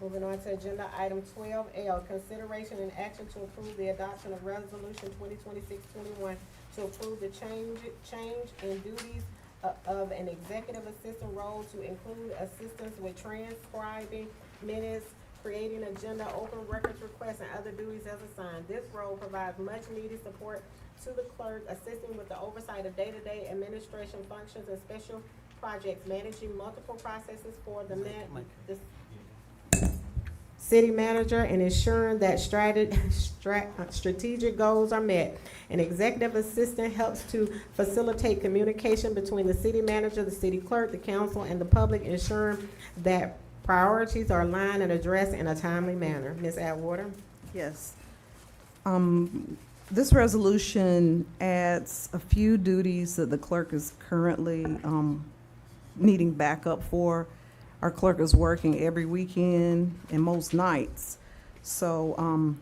Moving on to agenda item 12L, consideration and action to approve the adoption of resolution 2026-21 to approve the change in duties of an executive assistant role to include assistance with transcribing minutes, creating agenda, open records requests, and other duties as assigned. This role provides much needed support to the clerk, assisting with the oversight of day-to-day administration functions and special projects, managing multiple processes for the city manager, and ensuring that strategic goals are met. An executive assistant helps to facilitate communication between the city manager, the city clerk, the council, and the public, ensuring that priorities are aligned and addressed in a timely manner. Ms. Atwater? Yes. This resolution adds a few duties that the clerk is currently needing backup for. Our clerk is working every weekend and most nights. So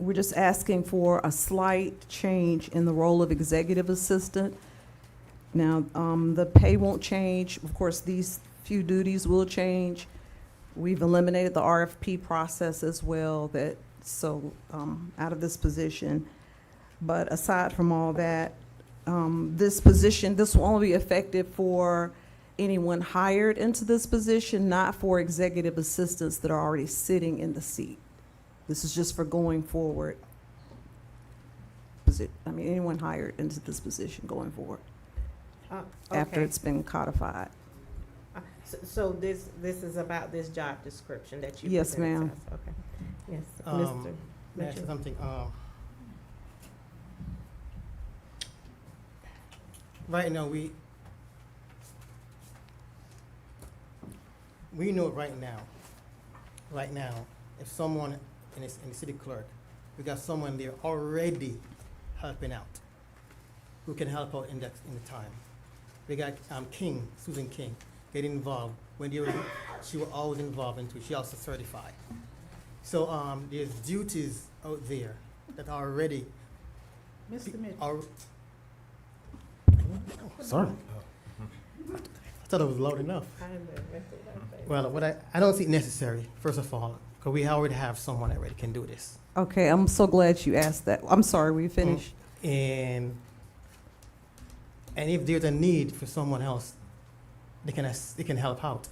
we're just asking for a slight change in the role of executive assistant. Now, the pay won't change. Of course, these few duties will change. We've eliminated the RFP process as well, out of this position. But aside from all that, this will only be effective for anyone hired into this position, not for executive assistants that are already sitting in the seat. This is just for going forward. Anyone hired into this position going forward, after Okay. it's been codified. So this is about this job description that you Yes, presented to ma'am. us. Okay. Yes, May I Mr. say Mitchell. something? Right now, we know right now, if someone in the city clerk, we got someone there already helping out, who can help out in the time. We got King, Susan King, getting involved. She was always involved into it. She also certified. So there's duties out there that are already. Mr. Mitchell. Sorry. I thought it was loud enough. Well, I don't think necessary, first of all, because we already have someone that already can do this. Okay, I'm so glad you asked that. I'm sorry, will you finish? And if there's a need for someone else, they can help out.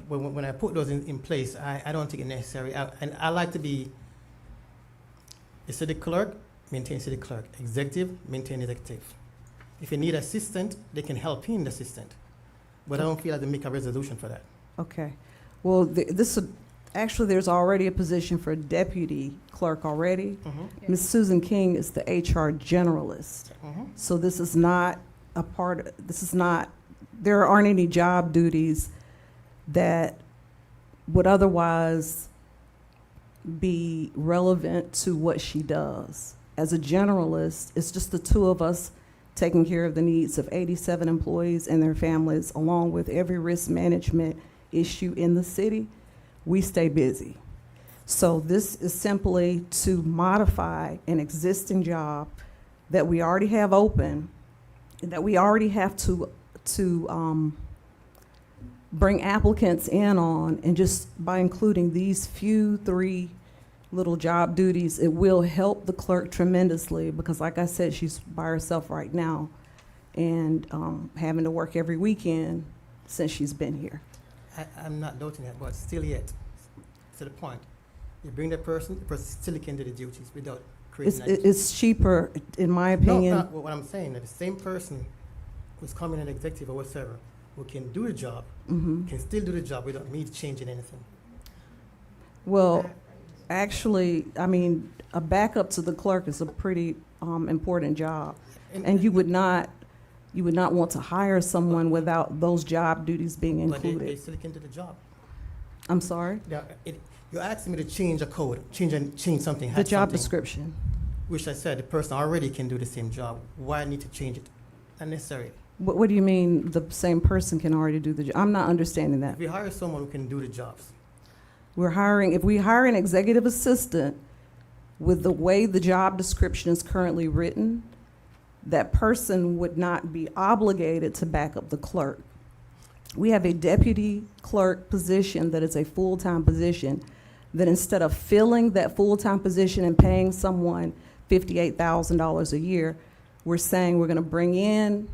When I put those in place, I don't think it's necessary. And I like to be the city clerk, maintain city clerk. Executive, maintain executive. If you need assistant, they can help in the assistant. But I don't feel like they make a resolution for that. Okay. Well, actually, there's already a position for deputy clerk already. Ms. Susan King is the HR generalist. So this is not there aren't any job duties that would otherwise be relevant to what she does. As a generalist, it's just the two of us taking care of the needs of 87 employees and their families, along with every risk management issue in the city. We stay busy. So this is simply to modify an existing job that we already have open, that we already have to bring applicants in on, and just by including these few 3 little job duties, it will help the clerk tremendously, because like I said, she's by herself right now and having to work every weekend since she's been here. I'm not doubting that, but still yet, to the point. You bring the person still can do the duties without creating It's cheaper, in my opinion. No, what I'm saying, that the same person who's coming in executive or whatever, who can do the job, can still do the job without me changing anything. Well, actually, a backup to the clerk is a pretty important job. And you would not want to hire someone without those job duties being But they included. still can do the job. I'm sorry? Now, you're asking me to change a code, change something. The job description. Which I said, the person already can do the same job. Why need to change it? Unnecessary. What do you mean the same person can already do the job? I'm not understanding that. If we hire someone who can do the jobs, If we hire an executive assistant with the way the job description is currently written, that person would not be obligated to back up the clerk. We have a deputy clerk position that is a full-time position, that instead of filling that full-time position and paying someone $58,000 a year, we're saying we're gonna bring in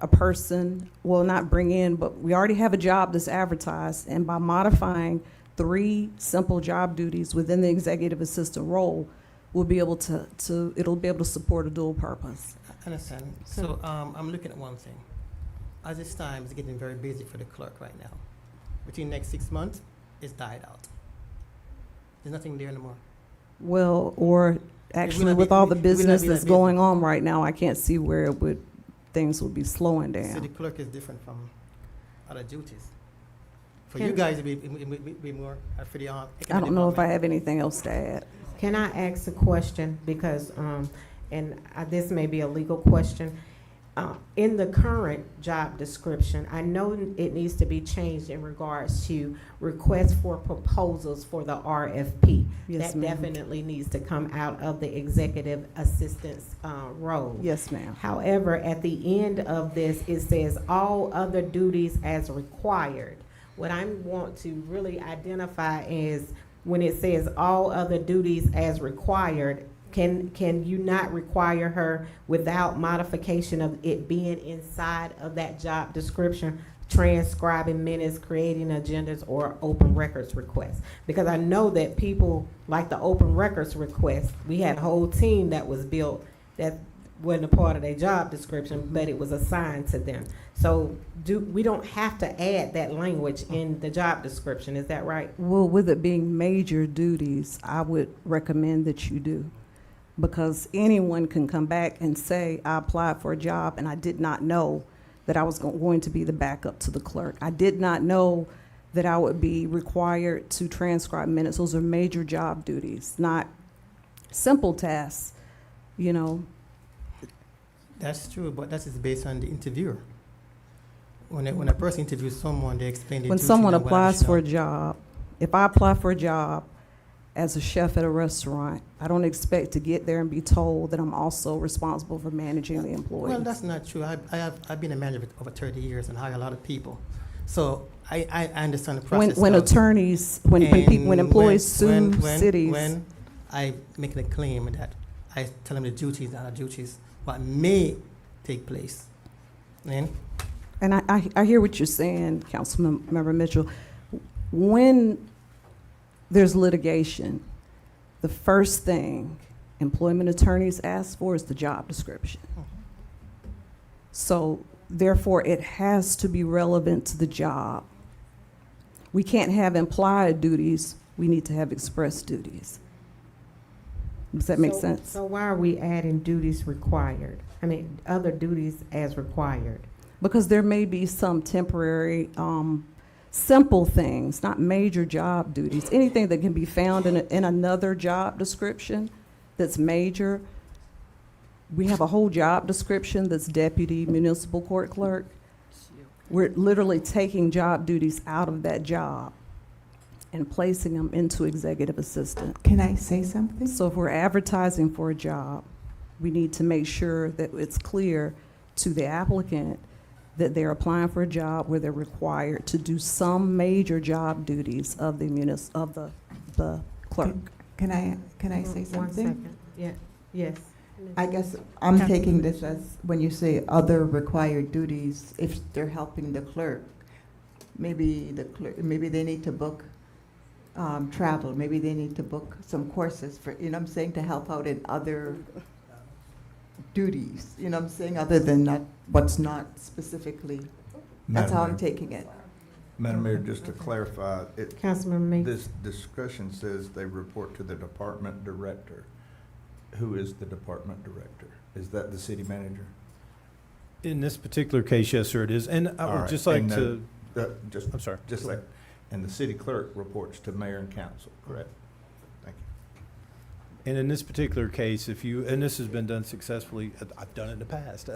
a person, well, not bring in, but we already have a job that's advertised, and by modifying 3 simple job duties within the executive assistant role, we'll be able it'll be able to support a dual purpose. I understand. So I'm looking at one thing. As this time is getting very busy for the clerk right now. Between the next 6 months, it's died out. There's nothing there anymore. Well, or actually, with all the business that's going on right now, I can't see where things would be slowing down. City clerk is different from other duties. For you guys, it would be more for the I don't know if I have anything else to add. Can I ask a question? Because, this may be a legal question. In the current job description, I know it needs to be changed in regards to requests for proposals for the RFP. Yes, That ma'am. definitely needs to come out of the executive assistant's role. Yes, ma'am. However, at the end of this, it says all other duties as required. What I want to really identify is when it says all other duties as required, Can you not require her without modification of it being inside of that job description, transcribing minutes, creating agendas, or open records requests? Because I know that people like the open records request, we had a whole team that was built that wasn't a part of their job description, but it was assigned to them. So we don't have to add that language in the job description, is that right? Well, with it being major duties, I would recommend that you do. Because anyone can come back and say, I applied for a job and I did not know that I was going to be the backup to the clerk. I did not know that I would be required to transcribe minutes. Those are major job duties, not simple tasks, you know. That's true, but that is based on the interviewer. When a person interviews someone, they explain the When duties someone and what applies they for a should job, if I apply for a job as a chef at a restaurant, I don't expect to get there and be told that I'm also responsible for managing the know. employees. Well, that's not true. I've been a manager for over 30 years and hired a lot of people. So I understand the process. When of- attorneys, when and employees sue when cities. When I make a claim that I tell them the duties that are duties, what may take place. And I hear what you're saying, Councilmember Mitchell. When there's litigation, the first thing employment attorneys ask for is the job description. So therefore, it has to be relevant to the job. We can't have implied duties, we need to have express duties. Does that make sense? So why are we adding duties required? I mean, other duties as required? Because there may be some temporary, simple things, not major job duties. Anything that can be found in another job description that's major. We have a whole job description that's deputy municipal court clerk. We're literally taking job duties out of that job and placing them into executive assistant. Can I say something? So if we're advertising for a job, we need to make sure that it's clear to the applicant that they're applying for a job where they're required to do some major job duties of the clerk. Can I say something? 1 second. Yeah. Yes. I guess I'm taking this as when you say other required duties, if they're helping the clerk, maybe they need to book travel, maybe they need to book some courses for, you know what I'm saying, to help out in other duties, you know what I'm saying, other than not what's not specifically. That's how I'm taking it. Madam Mayor, just to clarify, Councilman Meeks. this discussion says they report to the department director. Who is the department director? Is that the city manager? In this particular case, yes, sir, it is. And I All would right. just like And, to, I'm sorry. Just a Go second. And the city clerk reports to mayor and council, correct? Thank you. and in this particular case, and this has been done successfully, I've done it in the past,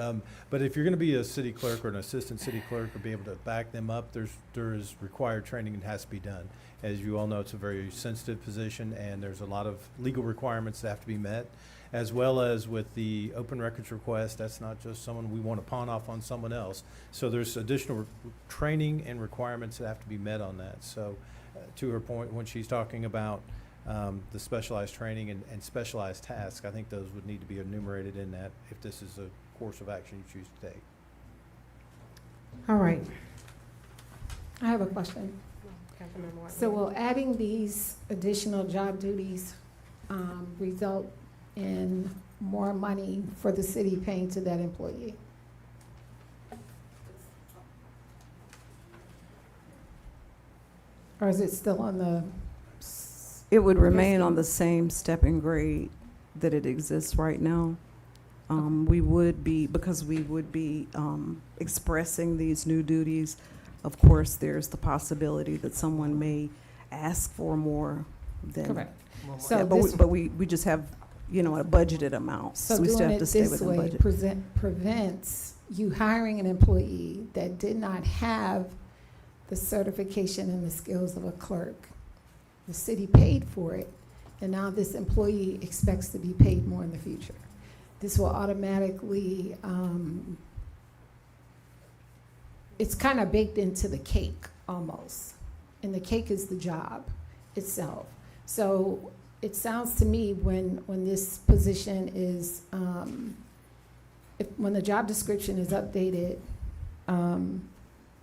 but if you're going to be a city clerk or an assistant city clerk or be able to back them up, there is required training and has to be done. As you all know, it's a very sensitive position, and there's a lot of legal requirements that have to be met, as well as with the open records request. That's not just someone we want to pawn off on someone else. So there's additional training and requirements that have to be met on that. So to her point, when she's talking about the specialized training and specialized tasks, I think those would need to be enumerated in that if this is a course of action you choose to take. All right. I have a question. So will adding these additional job duties result in more money for the city paying to that employee? Or is it still on the? It would remain on the same stepping grade that it exists right now. We would be, because we would be expressing these new duties, of course, there's the possibility that someone may ask for more than. Correct. So, So but we just have, you know, a budgeted amount. So we still doing have to it stay this within way budget. prevents you hiring an employee that did not have the certification and the skills of a clerk. The city paid for it, and now this employee expects to be paid more in the future. This will automatically, it's kind of baked into the cake almost. And the cake is the job itself. So it sounds to me when this position is, when the job description is updated,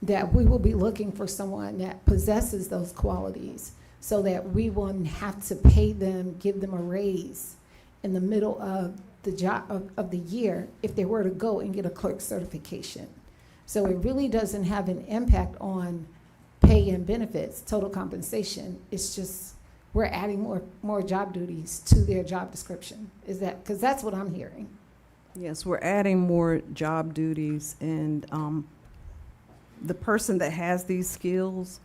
that we will be looking for someone that possesses those qualities so that we won't have to pay them, give them a raise in the middle of the job of the year if they were to go and get a clerk certification. So it really doesn't have an impact on pay and benefits, total compensation. It's just we're adding more job duties to their job description. Is that, because that's what I'm hearing. Yes, we're adding more job duties, and the person that has these skills,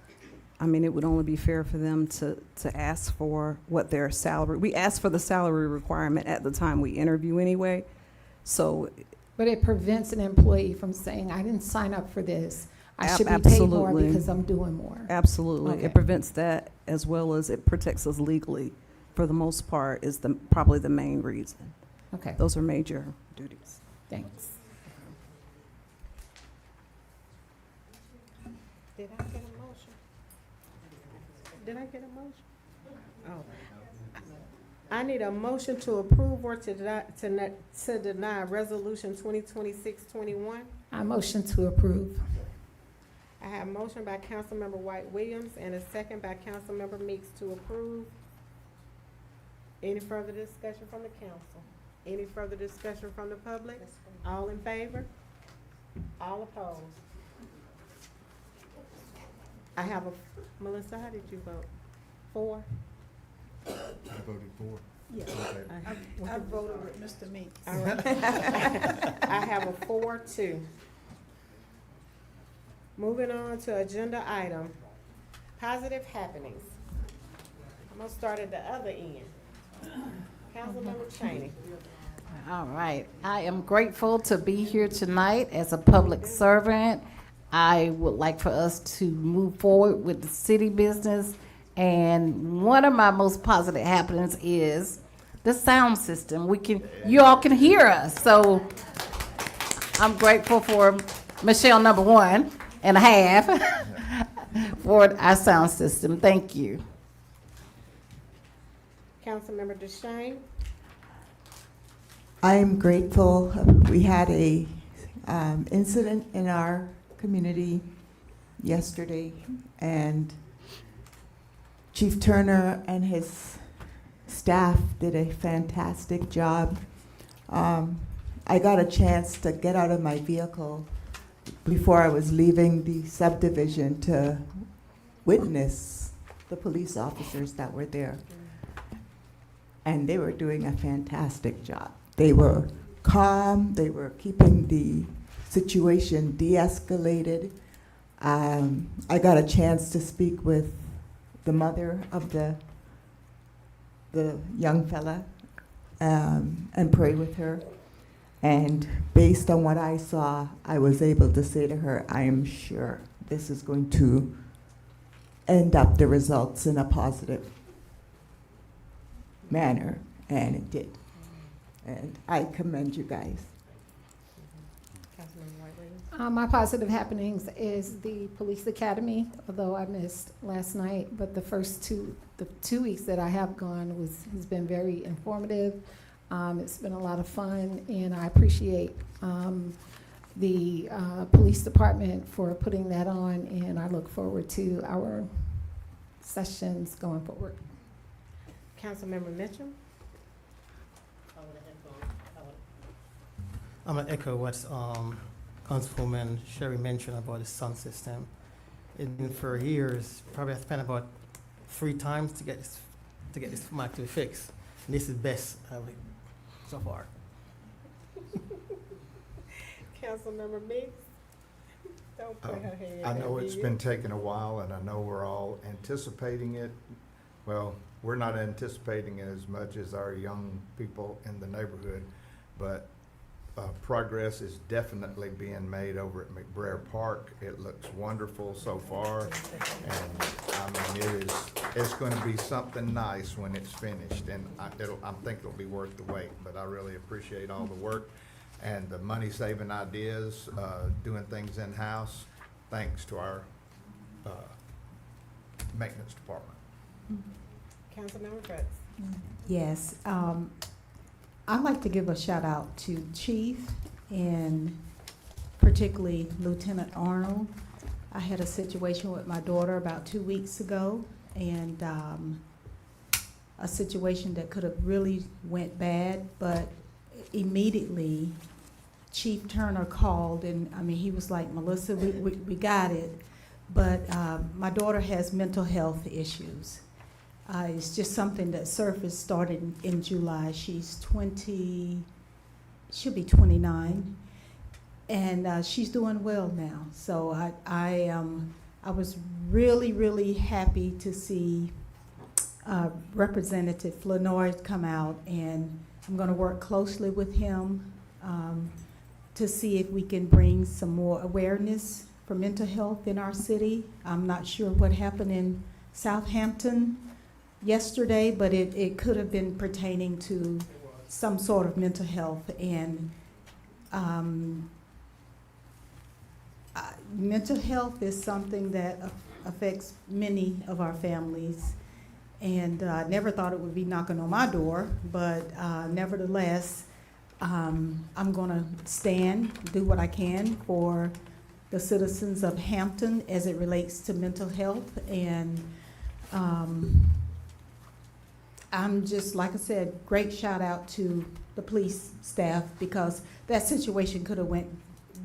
I mean, it would only be fair for them to ask for what their salary, we ask for the salary requirement at the time we interview anyway, so. But it prevents an employee from saying, I didn't sign up for this. I should be paid more because I'm doing more. Absolutely. Okay. It prevents that, as well as it protects us legally, for the most part, is probably the main reason. Okay, Those are major duties. thanks. Did I get a motion? Did I get a motion? Oh. I need a motion to approve or to deny Resolution 2026-21. I motion to approve. I have a motion by Councilmember White Williams and a second by Councilmember Meeks to approve. Any further discussion from the council? Any further discussion from the public? All in favor? All opposed? I have Melissa, how did you vote? 4? I voted for. Yeah. I voted with Mr. Meeks. All right. I have a 4-2. Moving on to agenda item, positive happenings. I'm gonna start at the other end. Councilmember Cheney. All right. I am grateful to be here tonight as a public servant. I would like for us to move forward with the city business. And one of my most positive happenings is the sound system. You all can hear us. So I'm grateful for Michelle number 1.5 for our sound system. Thank you. Councilmember DeShane. I am grateful. We had a incident in our community yesterday, and Chief Turner and his staff did a fantastic job. I got a chance to get out of my vehicle before I was leaving the subdivision to witness the police officers that were there. And they were doing a fantastic job. They were calm, they were keeping the situation de-escalated. I got a chance to speak with the mother of the young fella and pray with her. And based on what I saw, I was able to say to her, I am sure this is going to end up the results in a positive manner, and it did. And I commend you guys. My positive happenings is the police academy, although I missed last night, but the two weeks that I have gone has been very informative. It's been a lot of fun, and I appreciate the police department for putting that on, and I look forward to our sessions going forward. Councilmember Mitchell. I'm gonna echo what Councilwoman Sherry mentioned about the sound system. And for years, probably I spent about 3 times to get this mic to fix. And this is best so far. Councilmember Meeks. Don't put her head. I know it's been taking a while, and I know we're all anticipating it. Well, we're not anticipating it as much as our young people in the neighborhood, but progress is definitely being made over at McBrayer Park. It looks wonderful so far, and I mean, it's going to be something nice when it's finished, and I think it'll be worth the wait. But I really appreciate all the work and the money-saving ideas, doing things in-house, thanks to our maintenance department. Councilmember Fritz. Yes, I'd like to give a shout out to Chief and particularly Lieutenant Arnold. I had a situation with my daughter about 2 weeks ago, and a situation that could have really went bad, but immediately Chief Turner called, and I mean, he was like, Melissa, we got it, but my daughter has mental health issues. It's just something that surfaced started in July. She's 20, she'll be 29, and she's doing well now. So I was really, really happy to see Representative Flanoy come out, and I'm going to work closely with him to see if we can bring some more awareness for mental health in our city. I'm not sure what happened in Southampton yesterday, but it could have been pertaining to some sort of mental health, and mental health is something that affects many of our families, and I never thought it would be knocking on my door, but nevertheless, I'm gonna stand, do what I can for the citizens of Hampton as it relates to mental health, and I'm just, like I said, great shout out to the police staff, because that situation could have went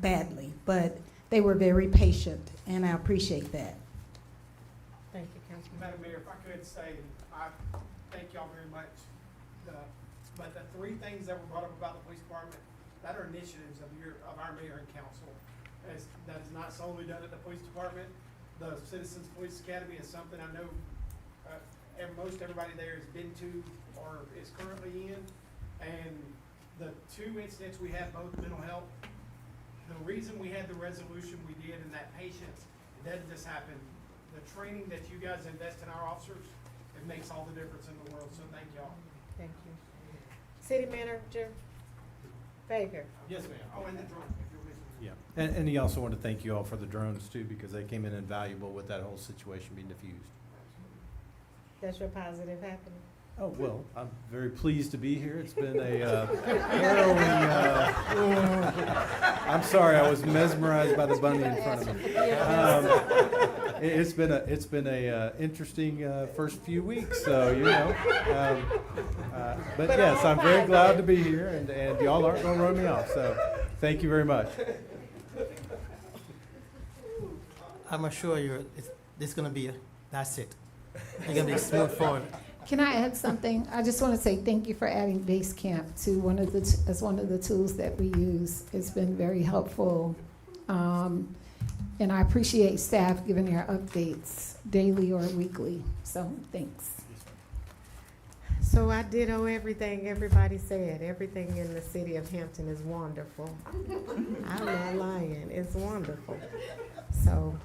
badly, but they were very patient, and I appreciate that. Thank you, Councilman. Madam Mayor, if I could say, I thank y'all very much. But the three things that were brought up about the police department, that are initiatives of our mayor and council. That is not solely done at the police department. The Citizens Police Academy is something I know most everybody there has been to or is currently in. And the two incidents we had, both mental health, the reason we had the resolution we did and that patience, it doesn't just happen. The training that you guys invest in our officers, it makes all the difference in the world, so thank y'all. Thank you. City Manager Baker. Yes, ma'am. Oh, and the drone, if you're listening. Yeah, and he also wanted to thank you all for the drones too, because they came in invaluable with that whole situation being diffused. That's your positive happening. Oh, well, I'm very pleased to be here. It's been I'm sorry, I was mesmerized by the bunny in front of me. It's been a interesting first few weeks, so, you know. But yes, I'm very glad to be here, and y'all aren't gonna run me off, so thank you very much. I'm assure this gonna be that's it. You're gonna be smooth forward. Can I add something? I just want to say thank you for adding Base Camp to one of the tools that we use. It's been very helpful. And I appreciate staff giving their updates daily or weekly. So thanks. So I ditto everything everybody said. Everything in the city of Hampton is wonderful. I'm not lying. It's wonderful. So,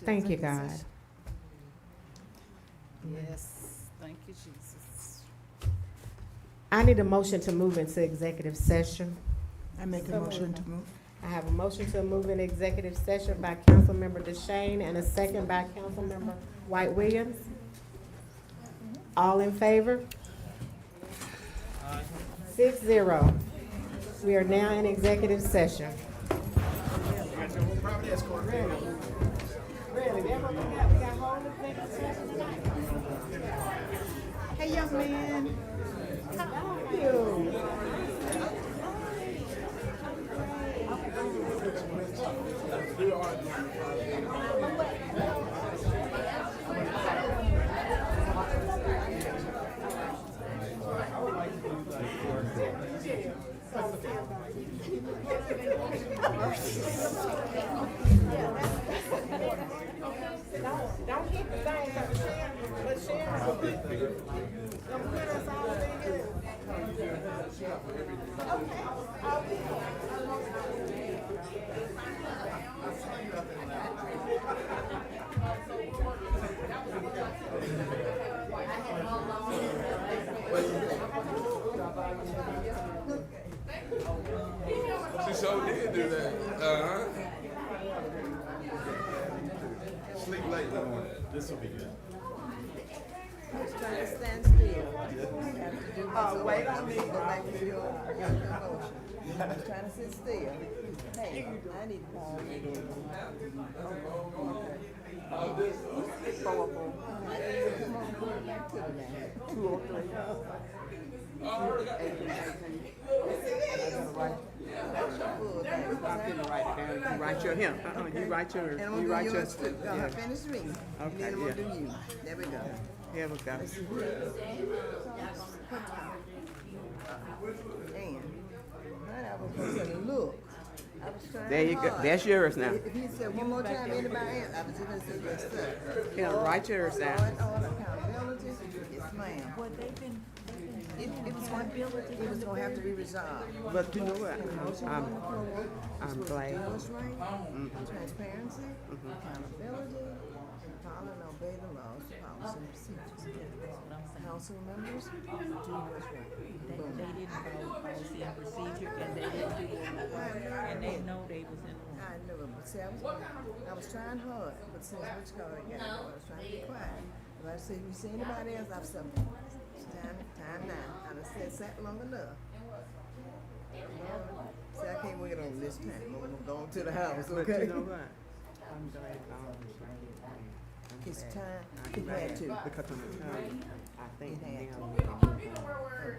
thank you, God. Yes, thank you, Jesus. I need a motion to move into executive session. I make a motion to move. I have a motion to move in executive session by Councilmember DeShane and a second by Councilmember White Williams. All in favor? 6-0. We are now in executive session. Really? We got whole executive session tonight? Hey, young man. How are you? Don't hit the thing, but Sharon will put us all in here. Okay, I'll be She sure did do that. sleep late in the morning. This will be good. Trying to stand still. Wait on me. Go back to your motion. I'm trying to sit still. Hey, I need to call you. Okay. 404. Come on, put it back to the man. 203. I'm gonna write it down. You write your him. You write yours. And I'm gonna do yours too. Go ahead, finish reading. Okay, then I'm gonna do you. There we go. Here we go. And I was gonna look. I was trying There you go. hard. That's yours now. If he said one more time, anybody else, I was even say yes, sir. Here, write yours down. Law and order, accountability, yes, ma'am. Well, it was gonna have to be resolved. But you know what? I'm glad. Do what's right, transparency, accountability, follow and obey the laws, policies, and procedures. Council members, do what's right. They didn't follow policy and procedure, and they didn't do it, and they know they was in the I knew it, but see, I was trying hard, but since Rich Carter got it, I was trying to be quiet. If I said, if you see anybody else, I've said, it's time now. I done sat long enough. See, I can't wait on this time. I'm gonna go on to the house, But okay? you know what? I'm glad It's time. I'm He glad had to. because I'm telling you, I think He had now to. we can move on.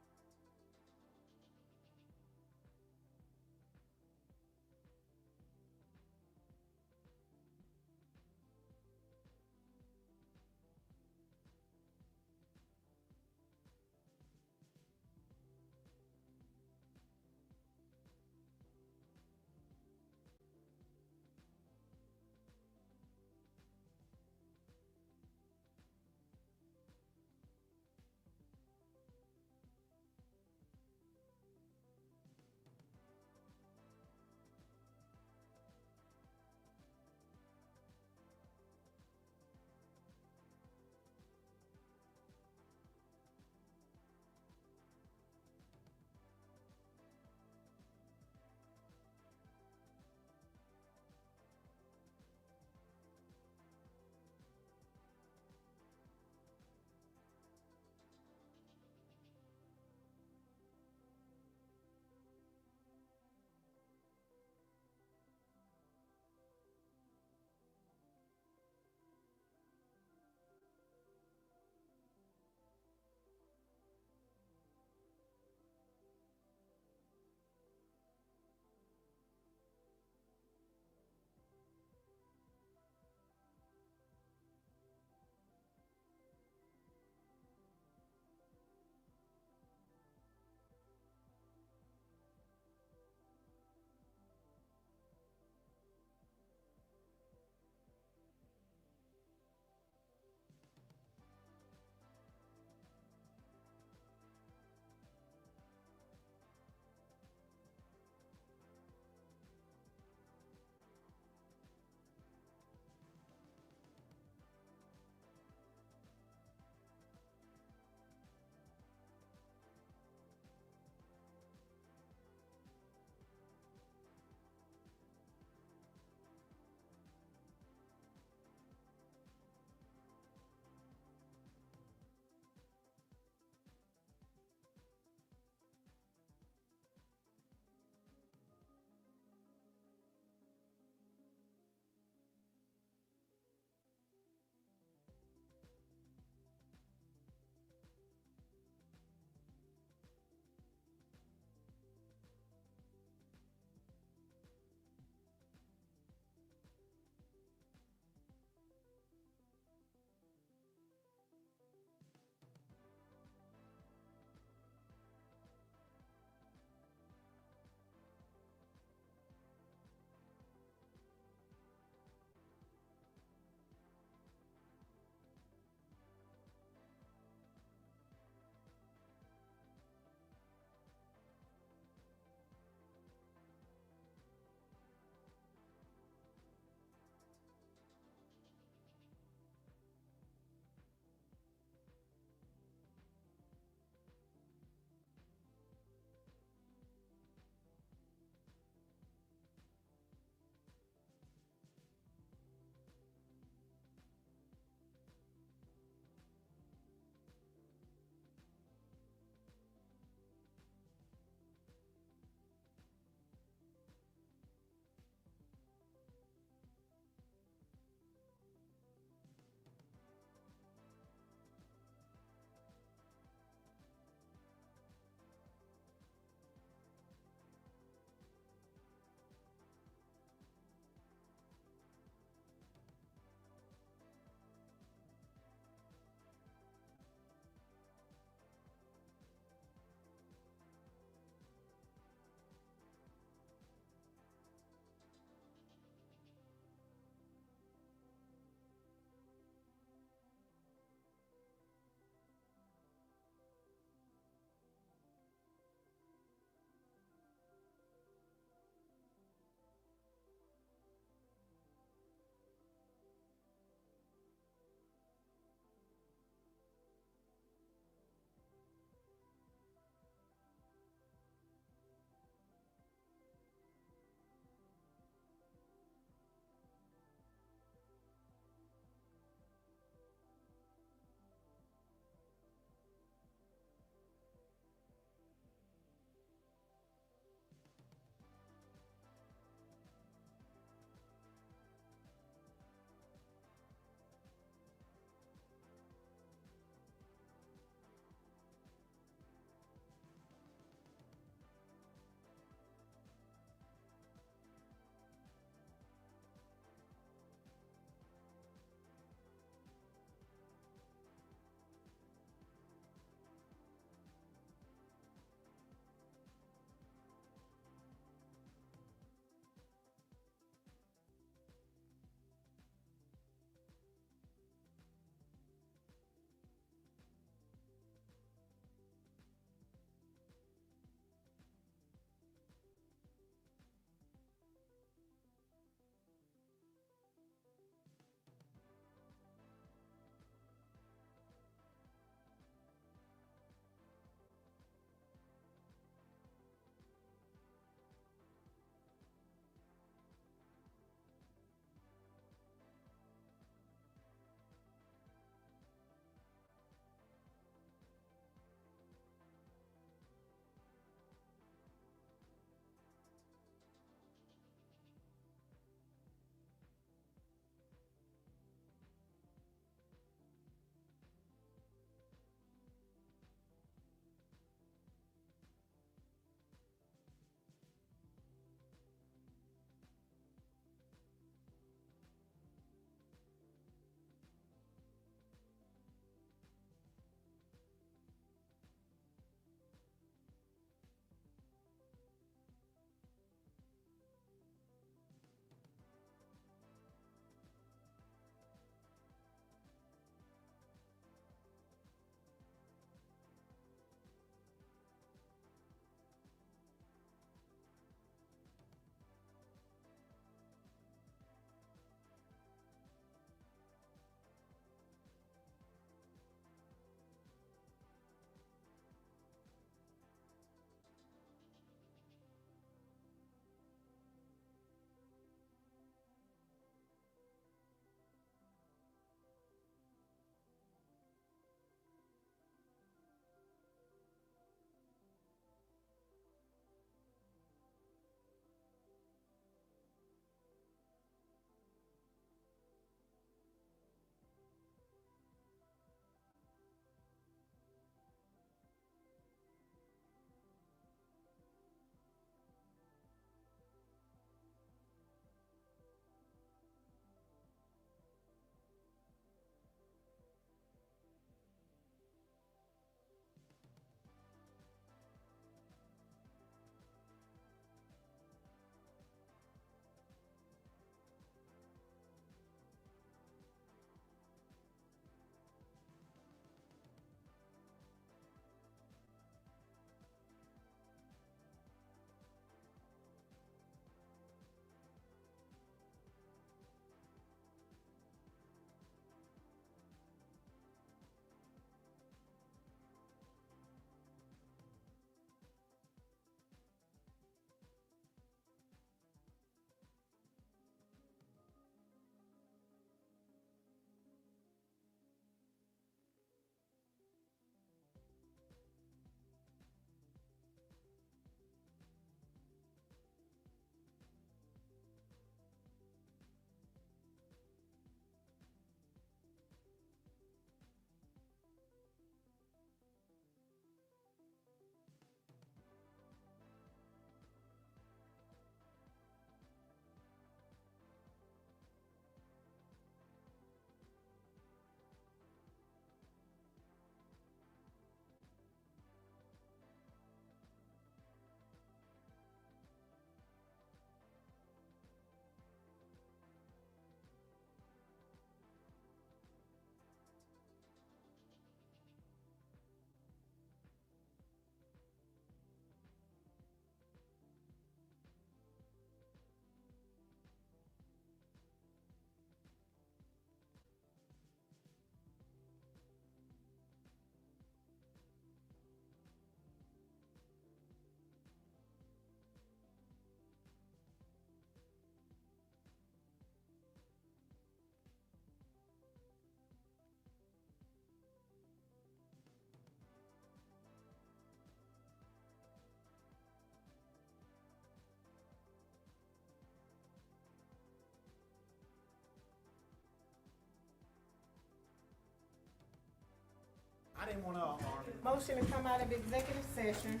I didn't want to alarm it. Motion to come out of executive session.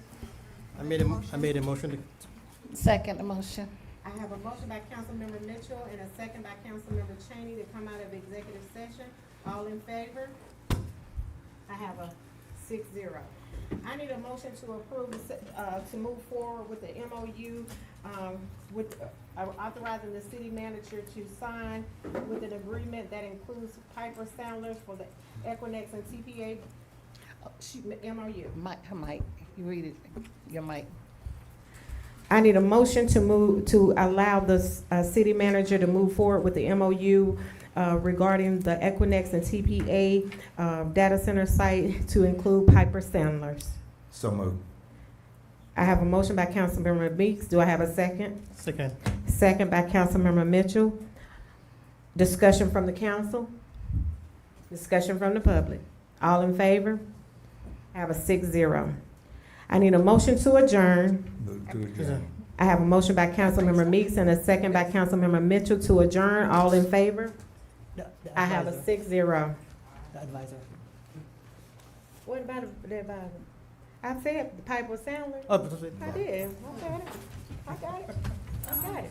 I made a motion to, Second motion. I have a motion by Councilmember Mitchell and a second by Councilmember Cheney to come out of executive session. All in favor? I have a 6-0. I need a motion to approve, to move forward with the MOU, with, authorizing the city manager to sign with an agreement that includes Piper Sandler for the Equinix and TPA MOU. Her mic, you read it, your mic. I need a motion to move, to allow the city manager to move forward with the MOU regarding the Equinix and TPA data center site to include Piper Sandler's. So moved. I have a motion by Councilmember Meeks. Do I have a second? second. Second by Councilmember Mitchell. Discussion from the council. Discussion from the public. All in favor? I have a 6-0. I need a motion to adjourn. Move to adjourn. I have a motion by Councilmember Meeks and a second by Councilmember Mitchell to adjourn. All in favor? I have a 6-0. The advisor. What about the advisor? I said Piper Sandler. Oh, that's it. I did. I got it. I got it. I got it.